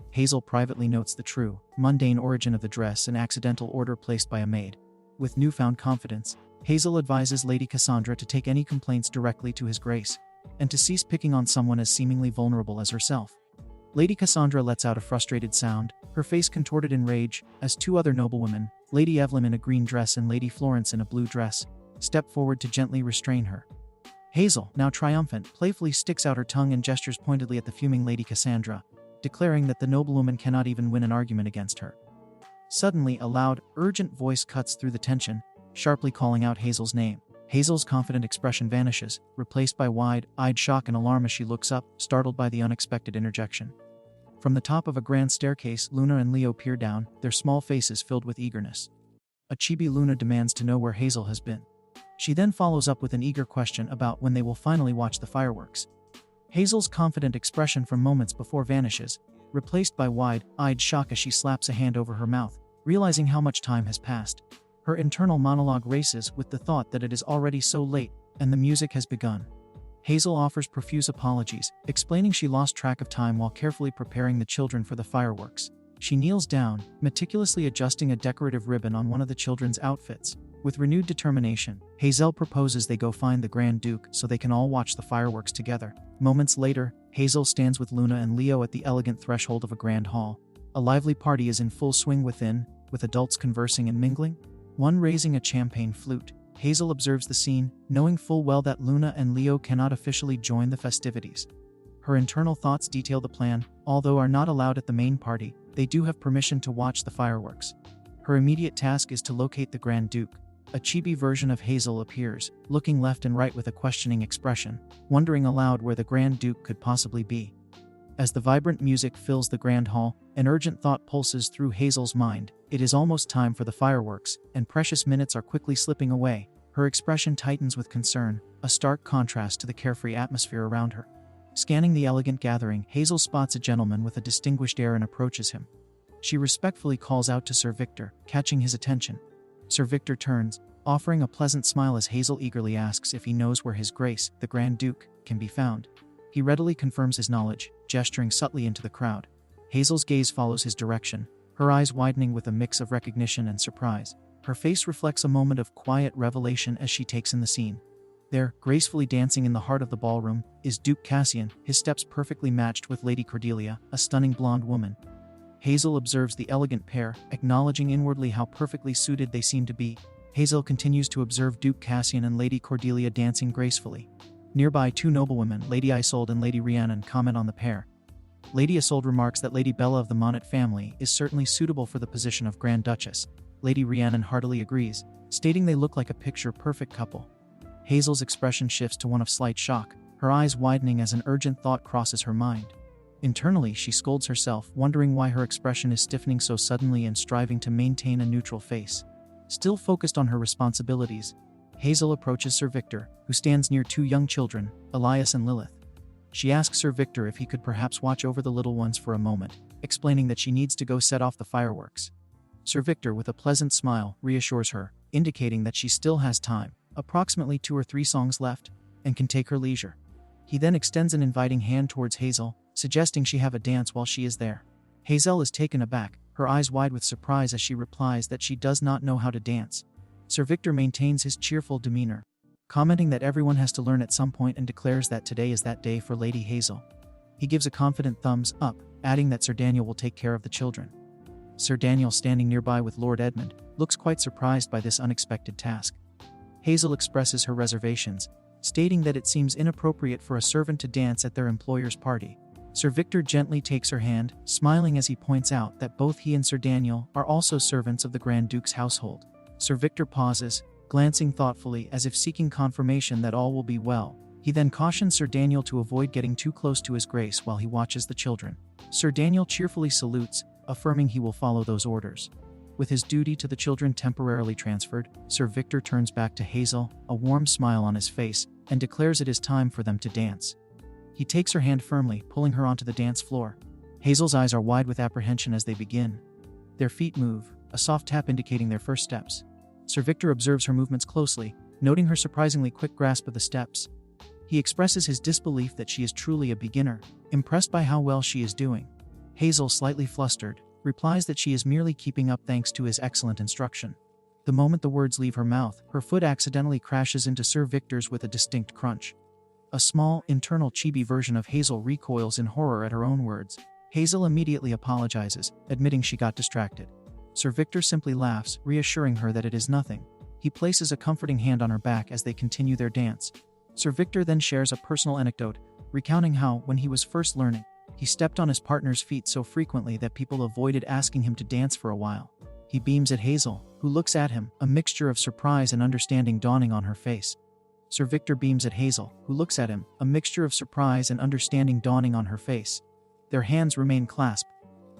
Hazel privately notes the true, mundane origin of the dress and accidental order placed by a maid. With newfound confidence, Hazel advises Lady Cassandra to take any complaints directly to His Grace, and to cease picking on someone as seemingly vulnerable as herself. Lady Cassandra lets out a frustrated sound, her face contorted in rage, as two other noblewomen, Lady Evelyn in a green dress and Lady Florence in a blue dress, step forward to gently restrain her. Hazel, now triumphant, playfully sticks out her tongue and gestures pointedly at the fuming Lady Cassandra, declaring that the noblewoman cannot even win an argument against her. Suddenly, a loud, urgent voice cuts through the tension, sharply calling out Hazel's name. Hazel's confident expression vanishes, replaced by wide-eyed shock and alarm as she looks up, startled by the unexpected interjection. From the top of a grand staircase, Luna and Leo peer down, their small faces filled with eagerness. A chibi Luna demands to know where Hazel has been. She then follows up with an eager question about when they will finally watch the fireworks. Hazel's confident expression from moments before vanishes, replaced by wide-eyed shock as she slaps a hand over her mouth, realizing how much time has passed. Her internal monologue races with the thought that it is already so late, and the music has begun. Hazel offers profuse apologies, explaining she lost track of time while carefully preparing the children for the fireworks. She kneels down, meticulously adjusting a decorative ribbon on one of the children's outfits. With renewed determination, Hazel proposes they go find the Grand Duke so they can all watch the fireworks together. Moments later, Hazel stands with Luna and Leo at the elegant threshold of a grand hall. A lively party is in full swing within, with adults conversing and mingling. One raising a champagne flute. Hazel observes the scene, knowing full well that Luna and Leo cannot officially join the festivities. Her internal thoughts detail the plan. Although are not allowed at the main party, they do have permission to watch the fireworks. Her immediate task is to locate the Grand Duke. A chibi version of Hazel appears, looking left and right with a questioning expression, wondering aloud where the Grand Duke could possibly be. As the vibrant music fills the grand hall, an urgent thought pulses through Hazel's mind. It is almost time for the fireworks, and precious minutes are quickly slipping away. Her expression tightens with concern, a stark contrast to the carefree atmosphere around her. Scanning the elegant gathering, Hazel spots a gentleman with a distinguished air and approaches him. She respectfully calls out to Sir Victor, catching his attention. Sir Victor turns, offering a pleasant smile as Hazel eagerly asks if he knows where His Grace, the Grand Duke, can be found. He readily confirms his knowledge, gesturing subtly into the crowd. Hazel's gaze follows his direction, her eyes widening with a mix of recognition and surprise. Her face reflects a moment of quiet revelation as she takes in the scene. There, gracefully dancing in the heart of the ballroom, is Duke Cassian, his steps perfectly matched with Lady Cordelia, a stunning blonde woman. Hazel observes the elegant pair, acknowledging inwardly how perfectly suited they seem to be. Hazel continues to observe Duke Cassian and Lady Cordelia dancing gracefully. Nearby, two noblewomen, Lady Isolde and Lady Rhiannon, comment on the pair. Lady Isolde remarks that Lady Bella of the Monet family is certainly suitable for the position of Grand Duchess. Lady Rhiannon heartily agrees, stating they look like a picture-perfect couple. Hazel's expression shifts to one of slight shock, her eyes widening as an urgent thought crosses her mind. Internally, she scolds herself, wondering why her expression is stiffening so suddenly and striving to maintain a neutral face. Still focused on her responsibilities, Hazel approaches Sir Victor, who stands near two young children, Elias and Lilith. She asks Sir Victor if he could perhaps watch over the little ones for a moment, explaining that she needs to go set off the fireworks. Sir Victor, with a pleasant smile, reassures her, indicating that she still has time, approximately 2 or 3 songs left, and can take her leisure. He then extends an inviting hand towards Hazel, suggesting she have a dance while she is there. Hazel is taken aback, her eyes wide with surprise as she replies that she does not know how to dance. Sir Victor maintains his cheerful demeanor, commenting that everyone has to learn at some point and declares that today is that day for Lady Hazel. He gives a confident thumbs up, adding that Sir Daniel will take care of the children. Sir Daniel, standing nearby with Lord Edmund, looks quite surprised by this unexpected task. Hazel expresses her reservations, stating that it seems inappropriate for a servant to dance at their employer's party. Sir Victor gently takes her hand, smiling as he points out that both he and Sir Daniel are also servants of the Grand Duke's household. Sir Victor pauses, glancing thoughtfully as if seeking confirmation that all will be well. He then cautions Sir Daniel to avoid getting too close to His Grace while he watches the children. Sir Daniel cheerfully salutes, affirming he will follow those orders. With his duty to the children temporarily transferred, Sir Victor turns back to Hazel, a warm smile on his face, and declares it is time for them to dance. He takes her hand firmly, pulling her onto the dance floor. Hazel's eyes are wide with apprehension as they begin. Their feet move, a soft tap indicating their first steps. Sir Victor observes her movements closely, noting her surprisingly quick grasp of the steps. He expresses his disbelief that she is truly a beginner, impressed by how well she is doing. Hazel, slightly flustered, replies that she is merely keeping up thanks to his excellent instruction. The moment the words leave her mouth, her foot accidentally crashes into Sir Victor's with a distinct crunch. A small, internal chibi version of Hazel recoils in horror at her own words. Hazel immediately apologizes, admitting she got distracted. Sir Victor simply laughs, reassuring her that it is nothing. He places a comforting hand on her back as they continue their dance. Sir Victor then shares a personal anecdote, recounting how, when he was first learning, he stepped on his partner's feet so frequently that people avoided asking him to dance for a while. He beams at Hazel, who looks at him, a mixture of surprise and understanding dawning on her face. Sir Victor beams at Hazel, who looks at him, a mixture of surprise and understanding dawning on her face. Their hands remain clasped,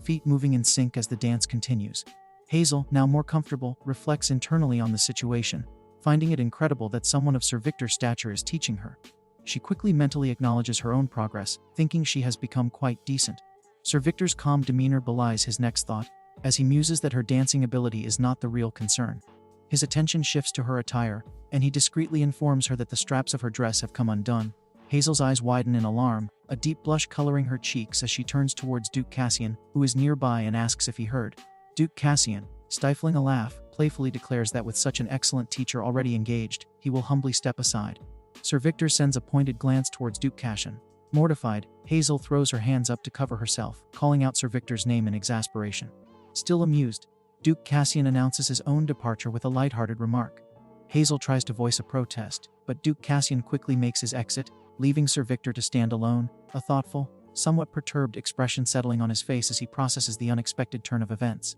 feet moving in sync as the dance continues. Hazel, now more comfortable, reflects internally on the situation, finding it incredible that someone of Sir Victor's stature is teaching her. She quickly mentally acknowledges her own progress, thinking she has become quite decent. Sir Victor's calm demeanor belies his next thought, as he muses that her dancing ability is not the real concern. His attention shifts to her attire, and he discreetly informs her that the straps of her dress have come undone. Hazel's eyes widen in alarm, a deep blush coloring her cheeks as she turns towards Duke Cassian, who is nearby and asks if he heard. Duke Cassian, stifling a laugh, playfully declares that with such an excellent teacher already engaged, he will humbly step aside. Sir Victor sends a pointed glance towards Duke Cassian. Mortified, Hazel throws her hands up to cover herself, calling out Sir Victor's name in exasperation. Still amused, Duke Cassian announces his own departure with a lighthearted remark. Hazel tries to voice a protest, but Duke Cassian quickly makes his exit, leaving Sir Victor to stand alone, a thoughtful, somewhat perturbed expression settling on his face as he processes the unexpected turn of events.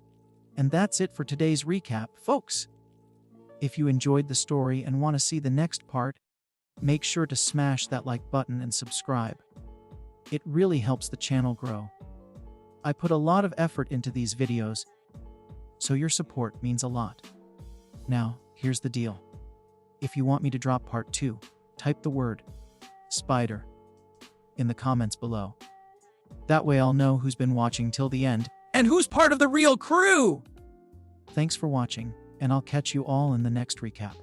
And that's it for today's recap, folks. If you enjoyed the story and want to see the next part, make sure to smash that like button and subscribe. It really helps the channel grow. I put a lot of effort into these videos, so your support means a lot. Now, here's the deal. If you want me to drop part 2, type the word spider in the comments below. That way I'll know who's been watching till the end and who's part of the real crew! Thanks for watching, and I'll catch you all in the next recap.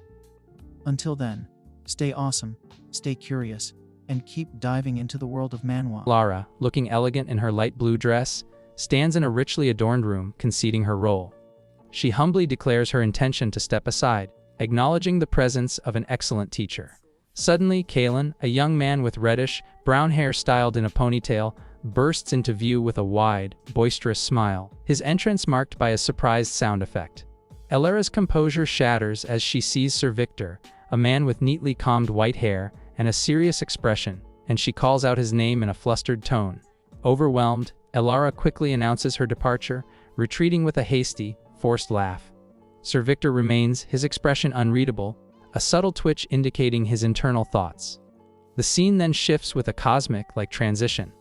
Until then, stay awesome, stay curious, and keep diving into the world of Manhwa. Lara, looking elegant in her light blue dress, stands in a richly adorned room, conceding her role. She humbly declares her intention to step aside, acknowledging the presence of an excellent teacher. Suddenly, Kalen, a young man with reddish, brown hair styled in a ponytail, bursts into view with a wide, boisterous smile, his entrance marked by a surprised sound effect. Aurора's composure shatters as she sees Sir Victor, a man with neatly combed white hair and a serious expression, and she calls out his name in a flustered tone. Overwhelmed, Aurora quickly announces her departure, retreating with a hasty, forced laugh. Sir Victor remains, his expression unreadable, a subtle twitch indicating his internal thoughts. The scene then shifts with a cosmic-like transition.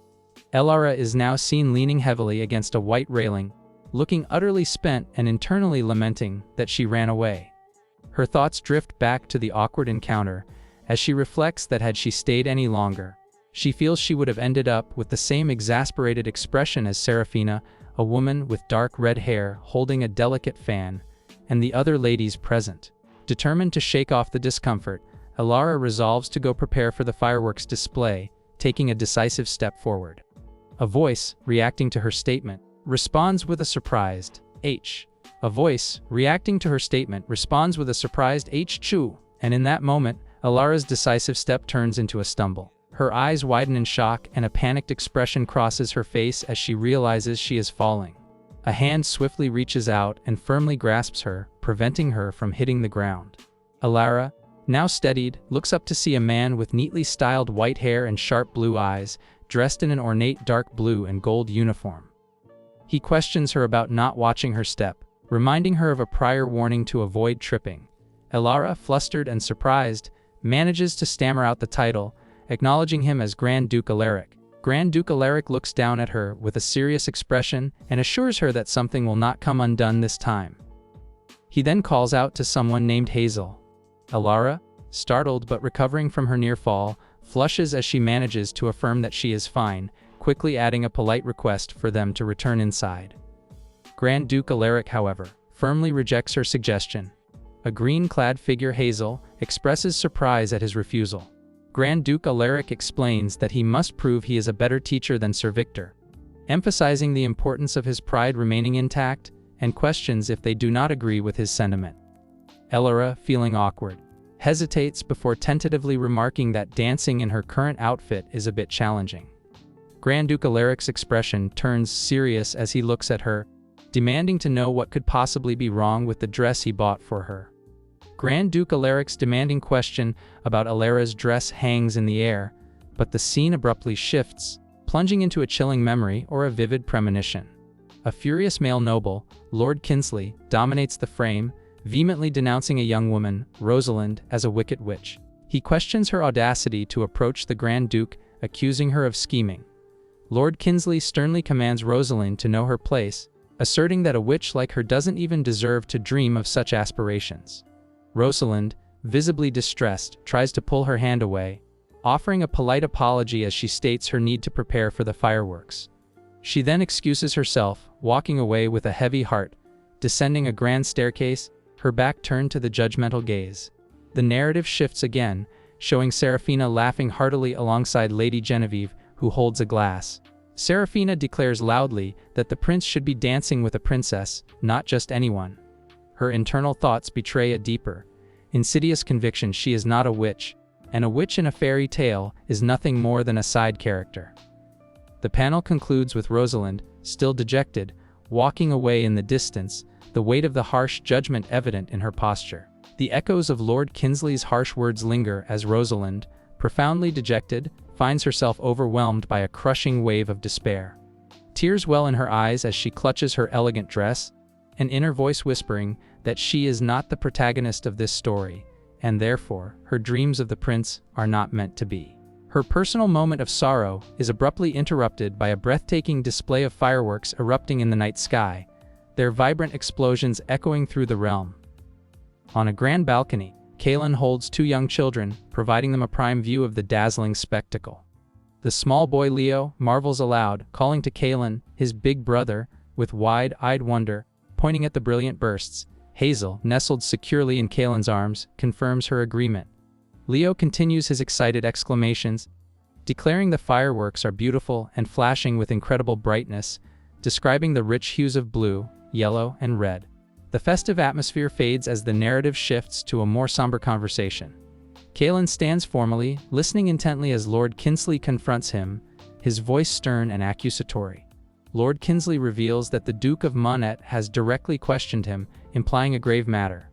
Aurora is now seen leaning heavily against a white railing, looking utterly spent and internally lamenting that she ran away. Her thoughts drift back to the awkward encounter, as she reflects that had she stayed any longer, she feels she would have ended up with the same exasperated expression as Seraphina, a woman with dark red hair holding a delicate fan, and the other ladies present. Determined to shake off the discomfort, Aurora resolves to go prepare for the fireworks display, taking a decisive step forward. A voice, reacting to her statement, responds with a surprised H. A voice, reacting to her statement, responds with a surprised H-chu, and in that moment, Aurora's decisive step turns into a stumble. Her eyes widen in shock and a panicked expression crosses her face as she realizes she is falling. A hand swiftly reaches out and firmly grasps her, preventing her from hitting the ground. Aurora, now steadied, looks up to see a man with neatly styled white hair and sharp blue eyes, dressed in an ornate dark blue and gold uniform. He questions her about not watching her step, reminding her of a prior warning to avoid tripping. Aurora, flustered and surprised, manages to stammer out the title, acknowledging him as Grand Duke Alaric. Grand Duke Alaric looks down at her with a serious expression and assures her that something will not come undone this time. He then calls out to someone named Hazel. Aurora, startled but recovering from her near fall, flushes as she manages to affirm that she is fine, quickly adding a polite request for them to return inside. Grand Duke Alaric, however, firmly rejects her suggestion. A green-clad figure, Hazel, expresses surprise at his refusal. Grand Duke Alaric explains that he must prove he is a better teacher than Sir Victor, emphasizing the importance of his pride remaining intact, and questions if they do not agree with his sentiment. Aurora, feeling awkward, hesitates before tentatively remarking that dancing in her current outfit is a bit challenging. Grand Duke Alaric's expression turns serious as he looks at her, demanding to know what could possibly be wrong with the dress he bought for her. Grand Duke Alaric's demanding question about Aurora's dress hangs in the air, but the scene abruptly shifts, plunging into a chilling memory or a vivid premonition. A furious male noble, Lord Kinsley, dominates the frame, vehemently denouncing a young woman, Rosalind, as a wicked witch. He questions her audacity to approach the Grand Duke, accusing her of scheming. Lord Kinsley sternly commands Rosalind to know her place, asserting that a witch like her doesn't even deserve to dream of such aspirations. Rosalind, visibly distressed, tries to pull her hand away, offering a polite apology as she states her need to prepare for the fireworks. She then excuses herself, walking away with a heavy heart, descending a grand staircase, her back turned to the judgmental gaze. The narrative shifts again, showing Serafina laughing heartily alongside Lady Genevieve, who holds a glass. Serafina declares loudly that the prince should be dancing with a princess, not just anyone. Her internal thoughts betray a deeper, insidious conviction she is not a witch, and a witch in a fairy tale is nothing more than a side character. The panel concludes with Rosalind, still dejected, walking away in the distance, the weight of the harsh judgment evident in her posture. The echoes of Lord Kinsley's harsh words linger as Rosalind, profoundly dejected, finds herself overwhelmed by a crushing wave of despair. Tears well in her eyes as she clutches her elegant dress, an inner voice whispering that she is not the protagonist of this story, and therefore, her dreams of the prince are not meant to be. Her personal moment of sorrow is abruptly interrupted by a breathtaking display of fireworks erupting in the night sky, their vibrant explosions echoing through the realm. On a grand balcony, Kaylin holds two young children, providing them a prime view of the dazzling spectacle. The small boy Leo marvels aloud, calling to Kaylin, his big brother, with wide-eyed wonder, pointing at the brilliant bursts. Hazel, nestled securely in Kaylin's arms, confirms her agreement. Leo continues his excited exclamations, declaring the fireworks are beautiful and flashing with incredible brightness, describing the rich hues of blue, yellow, and red. The festive atmosphere fades as the narrative shifts to a more somber conversation. Kaylin stands formally, listening intently as Lord Kinsley confronts him, his voice stern and accusatory. Lord Kinsley reveals that the Duke of Monet has directly questioned him, implying a grave matter.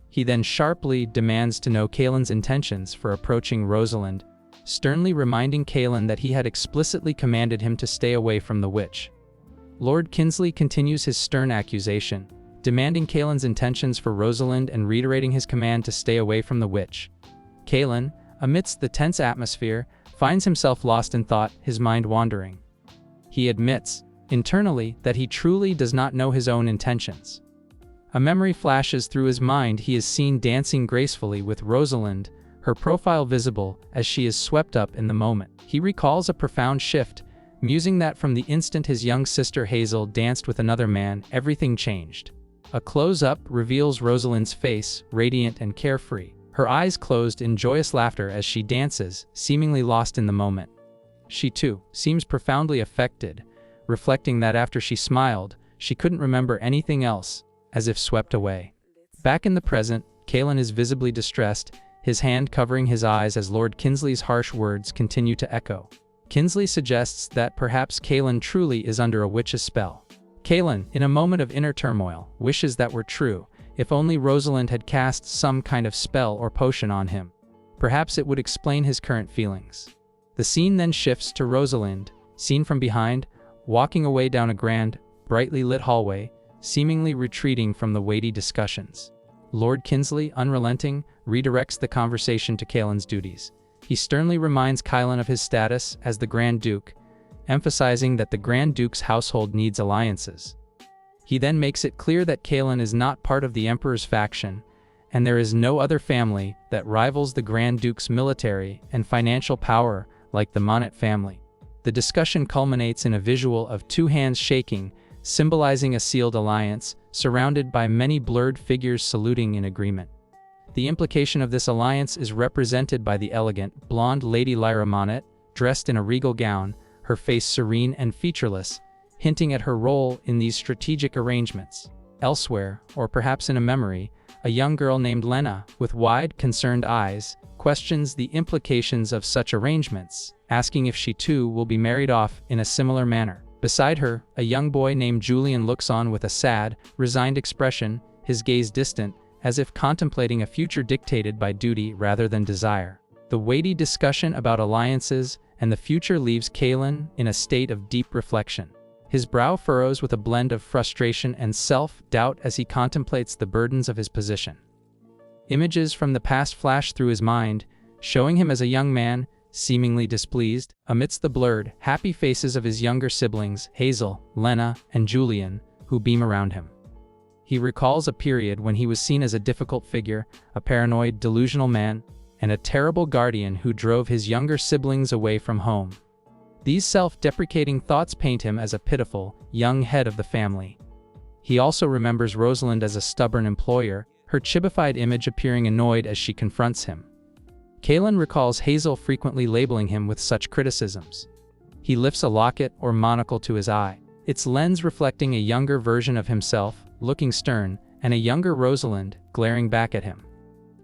He then sharply demands to know Kaylin's intentions for approaching Rosalind, sternly reminding Kaylin that he had explicitly commanded him to stay away from the witch. Lord Kinsley continues his stern accusation, demanding Kaylin's intentions for Rosalind and reiterating his command to stay away from the witch. Kaylin, amidst the tense atmosphere, finds himself lost in thought, his mind wandering. He admits, internally, that he truly does not know his own intentions. A memory flashes through his mind. He is seen dancing gracefully with Rosalind, her profile visible as she is swept up in the moment. He recalls a profound shift, musing that from the instant his young sister Hazel danced with another man, everything changed. A close-up reveals Rosalind's face, radiant and carefree, her eyes closed in joyous laughter as she dances, seemingly lost in the moment. She too seems profoundly affected, reflecting that after she smiled, she couldn't remember anything else, as if swept away. Back in the present, Kaylin is visibly distressed, his hand covering his eyes as Lord Kinsley's harsh words continue to echo. Kinsley suggests that perhaps Kaylin truly is under a witch's spell. Kaylin, in a moment of inner turmoil, wishes that were true, if only Rosalind had cast some kind of spell or potion on him. Perhaps it would explain his current feelings. The scene then shifts to Rosalind, seen from behind, walking away down a grand, brightly lit hallway, seemingly retreating from the weighty discussions. Lord Kinsley, unrelenting, redirects the conversation to Kaylin's duties. He sternly reminds Kaylin of his status as the Grand Duke, emphasizing that the Grand Duke's household needs alliances. He then makes it clear that Kaylin is not part of the Emperor's faction, and there is no other family that rivals the Grand Duke's military and financial power like the Monet family. The discussion culminates in a visual of two hands shaking, symbolizing a sealed alliance, surrounded by many blurred figures saluting in agreement. The implication of this alliance is represented by the elegant, blonde Lady Lyra Monet, dressed in a regal gown, her face serene and featureless, hinting at her role in these strategic arrangements. Elsewhere, or perhaps in a memory, a young girl named Lena, with wide, concerned eyes, questions the implications of such arrangements, asking if she too will be married off in a similar manner. Beside her, a young boy named Julian looks on with a sad, resigned expression, his gaze distant, as if contemplating a future dictated by duty rather than desire. The weighty discussion about alliances and the future leaves Kaylin in a state of deep reflection. His brow furrows with a blend of frustration and self-doubt as he contemplates the burdens of his position. Images from the past flash through his mind, showing him as a young man, seemingly displeased, amidst the blurred, happy faces of his younger siblings, Hazel, Lena, and Julian, who beam around him. He recalls a period when he was seen as a difficult figure, a paranoid, delusional man, and a terrible guardian who drove his younger siblings away from home. These self-deprecating thoughts paint him as a pitiful, young head of the family. He also remembers Rosalind as a stubborn employer, her chibified image appearing annoyed as she confronts him. Kalen recalls Hazel frequently labeling him with such criticisms. He lifts a locket or monocle to his eye, its lens reflecting a younger version of himself, looking stern, and a younger Rosalind, glaring back at him.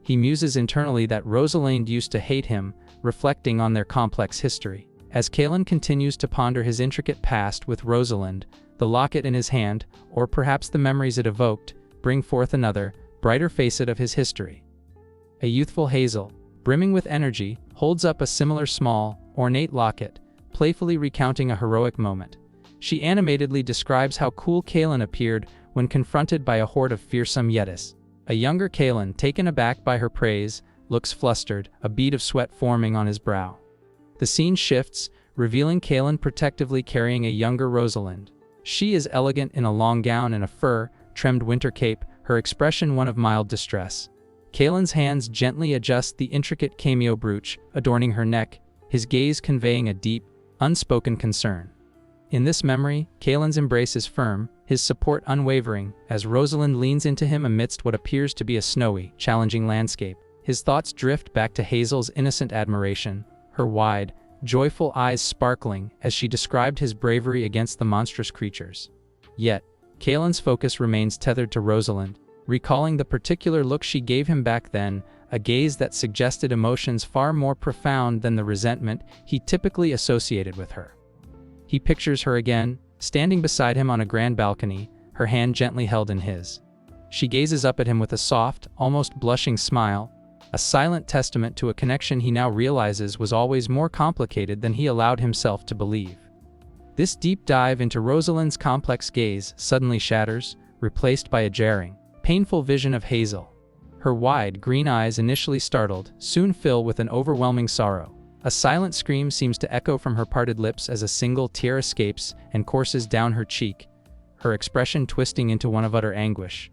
He muses internally that Rosalind used to hate him, reflecting on their complex history. As Kalen continues to ponder his intricate past with Rosalind, the locket in his hand, or perhaps the memories it evoked, bring forth another, brighter facet of his history. A youthful Hazel, brimming with energy, holds up a similar small, ornate locket, playfully recounting a heroic moment. She animatedly describes how cool Kalen appeared when confronted by a horde of fearsome Yetis. A younger Kalen, taken aback by her praise, looks flustered, a bead of sweat forming on his brow. The scene shifts, revealing Kalen protectively carrying a younger Rosalind. She is elegant in a long gown and a fur-trimmed winter cape, her expression one of mild distress. Kalen's hands gently adjust the intricate cameo brooch adorning her neck, his gaze conveying a deep, unspoken concern. In this memory, Kalen's embrace is firm, his support unwavering, as Rosalind leans into him amidst what appears to be a snowy, challenging landscape. His thoughts drift back to Hazel's innocent admiration, her wide, joyful eyes sparkling as she described his bravery against the monstrous creatures. Yet, Kalen's focus remains tethered to Rosalind, recalling the particular look she gave him back then, a gaze that suggested emotions far more profound than the resentment he typically associated with her. He pictures her again, standing beside him on a grand balcony, her hand gently held in his. She gazes up at him with a soft, almost blushing smile, a silent testament to a connection he now realizes was always more complicated than he allowed himself to believe. This deep dive into Rosalind's complex gaze suddenly shatters, replaced by a jarring, painful vision of Hazel. Her wide, green eyes, initially startled, soon fill with an overwhelming sorrow. A silent scream seems to echo from her parted lips as a single tear escapes and courses down her cheek, her expression twisting into one of utter anguish.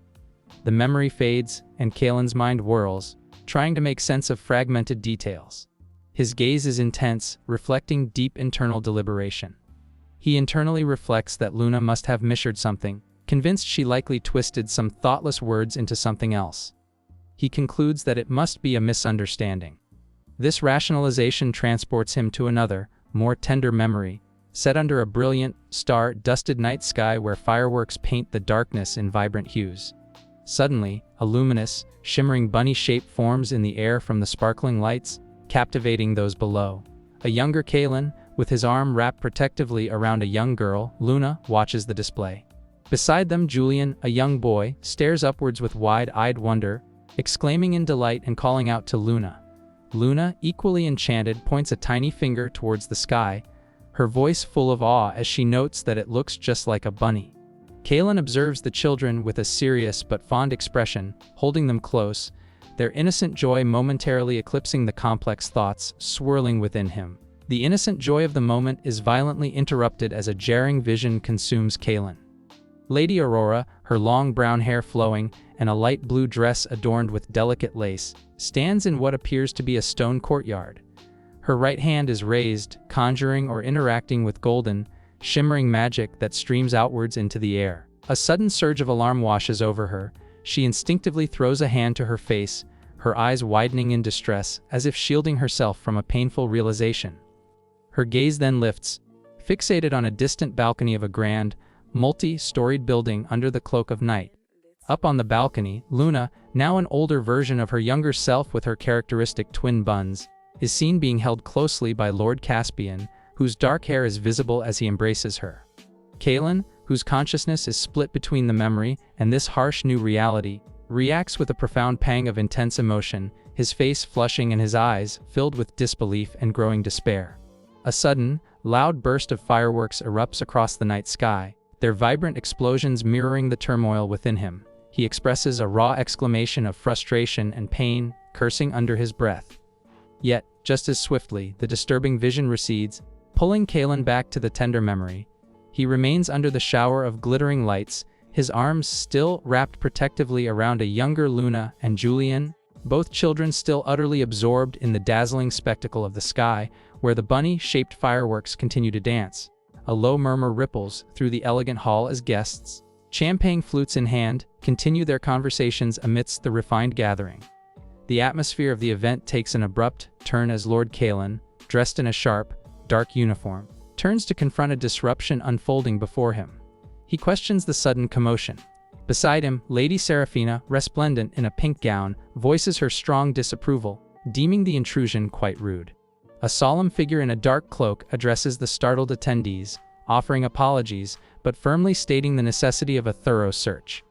The memory fades, and Kalen's mind whirls, trying to make sense of fragmented details. His gaze is intense, reflecting deep internal deliberation. He internally reflects that Luna must have misheard something, convinced she likely twisted some thoughtless words into something else. He concludes that it must be a misunderstanding. This rationalization transports him to another, more tender memory, set under a brilliant, star-dusted night sky where fireworks paint the darkness in vibrant hues. Suddenly, a luminous, shimmering bunny shape forms in the air from the sparkling lights, captivating those below. A younger Kalen, with his arm wrapped protectively around a young girl, Luna, watches the display. Beside them, Julian, a young boy, stares upwards with wide-eyed wonder, exclaiming in delight and calling out to Luna. Luna, equally enchanted, points a tiny finger towards the sky, her voice full of awe as she notes that it looks just like a bunny. Kalen observes the children with a serious but fond expression, holding them close, their innocent joy momentarily eclipsing the complex thoughts swirling within him. The innocent joy of the moment is violently interrupted as a jarring vision consumes Kalen. Lady Aurora, her long brown hair flowing, and a light blue dress adorned with delicate lace, stands in what appears to be a stone courtyard. Her right hand is raised, conjuring or interacting with golden, shimmering magic that streams outwards into the air. A sudden surge of alarm washes over her. She instinctively throws a hand to her face, her eyes widening in distress, as if shielding herself from a painful realization. Her gaze then lifts, fixated on a distant balcony of a grand, multi-storied building under the cloak of night. Up on the balcony, Luna, now an older version of her younger self with her characteristic twin buns, is seen being held closely by Lord Caspian, whose dark hair is visible as he embraces her. Kalen, whose consciousness is split between the memory and this harsh new reality, reacts with a profound pang of intense emotion, his face flushing and his eyes filled with disbelief and growing despair. A sudden, loud burst of fireworks erupts across the night sky, their vibrant explosions mirroring the turmoil within him. He expresses a raw exclamation of frustration and pain, cursing under his breath. Yet, Just as swiftly, the disturbing vision recedes, pulling Kalen back to the tender memory. He remains under the shower of glittering lights, his arms still wrapped protectively around a younger Luna and Julian, both children still utterly absorbed in the dazzling spectacle of the sky, where the bunny-shaped fireworks continue to dance. A low murmur ripples through the elegant hall as guests, champagne flutes in hand, continue their conversations amidst the refined gathering. The atmosphere of the event takes an abrupt turn as Lord Kalen, dressed in a sharp, dark uniform, turns to confront a disruption unfolding before him. He questions the sudden commotion. Beside him, Lady Seraphina, resplendent in a pink gown, voices her strong disapproval, deeming the intrusion quite rude. A solemn figure in a dark cloak addresses the startled attendees, offering apologies, but firmly stating the necessity of a thorough search.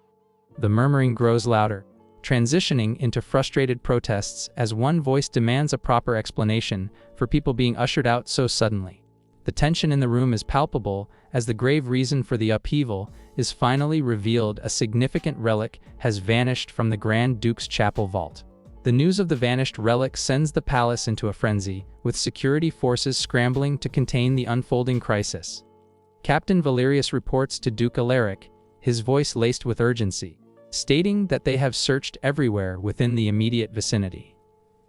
The murmuring grows louder, transitioning into frustrated protests as one voice demands a proper explanation for people being ushered out so suddenly. The tension in the room is palpable as the grave reason for the upheaval is finally revealed. A significant relic has vanished from the Grand Duke's chapel vault. The news of the vanished relic sends the palace into a frenzy, with security forces scrambling to contain the unfolding crisis. Captain Valerius reports to Duke Alaric, his voice laced with urgency, stating that they have searched everywhere within the immediate vicinity.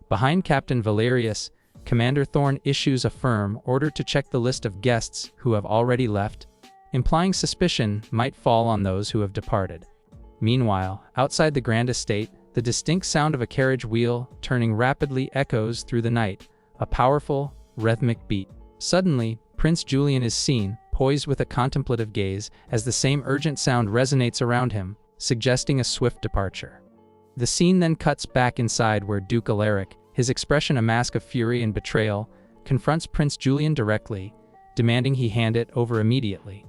Behind Captain Valerius, Commander Thorne issues a firm order to check the list of guests who have already left, implying suspicion might fall on those who have departed. Meanwhile, outside the grand estate, the distinct sound of a carriage wheel turning rapidly echoes through the night, a powerful, rhythmic beat. Suddenly, Prince Julian is seen, poised with a contemplative gaze, as the same urgent sound resonates around him, suggesting a swift departure. The scene then cuts back inside where Duke Alaric, his expression a mask of fury and betrayal, confronts Prince Julian directly, demanding he hand it over immediately.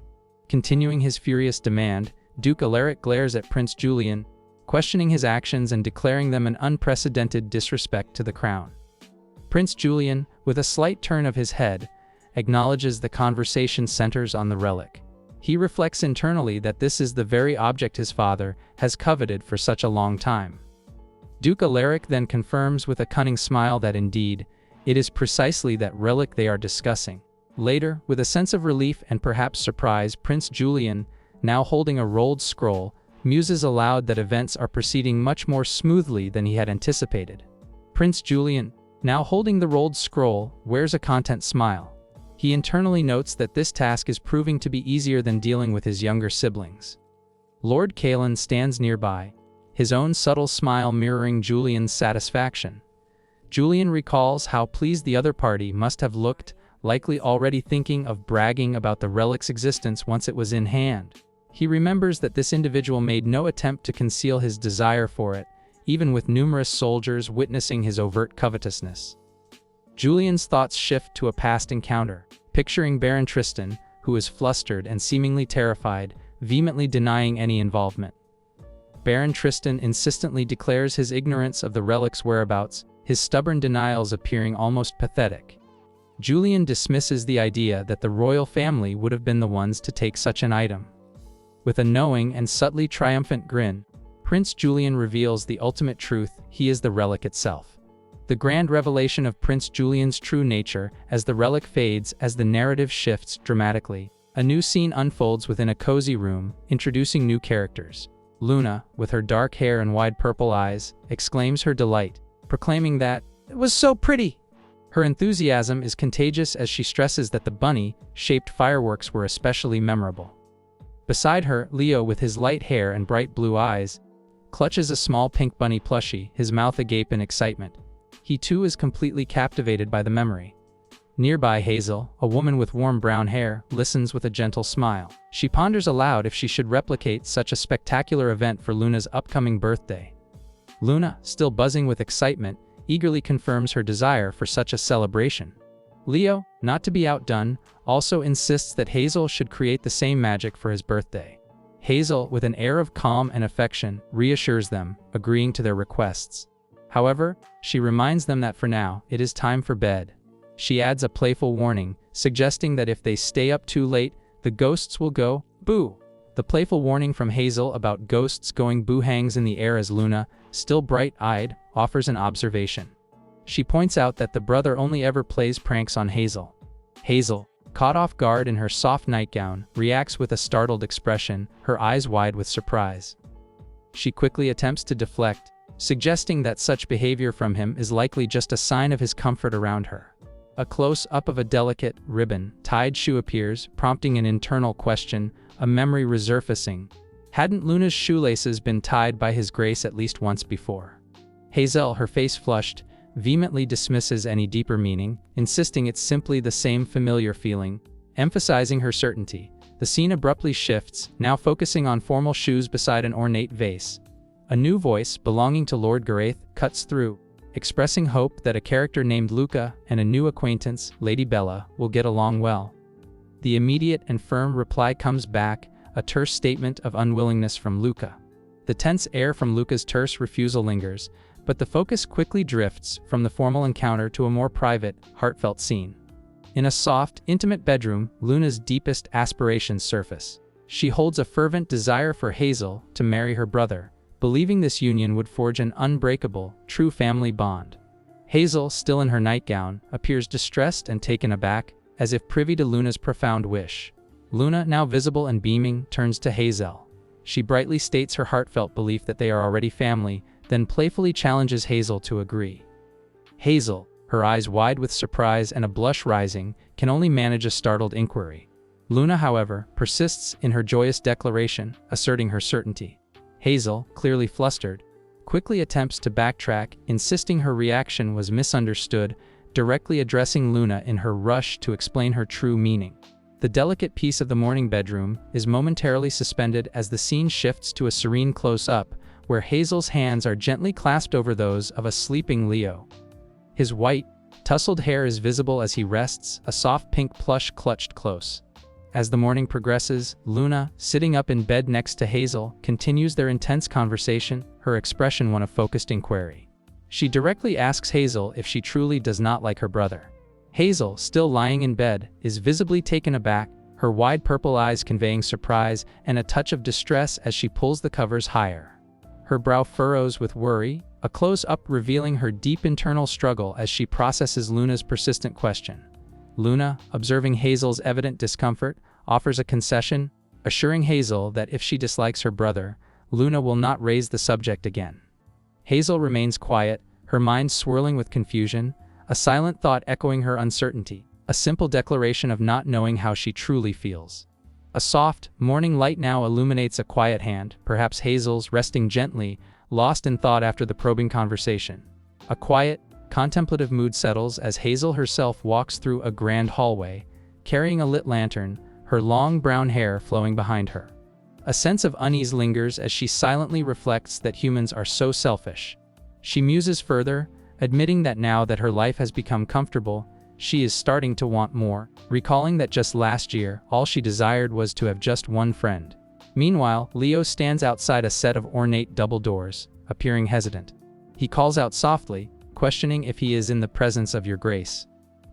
Continuing his furious demand, Duke Alaric glares at Prince Julian, questioning his actions and declaring them an unprecedented disrespect to the crown. Prince Julian, with a slight turn of his head, acknowledges the conversation centers on the relic. He reflects internally that this is the very object his father has coveted for such a long time. Duke Alaric then confirms with a cunning smile that indeed, it is precisely that relic they are discussing. Later, with a sense of relief and perhaps surprise, Prince Julian, now holding a rolled scroll, muses aloud that events are proceeding much more smoothly than he had anticipated. Prince Julian, now holding the rolled scroll, wears a content smile. He internally notes that this task is proving to be easier than dealing with his younger siblings. Lord Kalen stands nearby, his own subtle smile mirroring Julian's satisfaction. Julian recalls how pleased the other party must have looked, likely already thinking of bragging about the relic's existence once it was in hand. He remembers that this individual made no attempt to conceal his desire for it, even with numerous soldiers witnessing his overt covetousness. Julian's thoughts shift to a past encounter, picturing Baron Tristan, who is flustered and seemingly terrified, vehemently denying any involvement. Baron Tristan insistently declares his ignorance of the relic's whereabouts, his stubborn denials appearing almost pathetic. Julian dismisses the idea that the royal family would have been the ones to take such an item. With a knowing and subtly triumphant grin, Prince Julian reveals the ultimate truth: he is the relic itself. The grand revelation of Prince Julian's true nature as the relic fades as the narrative shifts dramatically. A new scene unfolds within a cozy room, introducing new characters. Luna, with her dark hair and wide purple eyes, exclaims her delight, proclaiming that it was so pretty. Her enthusiasm is contagious as she stresses that the bunny-shaped fireworks were especially memorable. Beside her, Leo, with his light hair and bright blue eyes, clutches a small pink bunny plushie, his mouth agape in excitement. He too is completely captivated by the memory. Nearby, Hazel, a woman with warm brown hair, listens with a gentle smile. She ponders aloud if she should replicate such a spectacular event for Luna's upcoming birthday. Luna, still buzzing with excitement, eagerly confirms her desire for such a celebration. Leo, not to be outdone, also insists that Hazel should create the same magic for his birthday. Hazel, with an air of calm and affection, reassures them, agreeing to their requests. However, she reminds them that for now, it is time for bed. She adds a playful warning, suggesting that if they stay up too late, the ghosts will go boo. The playful warning from Hazel about ghosts going boo hangs in the air as Luna, still bright-eyed, offers an observation. She points out that the brother only ever plays pranks on Hazel. Hazel, caught off guard in her soft nightgown, reacts with a startled expression, her eyes wide with surprise. She quickly attempts to deflect, suggesting that such behavior from him is likely just a sign of his comfort around her. A close-up of a delicate, ribbon-tied shoe appears, prompting an internal question, a memory resurfacing. Hadn't Luna's shoelaces been tied by his grace at least once before? Hazel, her face flushed, vehemently dismisses any deeper meaning, insisting it's simply the same familiar feeling. Emphasizing her certainty, the scene abruptly shifts, now focusing on formal shoes beside an ornate vase. A new voice, belonging to Lord Garaith, cuts through, expressing hope that a character named Luca and a new acquaintance, Lady Bella, will get along well. The immediate and firm reply comes back, a terse statement of unwillingness from Luca. The tense air from Luca's terse refusal lingers, but the focus quickly drifts from the formal encounter to a more private, heartfelt scene. In a soft, intimate bedroom, Luna's deepest aspirations surface. She holds a fervent desire for Hazel to marry her brother, believing this union would forge an unbreakable, true family bond. Hazel, still in her nightgown, appears distressed and taken aback, as if privy to Luna's profound wish. Luna, now visible and beaming, turns to Hazel. She brightly states her heartfelt belief that they are already family, then playfully challenges Hazel to agree. Hazel, her eyes wide with surprise and a blush rising, can only manage a startled inquiry. Luna, however, persists in her joyous declaration, asserting her certainty. Hazel, clearly flustered, quickly attempts to backtrack, insisting her reaction was misunderstood, directly addressing Luna in her rush to explain her true meaning. The delicate peace of the morning bedroom is momentarily suspended as the scene shifts to a serene close-up, where Hazel's hands are gently clasped over those of a sleeping Leo. His white, tousled hair is visible as he rests, a soft pink plush clutched close. As the morning progresses, Luna, sitting up in bed next to Hazel, continues their intense conversation, her expression one of focused inquiry. She directly asks Hazel if she truly does not like her brother. Hazel, still lying in bed, is visibly taken aback, her wide purple eyes conveying surprise and a touch of distress as she pulls the covers higher. Her brow furrows with worry, a close-up revealing her deep internal struggle as she processes Luna's persistent question. Luna, observing Hazel's evident discomfort, offers a concession, assuring Hazel that if she dislikes her brother, Luna will not raise the subject again. Hazel remains quiet, her mind swirling with confusion, a silent thought echoing her uncertainty, a simple declaration of not knowing how she truly feels. A soft, morning light now illuminates a quiet hand, perhaps Hazel's, resting gently, lost in thought after the probing conversation. A quiet, contemplative mood settles as Hazel herself walks through a grand hallway, carrying a lit lantern, her long brown hair flowing behind her. A sense of unease lingers as she silently reflects that humans are so selfish. She muses further, admitting that now that her life has become comfortable, she is starting to want more, recalling that just last year, all she desired was to have just one friend. Meanwhile, Leo stands outside a set of ornate double doors, appearing hesitant. He calls out softly, questioning if he is in the presence of your grace.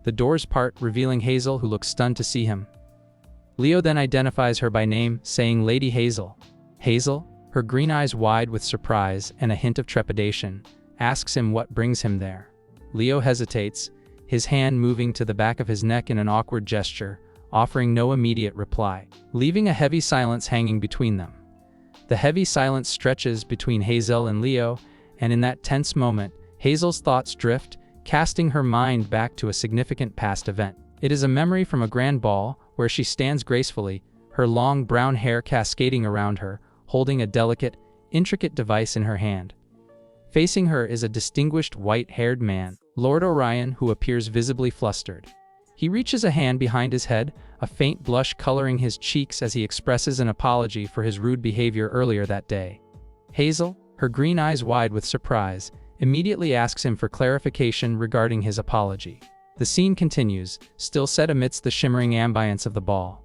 The doors part, revealing Hazel, who looks stunned to see him. Leo then identifies her by name, saying Lady Hazel. Hazel, her green eyes wide with surprise and a hint of trepidation, asks him what brings him there. Leo hesitates, his hand moving to the back of his neck in an awkward gesture, offering no immediate reply, leaving a heavy silence hanging between them. The heavy silence stretches between Hazel and Leo, and in that tense moment, Hazel's thoughts drift, casting her mind back to a significant past event. It is a memory from a grand ball, where she stands gracefully, her long brown hair cascading around her, holding a delicate, intricate device in her hand. Facing her is a distinguished white-haired man, Lord Orion, who appears visibly flustered. He reaches a hand behind his head, a faint blush coloring his cheeks as he expresses an apology for his rude behavior earlier that day. Hazel, her green eyes wide with surprise, immediately asks him for clarification regarding his apology. The scene continues, still set amidst the shimmering ambience of the ball.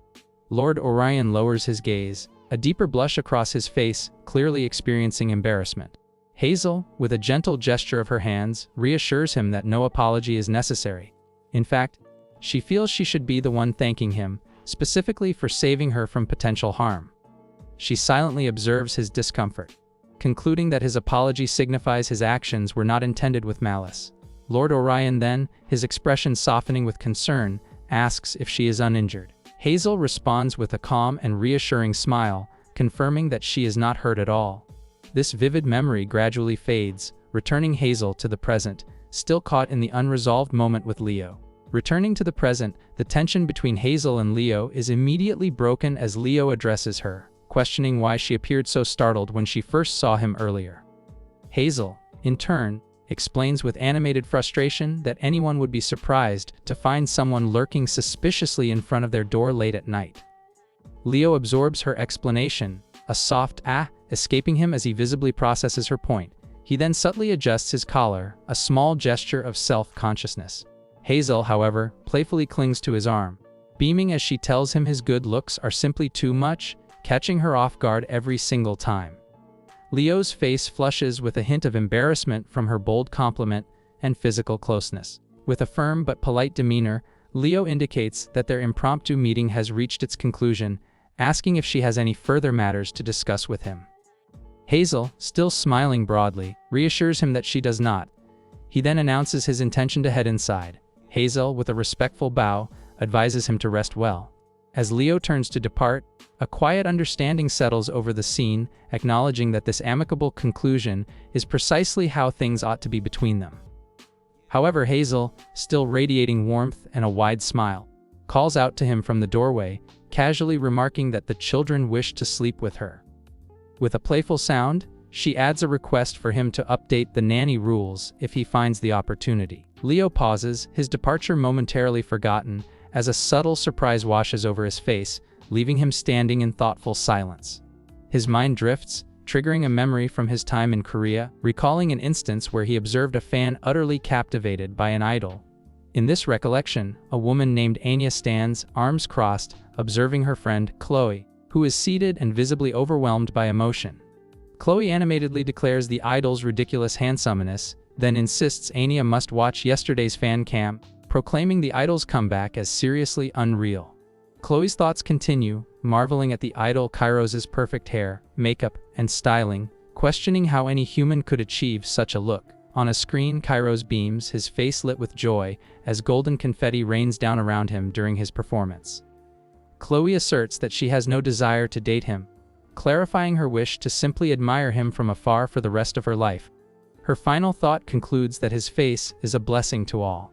Lord Orion lowers his gaze, a deeper blush across his face, clearly experiencing embarrassment. Hazel, with a gentle gesture of her hands, reassures him that no apology is necessary. In fact, she feels she should be the one thanking him, specifically for saving her from potential harm. She silently observes his discomfort, concluding that his apology signifies his actions were not intended with malice. Lord Orion then, his expression softening with concern, asks if she is uninjured. Hazel responds with a calm and reassuring smile, confirming that she is not hurt at all. This vivid memory gradually fades, returning Hazel to the present, still caught in the unresolved moment with Leo. Returning to the present, the tension between Hazel and Leo is immediately broken as Leo addresses her, questioning why she appeared so startled when she first saw him earlier. Hazel, in turn, explains with animated frustration that anyone would be surprised to find someone lurking suspiciously in front of their door late at night. Leo absorbs her explanation, a soft "ah" escaping him as he visibly processes her point. He then subtly adjusts his collar, a small gesture of self-consciousness. Hazel, however, playfully clings to his arm, beaming as she tells him his good looks are simply too much, catching her off guard every single time. Leo's face flushes with a hint of embarrassment from her bold compliment and physical closeness. With a firm but polite demeanor, Leo indicates that their impromptu meeting has reached its conclusion, asking if she has any further matters to discuss with him. Hazel, still smiling broadly, reassures him that she does not. He then announces his intention to head inside. Hazel, with a respectful bow, advises him to rest well. As Leo turns to depart, a quiet understanding settles over the scene, acknowledging that this amicable conclusion is precisely how things ought to be between them. However, Hazel, still radiating warmth and a wide smile, calls out to him from the doorway, casually remarking that the children wish to sleep with her. With a playful sound, she adds a request for him to update the nanny rules if he finds the opportunity. Leo pauses, his departure momentarily forgotten, as a subtle surprise washes over his face, leaving him standing in thoughtful silence. His mind drifts, triggering a memory from his time in Korea, recalling an instance where he observed a fan utterly captivated by an idol. In this recollection, a woman named Anya stands, arms crossed, observing her friend, Chloe, who is seated and visibly overwhelmed by emotion. Chloe animatedly declares the idol's ridiculous handsomeness, then insists Anya must watch yesterday's fan cam, proclaiming the idol's comeback as seriously unreal. Chloe's thoughts continue, marveling at the idol Kairos's perfect hair, makeup, and styling, questioning how any human could achieve such a look. On a screen, Kairos beams, his face lit with joy, as golden confetti rains down around him during his performance. Chloe asserts that she has no desire to date him, clarifying her wish to simply admire him from afar for the rest of her life. Her final thought concludes that his face is a blessing to all.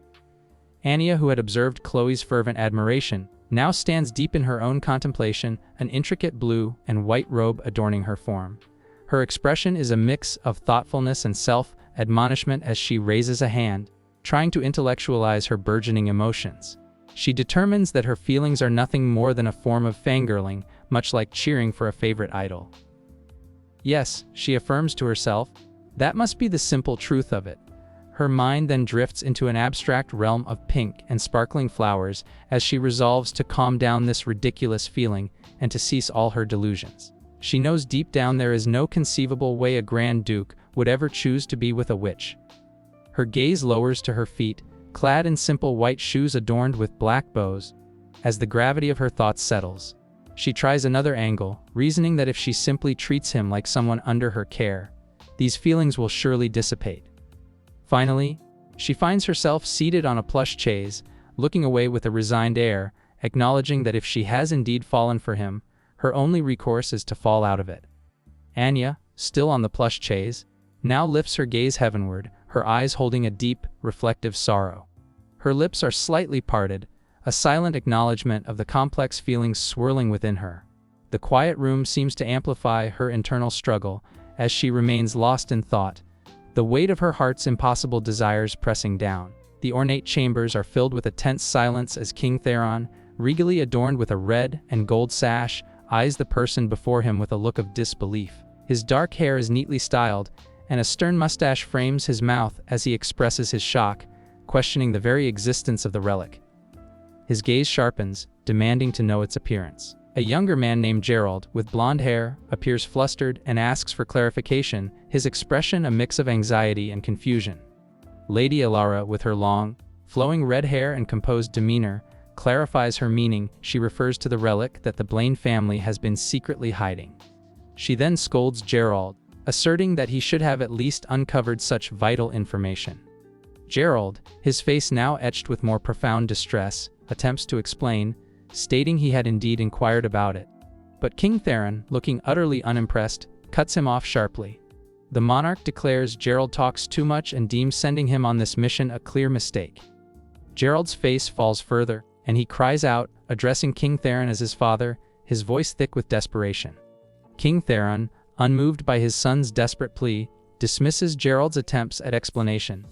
Anya, who had observed Chloe's fervent admiration, now stands deep in her own contemplation, an intricate blue and white robe adorning her form. Her expression is a mix of thoughtfulness and self-admonishment as she raises a hand, trying to intellectualize her burgeoning emotions. She determines that her feelings are nothing more than a form of fangirling, much like cheering for a favorite idol. Yes, she affirms to herself, that must be the simple truth of it. Her mind then drifts into an abstract realm of pink and sparkling flowers as she resolves to calm down this ridiculous feeling and to cease all her delusions. She knows deep down there is no conceivable way a Grand Duke would ever choose to be with a witch. Her gaze lowers to her feet, clad in simple white shoes adorned with black bows. As the gravity of her thoughts settles, she tries another angle, reasoning that if she simply treats him like someone under her care, these feelings will surely dissipate. Finally, she finds herself seated on a plush chaise, looking away with a resigned air, acknowledging that if she has indeed fallen for him, her only recourse is to fall out of it. Anya, still on the plush chaise, now lifts her gaze heavenward, her eyes holding a deep, reflective sorrow. Her lips are slightly parted, a silent acknowledgement of the complex feelings swirling within her. The quiet room seems to amplify her internal struggle as she remains lost in thought, the weight of her heart's impossible desires pressing down. The ornate chambers are filled with a tense silence as King Theron, regally adorned with a red and gold sash, eyes the person before him with a look of disbelief. His dark hair is neatly styled, and a stern mustache frames his mouth as he expresses his shock, questioning the very existence of the relic. His gaze sharpens, demanding to know its appearance. A younger man named Gerald, with blonde hair, appears flustered and asks for clarification, his expression a mix of anxiety and confusion. Lady Aurora, with her long, flowing red hair and composed demeanor, clarifies her meaning. She refers to the relic that the Blaine family has been secretly hiding. She then scolds Gerald, asserting that he should have at least uncovered such vital information. Gerald, his face now etched with more profound distress, attempts to explain, stating he had indeed inquired about it. But King Theron, looking utterly unimpressed, cuts him off sharply. The monarch declares Gerald talks too much and deems sending him on this mission a clear mistake. Gerald's face falls further, and he cries out, addressing King Theron as his father, his voice thick with desperation. King Theron, unmoved by his son's desperate plea, dismisses Gerald's attempts at explanation.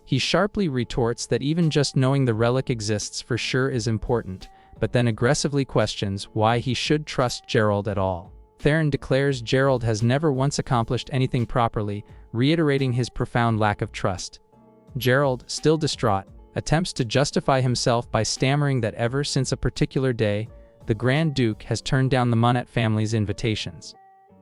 He sharply retorts that even just knowing the relic exists for sure is important, but then aggressively questions why he should trust Gerald at all. Theron declares Gerald has never once accomplished anything properly, reiterating his profound lack of trust. Gerald, still distraught, attempts to justify himself by stammering that ever since a particular day, the Grand Duke has turned down the Manhwa family's invitations.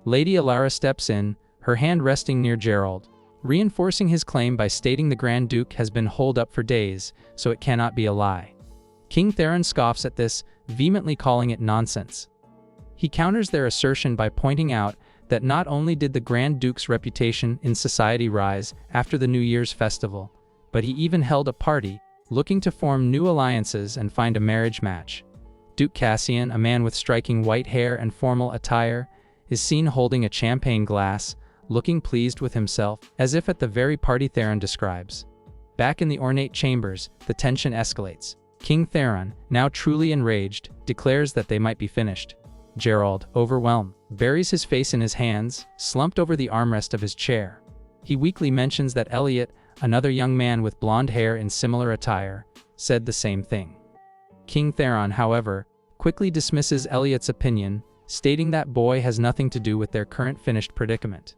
Lady Aurora steps in, her hand resting near Gerald, reinforcing his claim by stating the Grand Duke has been holed up for days, so it cannot be a lie. King Theron scoffs at this, vehemently calling it nonsense. He counters their assertion by pointing out that not only did the Grand Duke's reputation in society rise after the New Year's festival, but he even held a party, looking to form new alliances and find a marriage match. Duke Cassian, a man with striking white hair and formal attire, is seen holding a champagne glass, looking pleased with himself, as if at the very party Theron describes. Back in the ornate chambers, the tension escalates. King Theron, now truly enraged, declares that they might be finished. Gerald, overwhelmed, buries his face in his hands, slumped over the armrest of his chair. He weakly mentions that Elliot, another young man with blonde hair in similar attire, said the same thing. King Theron, however, quickly dismisses Elliot's opinion, stating that boy has nothing to do with their current finished predicament.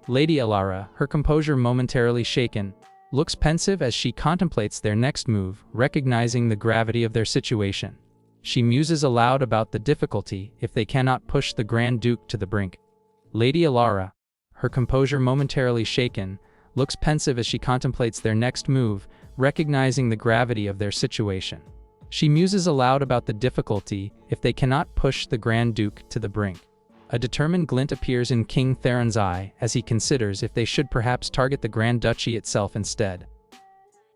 Lady Aurora, her composure momentarily shaken, looks pensive as she contemplates their next move, recognizing the gravity of their situation. She muses aloud about the difficulty if they cannot push the Grand Duke to the brink. Lady Aurora, her composure momentarily shaken, looks pensive as she contemplates their next move, recognizing the gravity of their situation. She muses aloud about the difficulty if they cannot push the Grand Duke to the brink. A determined glint appears in King Theron's eye as he considers if they should perhaps target the Grand Duchy itself instead.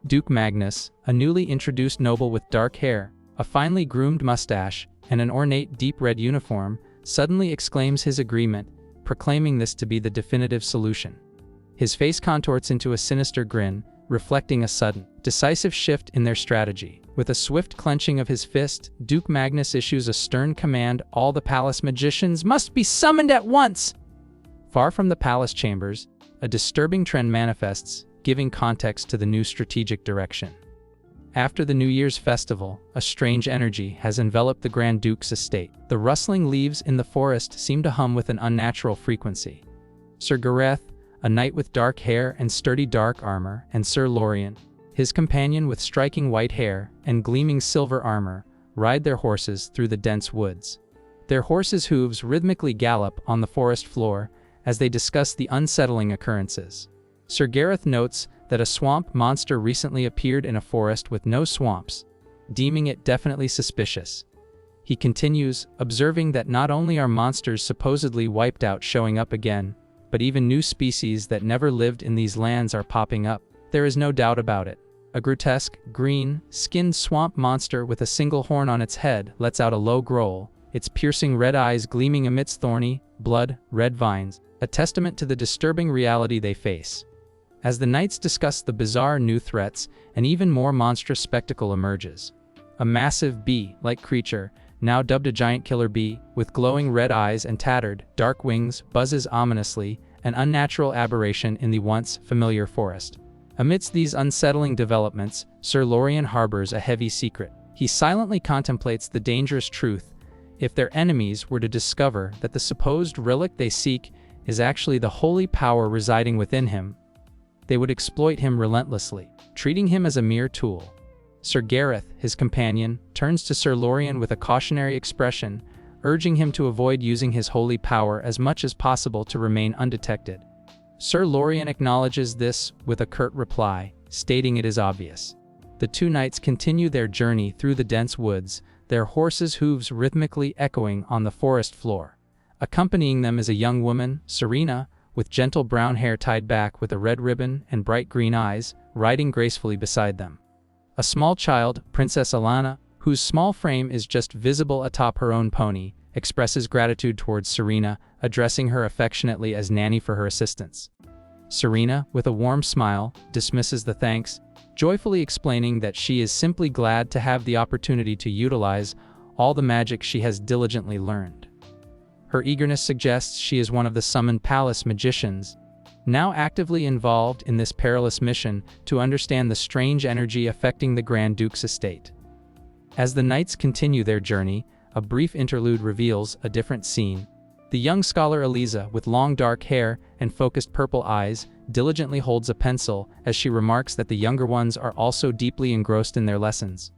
Duke Magnus, a newly introduced noble with dark hair, a finely groomed mustache, and an ornate deep red uniform, suddenly exclaims his agreement, proclaiming this to be the definitive solution. His face contorts into a sinister grin, reflecting a sudden, decisive shift in their strategy. With a swift clenching of his fist, Duke Magnus issues a stern command: all the palace magicians must be summoned at once! Far from the palace chambers, a disturbing trend manifests, giving context to the new strategic direction. After the New Year's festival, a strange energy has enveloped the Grand Duke's estate. The rustling leaves in the forest seem to hum with an unnatural frequency. Sir Gareth, a knight with dark hair and sturdy dark armor, and Sir Lorien, his companion with striking white hair and gleaming silver armor, ride their horses through the dense woods. Their horses' hooves rhythmically gallop on the forest floor as they discuss the unsettling occurrences. Sir Gareth notes that a swamp monster recently appeared in a forest with no swamps, deeming it definitely suspicious. He continues, observing that not only are monsters supposedly wiped out showing up again, but even new species that never lived in these lands are popping up. There is no doubt about it. A grotesque, green-skinned swamp monster with a single horn on its head lets out a low growl, its piercing red eyes gleaming amidst thorny, blood-red vines, a testament to the disturbing reality they face. As the knights discuss the bizarre new threats, an even more monstrous spectacle emerges. A massive bee-like creature, now dubbed a giant killer bee, with glowing red eyes and tattered, dark wings, buzzes ominously, an unnatural aberration in the once familiar forest. Amidst these unsettling developments, Sir Lorien harbors a heavy secret. He silently contemplates the dangerous truth: if their enemies were to discover that the supposed relic they seek is actually the holy power residing within him, they would exploit him relentlessly, treating him as a mere tool. Sir Gareth, his companion, turns to Sir Lorien with a cautionary expression, urging him to avoid using his holy power as much as possible to remain undetected. Sir Lorien acknowledges this with a curt reply, stating it is obvious. The two knights continue their journey through the dense woods, their horses' hooves rhythmically echoing on the forest floor. Accompanying them is a young woman, Serena, with gentle brown hair tied back with a red ribbon and bright green eyes, riding gracefully beside them. A small child, Princess Alana, whose small frame is just visible atop her own pony, expresses gratitude towards Serena, addressing her affectionately as nanny for her assistance. Serena, with a warm smile, dismisses the thanks, joyfully explaining that she is simply glad to have the opportunity to utilize all the magic she has diligently learned. Her eagerness suggests she is one of the summoned palace magicians, now actively involved in this perilous mission to understand the strange energy affecting the Grand Duke's estate. As the knights continue their journey, a brief interlude reveals a different scene. The young scholar Eliza, with long dark hair and focused purple eyes, diligently holds a pencil as she remarks that the younger ones are also deeply engrossed in their lessons.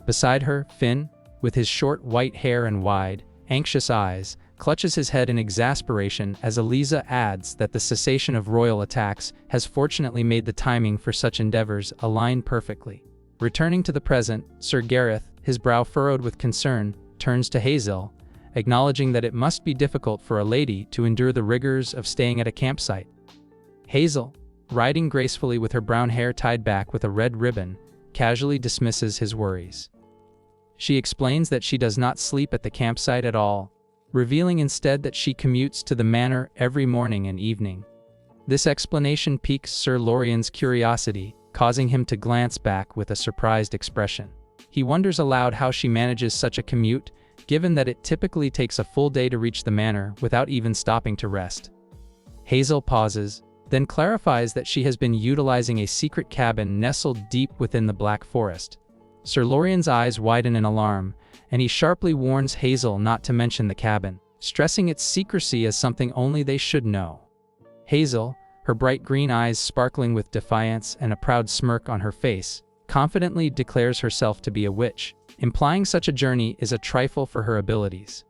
Beside her, Finn, with his short white hair and wide, anxious eyes, clutches his head in exasperation as Eliza adds that the cessation of royal attacks has fortunately made the timing for such endeavors align perfectly. Returning to the present, Sir Gareth, his brow furrowed with concern, turns to Hazel, acknowledging that it must be difficult for a lady to endure the rigors of staying at a campsite. Hazel, riding gracefully with her brown hair tied back with a red ribbon, casually dismisses his worries. She explains that she does not sleep at the campsite at all, revealing instead that she commutes to the manor every morning and evening. This explanation piques Sir Lorien's curiosity, causing him to glance back with a surprised expression. He wonders aloud how she manages such a commute, given that it typically takes a full day to reach the manor without even stopping to rest. Hazel pauses, then clarifies that she has been utilizing a secret cabin nestled deep within the Black Forest. Sir Lorien's eyes widen in alarm, and he sharply warns Hazel not to mention the cabin, stressing its secrecy as something only they should know. Hazel, her bright green eyes sparkling with defiance and a proud smirk on her face, confidently declares herself to be a witch, implying such a journey is a trifle for her abilities.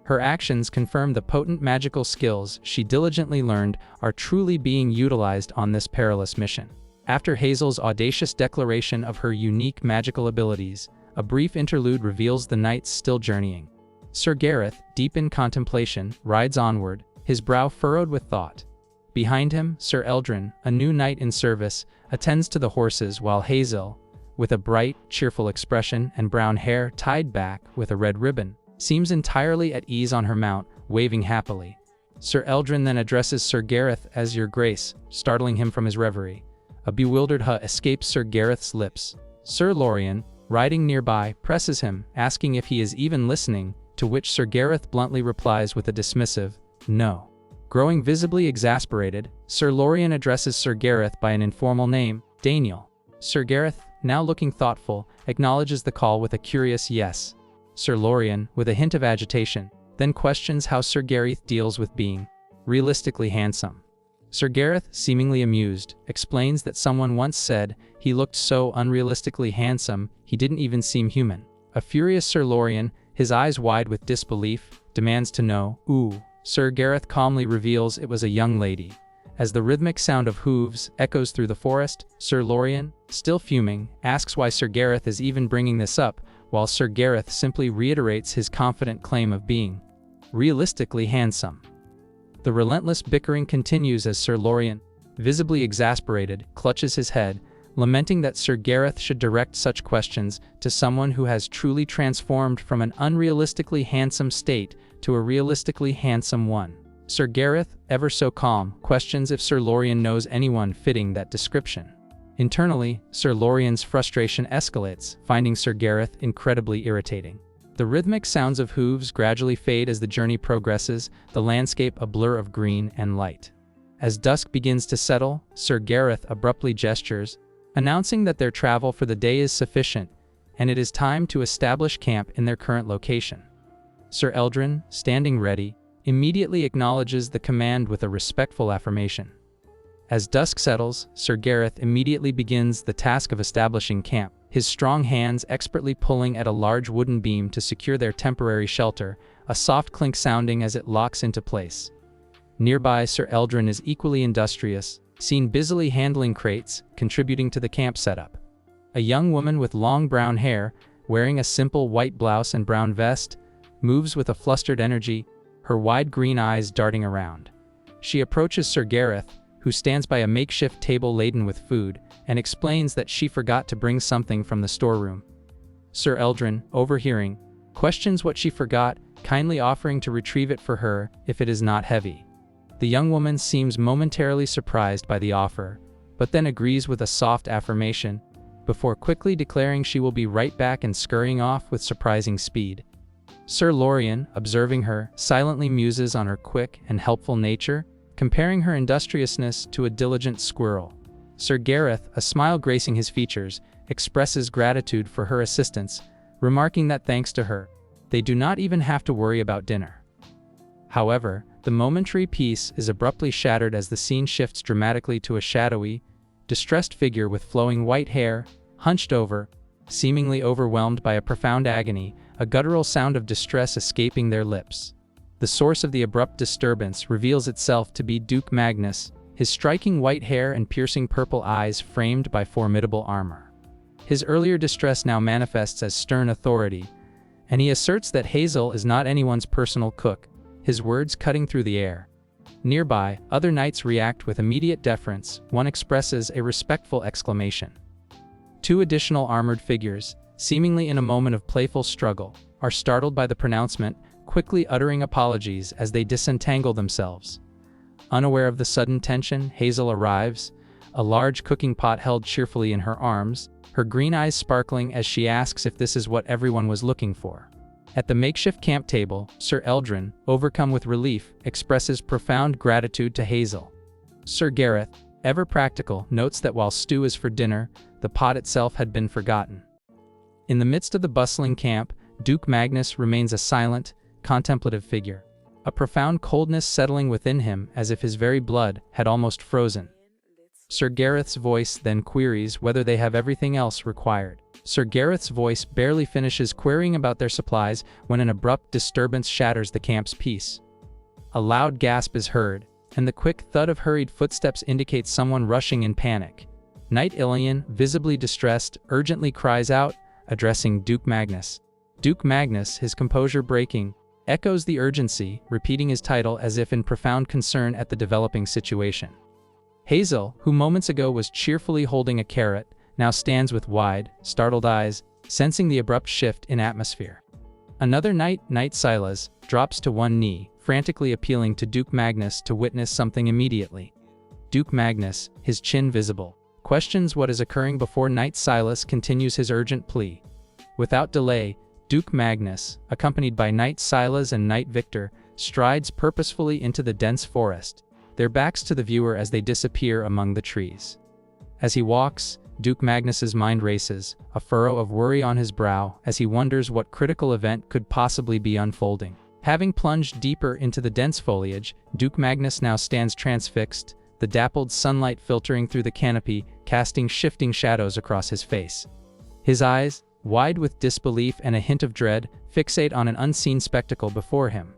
Her actions confirm the potent magical skills she diligently learned are truly being utilized on this perilous mission. After Hazel's audacious declaration of her unique magical abilities, a brief interlude reveals the knights still journeying. Sir Gareth, deep in contemplation, rides onward, his brow furrowed with thought. Behind him, Sir Eldrin, a new knight in service, attends to the horses while Hazel, with a bright, cheerful expression and brown hair tied back with a red ribbon, seems entirely at ease on her mount, waving happily. Sir Eldrin then addresses Sir Gareth as Your Grace, startling him from his reverie. A bewildered "huh" escapes Sir Gareth's lips. Sir Lorien, riding nearby, presses him, asking if he is even listening, to which Sir Gareth bluntly replies with a dismissive, "No." Growing visibly exasperated, Sir Lorien addresses Sir Gareth by an informal name, Daniel. Sir Gareth, now looking thoughtful, acknowledges the call with a curious yes. Sir Lorien, with a hint of agitation, then questions how Sir Gareth deals with being realistically handsome. Sir Gareth, seemingly amused, explains that someone once said he looked so unrealistically handsome he didn't even seem human. A furious Sir Lorien, his eyes wide with disbelief, demands to know, "Ooh." Sir Gareth calmly reveals it was a young lady. As the rhythmic sound of hooves echoes through the forest, Sir Lorien, still fuming, asks why Sir Gareth is even bringing this up, while Sir Gareth simply reiterates his confident claim of being realistically handsome. The relentless bickering continues as Sir Lorien, visibly exasperated, clutches his head, lamenting that Sir Gareth should direct such questions to someone who has truly transformed from an unrealistically handsome state to a realistically handsome one. Sir Gareth, ever so calm, questions if Sir Lorien knows anyone fitting that description. Internally, Sir Lorien's frustration escalates, finding Sir Gareth incredibly irritating. The rhythmic sounds of hooves gradually fade as the journey progresses, the landscape a blur of green and light. As dusk begins to settle, Sir Gareth abruptly gestures, announcing that their travel for the day is sufficient, and it is time to establish camp in their current location. Sir Eldrin, standing ready, immediately acknowledges the command with a respectful affirmation. As dusk settles, Sir Gareth immediately begins the task of establishing camp, his strong hands expertly pulling at a large wooden beam to secure their temporary shelter, a soft clink sounding as it locks into place. Nearby, Sir Eldrin is equally industrious, seen busily handling crates, contributing to the camp setup. A young woman with long brown hair, wearing a simple white blouse and brown vest, moves with a flustered energy, her wide green eyes darting around. she approaches Sir Gareth, who stands by a makeshift table laden with food, and explains that she forgot to bring something from the storeroom. Sir Eldrin, overhearing, questions what she forgot, kindly offering to retrieve it for her if it is not heavy. The young woman seems momentarily surprised by the offer, but then agrees with a soft affirmation, before quickly declaring she will be right back and scurrying off with surprising speed. Sir Lorien, observing her, silently muses on her quick and helpful nature, comparing her industriousness to a diligent squirrel. Sir Gareth, a smile gracing his features, expresses gratitude for her assistance, remarking that thanks to her, they do not even have to worry about dinner. However, the momentary peace is abruptly shattered as the scene shifts dramatically to a shadowy, distressed figure with flowing white hair, hunched over, seemingly overwhelmed by a profound agony, a guttural sound of distress escaping their lips. The source of the abrupt disturbance reveals itself to be Duke Magnus, his striking white hair and piercing purple eyes framed by formidable armor. His earlier distress now manifests as stern authority, and he asserts that Hazel is not anyone's personal cook, his words cutting through the air. Nearby, other knights react with immediate deference. One expresses a respectful exclamation. Two additional armored figures, seemingly in a moment of playful struggle, are startled by the pronouncement, quickly uttering apologies as they disentangle themselves. Unaware of the sudden tension, Hazel arrives, a large cooking pot held cheerfully in her arms, her green eyes sparkling as she asks if this is what everyone was looking for. At the makeshift camp table, Sir Eldrin, overcome with relief, expresses profound gratitude to Hazel. Sir Gareth, ever practical, notes that while stew is for dinner, the pot itself had been forgotten. In the midst of the bustling camp, Duke Magnus remains a silent, contemplative figure, a profound coldness settling within him as if his very blood had almost frozen. Sir Gareth's voice then queries whether they have everything else required. Sir Gareth's voice barely finishes querying about their supplies when an abrupt disturbance shatters the camp's peace. A loud gasp is heard, and the quick thud of hurried footsteps indicates someone rushing in panic. Knight Ilian, visibly distressed, urgently cries out, addressing Duke Magnus. Duke Magnus, his composure breaking, echoes the urgency, repeating his title as if in profound concern at the developing situation. Hazel, who moments ago was cheerfully holding a carrot, now stands with wide, startled eyes, sensing the abrupt shift in atmosphere. Another knight, Knight Silas, drops to one knee, frantically appealing to Duke Magnus to witness something immediately. Duke Magnus, his chin visible, questions what is occurring before Knight Silas continues his urgent plea. Without delay, Duke Magnus, accompanied by Knight Silas and Knight Victor, strides purposefully into the dense forest, their backs to the viewer as they disappear among the trees. As he walks, Duke Magnus's mind races, a furrow of worry on his brow as he wonders what critical event could possibly be unfolding. Having plunged deeper into the dense foliage, Duke Magnus now stands transfixed, the dappled sunlight filtering through the canopy, casting shifting shadows across his face. His eyes, wide with disbelief and a hint of dread, fixate on an unseen spectacle before him.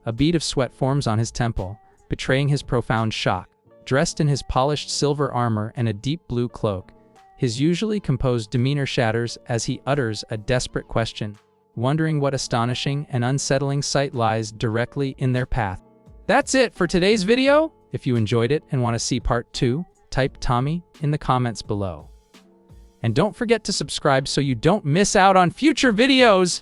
A bead of sweat forms on his temple, betraying his profound shock. Dressed in his polished silver armor and a deep blue cloak, his usually composed demeanor shatters as he utters a desperate question, wondering what astonishing and unsettling sight lies directly in their path. That's it for today's video. If you enjoyed it and want to see part 2, type Tommy in the comments below. And don't forget to subscribe so you don't miss out on future videos!